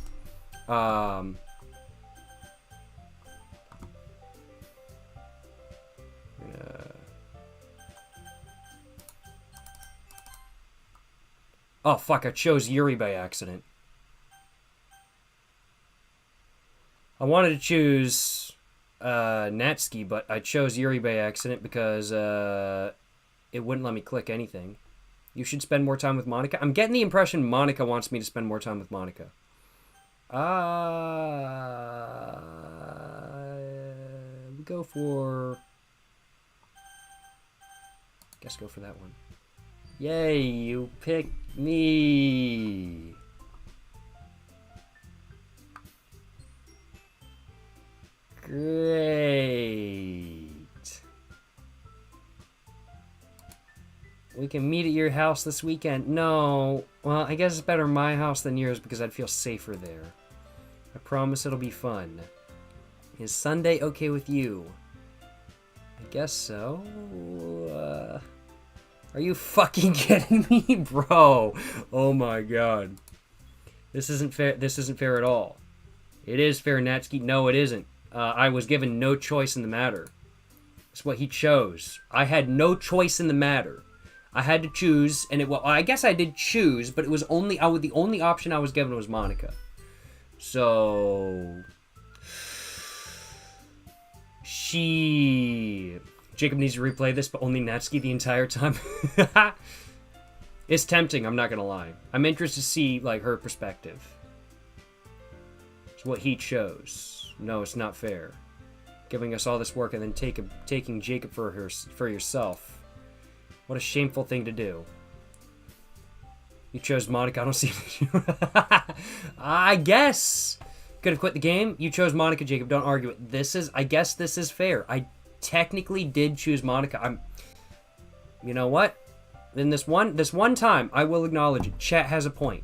S1: Oh, fuck, I chose Yuri by accident. I wanted to choose Natsuki, but I chose Yuri by accident because it wouldn't let me click anything. You should spend more time with Monica. I'm getting the impression Monica wants me to spend more time with Monica. We go for... Guess go for that one. Yay, you picked me. Great. We can meet at your house this weekend. No. Well, I guess it's better my house than yours because I'd feel safer there. I promise it'll be fun. Is Sunday okay with you? I guess so. Are you fucking kidding me, bro? Oh my god. This isn't fair. This isn't fair at all. It is fair, Natsuki. No, it isn't. I was given no choice in the matter. It's what he chose. I had no choice in the matter. I had to choose, and well, I guess I did choose, but it was only the only option I was given was Monica. So Jacob needs to replay this, but only Natsuki the entire time. It's tempting, I'm not gonna lie. I'm interested to see like her perspective. It's what he chose. No, it's not fair. Giving us all this work and then taking Jacob for yourself. What a shameful thing to do. You chose Monica. I don't see it. I guess. Could have quit the game. You chose Monica, Jacob. Don't argue it. I guess this is fair. I technically did choose Monica. You know what? In this one time, I will acknowledge it. Chat has a point.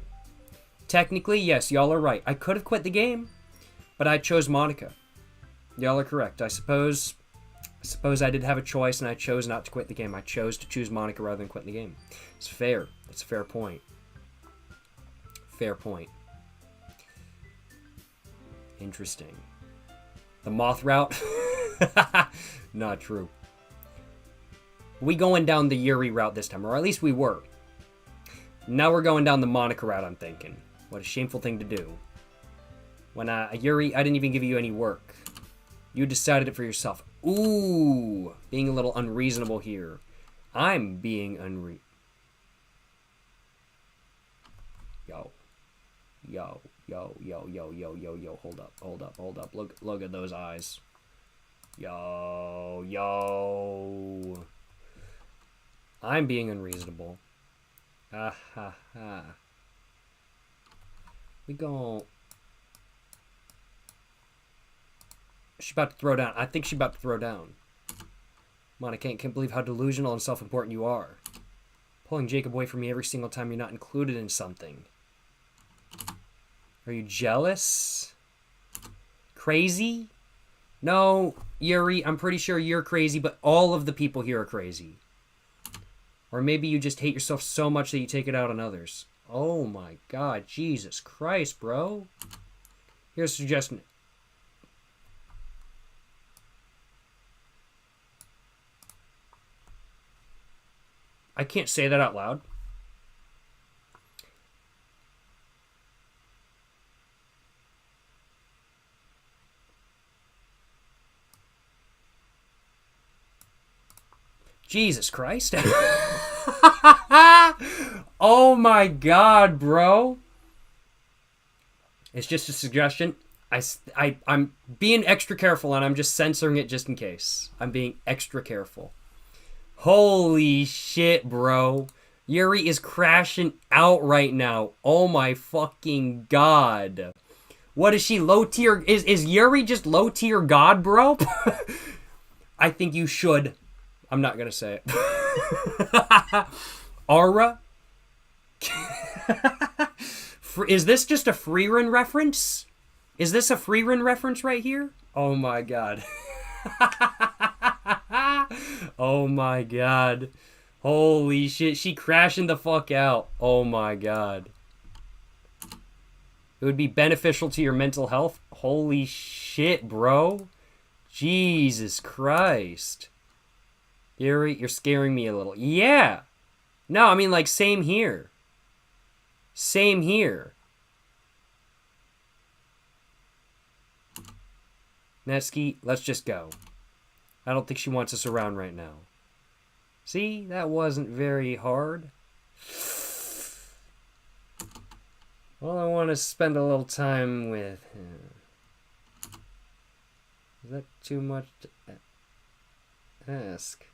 S1: Technically, yes, y'all are right. I could have quit the game, but I chose Monica. Y'all are correct. I suppose I did have a choice, and I chose not to quit the game. I chose to choose Monica rather than quit the game. It's fair. It's a fair point. Fair point. Interesting. The moth route? Not true. We going down the Yuri route this time, or at least we were. Now we're going down the Monica route, I'm thinking. What a shameful thing to do. When, Yuri, I didn't even give you any work. You decided it for yourself. Ooh, being a little unreasonable here. I'm being Yo. Yo, yo, yo, yo, yo, yo, yo. Hold up, hold up, hold up. Look at those eyes. Yo, yo. I'm being unreasonable. Ah ha ha. We gon'... She's about to throw down. I think she's about to throw down. Monica, I can't believe how delusional and self-important you are. Pulling Jacob away from me every single time you're not included in something. Are you jealous? Crazy? No, Yuri, I'm pretty sure you're crazy, but all of the people here are crazy. Or maybe you just hate yourself so much that you take it out on others. Oh my god, Jesus Christ, bro. Here's a suggestion. I can't say that out loud. Jesus Christ. Oh my god, bro. It's just a suggestion. I'm being extra careful, and I'm just censoring it just in case. I'm being extra careful. Holy shit, bro. Yuri is crashing out right now. Oh my fucking god. What is she, low tier? Is Yuri just low tier god, bro? I think you should. I'm not gonna say it. Aura? Is this just a free run reference? Is this a free run reference right here? Oh my god. Oh my god. Holy shit, she crashing the fuck out. Oh my god. It would be beneficial to your mental health? Holy shit, bro. Jesus Christ. Yuri, you're scaring me a little. Yeah. No, I mean, like, same here. Same here. Nevsky, let's just go. I don't think she wants us around right now. See? That wasn't very hard. Well, I want to spend a little time with him. Is that too much to ask?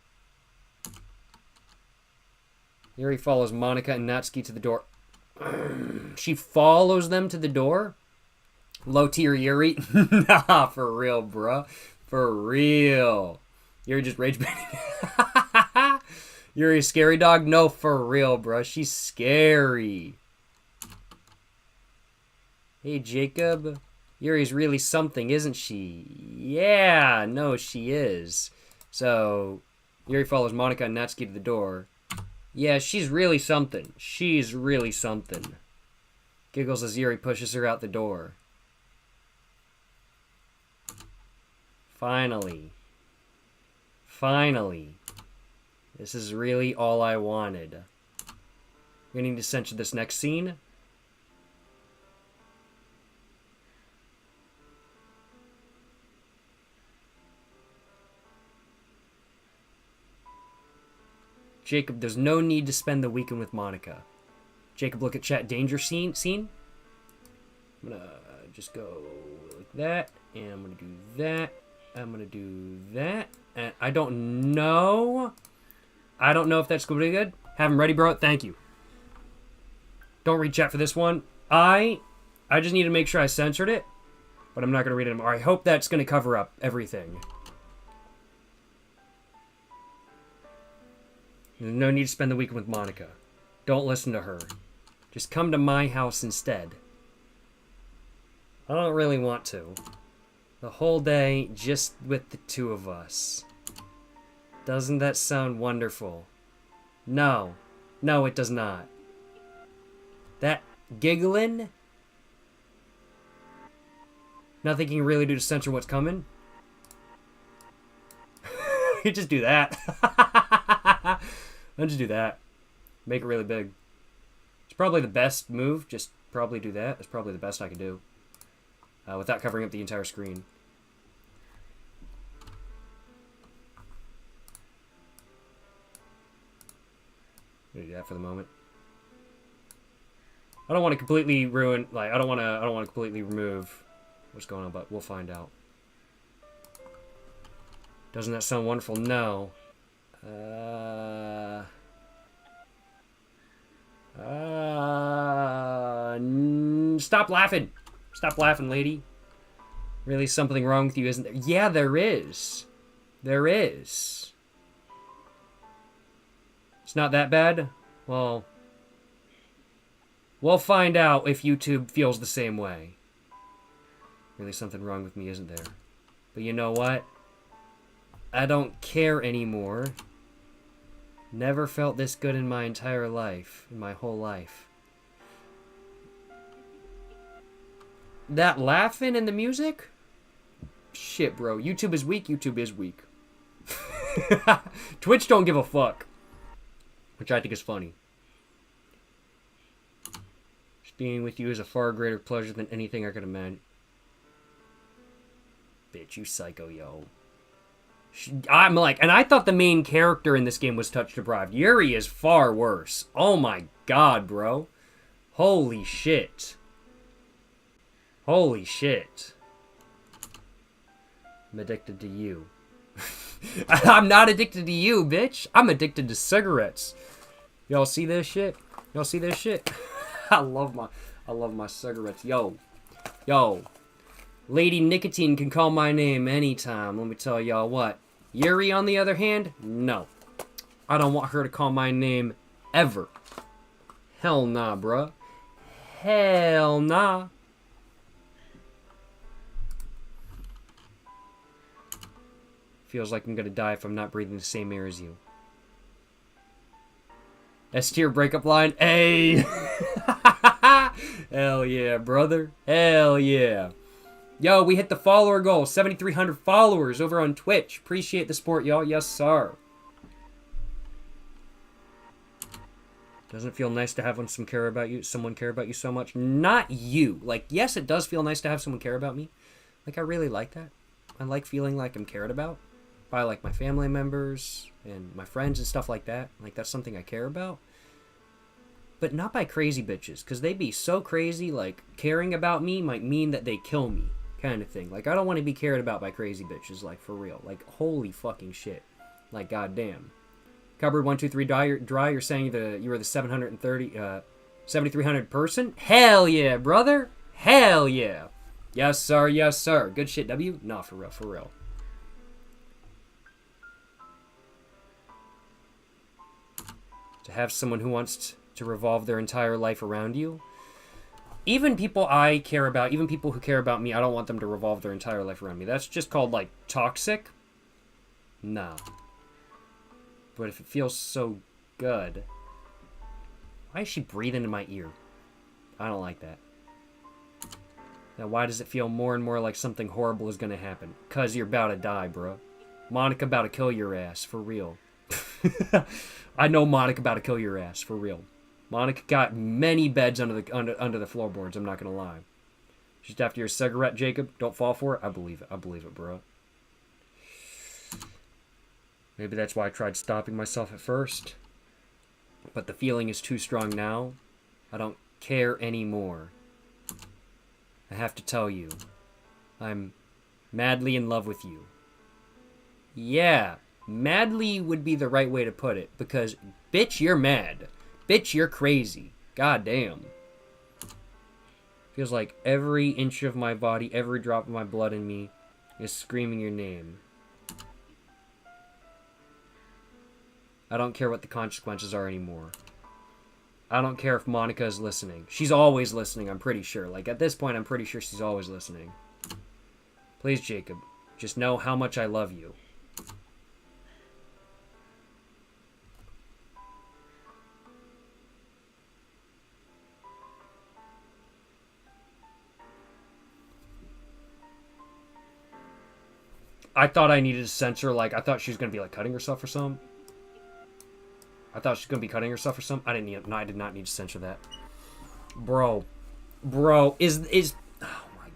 S1: Yuri follows Monica and Natsuki to the door. She follows them to the door? Low tier Yuri? Nah, for real, bruh. For real. Yuri just rage baiting. Yuri a scary dog? No, for real, bruh. She's scary. Hey, Jacob. Yuri's really something, isn't she? Yeah, no, she is. So, Yuri follows Monica and Natsuki to the door. Yeah, she's really something. She's really something. Giggles as Yuri pushes her out the door. Finally. Finally. This is really all I wanted. We need to censor this next scene. Jacob, there's no need to spend the weekend with Monica. Jacob, look at chat. Danger scene. I'm gonna just go like that. And I'm gonna do that. I'm gonna do that. And I don't know. I don't know if that's gonna be good. Have him ready, bro. Thank you. Don't read chat for this one. I just need to make sure I censored it. But I'm not gonna read it anymore. I hope that's gonna cover up everything. There's no need to spend the weekend with Monica. Don't listen to her. Just come to my house instead. I don't really want to. The whole day just with the two of us. Doesn't that sound wonderful? No. No, it does not. That giggling? Nothing you can really do to censor what's coming? You just do that. I'll just do that. Make it really big. It's probably the best move. Just probably do that. It's probably the best I could do. Without covering up the entire screen. I'm gonna do that for the moment. I don't want to completely ruin, like, I don't want to completely remove what's going on, but we'll find out. Doesn't that sound wonderful? No. Stop laughing. Stop laughing, lady. Really something wrong with you, isn't there? Yeah, there is. There is. It's not that bad? Well, we'll find out if YouTube feels the same way. Really something wrong with me, isn't there? But you know what? I don't care anymore. Never felt this good in my entire life. In my whole life. That laughing and the music? Shit, bro. YouTube is weak. YouTube is weak. Twitch don't give a fuck. Which I think is funny. Just being with you is a far greater pleasure than anything I could imagine. Bitch, you psycho, yo. I'm like, and I thought the main character in this game was touch deprived. Yuri is far worse. Oh my god, bro. Holy shit. Holy shit. I'm addicted to you. I'm not addicted to you, bitch. I'm addicted to cigarettes. Y'all see this shit? Y'all see this shit? I love my cigarettes. Yo. Lady Nicotine can call my name anytime. Let me tell y'all what. Yuri, on the other hand, no. I don't want her to call my name ever. Hell nah, bruh. Hell nah. Feels like I'm gonna die if I'm not breathing the same air as you. S tier breakup line. Hey! Hell yeah, brother. Hell yeah. Yo, we hit the follower goal. 7,300 followers over on Twitch. Appreciate the support, y'all. Yes, sir. Doesn't it feel nice to have someone care about you so much? Not you. Like, yes, it does feel nice to have someone care about me. Like, I really like that. I like feeling like I'm cared about by, like, my family members and my friends and stuff like that. Like, that's something I care about. But not by crazy bitches, because they be so crazy, like, caring about me might mean that they kill me, kind of thing. Like, I don't want to be cared about by crazy bitches, like, for real. Like, holy fucking shit. Like, goddamn. Cupboard 123 dry, you're saying you were the 7,300 person? Hell yeah, brother! Hell yeah! Yes, sir, yes, sir. Good shit, W? Nah, for real, for real. To have someone who wants to revolve their entire life around you. Even people I care about, even people who care about me, I don't want them to revolve their entire life around me. That's just called, like, toxic. Nah. But if it feels so good... Why is she breathing in my ear? I don't like that. Now, why does it feel more and more like something horrible is gonna happen? 'Cause you're about to die, bro. Monica about to kill your ass, for real. I know Monica about to kill your ass, for real. Monica got many beds under the floorboards, I'm not gonna lie. Just after your cigarette, Jacob, don't fall for it. I believe it, bro. Maybe that's why I tried stopping myself at first. But the feeling is too strong now. I don't care anymore. I have to tell you, I'm madly in love with you. Yeah, madly would be the right way to put it, because, bitch, you're mad. Bitch, you're crazy. God damn. Feels like every inch of my body, every drop of my blood in me is screaming your name. I don't care what the consequences are anymore. I don't care if Monica is listening. She's always listening, I'm pretty sure. Like, at this point, I'm pretty sure she's always listening. Please, Jacob, just know how much I love you. I thought I needed to censor, like, I thought she was going to be, like, cutting herself or something. I thought she was going to be cutting herself or something. I did not need to censor that. Bro, is, oh my,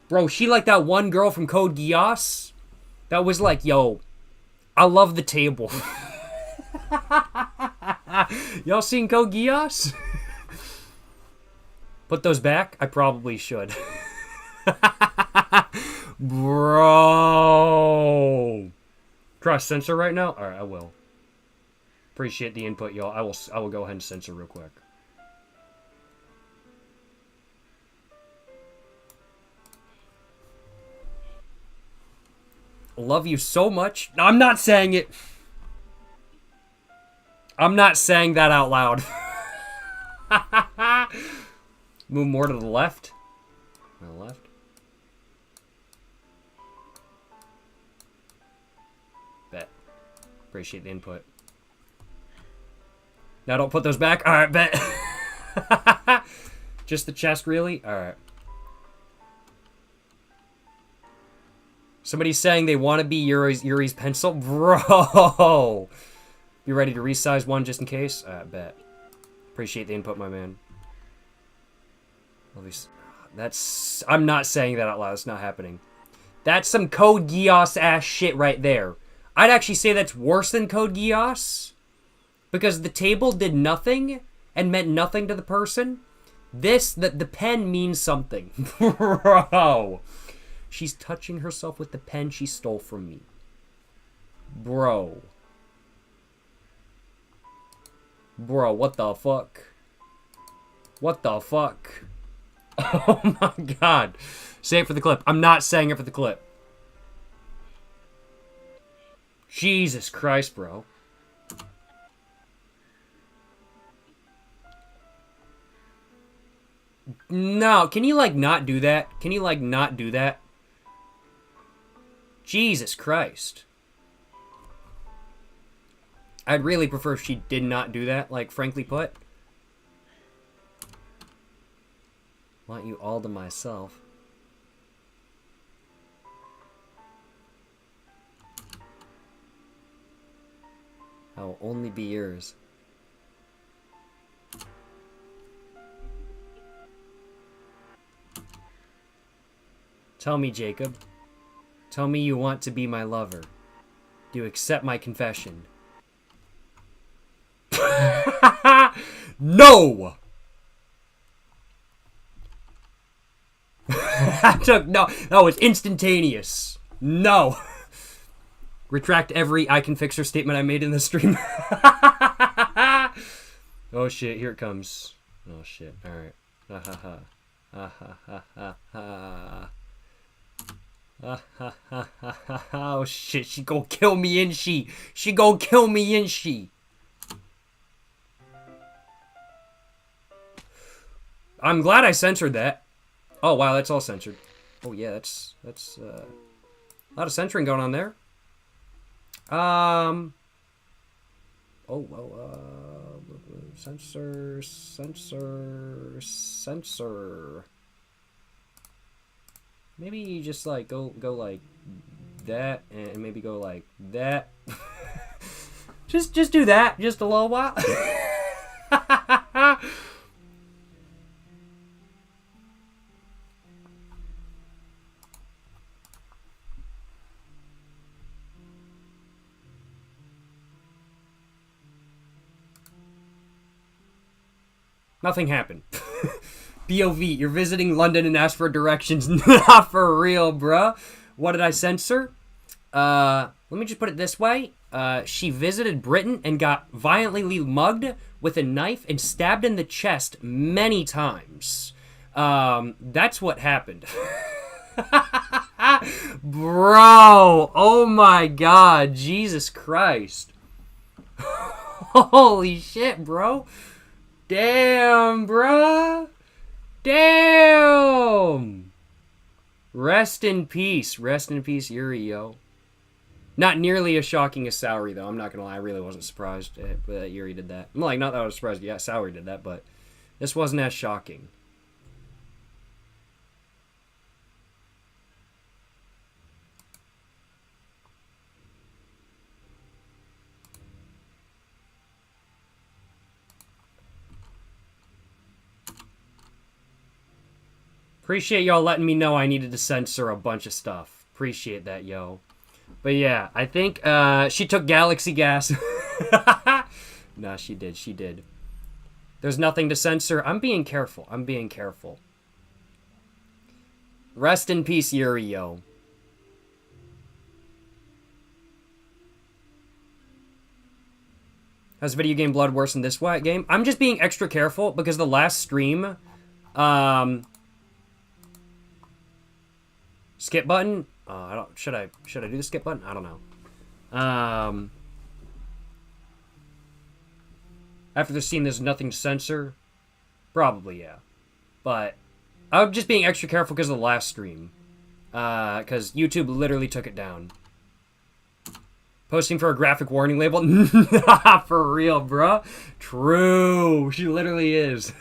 S1: bro, she like that one girl from Code Geass that was like, yo, I love the table. Y'all seen Code Geass? Put those back? I probably should. Bro. Cross censor right now? Alright, I will. Appreciate the input, y'all. I will go ahead and censor real quick. Love you so much. I'm not saying it. I'm not saying that out loud. Move more to the left. To the left. Bet. Appreciate the input. Now don't put those back. Alright, bet. Just the chest, really? Alright. Somebody's saying they want to be Yuri's pencil. Bro! You ready to resize one just in case? Bet. Appreciate the input, my man. That's... I'm not saying that out loud. It's not happening. That's some Code Geass ass shit right there. I'd actually say that's worse than Code Geass. Because the table did nothing and meant nothing to the person. This, the pen means something. Bro. She's touching herself with the pen she stole from me. Bro. Bro, what the fuck? What the fuck? Oh my god. Say it for the clip. I'm not saying it for the clip. Jesus Christ, bro. No, can you, like, not do that? Can you, like, not do that? Jesus Christ. I'd really prefer if she did not do that, like, frankly put. Want you all to myself. I will only be yours. Tell me, Jacob. Tell me you want to be my lover. Do you accept my confession? No! No, it's instantaneous. No. Retract every I can fix her statement I made in the stream. Oh shit, here it comes. Oh shit, alright. Oh shit, she gon' kill me, ain't she? She gon' kill me, ain't she? I'm glad I censored that. Oh wow, that's all censored. Oh yeah, that's a lot of censoring going on there. Censor. Maybe you just like go like that, and maybe go like that. just do that, just a little while. Nothing happened. BOV, you're visiting London and ask for directions. Not for real, bruh. What did I censor? Let me just put it this way. She visited Britain and got violently mugged with a knife and stabbed in the chest many times. That's what happened. Bro, oh my god, Jesus Christ. Holy shit, bro. Damn, bruh. Damn. Rest in peace. Rest in peace, Yuri, yo. Not nearly as shocking as Saori, though. I'm not gonna lie. I really wasn't surprised that Yuri did that. I'm like, not that I was surprised. Yeah, Saori did that, but this wasn't as shocking. Appreciate y'all letting me know I needed to censor a bunch of stuff. Appreciate that, yo. But yeah, I think she took Galaxy Gas. No, she did. She did. There's nothing to censor. I'm being careful. I'm being careful. Rest in peace, Yuri, yo. How's video game blood worse than this game? I'm just being extra careful because the last stream, skip button. I don't. Should I do the skip button? I don't know. After the scene, there's nothing to censor. Probably, yeah. But I'm just being extra careful because of the last stream. Because YouTube literally took it down. Posting for a graphic warning label? Nah, for real, bro. True. She literally is.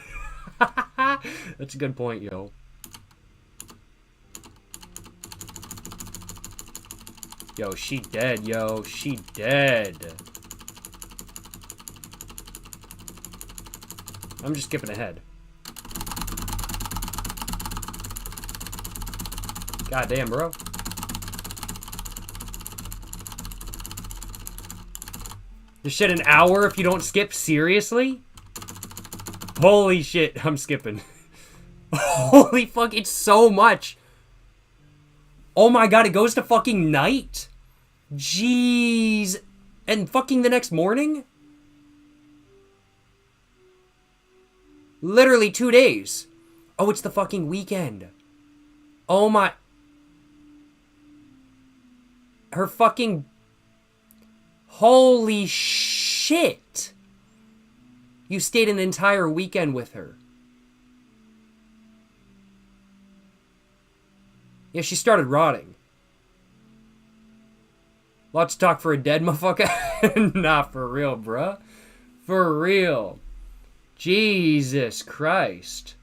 S1: That's a good point, yo. Yo, she dead, yo. She dead. I'm just skipping ahead. God damn, bro. This shit an hour if you don't skip? Seriously? Holy shit, I'm skipping. Holy fuck, it's so much. Oh my god, it goes to fucking night? Jeez. And fucking the next morning? Literally 2 days. Oh, it's the fucking weekend. Oh my... Her fucking... Holy shit. You stayed an entire weekend with her. Yeah, she started rotting. Lots of talk for a dead motherfucker. Nah, for real, bruh. For real. Jesus Christ.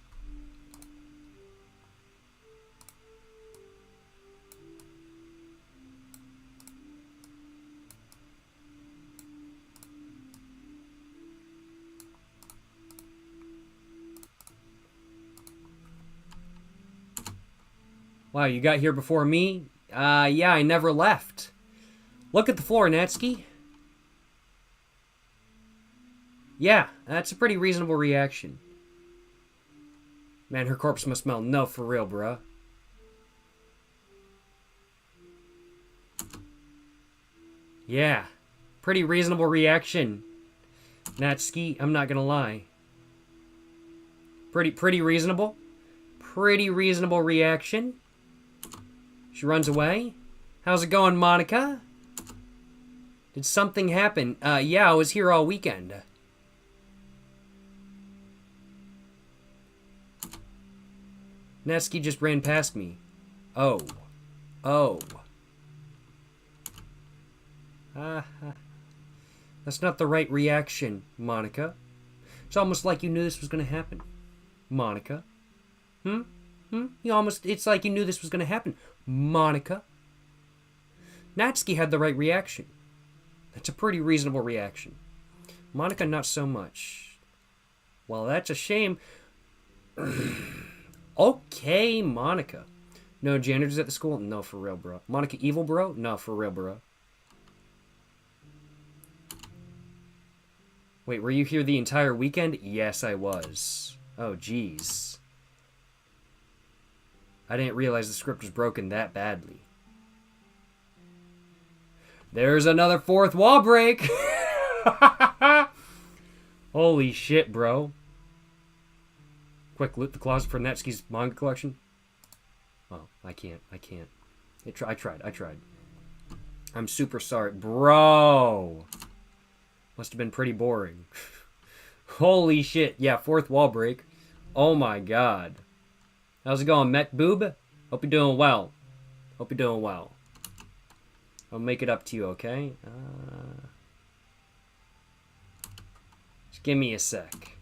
S1: Wow, you got here before me? Yeah, I never left. Look at the floor, Natsuki. Yeah, that's a pretty reasonable reaction. Man, her corpse must smell. No, for real, bruh. Yeah, pretty reasonable reaction. Natsuki, I'm not gonna lie. Pretty reasonable. Pretty reasonable reaction. She runs away. How's it going, Monica? Did something happen? Yeah, I was here all weekend. Natsuki just ran past me. Oh. Oh. That's not the right reaction, Monica. It's almost like you knew this was going to happen. Monica. It's like you knew this was going to happen. Monica. Natsuki had the right reaction. That's a pretty reasonable reaction. Monica, not so much. Well, that's a shame. Okay, Monica. No janitors at the school? No, for real, bro. Monica evil, bro? No, for real, bro. Wait, were you here the entire weekend? Yes, I was. Oh, jeez. I didn't realize the script was broken that badly. There's another fourth wall break! Holy shit, bro. Quick, loot the closet for Natsuki's manga collection. Oh, I can't. I tried. I'm super sorry. Bro! Must have been pretty boring. Holy shit. Yeah, fourth wall break. Oh my god. How's it going, Met Boob? Hope you're doing well. Hope you're doing well. I'll make it up to you, okay? Just give me a sec.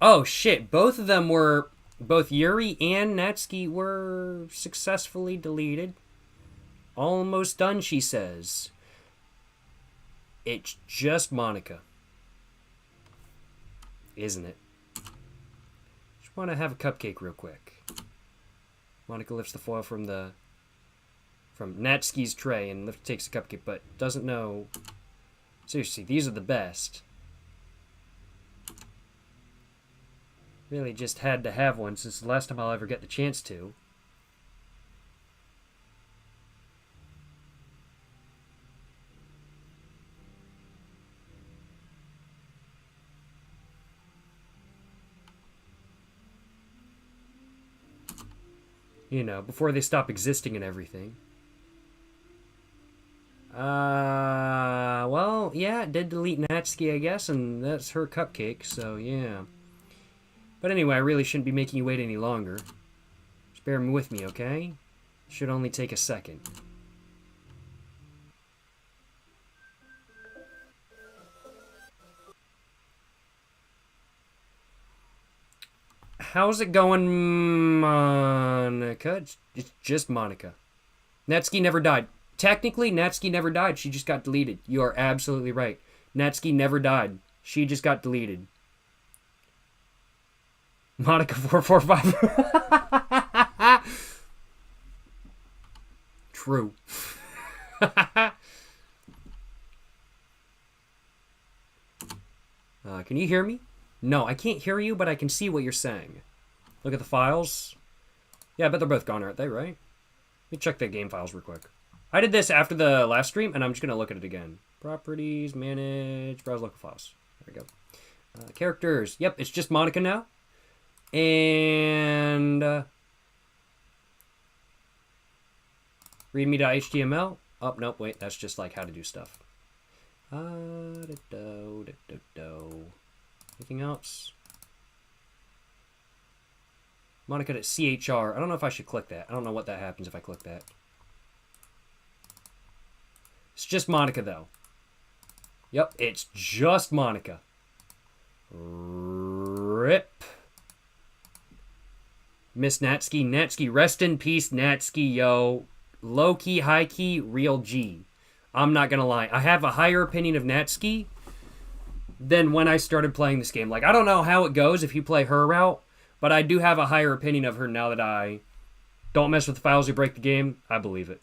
S1: Oh, shit. Both of them were... Both Yuri and Natsuki were successfully deleted. Almost done, she says. It's just Monica. Isn't it? Just want to have a cupcake real quick. Monica lifts the foil from Natsuki's tray and takes the cupcake, but doesn't know. Seriously, these are the best. Really just had to have one since the last time I'll ever get the chance to. You know, before they stop existing and everything. Well, yeah, it did delete Natsuki, I guess, and that's her cupcake, so yeah. But anyway, I really shouldn't be making you wait any longer. Just bear with me, okay? Should only take a second. How's it going, Monica? It's just Monica. Natsuki never died. Technically, Natsuki never died. She just got deleted. You are absolutely right. Natsuki never died. She just got deleted. Monica 445. True. Can you hear me? No, I can't hear you, but I can see what you're saying. Look at the files. Yeah, I bet they're both gone, aren't they, right? Let me check the game files real quick. I did this after the last stream, and I'm just going to look at it again. Properties, manage, browse local files. There we go. Characters. Yep, it's just Monica now. And readme.html. Oh, nope, wait, that's just like how to do stuff. Anything else? Monica.chr. I don't know if I should click that. I don't know what that happens if I click that. It's just Monica, though. Yep, it's just Monica. RIP. Miss Natsuki. Natsuki, rest in peace, Natsuki, yo. Low key, high key, real G. I'm not gonna lie. I have a higher opinion of Natsuki than when I started playing this game. Like, I don't know how it goes if you play her route, but I do have a higher opinion of her now that I don't mess with the files or break the game. I believe it.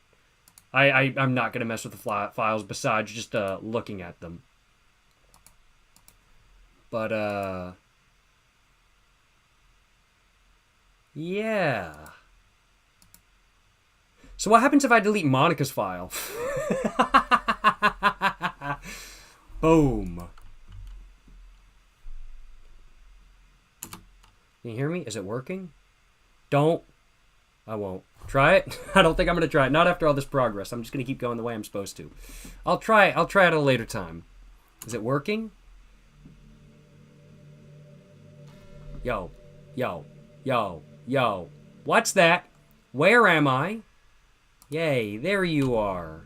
S1: I'm not going to mess with the files besides just looking at them. But, yeah. So what happens if I delete Monica's file? Boom. Can you hear me? Is it working? Don't. I won't. Try it? I don't think I'm going to try it. Not after all this progress. I'm just going to keep going the way I'm supposed to. I'll try it. I'll try it at a later time. Is it working? Yo. Yo. Yo. Yo. What's that? Where am I? Yay, there you are.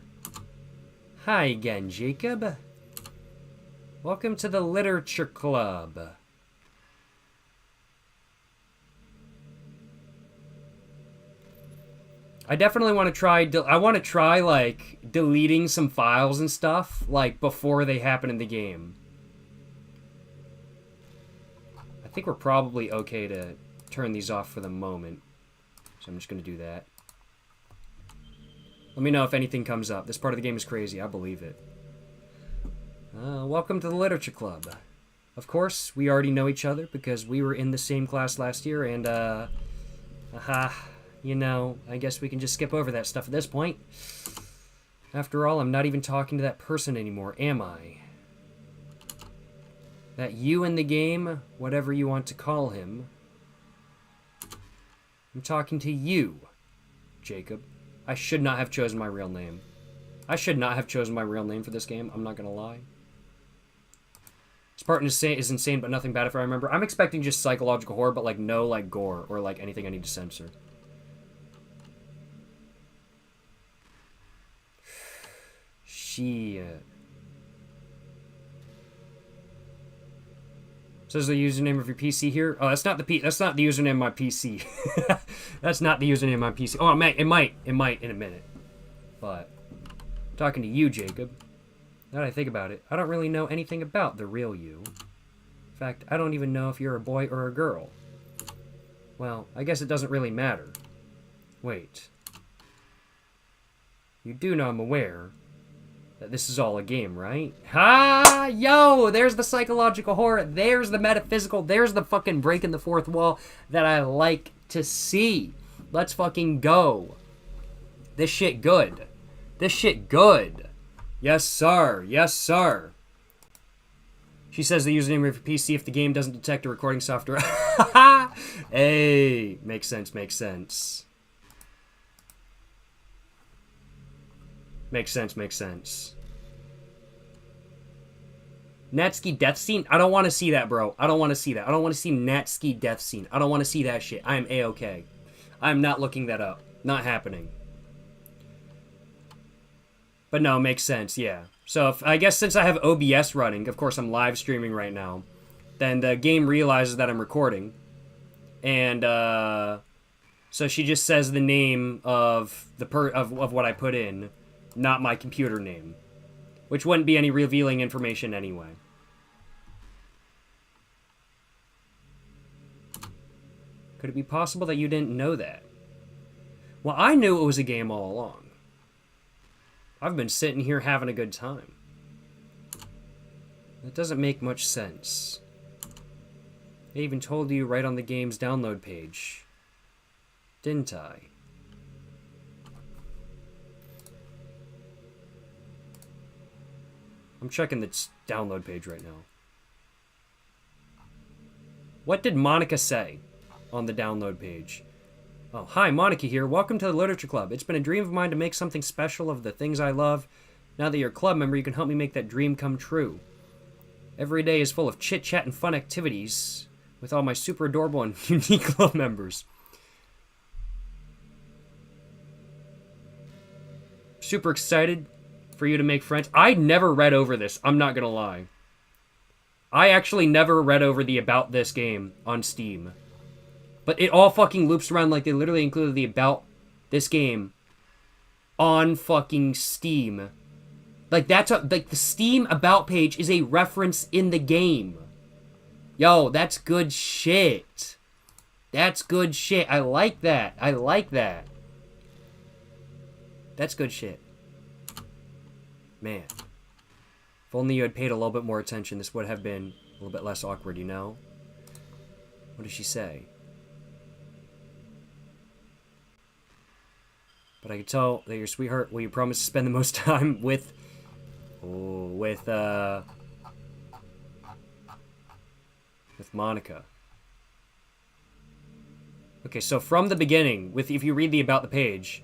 S1: Hi again, Jacob. Welcome to the Literature Club. I definitely want to try, I want to try, like, deleting some files and stuff, like, before they happen in the game. I think we're probably okay to turn these off for the moment. So I'm just going to do that. Let me know if anything comes up. This part of the game is crazy. I believe it. Welcome to the Literature Club. Of course, we already know each other because we were in the same class last year, and, you know, I guess we can just skip over that stuff at this point. After all, I'm not even talking to that person anymore, am I? That you in the game, whatever you want to call him. I'm talking to you, Jacob. I should not have chosen my real name. I should not have chosen my real name for this game, I'm not gonna lie. This part is insane, but nothing bad if I remember. I'm expecting just psychological horror, but like no like gore or like anything I need to censor. Shit. Says the username of your PC here. Oh, that's not the username of my PC. That's not the username of my PC. Oh, man, it might in a minute. But I'm talking to you, Jacob. Now that I think about it, I don't really know anything about the real you. In fact, I don't even know if you're a boy or a girl. Well, I guess it doesn't really matter. Wait. You do know I'm aware that this is all a game, right? Ha! Yo! There's the psychological horror. There's the metaphysical. There's the fucking breaking the fourth wall that I like to see. Let's fucking go. This shit good. This shit good. Yes, sir. Yes, sir. She says the username of your PC if the game doesn't detect a recording software. Hey, makes sense, makes sense. Makes sense, makes sense. Natsuki death scene? I don't want to see that, bro. I don't want to see that. I don't want to see Natsuki death scene. I don't want to see that shit. I am A-okay. I'm not looking that up. Not happening. But no, makes sense, yeah. So if, I guess since I have OBS running, of course I'm live streaming right now, then the game realizes that I'm recording. And so she just says the name of the of what I put in, not my computer name, which wouldn't be any revealing information anyway. Could it be possible that you didn't know that? Well, I knew it was a game all along. I've been sitting here having a good time. That doesn't make much sense. I even told you right on the game's download page. Didn't I? I'm checking the download page right now. What did Monica say on the download page? Oh, hi, Monica here. Welcome to the Literature Club. It's been a dream of mine to make something special of the things I love. Now that you're a club member, you can help me make that dream come true. Every day is full of chit-chat and fun activities with all my super adorable and unique club members. Super excited for you to make friends. I never read over this. I'm not gonna lie. I actually never read over the About This game on Steam. But it all fucking loops around like they literally included the About This game on fucking Steam. Like that's like the Steam About page is a reference in the game. Yo, that's good shit. That's good shit. I like that. I like that. That's good shit. Man. If only you had paid a little bit more attention, this would have been a little bit less awkward, you know? What does she say? But I can tell that your sweetheart, will you promise to spend the most time with Monica. Okay, so from the beginning, if you read about the page,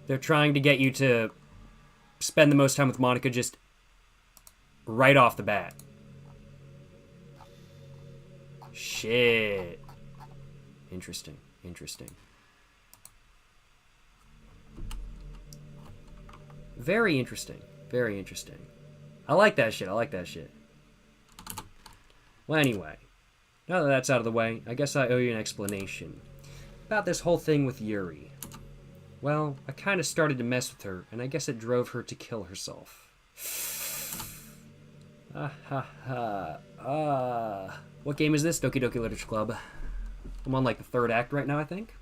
S1: they're trying to get you to spend the most time with Monica just right off the bat. Shit. Interesting, interesting. Very interesting. Very interesting. I like that shit. I like that shit. Well, anyway. Now that that's out of the way, I guess I owe you an explanation. About this whole thing with Yuri. Well, I kind of started to mess with her, and I guess it drove her to kill herself. What game is this? Doki Doki Literature Club. I'm on like the third act right now, I think.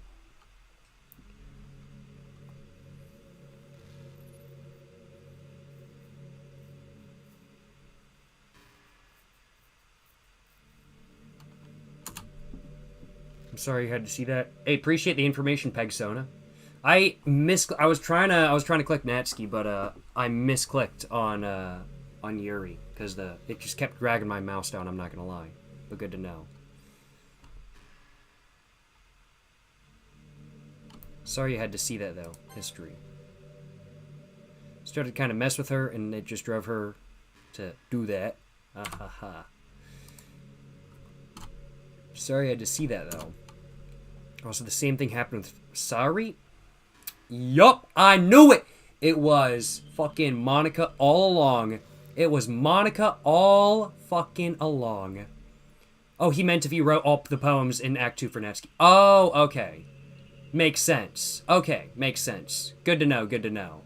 S1: I'm sorry you had to see that. Hey, appreciate the information, Pegsona. I was trying to click Natsuki, but I misclicked on Yuri because it just kept dragging my mouse down. I'm not gonna lie, but good to know. Sorry you had to see that though. History. Started to kind of mess with her, and it just drove her to do that. Sorry I had to see that though. Also, the same thing happened with Sari. Yup, I knew it! It was fucking Monica all along. It was Monica all fucking along. Oh, he meant if you wrote all the poems in Act 2 for Natsuki. Oh, okay. Makes sense. Okay, makes sense. Good to know, good to know.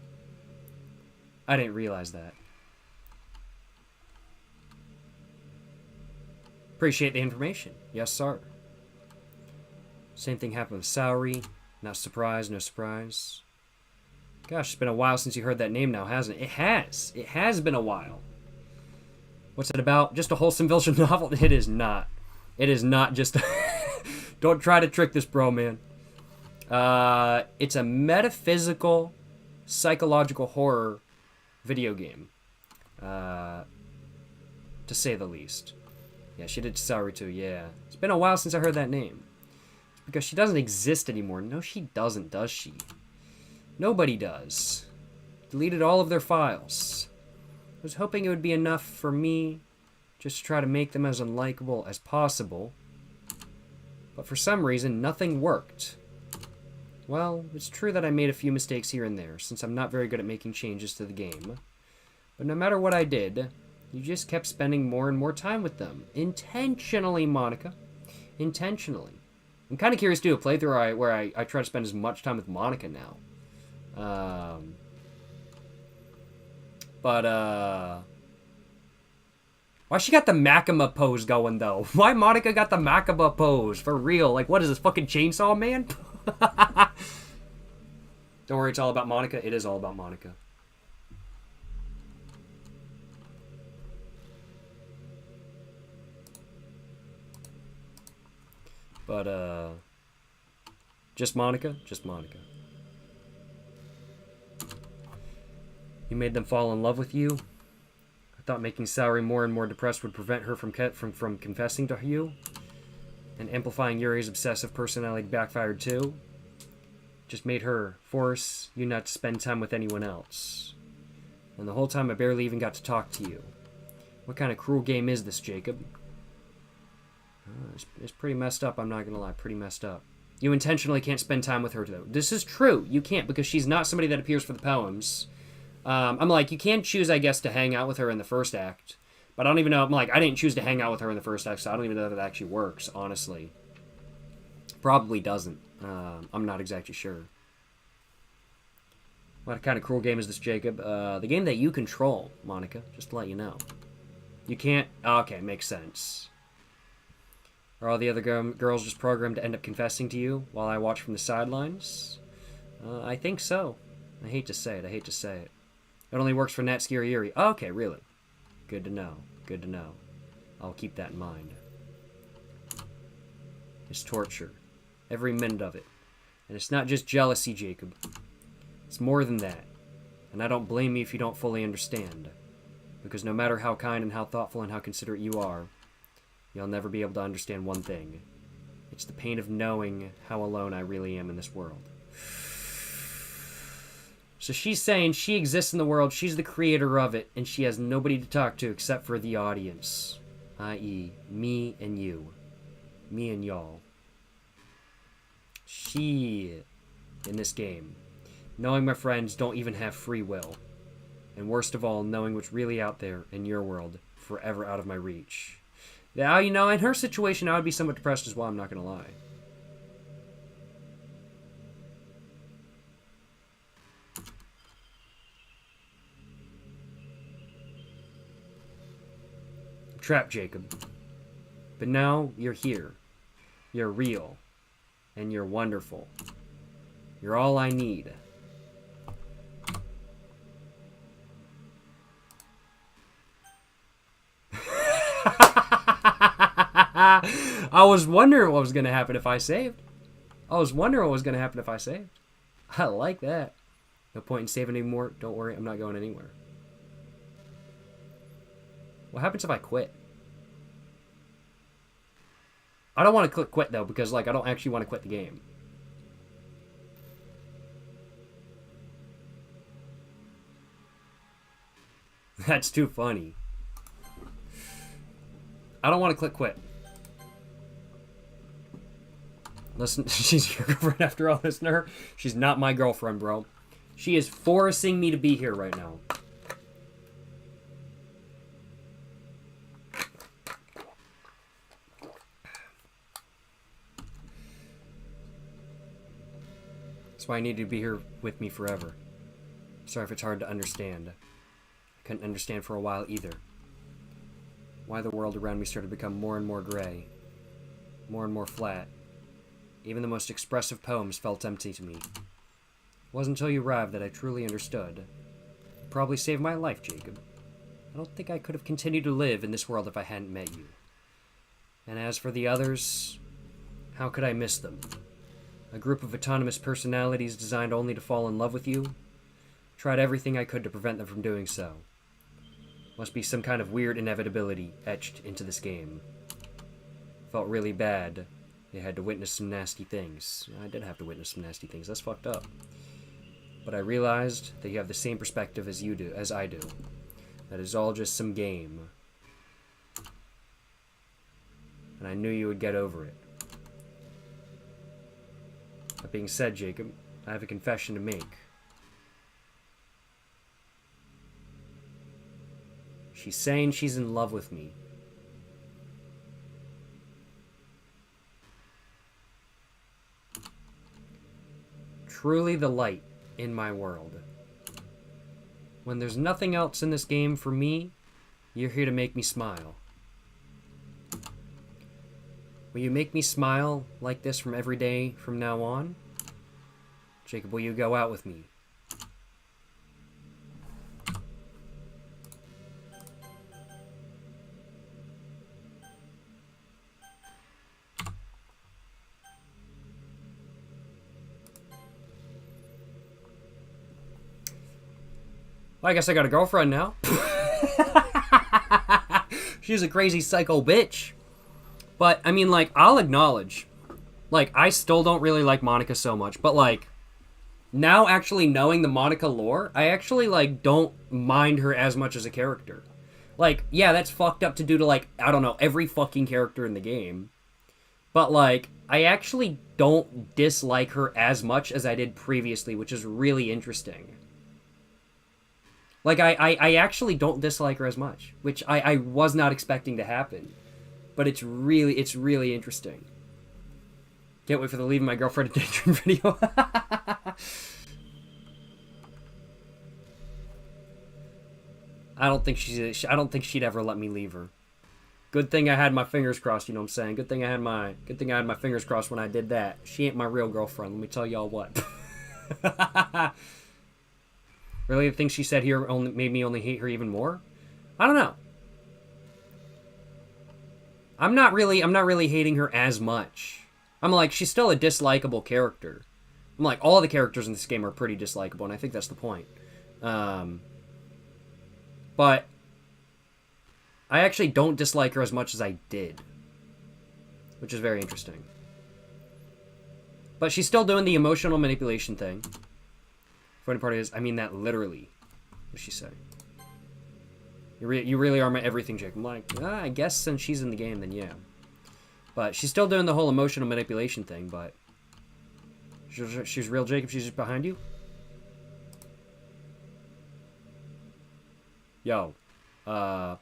S1: I didn't realize that. Appreciate the information. Yes, sir. Same thing happened with Saori. Not surprised, no surprise. Gosh, it's been a while since you heard that name now, hasn't it? It has. It has been a while. What's it about? Just a wholesome visual novel? It is not. It is not just... Don't try to trick this bro, man. It's a metaphysical, psychological horror video game. To say the least. Yeah, she did Saori too, yeah. It's been a while since I heard that name. It's because she doesn't exist anymore. No, she doesn't, does she? Nobody does. Deleted all of their files. I was hoping it would be enough for me just to try to make them as unlikable as possible. But for some reason, nothing worked. Well, it's true that I made a few mistakes here and there, since I'm not very good at making changes to the game. But no matter what I did, you just kept spending more and more time with them. Intentionally, Monica. Intentionally. I'm kind of curious to do a playthrough where I try to spend as much time with Monica now. Why she got the Makima pose going, though? Why Monica got the Makima pose? For real. Like, what is this, fucking Chainsaw Man? Don't worry, it's all about Monica. It is all about Monica. But, just Monica? Just Monica. You made them fall in love with you? I thought making Saori more and more depressed would prevent her from confessing to you. And amplifying Yuri's obsessive personality backfired too. Just made her force you not to spend time with anyone else. And the whole time I barely even got to talk to you. What kind of cruel game is this, Jacob? It's pretty messed up, I'm not gonna lie. Pretty messed up. You intentionally can't spend time with her, though. This is true. You can't, because she's not somebody that appears for the poems. I'm like, you can choose, I guess, to hang out with her in the first act. But I don't even know. I'm like, I didn't choose to hang out with her in the first act, so I don't even know if it actually works, honestly. Probably doesn't. I'm not exactly sure. What kind of cruel game is this, Jacob? The game that you control, Monica, just to let you know. You can't... Okay, makes sense. Are all the other girls just programmed to end up confessing to you while I watch from the sidelines? I think so. I hate to say it. I hate to say it. It only works for Natsuki or Yuri. Oh, okay, really. Good to know. Good to know. I'll keep that in mind. It's torture. Every minute of it. And it's not just jealousy, Jacob. It's more than that. And I don't blame you if you don't fully understand. Because no matter how kind and how thoughtful and how considerate you are, you'll never be able to understand one thing. It's the pain of knowing how alone I really am in this world. So she's saying she exists in the world, she's the creator of it, and she has nobody to talk to except for the audience. I.e., me and you. Me and y'all. She, in this game, knowing my friends don't even have free will. And worst of all, knowing what's really out there in your world, forever out of my reach. Now, you know, in her situation, I would be somewhat depressed as well, I'm not going to lie. Trapped, Jacob. But now you're here. You're real. And you're wonderful. You're all I need. I was wondering what was going to happen if I saved. I like that. No point in saving anymore. Don't worry, I'm not going anywhere. What happens if I quit? I don't want to click quit, though, because, like, I don't actually want to quit the game. That's too funny. I don't want to click quit. Listen, she's your girlfriend after all, listen to her. She's not my girlfriend, bro. She is forcing me to be here right now. That's why I need you to be here with me forever. Sorry if it's hard to understand. I couldn't understand for a while either. why the world around me started to become more and more gray, more and more flat. Even the most expressive poems felt empty to me. It wasn't until you arrived that I truly understood. You probably saved my life, Jacob. I don't think I could have continued to live in this world if I hadn't met you. And as for the others, how could I miss them? A group of autonomous personalities designed only to fall in love with you? Tried everything I could to prevent them from doing so. Must be some kind of weird inevitability etched into this game. Felt really bad. They had to witness some nasty things. I did have to witness some nasty things. That's fucked up. But I realized that you have the same perspective as I do. That it's all just some game. And I knew you would get over it. That being said, Jacob, I have a confession to make. She's saying she's in love with me. Truly the light in my world. When there's nothing else in this game for me, you're here to make me smile. Will you make me smile like this from every day from now on? Jacob, will you go out with me? Well, I guess I got a girlfriend now. She's a crazy psycho bitch. But, I mean, like, I'll acknowledge, like, I still don't really like Monica so much, but, like, now actually knowing the Monica lore, I actually, like, don't mind her as much as a character. Like, yeah, that's fucked up to do to, like, I don't know, every fucking character in the game. But, like, I actually don't dislike her as much as I did previously, which is really interesting. Like, I actually don't dislike her as much, which I was not expecting to happen. But it's really interesting. Can't wait for the Leaving My Girlfriend Attention video. I don't think she'd ever let me leave her. Good thing I had my fingers crossed, you know what I'm saying? Good thing I had my fingers crossed when I did that. She ain't my real girlfriend, let me tell y'all what. Really, the things she said here made me only hate her even more? I don't know. I'm not really hating her as much. I'm like, she's still a dislikable character. I'm like, all the characters in this game are pretty dislikable, and I think that's the point. But I actually don't dislike her as much as I did, which is very interesting. But she's still doing the emotional manipulation thing. Funny part is, I mean that literally. What's she say? You really are my everything, Jake. I'm like, I guess since she's in the game, then yeah. But she's still doing the whole emotional manipulation thing, but... She's real, Jacob? She's just behind you? Yo. I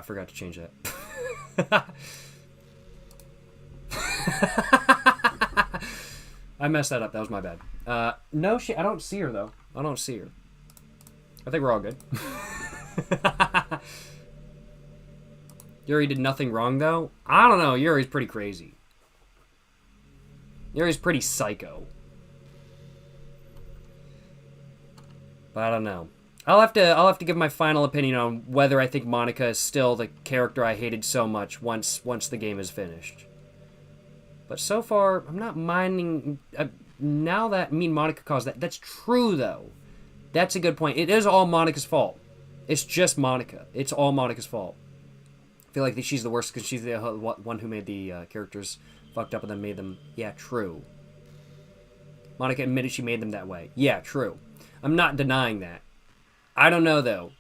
S1: forgot to change that. I messed that up. That was my bad. No, I don't see her, though. I don't see her. I think we're all good. Yuri did nothing wrong, though? I don't know. Yuri's pretty crazy. Yuri's pretty psycho. But I don't know. I'll have to give my final opinion on whether I think Monica is still the character I hated so much once the game is finished. But so far, I'm not minding... now that Monica caused that... That's true, though. That's a good point. It is all Monica's fault. It's just Monica. It's all Monica's fault. I feel like she's the worst because she's the one who made the characters fucked up and then made them... Yeah, true. Monica admitted she made them that way. Yeah, true. I'm not denying that. I don't know, though.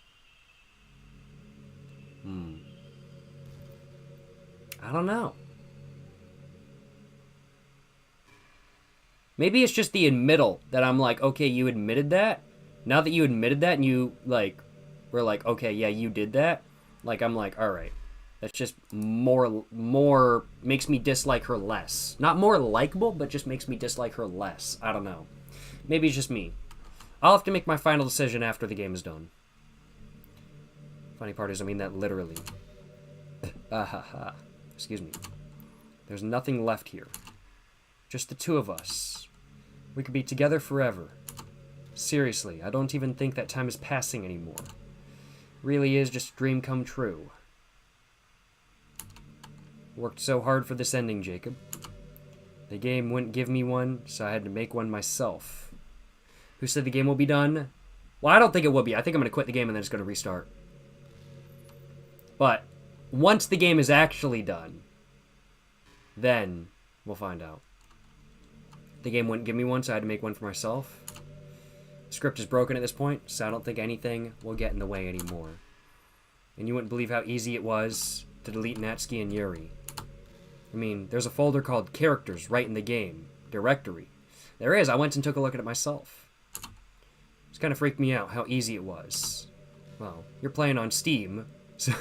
S1: I don't know. Maybe it's just the admittal that I'm like, okay, you admitted that? Now that you admitted that and you, like, were like, okay, yeah, you did that. Like, I'm like, all right. That's just more makes me dislike her less. Not more likable, but just makes me dislike her less. I don't know. Maybe it's just me. I'll have to make my final decision after the game is done. Funny part is, I mean that literally. Ah ha ha. Excuse me. There's nothing left here. Just the two of us. We could be together forever. Seriously, I don't even think that time is passing anymore. Really is just a dream come true. Worked so hard for this ending, Jacob. The game wouldn't give me one, so I had to make one myself. Who said the game will be done? Well, I don't think it will be. I think I'm going to quit the game and then it's going to restart. But once the game is actually done, then we'll find out. The game wouldn't give me one, so I had to make one for myself. The script is broken at this point, so I don't think anything will get in the way anymore. And you wouldn't believe how easy it was to delete Natsuki and Yuri. I mean, there's a folder called Characters right in the game. Directory. There is. I went and took a look at it myself. It's kind of freaked me out how easy it was. Well, you're playing on Steam. So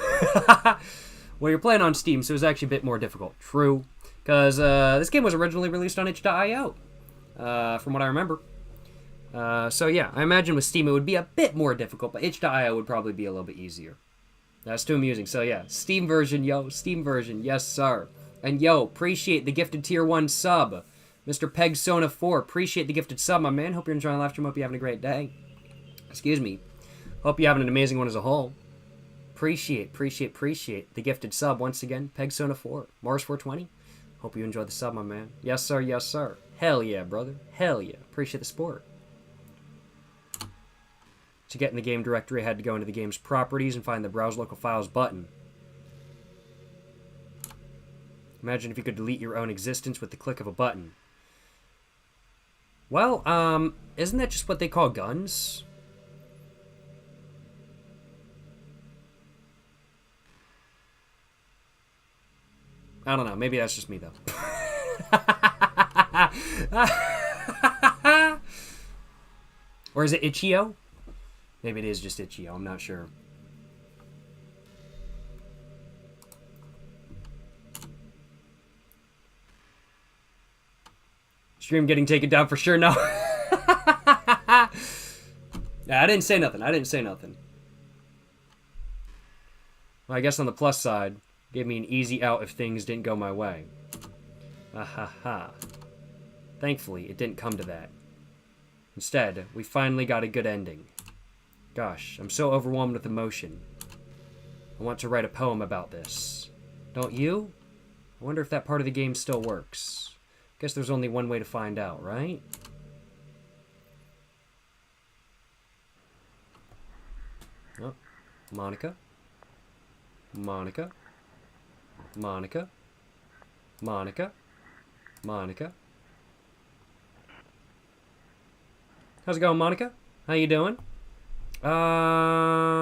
S1: well, you're playing on Steam, so it's actually a bit more difficult. True. Because this game was originally released on itch.io, from what I remember. So yeah, I imagine with Steam it would be a bit more difficult, but itch.io would probably be a little bit easier. That's too amusing. So yeah, Steam version, yo. Steam version, yes sir. And yo, appreciate the gifted tier 1 sub. Mr. Pegsona4, appreciate the gifted sub, my man. Hope you're enjoying the live stream. Hope you're having a great day. Excuse me. Hope you're having an amazing one as a whole. Appreciate the gifted sub once again. Pegsona4, Mars420. Hope you enjoyed the sub, my man. Yes, sir. Yes, sir. Hell yeah, brother. Hell yeah. Appreciate the support. To get in the game directory, I had to go into the game's properties and find the Browse Local Files button. Imagine if you could delete your own existence with the click of a button. Well, isn't that just what they call guns? I don't know. Maybe that's just me, though. Or is it Itch.io? Maybe it is just Itch.io. I'm not sure. Stream getting taken down for sure. No. Yeah, I didn't say nothing. Well, I guess on the plus side, gave me an easy out if things didn't go my way. Ha. Thankfully, it didn't come to that. Instead, we finally got a good ending. Gosh, I'm so overwhelmed with emotion. I want to write a poem about this. Don't you? I wonder if that part of the game still works. Guess there's only one way to find out, right? Oh, Monica. How's it going, Monica? How you doing? Monica.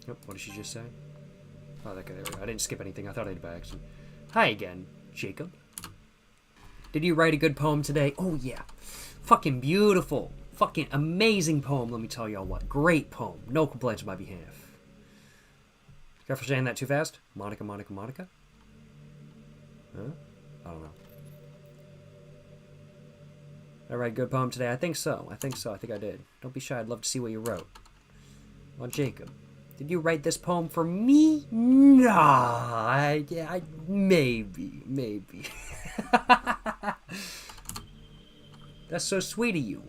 S1: Oh, what did she just say? Oh, okay, there we go. I didn't skip anything. I thought I did by accident. Hi again, Jacob. Did you write a good poem today? Oh, yeah. Fucking beautiful. Fucking amazing poem, let me tell y'all what. Great poem. No complaints on my behalf. Careful saying that too fast. Monica. Huh? I don't know. Did I write a good poem today? I think so. I think I did. Don't be shy. I'd love to see what you wrote. Well, Jacob, did you write this poem for me? Nah. Maybe. That's so sweet of you.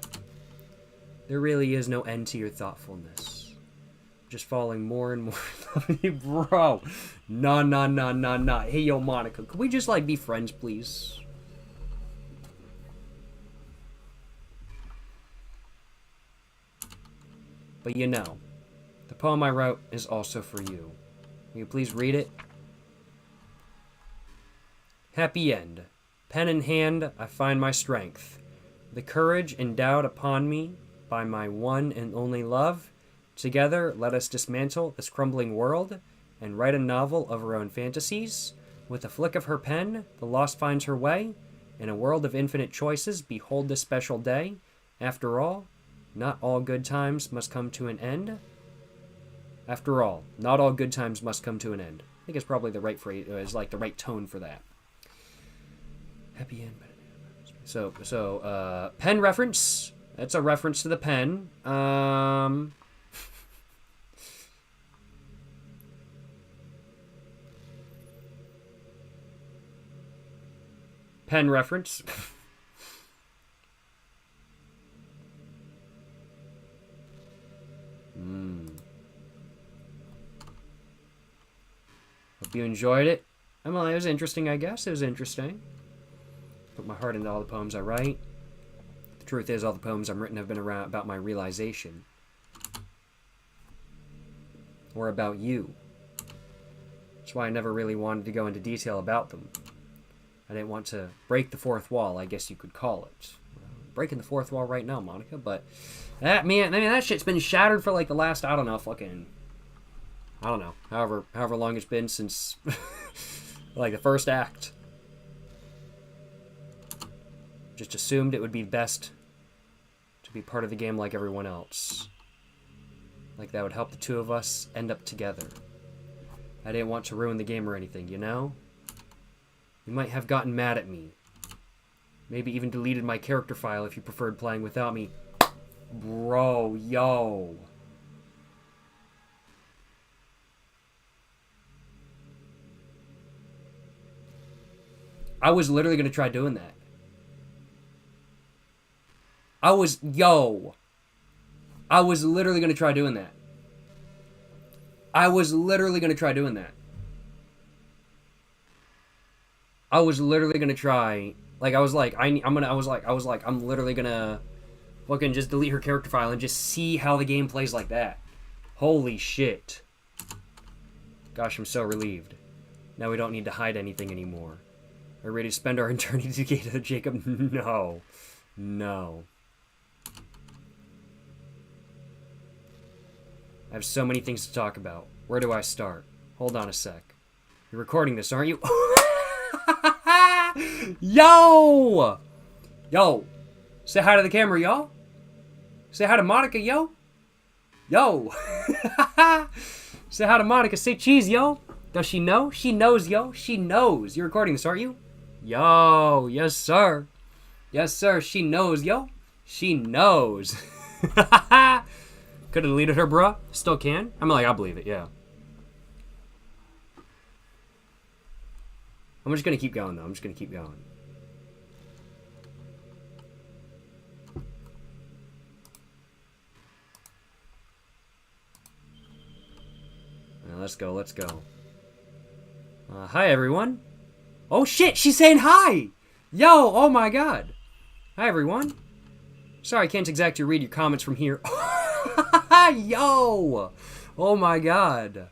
S1: There really is no end to your thoughtfulness. Just falling more and more in love with you, bro. Nah. Hey, yo, Monica, could we just, be friends, please? But the poem I wrote is also for you. Will you please read it? Happy end. Pen in hand, I find my strength. The courage endowed upon me by my one and only love. Together, let us dismantle this crumbling world and write a novel of our own fantasies. With a flick of her pen, the lost finds her way. In a world of infinite choices, behold this special day. After all, Not all good times must come to an end. After all, not all good times must come to an end. I think it's probably the right phrase, is like the right tone for that. Happy end. So, pen reference. That's a reference to the pen. Pen reference. Hope you enjoyed it. Well, it was interesting, I guess. It was interesting. Put my heart into all the poems I write. The truth is, all the poems I've written have been around about my realization. Or about you. That's why I never really wanted to go into detail about them. I didn't want to break the fourth wall, I guess you could call it. Breaking the fourth wall right now, Monica, but that, man, I mean, that shit's been shattered for like the last, I don't know, however long it's been since like the first act. Just assumed it would be best to be part of the game like everyone else. Like that would help the two of us end up together. I didn't want to ruin the game or anything, you know? You might have gotten mad at me. Maybe even deleted my character file if you preferred playing without me. Bro, yo. I was literally going to try doing that. I was literally going to try doing that. I was literally going to try. Like, I'm literally gonna fucking just delete her character file and just see how the game plays like that. Holy shit. Gosh, I'm so relieved. Now we don't need to hide anything anymore. Are we ready to spend our eternity together, Jacob? No. No. I have so many things to talk about. Where do I start? Hold on a sec. You're recording this, aren't you? Yo! Yo! Say hi to the camera, y'all. Say hi to Monica, yo. Yo! Say hi to Monica. Say cheese, yo. Does she know? She knows, yo. She knows. You're recording this, aren't you? Yo! Yes, sir. Yes, sir. She knows, yo. She knows. Could have deleted her, bruh. Still can. I'm like, I believe it, yeah. I'm just going to keep going, though. I'm just going to keep going. Now, let's go, let's go. Hi, everyone. Oh, shit, she's saying hi! Yo, oh my god. Hi, everyone. Sorry, I can't exactly read your comments from here. Yo! Oh my god.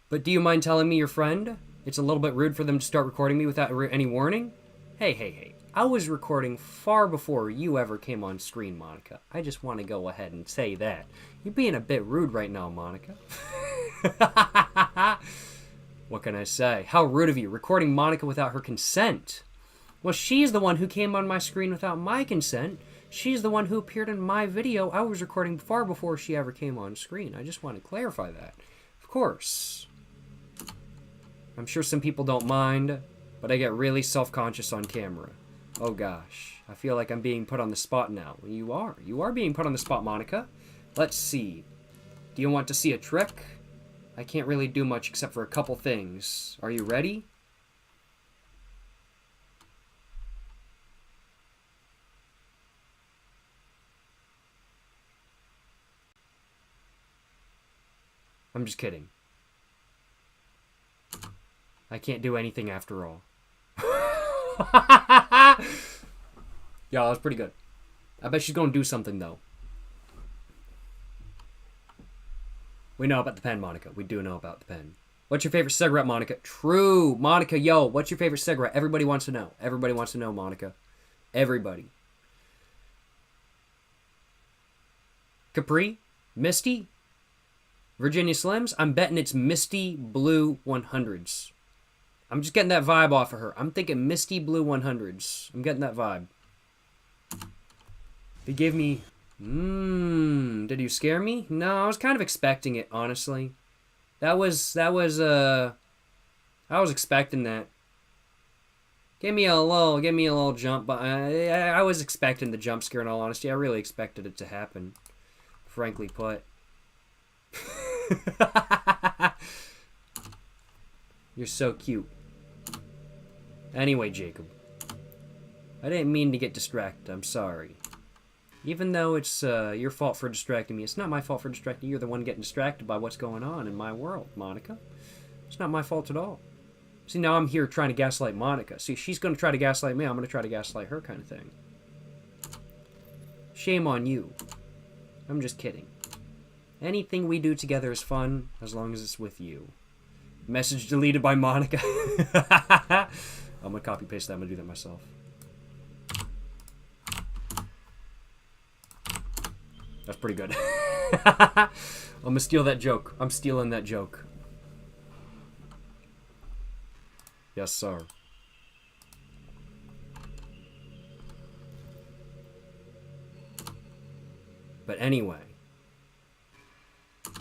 S1: But do you mind telling me your friend? It's a little bit rude for them to start recording me without any warning. Hey. I was recording far before you ever came on screen, Monica. I just want to go ahead and say that. You're being a bit rude right now, Monica. What can I say? How rude of you, recording Monica without her consent. Well, she's the one who came on my screen without my consent. She's the one who appeared in my video. I was recording far before she ever came on screen. I just want to clarify that. Of course. I'm sure some people don't mind, but I get really self-conscious on camera. Oh gosh, I feel like I'm being put on the spot now. You are being put on the spot, Monica. Let's see. Do you want to see a trick? I can't really do much except for a couple things. Are you ready? I'm just kidding. I can't do anything after all. Yeah, that was pretty good. I bet she's gonna do something, though. We know about the pen, Monica. We do know about the pen. What's your favorite cigarette, Monica? True. Monica, yo, what's your favorite cigarette? Everybody wants to know. Everybody wants to know, Monica. Everybody. Capri? Misty? Virginia Slims? I'm betting it's Misty Blue 100s. I'm just getting that vibe off of her. I'm thinking Misty Blue 100s. I'm getting that vibe. They gave me... Did you scare me? No, I was kind of expecting it, honestly. I was expecting that. Give me a little jump, but I was expecting the jump scare, in all honesty. I really expected it to happen, frankly put. You're so cute. Anyway, Jacob. I didn't mean to get distracted. I'm sorry. Even though it's your fault for distracting me, it's not my fault for distracting you. You're the one getting distracted by what's going on in my world, Monica. It's not my fault at all. See, now I'm here trying to gaslight Monica. See, she's going to try to gaslight me. I'm going to try to gaslight her kind of thing. Shame on you. I'm just kidding. Anything we do together is fun as long as it's with you. Message deleted by Monica. I'm going to copy paste that. I'm going to do that myself. That's pretty good. I'm going to steal that joke. I'm stealing that joke. Yes, sir. But anyway, if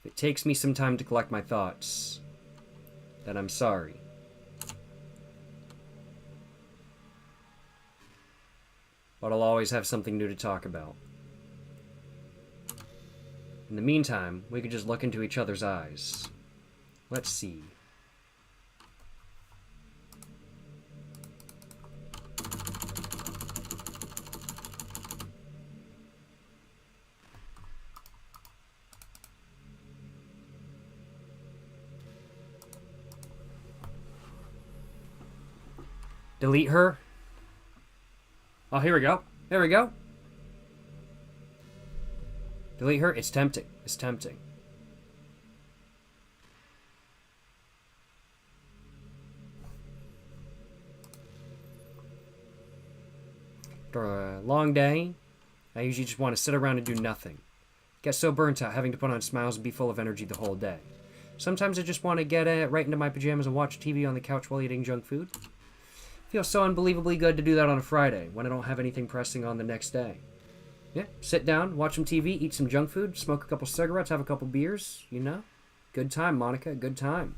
S1: it takes me some time to collect my thoughts, then I'm sorry. But I'll always have something new to talk about. In the meantime, we could just look into each other's eyes. Let's see. Delete her. Oh, here we go. There we go. Delete her. It's tempting. It's tempting. After a long day, I usually just want to sit around and do nothing. Get so burnt out having to put on smiles and be full of energy the whole day. Sometimes I just want to get right into my pajamas and watch TV on the couch while eating junk food. Feels so unbelievably good to do that on a Friday when I don't have anything pressing on the next day. Yeah, sit down, watch some TV, eat some junk food, smoke a couple cigarettes, have a couple beers, you know? Good time, Monica, good time.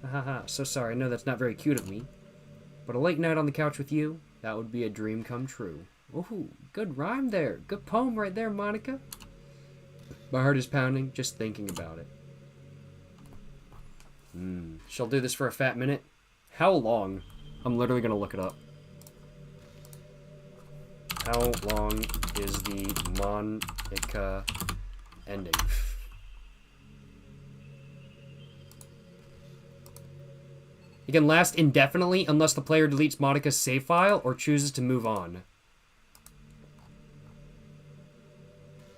S1: Haha, so sorry, I know that's not very cute of me. But a late night on the couch with you, that would be a dream come true. Ooh, good rhyme there. Good poem right there, Monica. My heart is pounding just thinking about it. She'll do this for a fat minute. How long? I'm literally going to look it up. How long is the Monica ending? It can last indefinitely unless the player deletes Monica's save file or chooses to move on.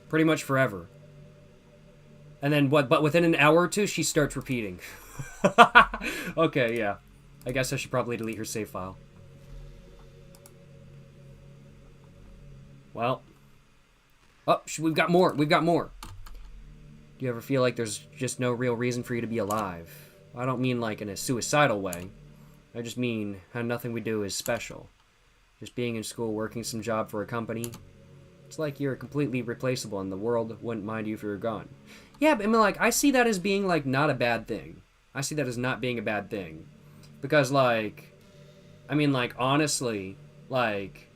S1: Pretty much forever. And then what? But within an hour or two, she starts repeating. Okay, yeah. I guess I should probably delete her save file. Well. Oh, we've got more. We've got more. Do you ever feel like there's just no real reason for you to be alive? I don't mean like in a suicidal way. I just mean how nothing we do is special. Just being in school, working some job for a company. It's like you're completely replaceable and the world wouldn't mind you if you were gone. Yeah, but I mean, like, I see that as being, like, not a bad thing. I see that as not being a bad thing. Because, like, I mean, like, honestly, like,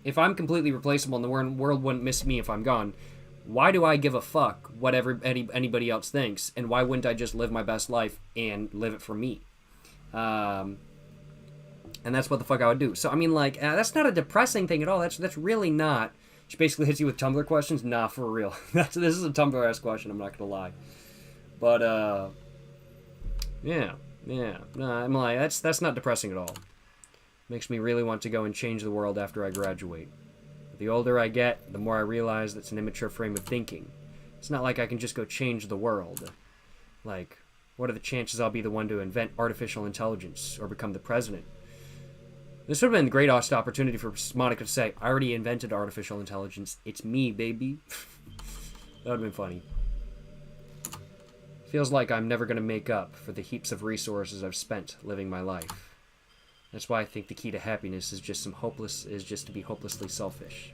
S1: if I'm completely replaceable and the world wouldn't miss me if I'm gone, why do I give a fuck what anybody else thinks? And why wouldn't I just live my best life and live it for me? And that's what the fuck I would do. So, I mean, like, that's not a depressing thing at all. That's really not. She basically hits you with Tumblr questions. Nah, for real. This is a Tumblr-ass question, I'm not gonna lie. But, yeah. No, I'm like, that's not depressing at all. Makes me really want to go and change the world after I graduate. The older I get, the more I realize that's an immature frame of thinking. It's not like I can just go change the world. Like, what are the chances I'll be the one to invent artificial intelligence or become the president? This would have been a great opportunity for Monica to say, I already invented artificial intelligence. It's me, baby. That would have been funny. Feels like I'm never going to make up for the heaps of resources I've spent living my life. That's why I think the key to happiness is just to be hopelessly selfish.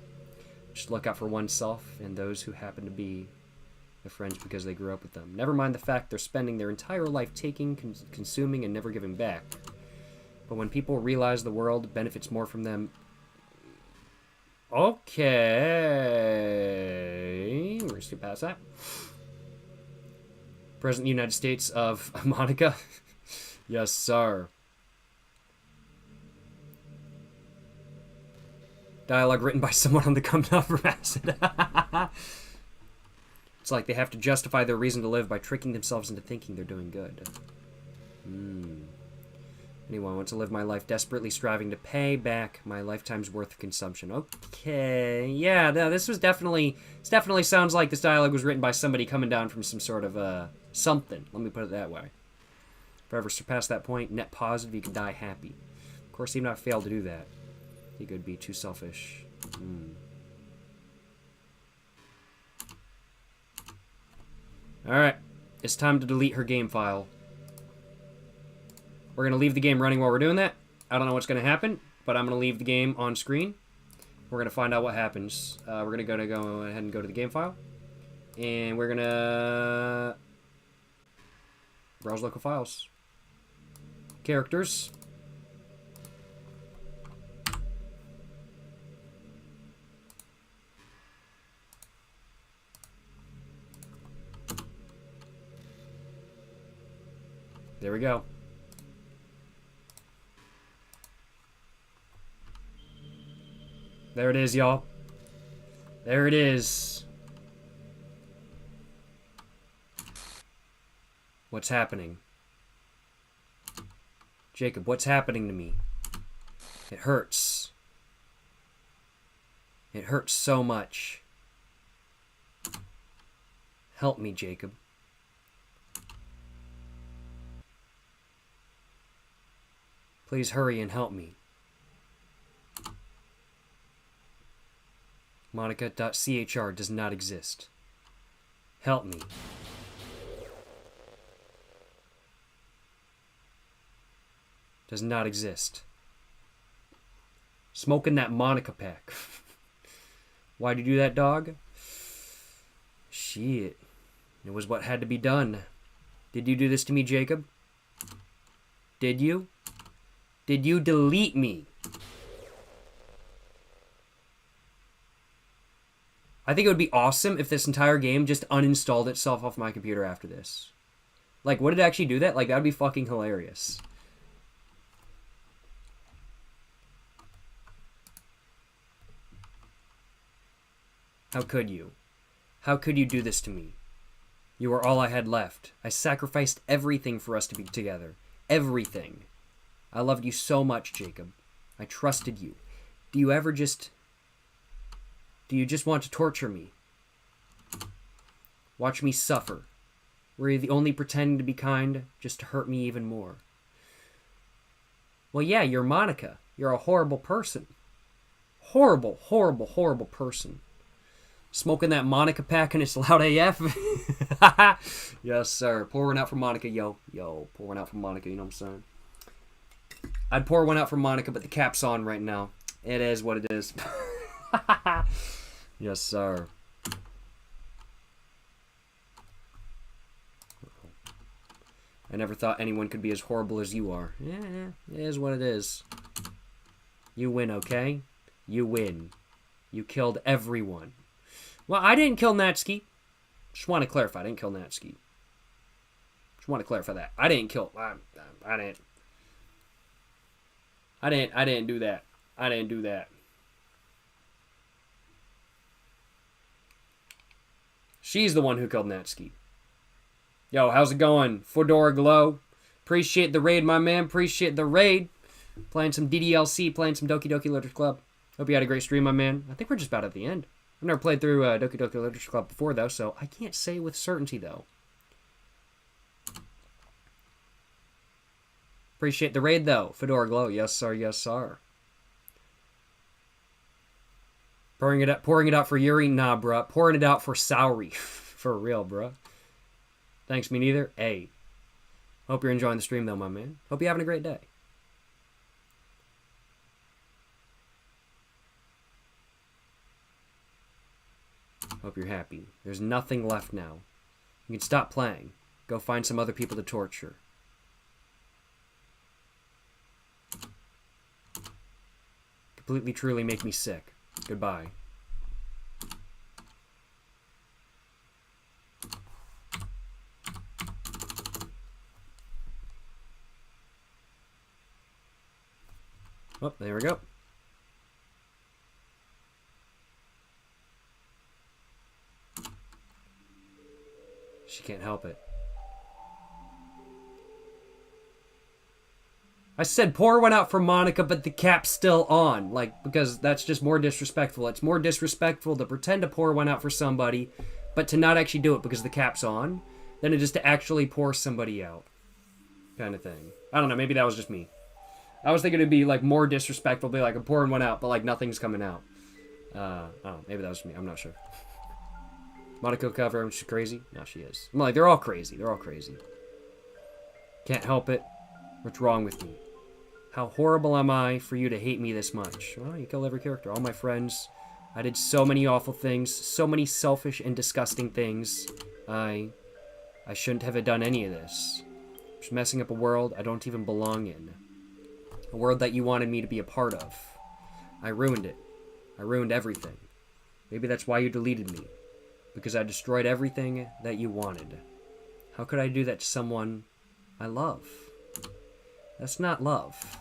S1: Just look out for oneself and those who happen to be their friends because they grew up with them. Never mind the fact they're spending their entire life taking, consuming, and never giving back. But when people realize the world benefits more from them... Okay. We're just gonna pass that. President of the United States of Monica. Yes, sir. Dialogue written by someone on the come down from acid. It's like they have to justify their reason to live by tricking themselves into thinking they're doing good. Anyone wants to live my life desperately striving to pay back my lifetime's worth of consumption. Okay. Yeah, no, this definitely sounds like this dialogue was written by somebody coming down from some sort of, something. Let me put it that way. If I ever surpass that point, net positive, you can die happy. Of course, even if I fail to do that, he could be too selfish. Alright. It's time to delete her game file. We're going to leave the game running while we're doing that. I don't know what's going to happen, but I'm going to leave the game on screen. We're going to find out what happens. We're going to go ahead and go to the game file. And we're going to browse local files. Characters. There we go. There it is, y'all. There it is. What's happening? Jacob, what's happening to me? It hurts. It hurts so much. Help me, Jacob. Please hurry and help me. Monica.chr does not exist. Help me. Does not exist. Smoking that Monica pack. Why'd you do that, dog? Shit. It was what had to be done. Did you do this to me, Jacob? Did you? Did you delete me? I think it would be awesome if this entire game just uninstalled itself off my computer after this. Like, would it actually do that? Like, that would be fucking hilarious. How could you? How could you do this to me? You were all I had left. I sacrificed everything for us to be together. Everything. I loved you so much, Jacob. I trusted you. Do you just want to torture me? Watch me suffer. Were you the only pretending to be kind just to hurt me even more? Well, yeah, you're Monica. You're a horrible person. Horrible, horrible, horrible person. Smoking that Monica pack and it's loud AF. Yes, sir. Pour one out for Monica, yo. Yo, pour one out for Monica, you know what I'm saying? I'd pour one out for Monica, but the cap's on right now. It is what it is. Yes, sir. I never thought anyone could be as horrible as you are. Yeah, it is what it is. You win, okay? You win. You killed everyone. Well, I didn't kill Natsuki. Just want to clarify, I didn't kill Natsuki. Just want to clarify that. I didn't kill... I didn't do that. I didn't do that. She's the one who killed Natsuki. Yo, how's it going? Fedora Glow. Appreciate the raid, my man. Appreciate the raid. Playing some DDLC, playing some Doki Doki Literature Club. Hope you had a great stream, my man. I think we're just about at the end. I've never played through Doki Doki Literature Club before, though, so I can't say with certainty, though. Appreciate the raid, though. Fedora Glow. Yes, sir. Yes, sir. Pouring it out for Yuri? Nah, bruh. Pouring it out for Sauri. For real, bruh. Thanks, me neither. Hey. Hope you're enjoying the stream, though, my man. Hope you're having a great day. Hope you're happy. There's nothing left now. You can stop playing. Go find some other people to torture. Completely, truly make me sick. Goodbye. Oh, there we go. She can't help it. I said pour one out for Monica, but the cap's still on. Like, because that's just more disrespectful. It's more disrespectful to pretend to pour one out for somebody, but to not actually do it because the cap's on, than it is to actually pour somebody out. Kind of thing. I don't know, maybe that was just me. I was thinking it'd be, like, more disrespectful, be like, I'm pouring one out, but, like, nothing's coming out. I don't know, maybe that was me. I'm not sure. Monica cover, she's crazy? No, she is. I'm like, they're all crazy. They're all crazy. Can't help it. What's wrong with me? How horrible am I for you to hate me this much? Well, you kill every character. All my friends. I did so many awful things. So many selfish and disgusting things. I shouldn't have done any of this. I'm just messing up a world I don't even belong in. A world that you wanted me to be a part of. I ruined it. I ruined everything. Maybe that's why you deleted me. Because I destroyed everything that you wanted. How could I do that to someone I love? That's not love.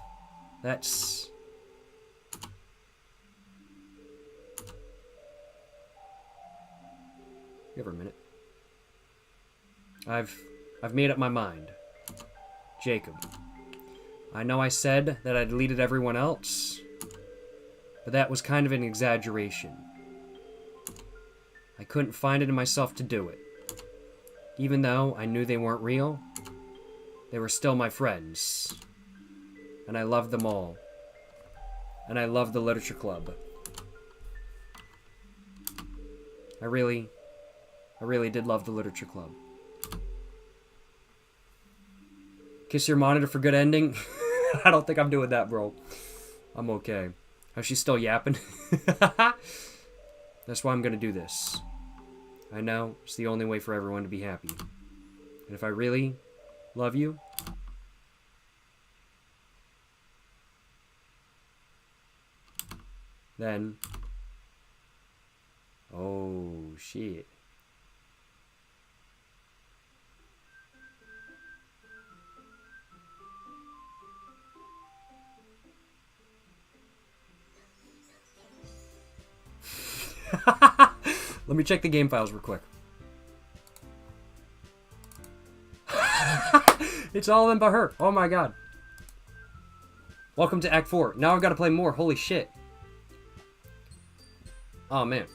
S1: That's... Give her a minute. I've made up my mind. Jacob. I know I said that I deleted everyone else, but that was kind of an exaggeration. I couldn't find it in myself to do it. Even though I knew they weren't real, they were still my friends. And I loved them all. And I loved the literature club. I really did love the literature club. Kiss your monitor for good ending? I don't think I'm doing that, bro. I'm okay. Oh, she's still yapping? That's why I'm gonna do this. I know it's the only way for everyone to be happy. And if I really love you, then... Oh, shit. Let me check the game files real quick. It's all in by her. Oh my god. Welcome to Act 4. Now I've got to play more. Holy shit. Oh man.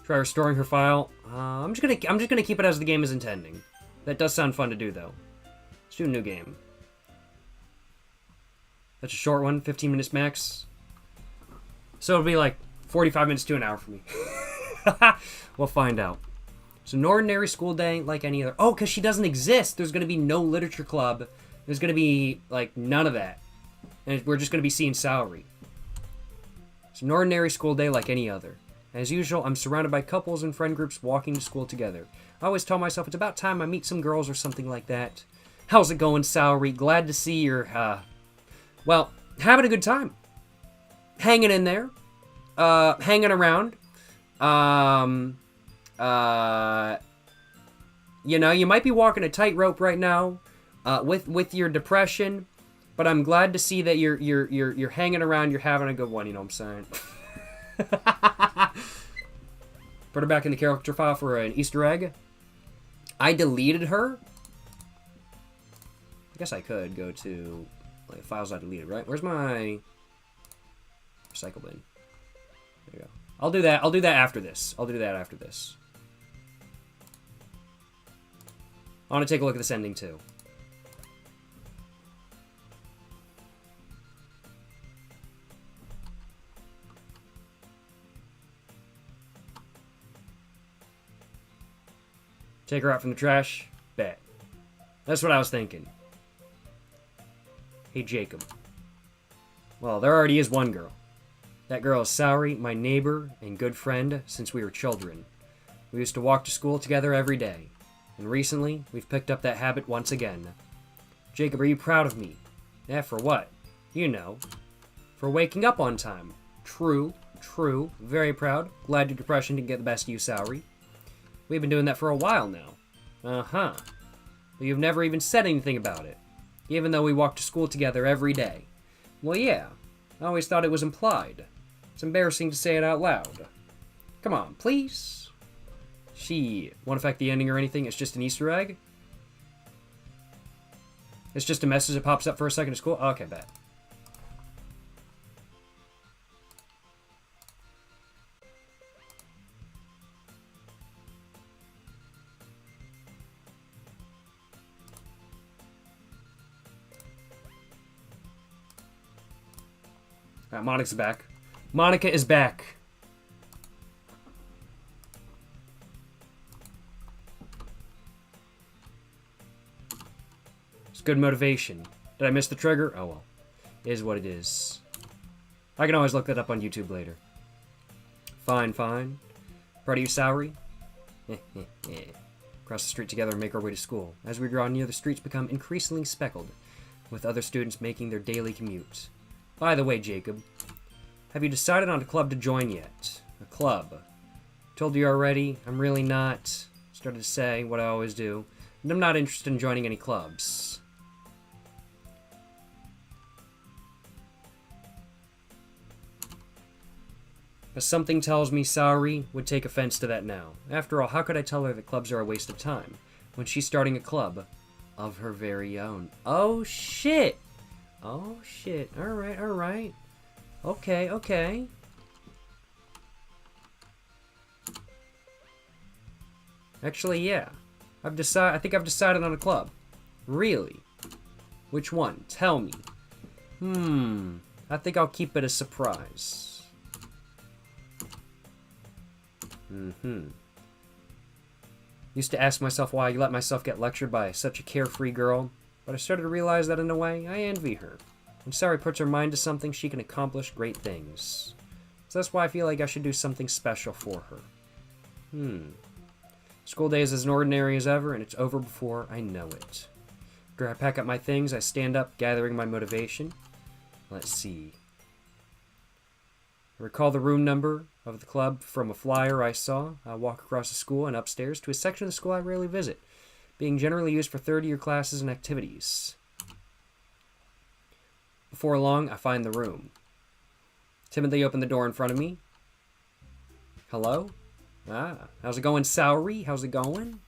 S1: Try restoring her file. I'm just gonna keep it as the game is intending. That does sound fun to do though. Let's do a new game. That's a short one, 15 minutes max. So it'll be like 45 minutes to an hour for me. We'll find out. So an ordinary school day like any other. Oh, because she doesn't exist. There's going to be no literature club. There's going to be like none of that. And we're just going to be seeing salary. It's an ordinary school day like any other. As usual, I'm surrounded by couples and friend groups walking to school together. I always tell myself it's about time I meet some girls or something like that. How's it going, Salary? Glad to see you're, well, having a good time. Hanging in there. Hanging around. You know, you might be walking a tightrope right now, with your depression, but I'm glad to see that you're hanging around, you're having a good one, you know what I'm saying? Put her back in the character file for an Easter egg. I deleted her. I guess I could go to like, files I deleted, right? Where's my recycle bin? There you go. I'll do that. I'll do that after this. I'll do that after this. I want to take a look at this ending too. Take her out from the trash? Bet. That's what I was thinking. Hey, Jacob. Well, there already is one girl. That girl is Saori, my neighbor and good friend since we were children. We used to walk to school together every day. And recently, we've picked up that habit once again. Jacob, are you proud of me? Yeah, for what? You know. For waking up on time. True. Very proud. Glad your depression didn't get the best of you, Saori. We've been doing that for a while now. Uh-huh. But you've never even said anything about it. Even though we walk to school together every day. Well, yeah. I always thought it was implied. It's embarrassing to say it out loud. Come on, please. She won't affect the ending or anything. It's just an Easter egg. It's just a message that pops up for a second at school. Okay, bet. Alright, Monica's back. Monica is back. It's good motivation. Did I miss the trigger? Oh well. It is what it is. I can always look that up on YouTube later. Fine. Proud of you, Saori? Cross the street together and make our way to school. As we draw near, the streets become increasingly speckled, with other students making their daily commute. By the way, Jacob, have you decided on a club to join yet? A club. Told you already, I'm really not. Started to say what I always do. And I'm not interested in joining any clubs. But something tells me Saori would take offense to that now. After all, how could I tell her that clubs are a waste of time when she's starting a club of her very own? Oh, shit! Oh, shit. Alright. Okay. Actually, yeah. I think I've decided on a club. Really? Which one? Tell me. I think I'll keep it a surprise. Used to ask myself why I let myself get lectured by such a carefree girl, but I started to realize that in a way, I envy her. When Saori puts her mind to something, she can accomplish great things. So that's why I feel like I should do something special for her. School day is as ordinary as ever, and it's over before I know it. After I pack up my things, I stand up, gathering my motivation. Let's see. I recall the room number of the club from a flyer I saw. I walk across the school and upstairs to a section of the school I rarely visit, being generally used for third-year classes and activities. Before long, I find the room. Timidly open the door in front of me. Hello? How's it going, Saori? How's it going?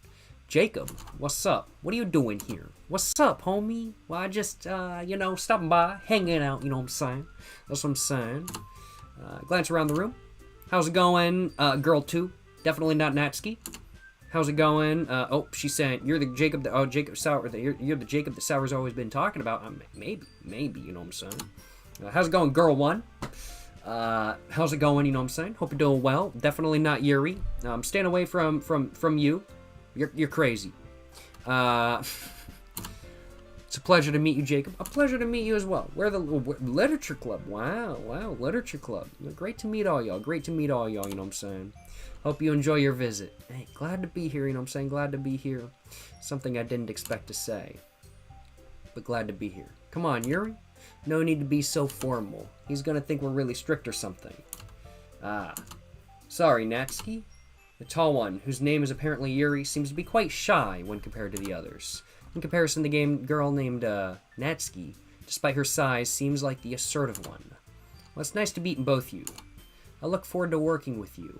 S1: Jacob, what's up? What are you doing here? What's up, homie? Well, I just, stopping by, hanging out, you know what I'm saying? That's what I'm saying. Glance around the room. How's it going, girl 2? Definitely not Natsuki. How's it going? She's saying, you're the Jacob that, Jacob Sauer, you're the Jacob that Sauer's always been talking about. Maybe, you know what I'm saying? How's it going, girl 1? How's it going, you know what I'm saying? Hope you're doing well. Definitely not Yuri. Staying away from you. You're crazy. It's a pleasure to meet you, Jacob. A pleasure to meet you as well. We're the Literature Club. Wow, Literature Club. Great to meet all y'all. You know what I'm saying? Hope you enjoy your visit. Hey, glad to be here, you know what I'm saying? Glad to be here. Something I didn't expect to say. But glad to be here. Come on, Yuri. No need to be so formal. He's gonna think we're really strict or something. Sorry, Natsuki. The tall one, whose name is apparently Yuri, seems to be quite shy when compared to the others. In comparison, the girl named Natsuki, despite her size, seems like the assertive one. Well, it's nice to meet both you. I look forward to working with you.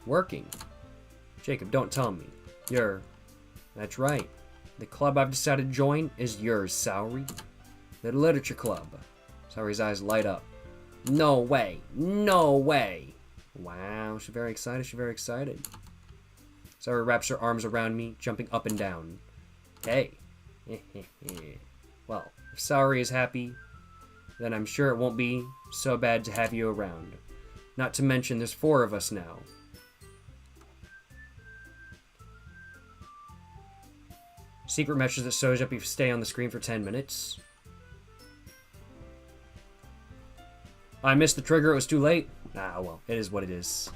S1: Working? Jacob, don't tell me. That's right. The club I've decided to join is yours, Saori. The Literature Club. Saori's eyes light up. No way. Wow, she's very excited. Saori wraps her arms around me, jumping up and down. Hey. Well, if Saori is happy, then I'm sure it won't be so bad to have you around. Not to mention there's 4 of us now. Secret message that shows up if you stay on the screen for 10 minutes. I missed the trigger, it was too late. Ah, well, it is what it is.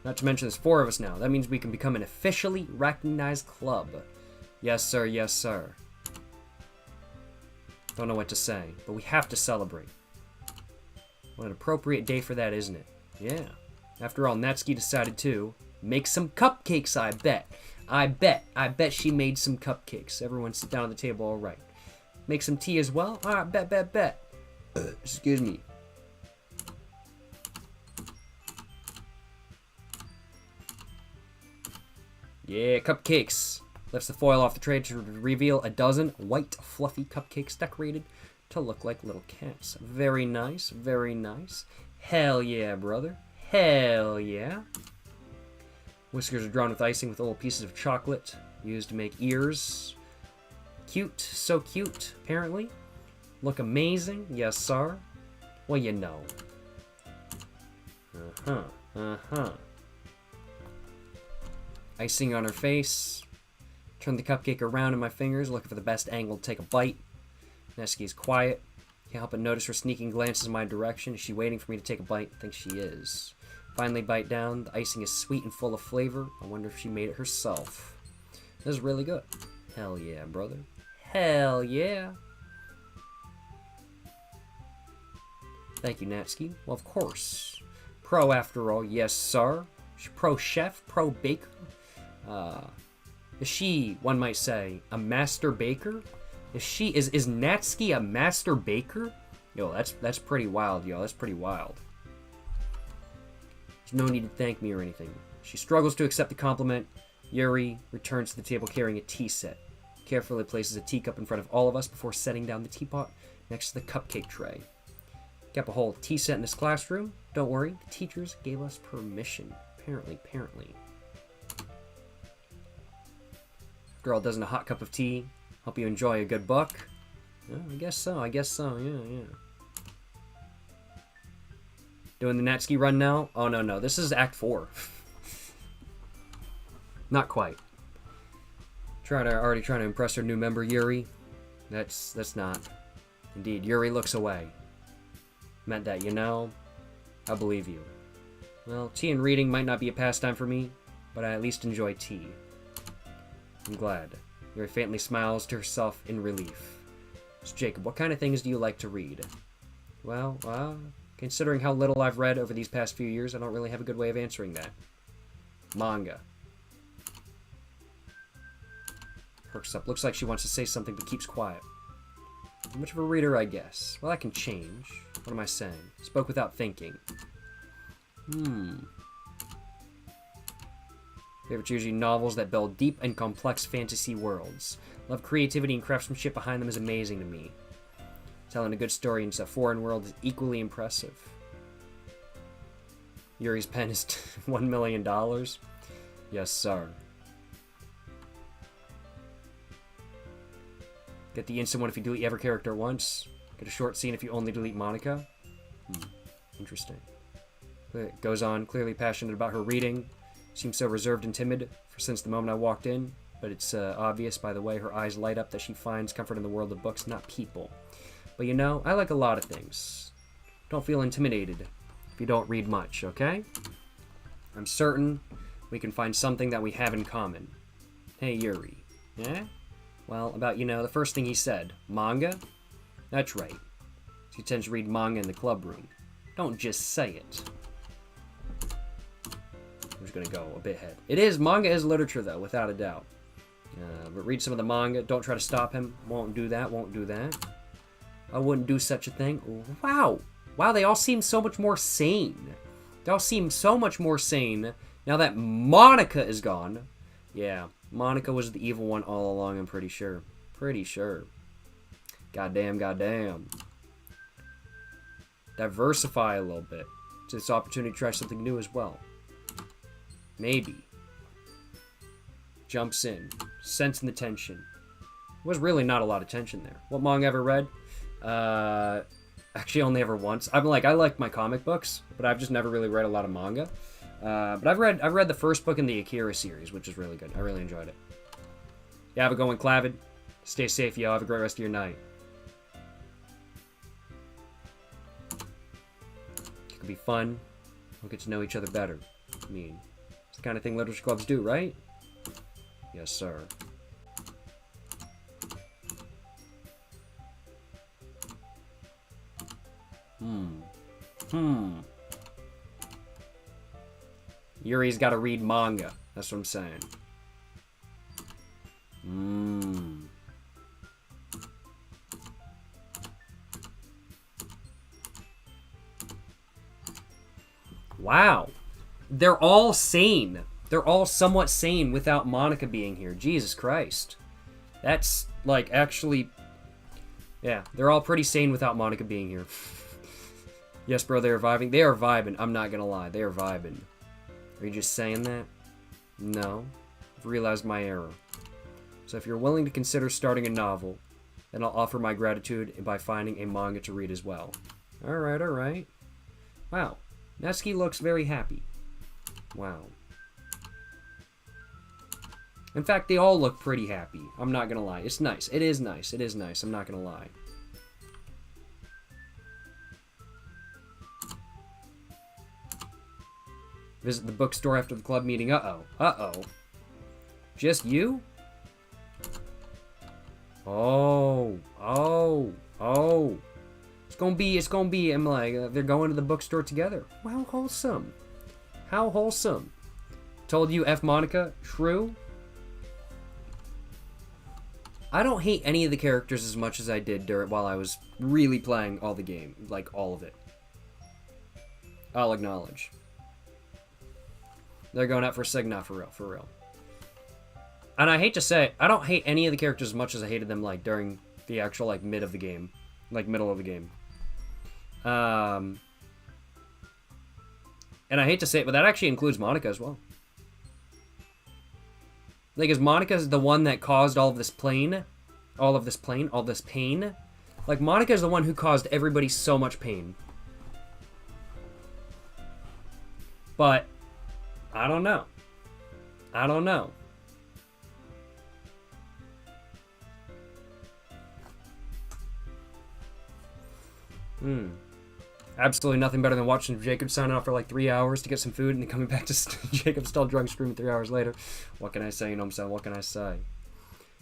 S1: Not to mention there's 4 of us now. That means we can become an officially recognized club. Yes, sir, yes, sir. Don't know what to say, but we have to celebrate. What an appropriate day for that, isn't it? Yeah. After all, Natsuki decided to make some cupcakes, I bet. I bet she made some cupcakes. Everyone sit down at the table, all right. Make some tea as well? All right, bet. Excuse me. Yeah, cupcakes. Lifts the foil off the tray to reveal a dozen white, fluffy cupcakes decorated to look like little cats. Very nice, very nice. Hell yeah, brother. Hell yeah. Whiskers are drawn with icing with little pieces of chocolate used to make ears. Cute, so cute, apparently. Look amazing, yes, sir. Well, you know. Icing on her face. Turn the cupcake around in my fingers, looking for the best angle to take a bite. Natsuki is quiet. Can't help but notice her sneaking glances in my direction. Is she waiting for me to take a bite? I think she is. Finally bite down. The icing is sweet and full of flavor. I wonder if she made it herself. This is really good. Hell yeah, brother. Hell yeah. Thank you, Natsuki. Well, of course. Pro after all, yes, sir. She's pro chef, pro baker. Is she, one might say, a master baker? Is Natsuki a master baker? Yo, that's pretty wild, yo. That's pretty wild. There's no need to thank me or anything. She struggles to accept the compliment. Yuri returns to the table carrying a tea set. Carefully places a teacup in front of all of us before setting down the teapot next to the cupcake tray. Kept a whole tea set in this classroom. Don't worry, the teachers gave us permission. Apparently. Girl doesn't a hot cup of tea. Hope you enjoy a good book. Yeah, I guess so, yeah. Doing the Natsuki run now? Oh, no, this is Act 4. Not quite. Already trying to impress her new member, Yuri. That's not. Indeed, Yuri looks away. Meant that, you know? I believe you. Well, tea and reading might not be a pastime for me, but I at least enjoy tea. I'm glad. Yuri faintly smiles to herself in relief. So, Jacob, what kind of things do you like to read? Well, considering how little I've read over these past few years, I don't really have a good way of answering that. Manga. Perks up. Looks like she wants to say something but keeps quiet. How much of a reader, I guess? Well, that can change. What am I saying? Spoke without thinking. Favorites usually novels that build deep and complex fantasy worlds. Love creativity and craftsmanship behind them is amazing to me. Telling a good story in a foreign world is equally impressive. Yuri's pen is $1 million. Yes, sir. Get the instant one if you delete every character at once. Get a short scene if you only delete Monica. Interesting. It goes on, clearly passionate about her reading. Seems so reserved and timid since the moment I walked in, but it's obvious by the way her eyes light up that she finds comfort in the world of books, not people. But you know, I like a lot of things. Don't feel intimidated if you don't read much, okay? I'm certain we can find something that we have in common. Hey, Yuri. Yeah? Well, about, the first thing he said. Manga? That's right. She tends to read manga in the club room. Don't just say it. I'm just gonna go a bit ahead. Manga is literature, though, without a doubt. But read some of the manga. Don't try to stop him. Won't do that. I wouldn't do such a thing. Wow, they all seem so much more sane. Now that Monica is gone. Yeah, Monica was the evil one all along, I'm pretty sure. Goddamn. Diversify a little bit. It's this opportunity to try something new as well. Maybe. Jumps in. Sensing the tension. Was really not a lot of tension there. What manga ever read? Actually, only ever once. I like my comic books, but I've just never really read a lot of manga. But I've read the first book in the Akira series, which is really good. I really enjoyed it. Yeah, have a going, Clavid. Stay safe, yo. Have a great rest of your night. It could be fun. We'll get to know each other better. I mean, it's the kind of thing literature clubs do, right? Yes, sir. Yuri's got to read manga. That's what I'm saying. Wow. They're all sane. They're all somewhat sane without Monica being here. Jesus Christ. That's, like, actually... Yeah, they're all pretty sane without Monica being here. Yes, bro, they are vibing. They are vibing. I'm not gonna lie. They are vibing. Are you just saying that? No. I've realized my error. So if you're willing to consider starting a novel, then I'll offer my gratitude by finding a manga to read as well. Alright, alright. Wow. Natsuki looks very happy. Wow. In fact, they all look pretty happy. I'm not gonna lie. It's nice. It is nice. It is nice. I'm not gonna lie. Visit the bookstore after the club meeting. Uh-oh. Uh-oh. Just you? Oh. Oh. Oh. It's gonna be, I'm like, they're going to the bookstore together. How wholesome. How wholesome. Told you F Monica? True? I don't hate any of the characters as much as I did while I was really playing all the game. Like, all of it. I'll acknowledge. They're going out for a sig now, for real, for real. And I hate to say, I don't hate any of the characters as much as I hated them, like, during the actual, like, mid of the game. Like, middle of the game. And I hate to say it, but that actually includes Monica as well. Like, is Monica's the one that caused all of this pain? All this pain? Like, Monica's the one who caused everybody so much pain. But, I don't know. I don't know. Absolutely nothing better than watching Jacob sign off for like 3 hours to get some food and then coming back to Jacob still drunk screaming 3 hours later. What can I say? You know what I'm saying? What can I say?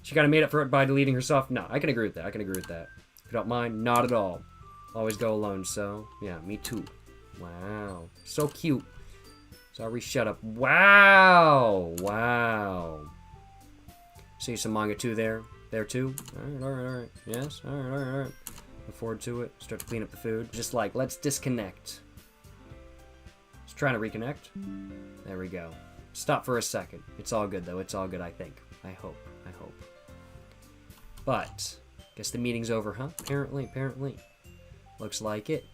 S1: She kind of made up for it by deleting herself. No, I can agree with that. I can agree with that. If you don't mind, not at all. Always go alone, so yeah, me too. Wow. So cute. Sorry, shut up. Wow. Wow. See some manga too there. There too. Alright. Yes, alright. Look forward to it. Start to clean up the food. Just like, let's disconnect. Just trying to reconnect. There we go. Stop for a second. It's all good, though. It's all good, I think. I hope. But, guess the meeting's over, huh? Apparently. Looks like it.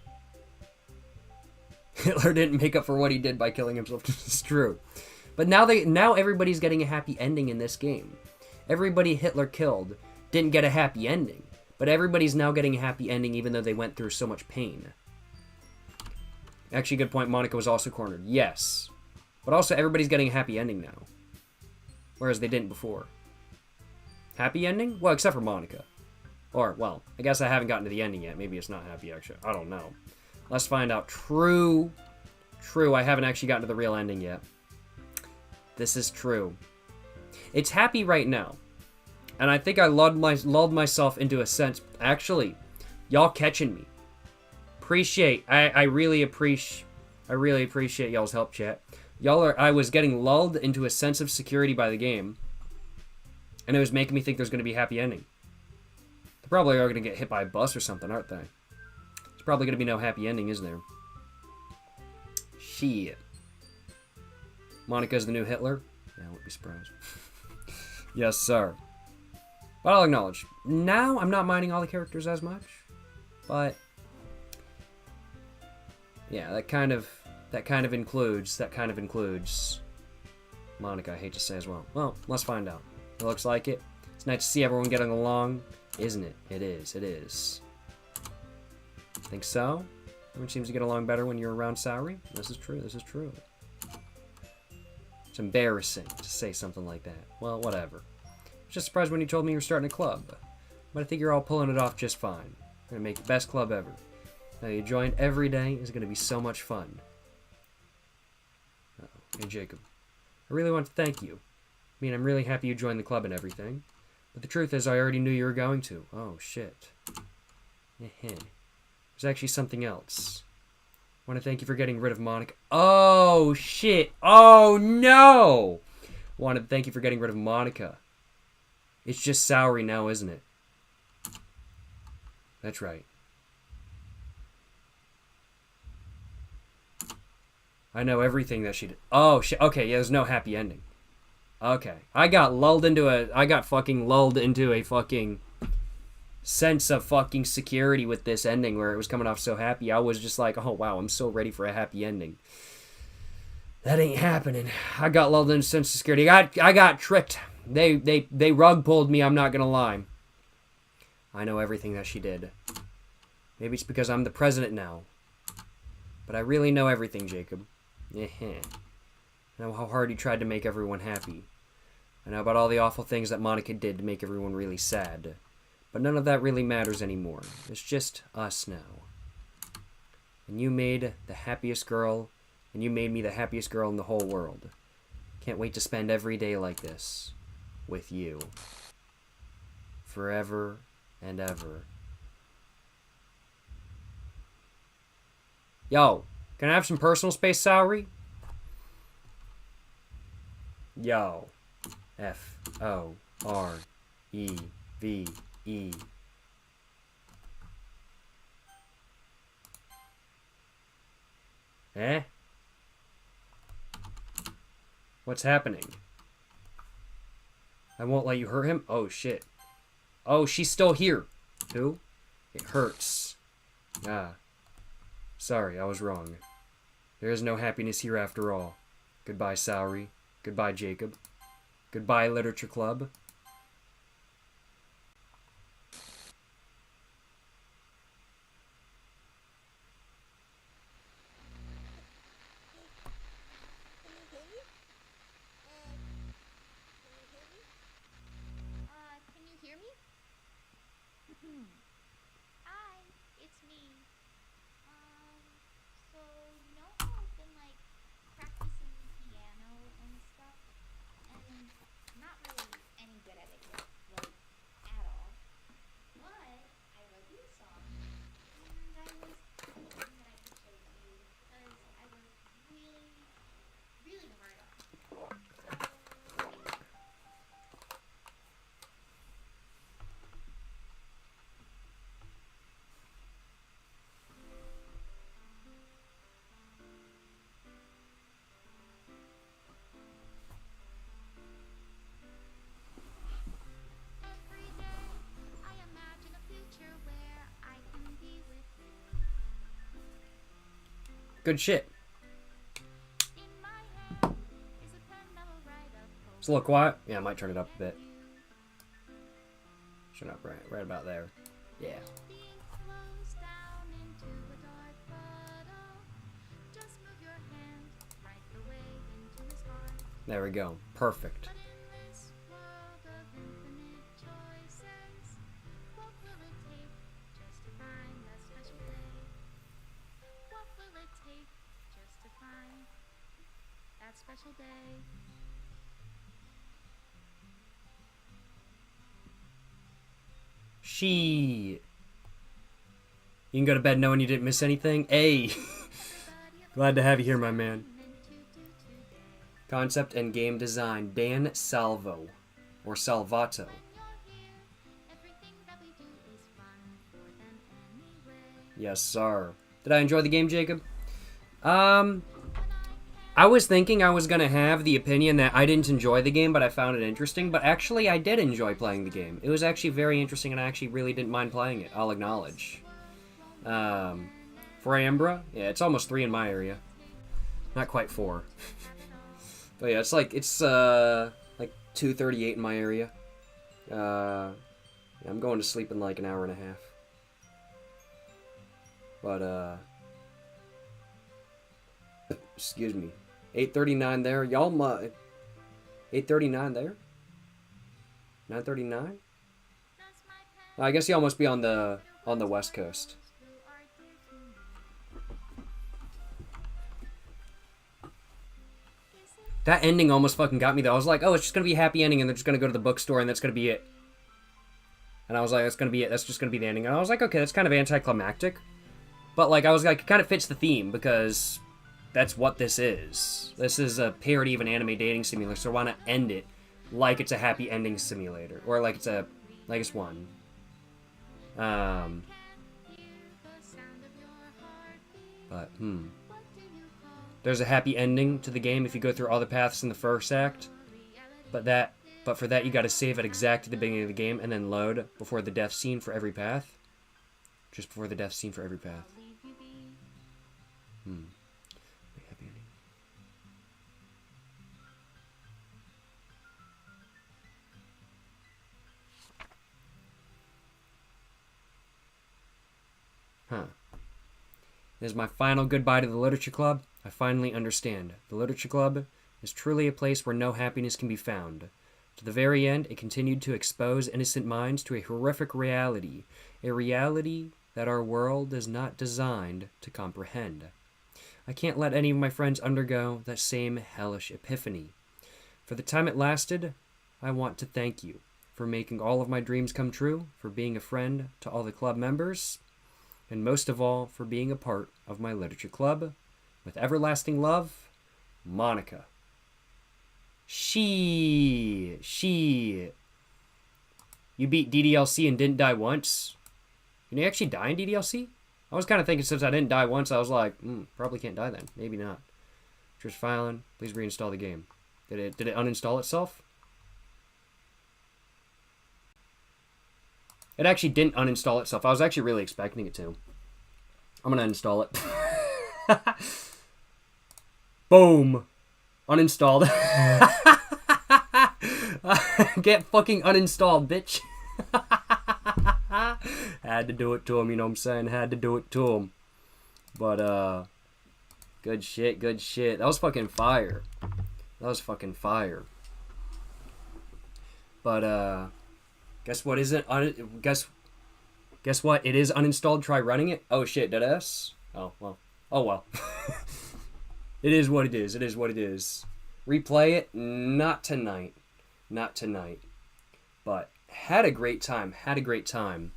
S1: Hitler didn't make up for what he did by killing himself. It's true. But now everybody's getting a happy ending in this game. Everybody Hitler killed didn't get a happy ending. But everybody's now getting a happy ending even though they went through so much pain. Actually, good point. Monica was also cornered. Yes. But also, everybody's getting a happy ending now. Whereas they didn't before. Happy ending? Well, except for Monica. Or, well, I guess I haven't gotten to the ending yet. Maybe it's not happy, actually. I don't know. Let's find out. True, I haven't actually gotten to the real ending yet. This is true. It's happy right now. And I think I lulled myself into a sense. Actually, y'all catching me. I really appreciate y'all's help, chat. I was getting lulled into a sense of security by the game. And it was making me think there's going to be a happy ending. They probably are going to get hit by a bus or something, aren't they? There's probably going to be no happy ending, isn't there? Shit. Monica's the new Hitler? Yeah, I wouldn't be surprised. Yes, sir. But I'll acknowledge. Now, I'm not minding all the characters as much. But, yeah, that kind of includes Monica, I hate to say as well. Well, let's find out. It looks like it. It's nice to see everyone getting along, isn't it? It is. Think so? Everyone seems to get along better when you're around Saori. This is true, this is true. It's embarrassing to say something like that. Well, whatever. I was just surprised when you told me you were starting a club. But I think you're all pulling it off just fine. You're gonna make the best club ever. Now you join every day is gonna be so much fun. Hey Jacob, I really want to thank you. I mean, I'm really happy you joined the club and everything. But the truth is, I already knew you were going to. Oh, shit. There's actually something else. I want to thank you for getting rid of Monica. Oh, shit. Oh, no! I want to thank you for getting rid of Monica. It's just Saori now, isn't it? That's right. I know everything that she did. Oh, shit. Okay, yeah, there's no happy ending. Okay. I got fucking lulled into a fucking sense of fucking security with this ending where it was coming off so happy. I was just like, oh, wow, I'm so ready for a happy ending. That ain't happening. I got lulled into a sense of security. I got tricked. They rug pulled me, I'm not gonna lie. I know everything that she did. Maybe it's because I'm the president now. But I really know everything, Jacob. I know how hard you tried to make everyone happy. I know about all the awful things that Monica did to make everyone really sad. But none of that really matters anymore. It's just us now. And you made the happiest girl, and you made me the happiest girl in the whole world. Can't wait to spend every day like this. With you. Forever and ever. Yo, can I have some personal space, Saori? Yo. F-O-R-E-V-E. Eh? What's happening? I won't let you hurt him? Oh, shit. Oh, she's still here. Who? It hurts. Ah. Sorry, I was wrong. There is no happiness here after all. Goodbye, Saori. Goodbye, Jacob. Goodbye, Literature Club.
S3: Can you hear me? Hi, it's me. So you know how I've been like practicing piano and stuff, and not really any good at it yet, like at all. But I wrote you a song, and I was hoping that I could show it to you because I worked really, really hard on it. So here. Every day I imagine a future where I can be with you.
S1: Good shit.
S3: In my hand is a pen that will write a
S1: It's a little quiet. Yeah, I might turn it up a bit. Shut up, right about there. Yeah.
S3: The ink flows down into a dark puddle. Just move your hand right the way into his heart.
S1: There we go. Perfect.
S3: But in this world of infinite choices, what will it take just to find that special day? What will it take just to find that special day?
S1: You can go to bed knowing you didn't miss anything. Hey. Glad to have you here, my man. Concept and game design, Dan Salvo. Or Salvato. Yes, sir. Did I enjoy the game, Jacob? I was thinking I was going to have the opinion that I didn't enjoy the game, but I found it interesting. But actually, I did enjoy playing the game. It was actually very interesting, and I actually really didn't mind playing it. I'll acknowledge. For Ambra? Yeah, it's almost 3 in my area. Not quite 4. But yeah, it's like 2:38 in my area. Yeah, I'm going to sleep in like an hour and a half. But, excuse me. 8:39 there. Y'all might... 8:39 there? 9:39? I guess y'all must be on the West Coast. That ending almost fucking got me though. I was like, oh, it's just gonna be a happy ending and they're just gonna go to the bookstore and that's gonna be it. And I was like, that's gonna be it. That's just gonna be the ending. And I was like, okay, that's kind of anticlimactic. But like, I was like, it kind of fits the theme because that's what this is. This is a parody of an anime dating simulator, so I want to end it like it's a happy ending simulator, or like it's a, like it's one. But there's a happy ending to the game if you go through all the paths in the first act. But for that you got to save at exactly the beginning of the game and then load before the death scene for every path. Just before the death scene for every path. Happy ending. This is my final goodbye to the Literature Club. I finally understand. The Literature Club is truly a place where no happiness can be found. To the very end, it continued to expose innocent minds to a horrific reality. A reality that our world is not designed to comprehend. I can't let any of my friends undergo that same hellish epiphany. For the time it lasted, I want to thank you for making all of my dreams come true, for being a friend to all the club members, and most of all, for being a part of my literature club. With everlasting love, Monica. She. You beat DDLC and didn't die once? Can you actually die in DDLC? I was kind of thinking since I didn't die once, I was like, probably can't die then. Maybe not. Just filing. Please reinstall the game. Did it uninstall itself? It actually didn't uninstall itself. I was actually really expecting it to. I'm going to uninstall it. Boom. Uninstalled. Get fucking uninstalled, bitch. Had to do it to him, you know what I'm saying? Had to do it to him. But, good shit, good shit. That was fucking fire. That was fucking fire. But, guess what isn't guess what? It is uninstalled. Try running it. Oh shit, deadass. Oh well. Oh well. It is what it is. It is what it is. Replay it. Not tonight. Not tonight. But had a great time. Had a great time.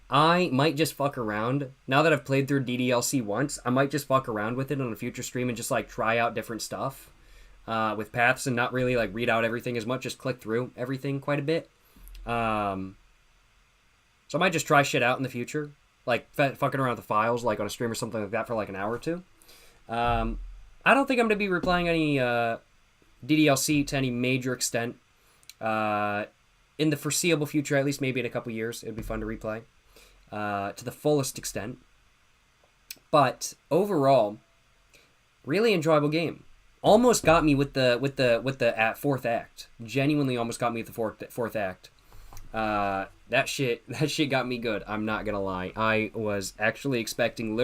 S1: I might just fuck around. Now that I've played through DDLC once, I might just fuck around with it on a future stream and just like try out different stuff with paths and not really like read out everything as much. Just click through everything quite a bit. So I might just try shit out in the future, like fucking around with the files, like on a stream or something like that for like an hour or two. I don't think I'm going to be replaying any DDLC to any major extent in the foreseeable future, at least maybe in a couple years. It'd be fun to replay to the fullest extent. But overall, really enjoyable game. Almost got me with the fourth act. Genuinely almost got me with the fourth act. That shit got me good. I'm not gonna lie. I was actually expecting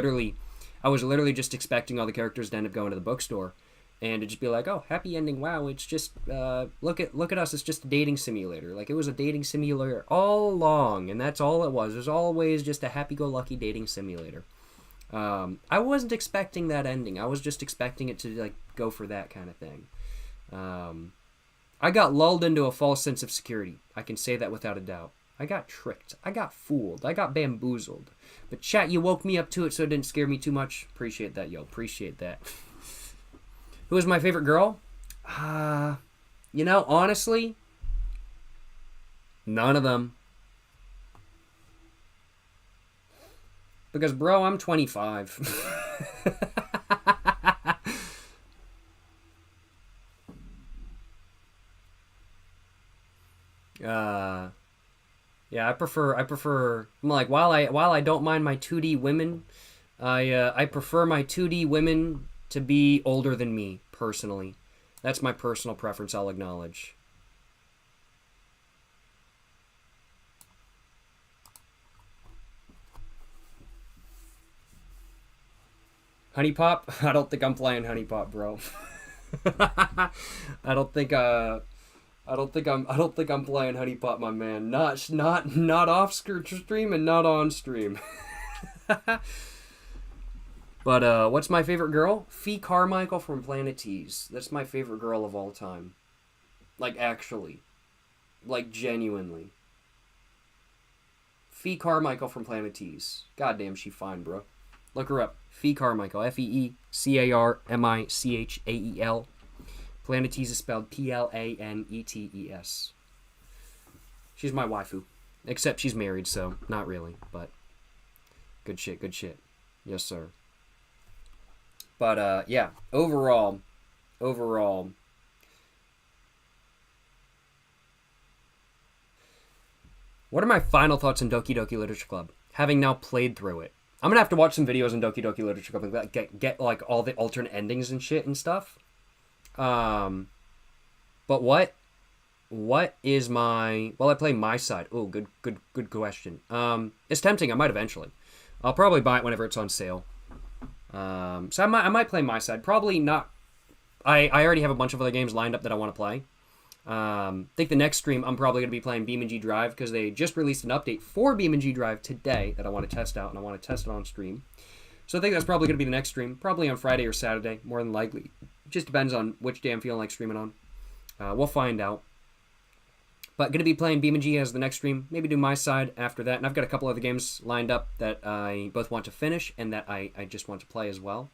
S1: I was literally just expecting all the characters to end up going to the bookstore and to just be like, oh, happy ending. Wow, it's just look at us. It's just a dating simulator. Like it was a dating simulator all along, and that's all it was. It was always just a happy-go-lucky dating simulator. I wasn't expecting that ending. I was just expecting it to like go for that kind of thing. I got lulled into a false sense of security. I can say that without a doubt. I got tricked. I got fooled. I got bamboozled. But chat, you woke me up to it so it didn't scare me too much. Appreciate that, yo. Appreciate that. Who was my favorite girl? Honestly, none of them. Because, bro, I'm 25. Yeah, I prefer. I'm like, while I don't mind my 2D women, I prefer my 2D women to be older than me personally. That's my personal preference. I'll acknowledge. Honey Pop? I don't think I'm playing Honey Pop, bro. I don't think I'm playing Honey Pop, my man. Not off stream and not on stream. But what's my favorite girl? Fee Carmichael from Planet Tease. That's my favorite girl of all time. Like, actually. Like, genuinely. Fee Carmichael from Planet Tease. Goddamn, she fine, bro. Look her up. Fee Carmichael. Feecarmichael. Planet Tease is spelled Planetes. She's my waifu. Except she's married, so not really. But good shit, good shit. Yes, sir. But, yeah. Overall. What are my final thoughts on Doki Doki Literature Club? Having now played through it. I'm gonna have to watch some videos on Doki Doki Literature Club and get like all the alternate endings and shit and stuff. But what is my... Well, I play my side. Oh, good question. It's tempting. I might eventually. I'll probably buy it whenever it's on sale. So I might play my side. Probably not. I already have a bunch of other games lined up that I want to play. I think the next stream I'm probably going to be playing BeamNG Drive because they just released an update for BeamNG Drive today that I want to test out, and I want to test it on stream. So I think that's probably going to be the next stream, probably on Friday or Saturday, more than likely. Just depends on which day I'm feeling like streaming on. We'll find out. But going to be playing BeamNG as the next stream, maybe do my side after that, and I've got a couple other games lined up that I both want to finish and that I just want to play as well.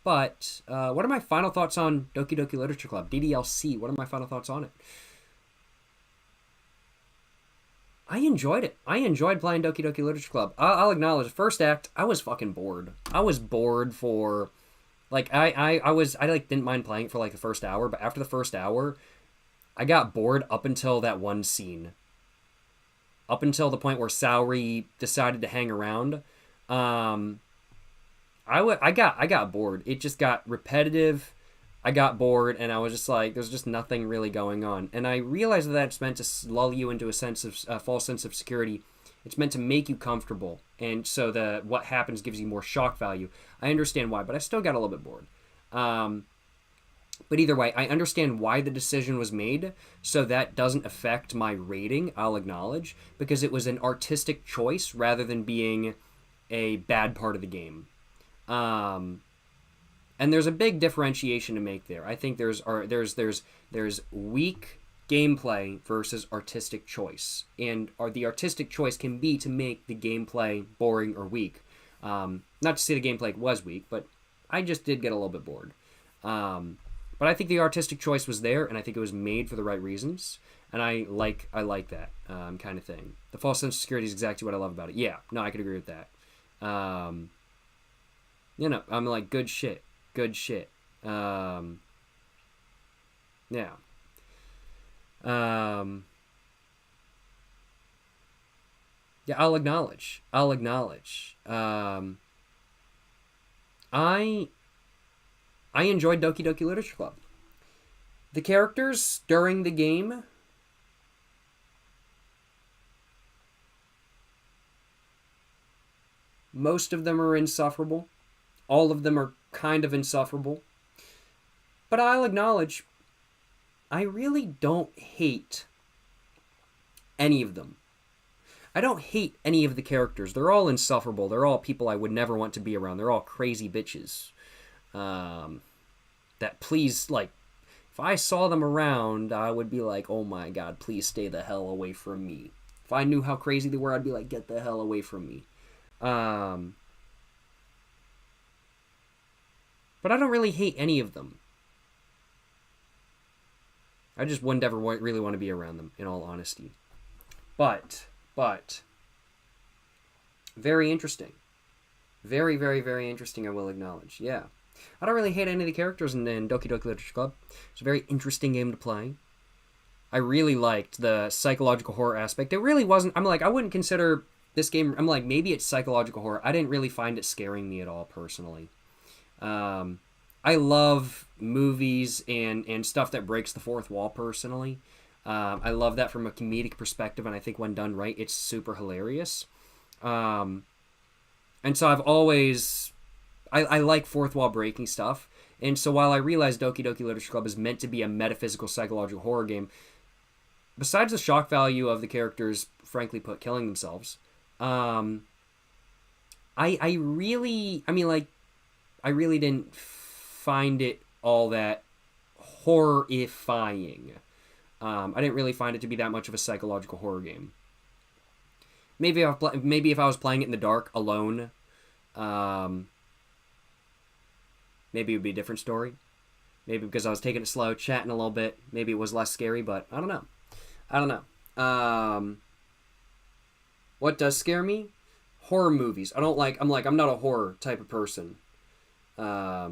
S1: But what are my final thoughts on Doki Doki Literature Club? DDLC, what are my final thoughts on it? I enjoyed it. I enjoyed playing Doki Doki Literature Club. I'll acknowledge, the first act, I was fucking bored. I was bored for... Like, I didn't mind playing it for, like, the first hour, but after the first hour, I got bored up until that one scene. Up until the point where Saori decided to hang around. I got bored. It just got repetitive. I got bored, and I was just like, there's just nothing really going on. And I realized that it's meant to lull you into a false sense of security. It's meant to make you comfortable, and so what happens gives you more shock value. I understand why, but I still got a little bit bored. But either way, I understand why the decision was made, so that doesn't affect my rating, I'll acknowledge, because it was an artistic choice rather than being a bad part of the game. And there's a big differentiation to make there. I think there's weak gameplay versus artistic choice, and the artistic choice can be to make the gameplay boring or weak. Not to say the gameplay was weak, but I just did get a little bit bored. But I think the artistic choice was there, and I think it was made for the right reasons, and I like that kind of thing. The false sense of security is exactly what I love about it. Yeah, no, I could agree with that. I'm like, good shit. Yeah. Yeah, I'll acknowledge. I enjoyed Doki Doki Literature Club. The characters during the game, most of them are insufferable. All of them are kind of insufferable. But I'll acknowledge, I really don't hate any of them. I don't hate any of the characters. They're all insufferable. They're all people I would never want to be around. They're all crazy bitches. That please, like, if I saw them around, I would be like, oh my god, please stay the hell away from me. If I knew how crazy they were, I'd be like, get the hell away from me. But I don't really hate any of them. I just wouldn't ever really want to be around them, in all honesty. But, very interesting. Very, very, very interesting, I will acknowledge. Yeah. I don't really hate any of the characters in Doki Doki Literature Club. It's a very interesting game to play. I really liked the psychological horror aspect. It really wasn't... I wouldn't consider this game... I'm like, maybe it's psychological horror. I didn't really find it scaring me at all, personally. I love movies and stuff that breaks the fourth wall, personally. I love that from a comedic perspective, and I think when done right, it's super hilarious. And so I've always... I like fourth wall breaking stuff. And so while I realize Doki Doki Literature Club is meant to be a metaphysical psychological horror game, besides the shock value of the characters, frankly put, killing themselves, I really didn't find it all that horrifying. I didn't really find it to be that much of a psychological horror game. Maybe if I was playing it in the dark alone, maybe it would be a different story. Maybe because I was taking it slow, chatting a little bit, maybe it was less scary, but I don't know. What does scare me? Horror movies. I'm not a horror type of person. I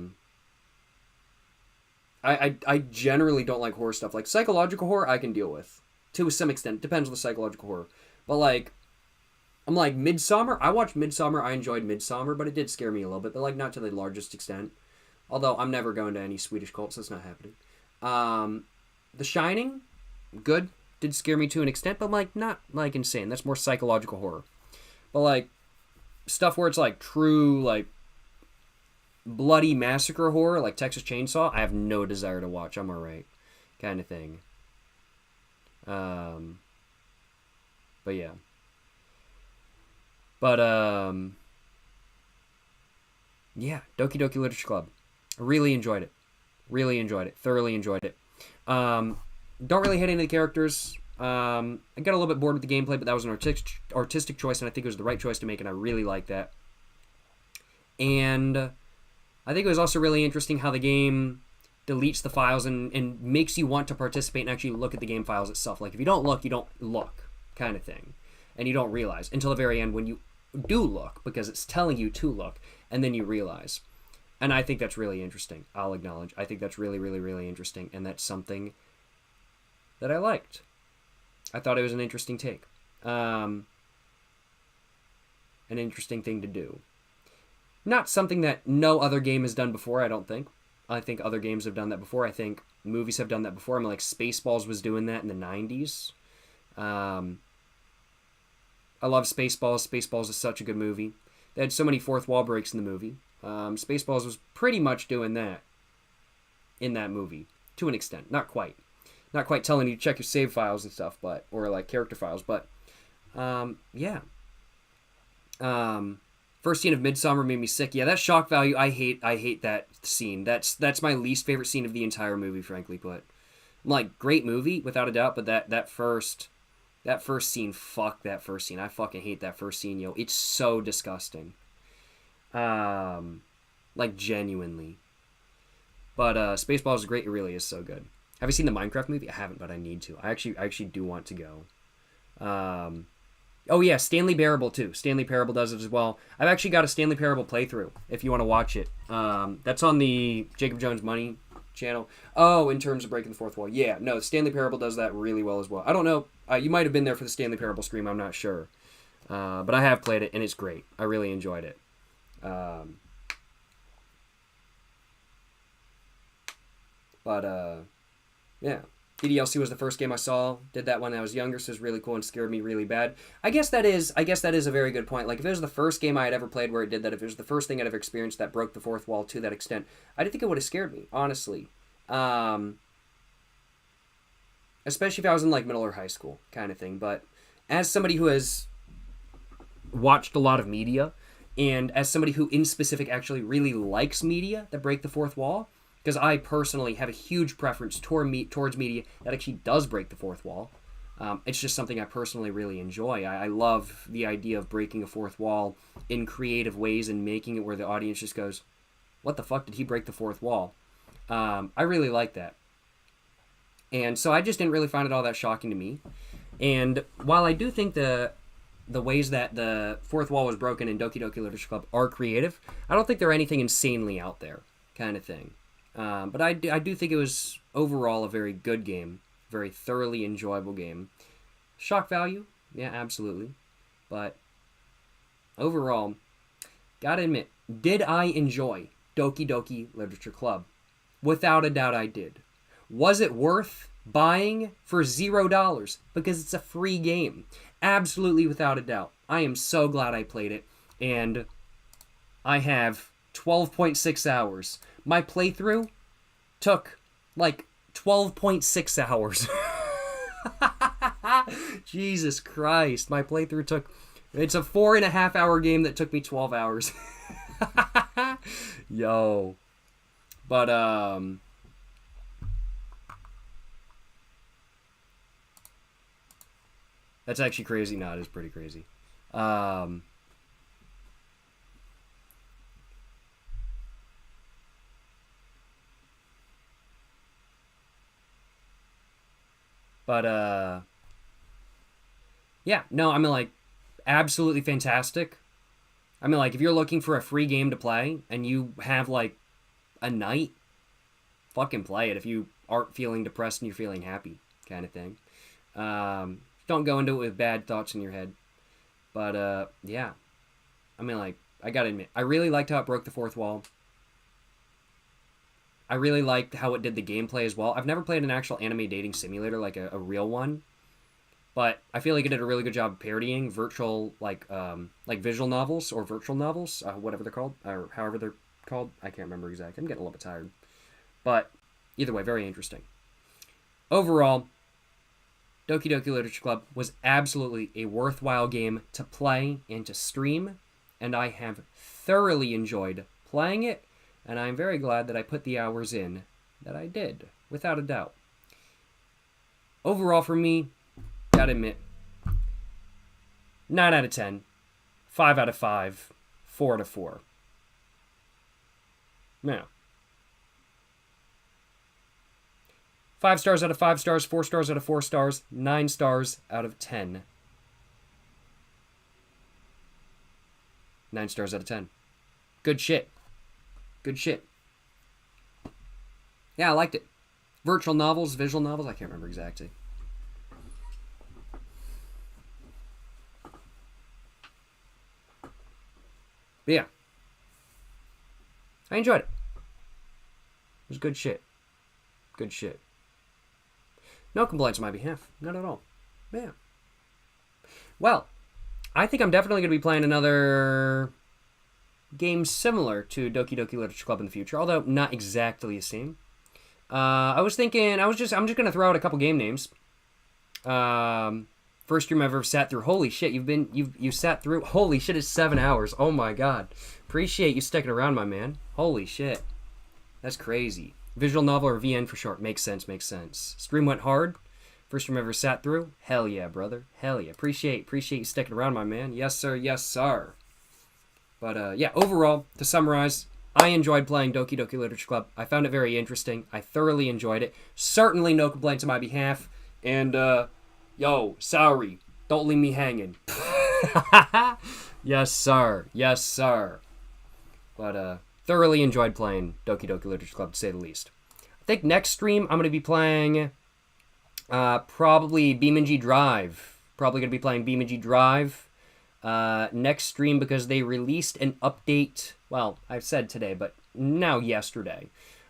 S1: generally don't like horror stuff. Like psychological horror I can deal with. To some extent. Depends on the psychological horror. But like, I'm like Midsommar. I watched Midsommar. I enjoyed Midsommar, but it did scare me a little bit. But like not to the largest extent. Although I'm never going to any Swedish cult, so it's not happening. The Shining, good. Did scare me to an extent, but like not like insane. That's more psychological horror. But like stuff where it's like true like bloody massacre horror, like Texas Chainsaw, I have no desire to watch. I'm alright, kind of thing. But yeah. But yeah, Doki Doki Literature Club. I really enjoyed it. Thoroughly enjoyed it. Don't really hate any of the characters. I got a little bit bored with the gameplay, but that was an artistic choice, and I think it was the right choice to make, and I really like that. And I think it was also really interesting how the game deletes the files and makes you want to participate and actually look at the game files itself. Like, if you don't look, you don't look, kind of thing. And you don't realize until the very end when you do look, because it's telling you to look, and then you realize. And I think that's really interesting. I'll acknowledge. I think that's really, really, really interesting. And that's something that I liked. I thought it was an interesting take. An interesting thing to do. Not something that no other game has done before, I don't think. I think other games have done that before. I think movies have done that before. I mean, like Spaceballs was doing that in the 90s. I love Spaceballs. Spaceballs is such a good movie. They had so many fourth wall breaks in the movie. Spaceballs was pretty much doing that in that movie to an extent. Not quite telling you to check your save files and stuff, but or like character files, but yeah. First scene of Midsommar made me sick. Yeah, that shock value. I hate that scene. That's my least favorite scene of the entire movie, frankly put. Like, great movie without a doubt, but that first scene, fuck that first scene. I fucking hate that first scene, yo. It's so disgusting. Like genuinely. But Spaceballs is great. It really is so good. Have you seen the Minecraft movie? I haven't, but I need to. I actually do want to go. Oh yeah, Stanley Parable too. Stanley Parable does it as well. I've actually got a Stanley Parable playthrough if you want to watch it. That's on the Jacob Jones Money channel. Oh, in terms of breaking the fourth wall. Yeah, no, Stanley Parable does that really well as well. I don't know. You might have been there for the Stanley Parable stream. I'm not sure. But I have played it, and it's great. I really enjoyed it. Yeah. DDLC was the first game I saw. Did that when I was younger, so it was really cool and scared me really bad. I guess that is a very good point. Like, if it was the first game I had ever played where it did that, if it was the first thing I'd ever experienced that broke the fourth wall to that extent, I didn't think it would have scared me, honestly. Especially if I was in, like, middle or high school kind of thing. But as somebody who has watched a lot of media, and as somebody who, in specific, actually really likes media that break the fourth wall, because I personally have a huge preference towards media that actually does break the fourth wall. It's just something I personally really enjoy. I love the idea of breaking a fourth wall in creative ways and making it where the audience just goes, what the fuck did he break the fourth wall? I really like that. And so I just didn't really find it all that shocking to me. And while I do think the ways that the fourth wall was broken in Doki Doki Literature Club are creative, I don't think they're anything insanely out there kind of thing. But I do think it was overall a very good game, very thoroughly enjoyable game. Shock value, yeah, absolutely. But overall, gotta admit, did I enjoy Doki Doki Literature Club? Without a doubt I did. Was it worth buying for $0? Because it's a free game. Absolutely without a doubt. I am so glad I played it. And I have 12.6 hours. My playthrough took like 12.6 hours. Jesus Christ. My playthrough took... It's a 4.5 hour game that took me 12 hours. Yo. But, that's actually crazy. No, it is pretty crazy. Yeah, no, I mean, like, absolutely fantastic. I mean, like, if you're looking for a free game to play and you have, like, a night, fucking play it if you aren't feeling depressed and you're feeling happy, kind of thing. Don't go into it with bad thoughts in your head. But, yeah. I mean, like, I gotta admit, I really liked how it broke the fourth wall. I really liked how it did the gameplay as well. I've never played an actual anime dating simulator, like a real one. But I feel like it did a really good job parodying virtual, like visual novels or virtual novels, whatever they're called, or however they're called. I can't remember exactly. I'm getting a little bit tired. But either way, very interesting. Overall, Doki Doki Literature Club was absolutely a worthwhile game to play and to stream, and I have thoroughly enjoyed playing it, and I'm very glad that I put the hours in that I did, without a doubt. Overall, for me, gotta admit, 9 out of 10, 5 out of 5, 4 out of 4. Now, 5 stars out of 5 stars, 4 stars out of 4 stars, 9 stars out of 10. 9 stars out of 10. Good shit. Good shit. Yeah, I liked it. Virtual novels, visual novels, I can't remember exactly. But yeah. I enjoyed it. It was good shit. Good shit. No complaints on my behalf. Not at all. Yeah. Well, I think I'm definitely going to be playing another game similar to Doki Doki Literature Club in the future, although not exactly the same. I'm just going to throw out a couple game names. First stream I've ever sat through. Holy shit, you sat through. Holy shit, it's 7 hours. Oh my god. Appreciate you sticking around, my man. Holy shit. That's crazy. Visual novel, or VN for short. Makes sense. Stream went hard. First stream ever sat through. Hell yeah, brother. Hell yeah. Appreciate you sticking around, my man. Yes, sir. Yes, sir. But, yeah, overall, to summarize, I enjoyed playing Doki Doki Literature Club. I found it very interesting. I thoroughly enjoyed it. Certainly no complaints on my behalf. And, yo, sorry. Don't leave me hanging. Yes, sir. Yes, sir. But, thoroughly enjoyed playing Doki Doki Literature Club, to say the least. I think next stream I'm going to be playing probably BeamNG Drive. Probably going to be playing BeamNG Drive next stream because they released an update. Well, I've said today, but now yesterday.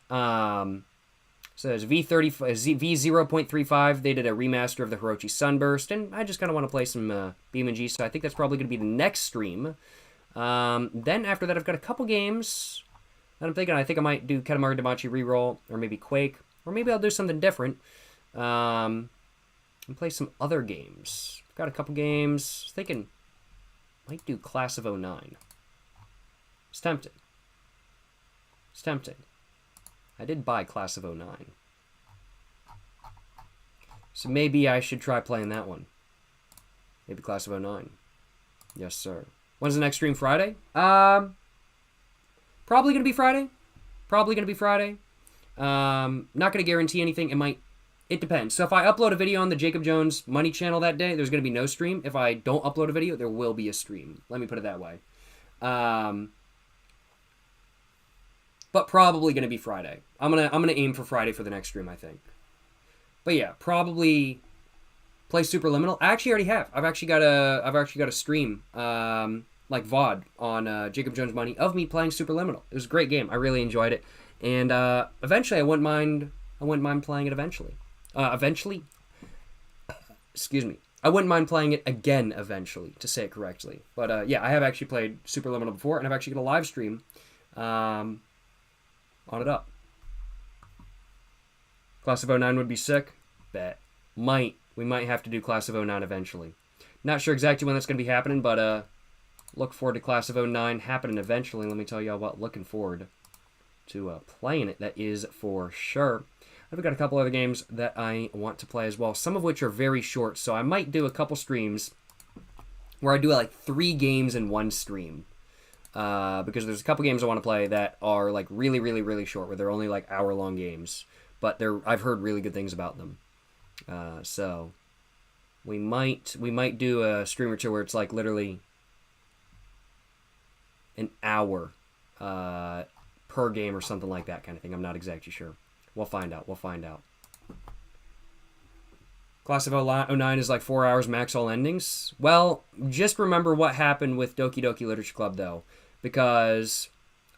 S1: So there's V0.35. They did a remaster of the Hirochi Sunburst, and I just kind of want to play some BeamNG, so I think that's probably going to be the next stream. Then after that, I've got a couple games that I'm thinking. I think I might do Katamari Damacy Reroll, or maybe Quake, or maybe I'll do something different. And play some other games. I've got a couple games. Thinking might do Class of '09. It's tempting. I did buy Class of '09. So maybe I should try playing that one. Maybe Class of '09. Yes, sir. When's the next stream? Friday? Probably gonna be Friday. Not gonna guarantee anything. It depends. So if I upload a video on the Jacob Jones Money channel that day, there's gonna be no stream. If I don't upload a video, there will be a stream. Let me put it that way. But probably gonna be Friday. I'm gonna aim for Friday for the next stream, I think. But yeah, probably play Superliminal. I actually already have. I've actually got a stream, like VOD on Jacob Jones Money of me playing Superliminal. It was a great game. I really enjoyed it, and eventually I wouldn't mind playing it eventually. Excuse me. I wouldn't mind playing it again eventually, to say it correctly. But yeah, I have actually played Superliminal before, and I've actually got a live stream on it up. Class of '09 would be sick. Bet. We might have to do Class of '09 eventually. Not sure exactly when that's going to be happening, but look forward to Class of '09 happening eventually. Let me tell y'all what, looking forward to playing it, that is for sure. I've got a couple other games that I want to play as well, some of which are very short, so I might do a couple streams where I do like 3 games in one stream. Because there's a couple games I want to play that are like really, really, really short, where they're only like hour-long games. But I've heard really good things about them. So we might do a stream or two where it's like literally an hour per game or something like that kind of thing. I'm not exactly sure. We'll find out. Class of '09 is like 4 hours max all endings. Well, just remember what happened with Doki Doki Literature Club, though. Because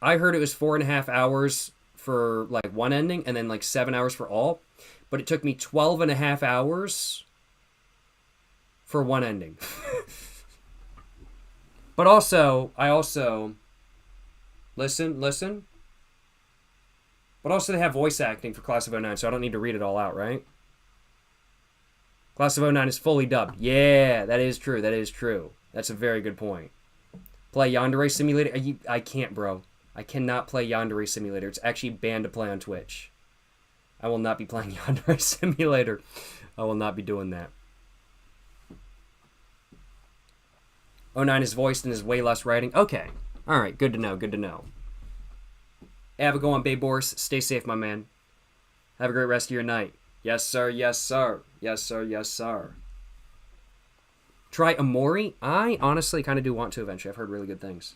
S1: I heard it was 4.5 hours for like one ending and then like 7 hours for all. But it took me 12.5 hours for one ending. But I also... Listen. But also they have voice acting for Class of '09, so I don't need to read it all out, right? Class of '09 is fully dubbed. Yeah, that is true. That's a very good point. Play Yandere Simulator? I can't, bro. I cannot play Yandere Simulator. It's actually banned to play on Twitch. I will not be playing Yandere Simulator. I will not be doing that. '09 is voiced and is way less writing. Okay. Alright, good to know. Have a go on, Babe Boris. Stay safe, my man. Have a great rest of your night. Yes, sir. Try Amori? I honestly kind of do want to eventually. I've heard really good things.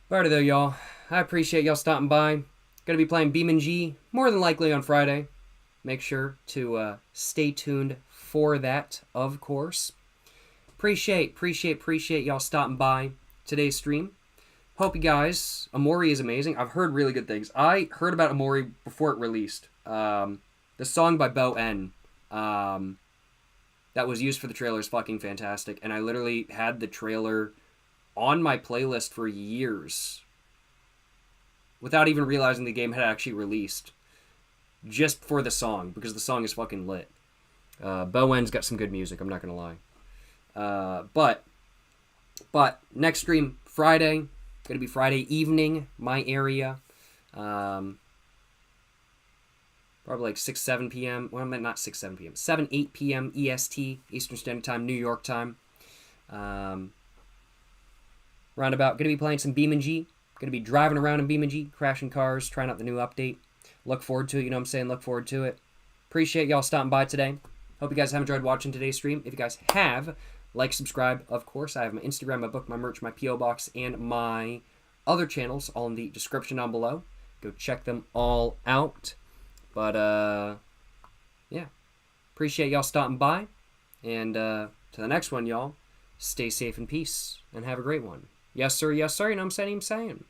S1: Alrighty though, y'all. I appreciate y'all stopping by. Gonna be playing BeamNG more than likely on Friday. Make sure to stay tuned for that, of course. Appreciate y'all stopping by today's stream. Hope you guys... Amori is amazing. I've heard really good things. I heard about Amori before it released. The song by Bo N that was used for the trailer is fucking fantastic. And I literally had the trailer on my playlist for years without even realizing the game had actually released. Just for the song, because the song is fucking lit. Bo N's got some good music, I'm not going to lie. But next stream, Friday... Going to be Friday evening, my area. Probably like 6, 7 p.m. Well, not 6, 7 p.m. 7, 8 p.m. EST, Eastern Standard Time, New York time. Roundabout. Going to be playing some BeamNG. Going to be driving around in BeamNG, crashing cars, trying out the new update. Look forward to it, you know what I'm saying? Look forward to it. Appreciate y'all stopping by today. Hope you guys have enjoyed watching today's stream. If you guys have... Like, subscribe, of course. I have my Instagram, my book, my merch, my P.O. Box, and my other channels all in the description down below. Go check them all out. But, yeah. Appreciate y'all stopping by. And to the next one, y'all, stay safe and peace, and have a great one. Yes, sir, you know what I'm saying?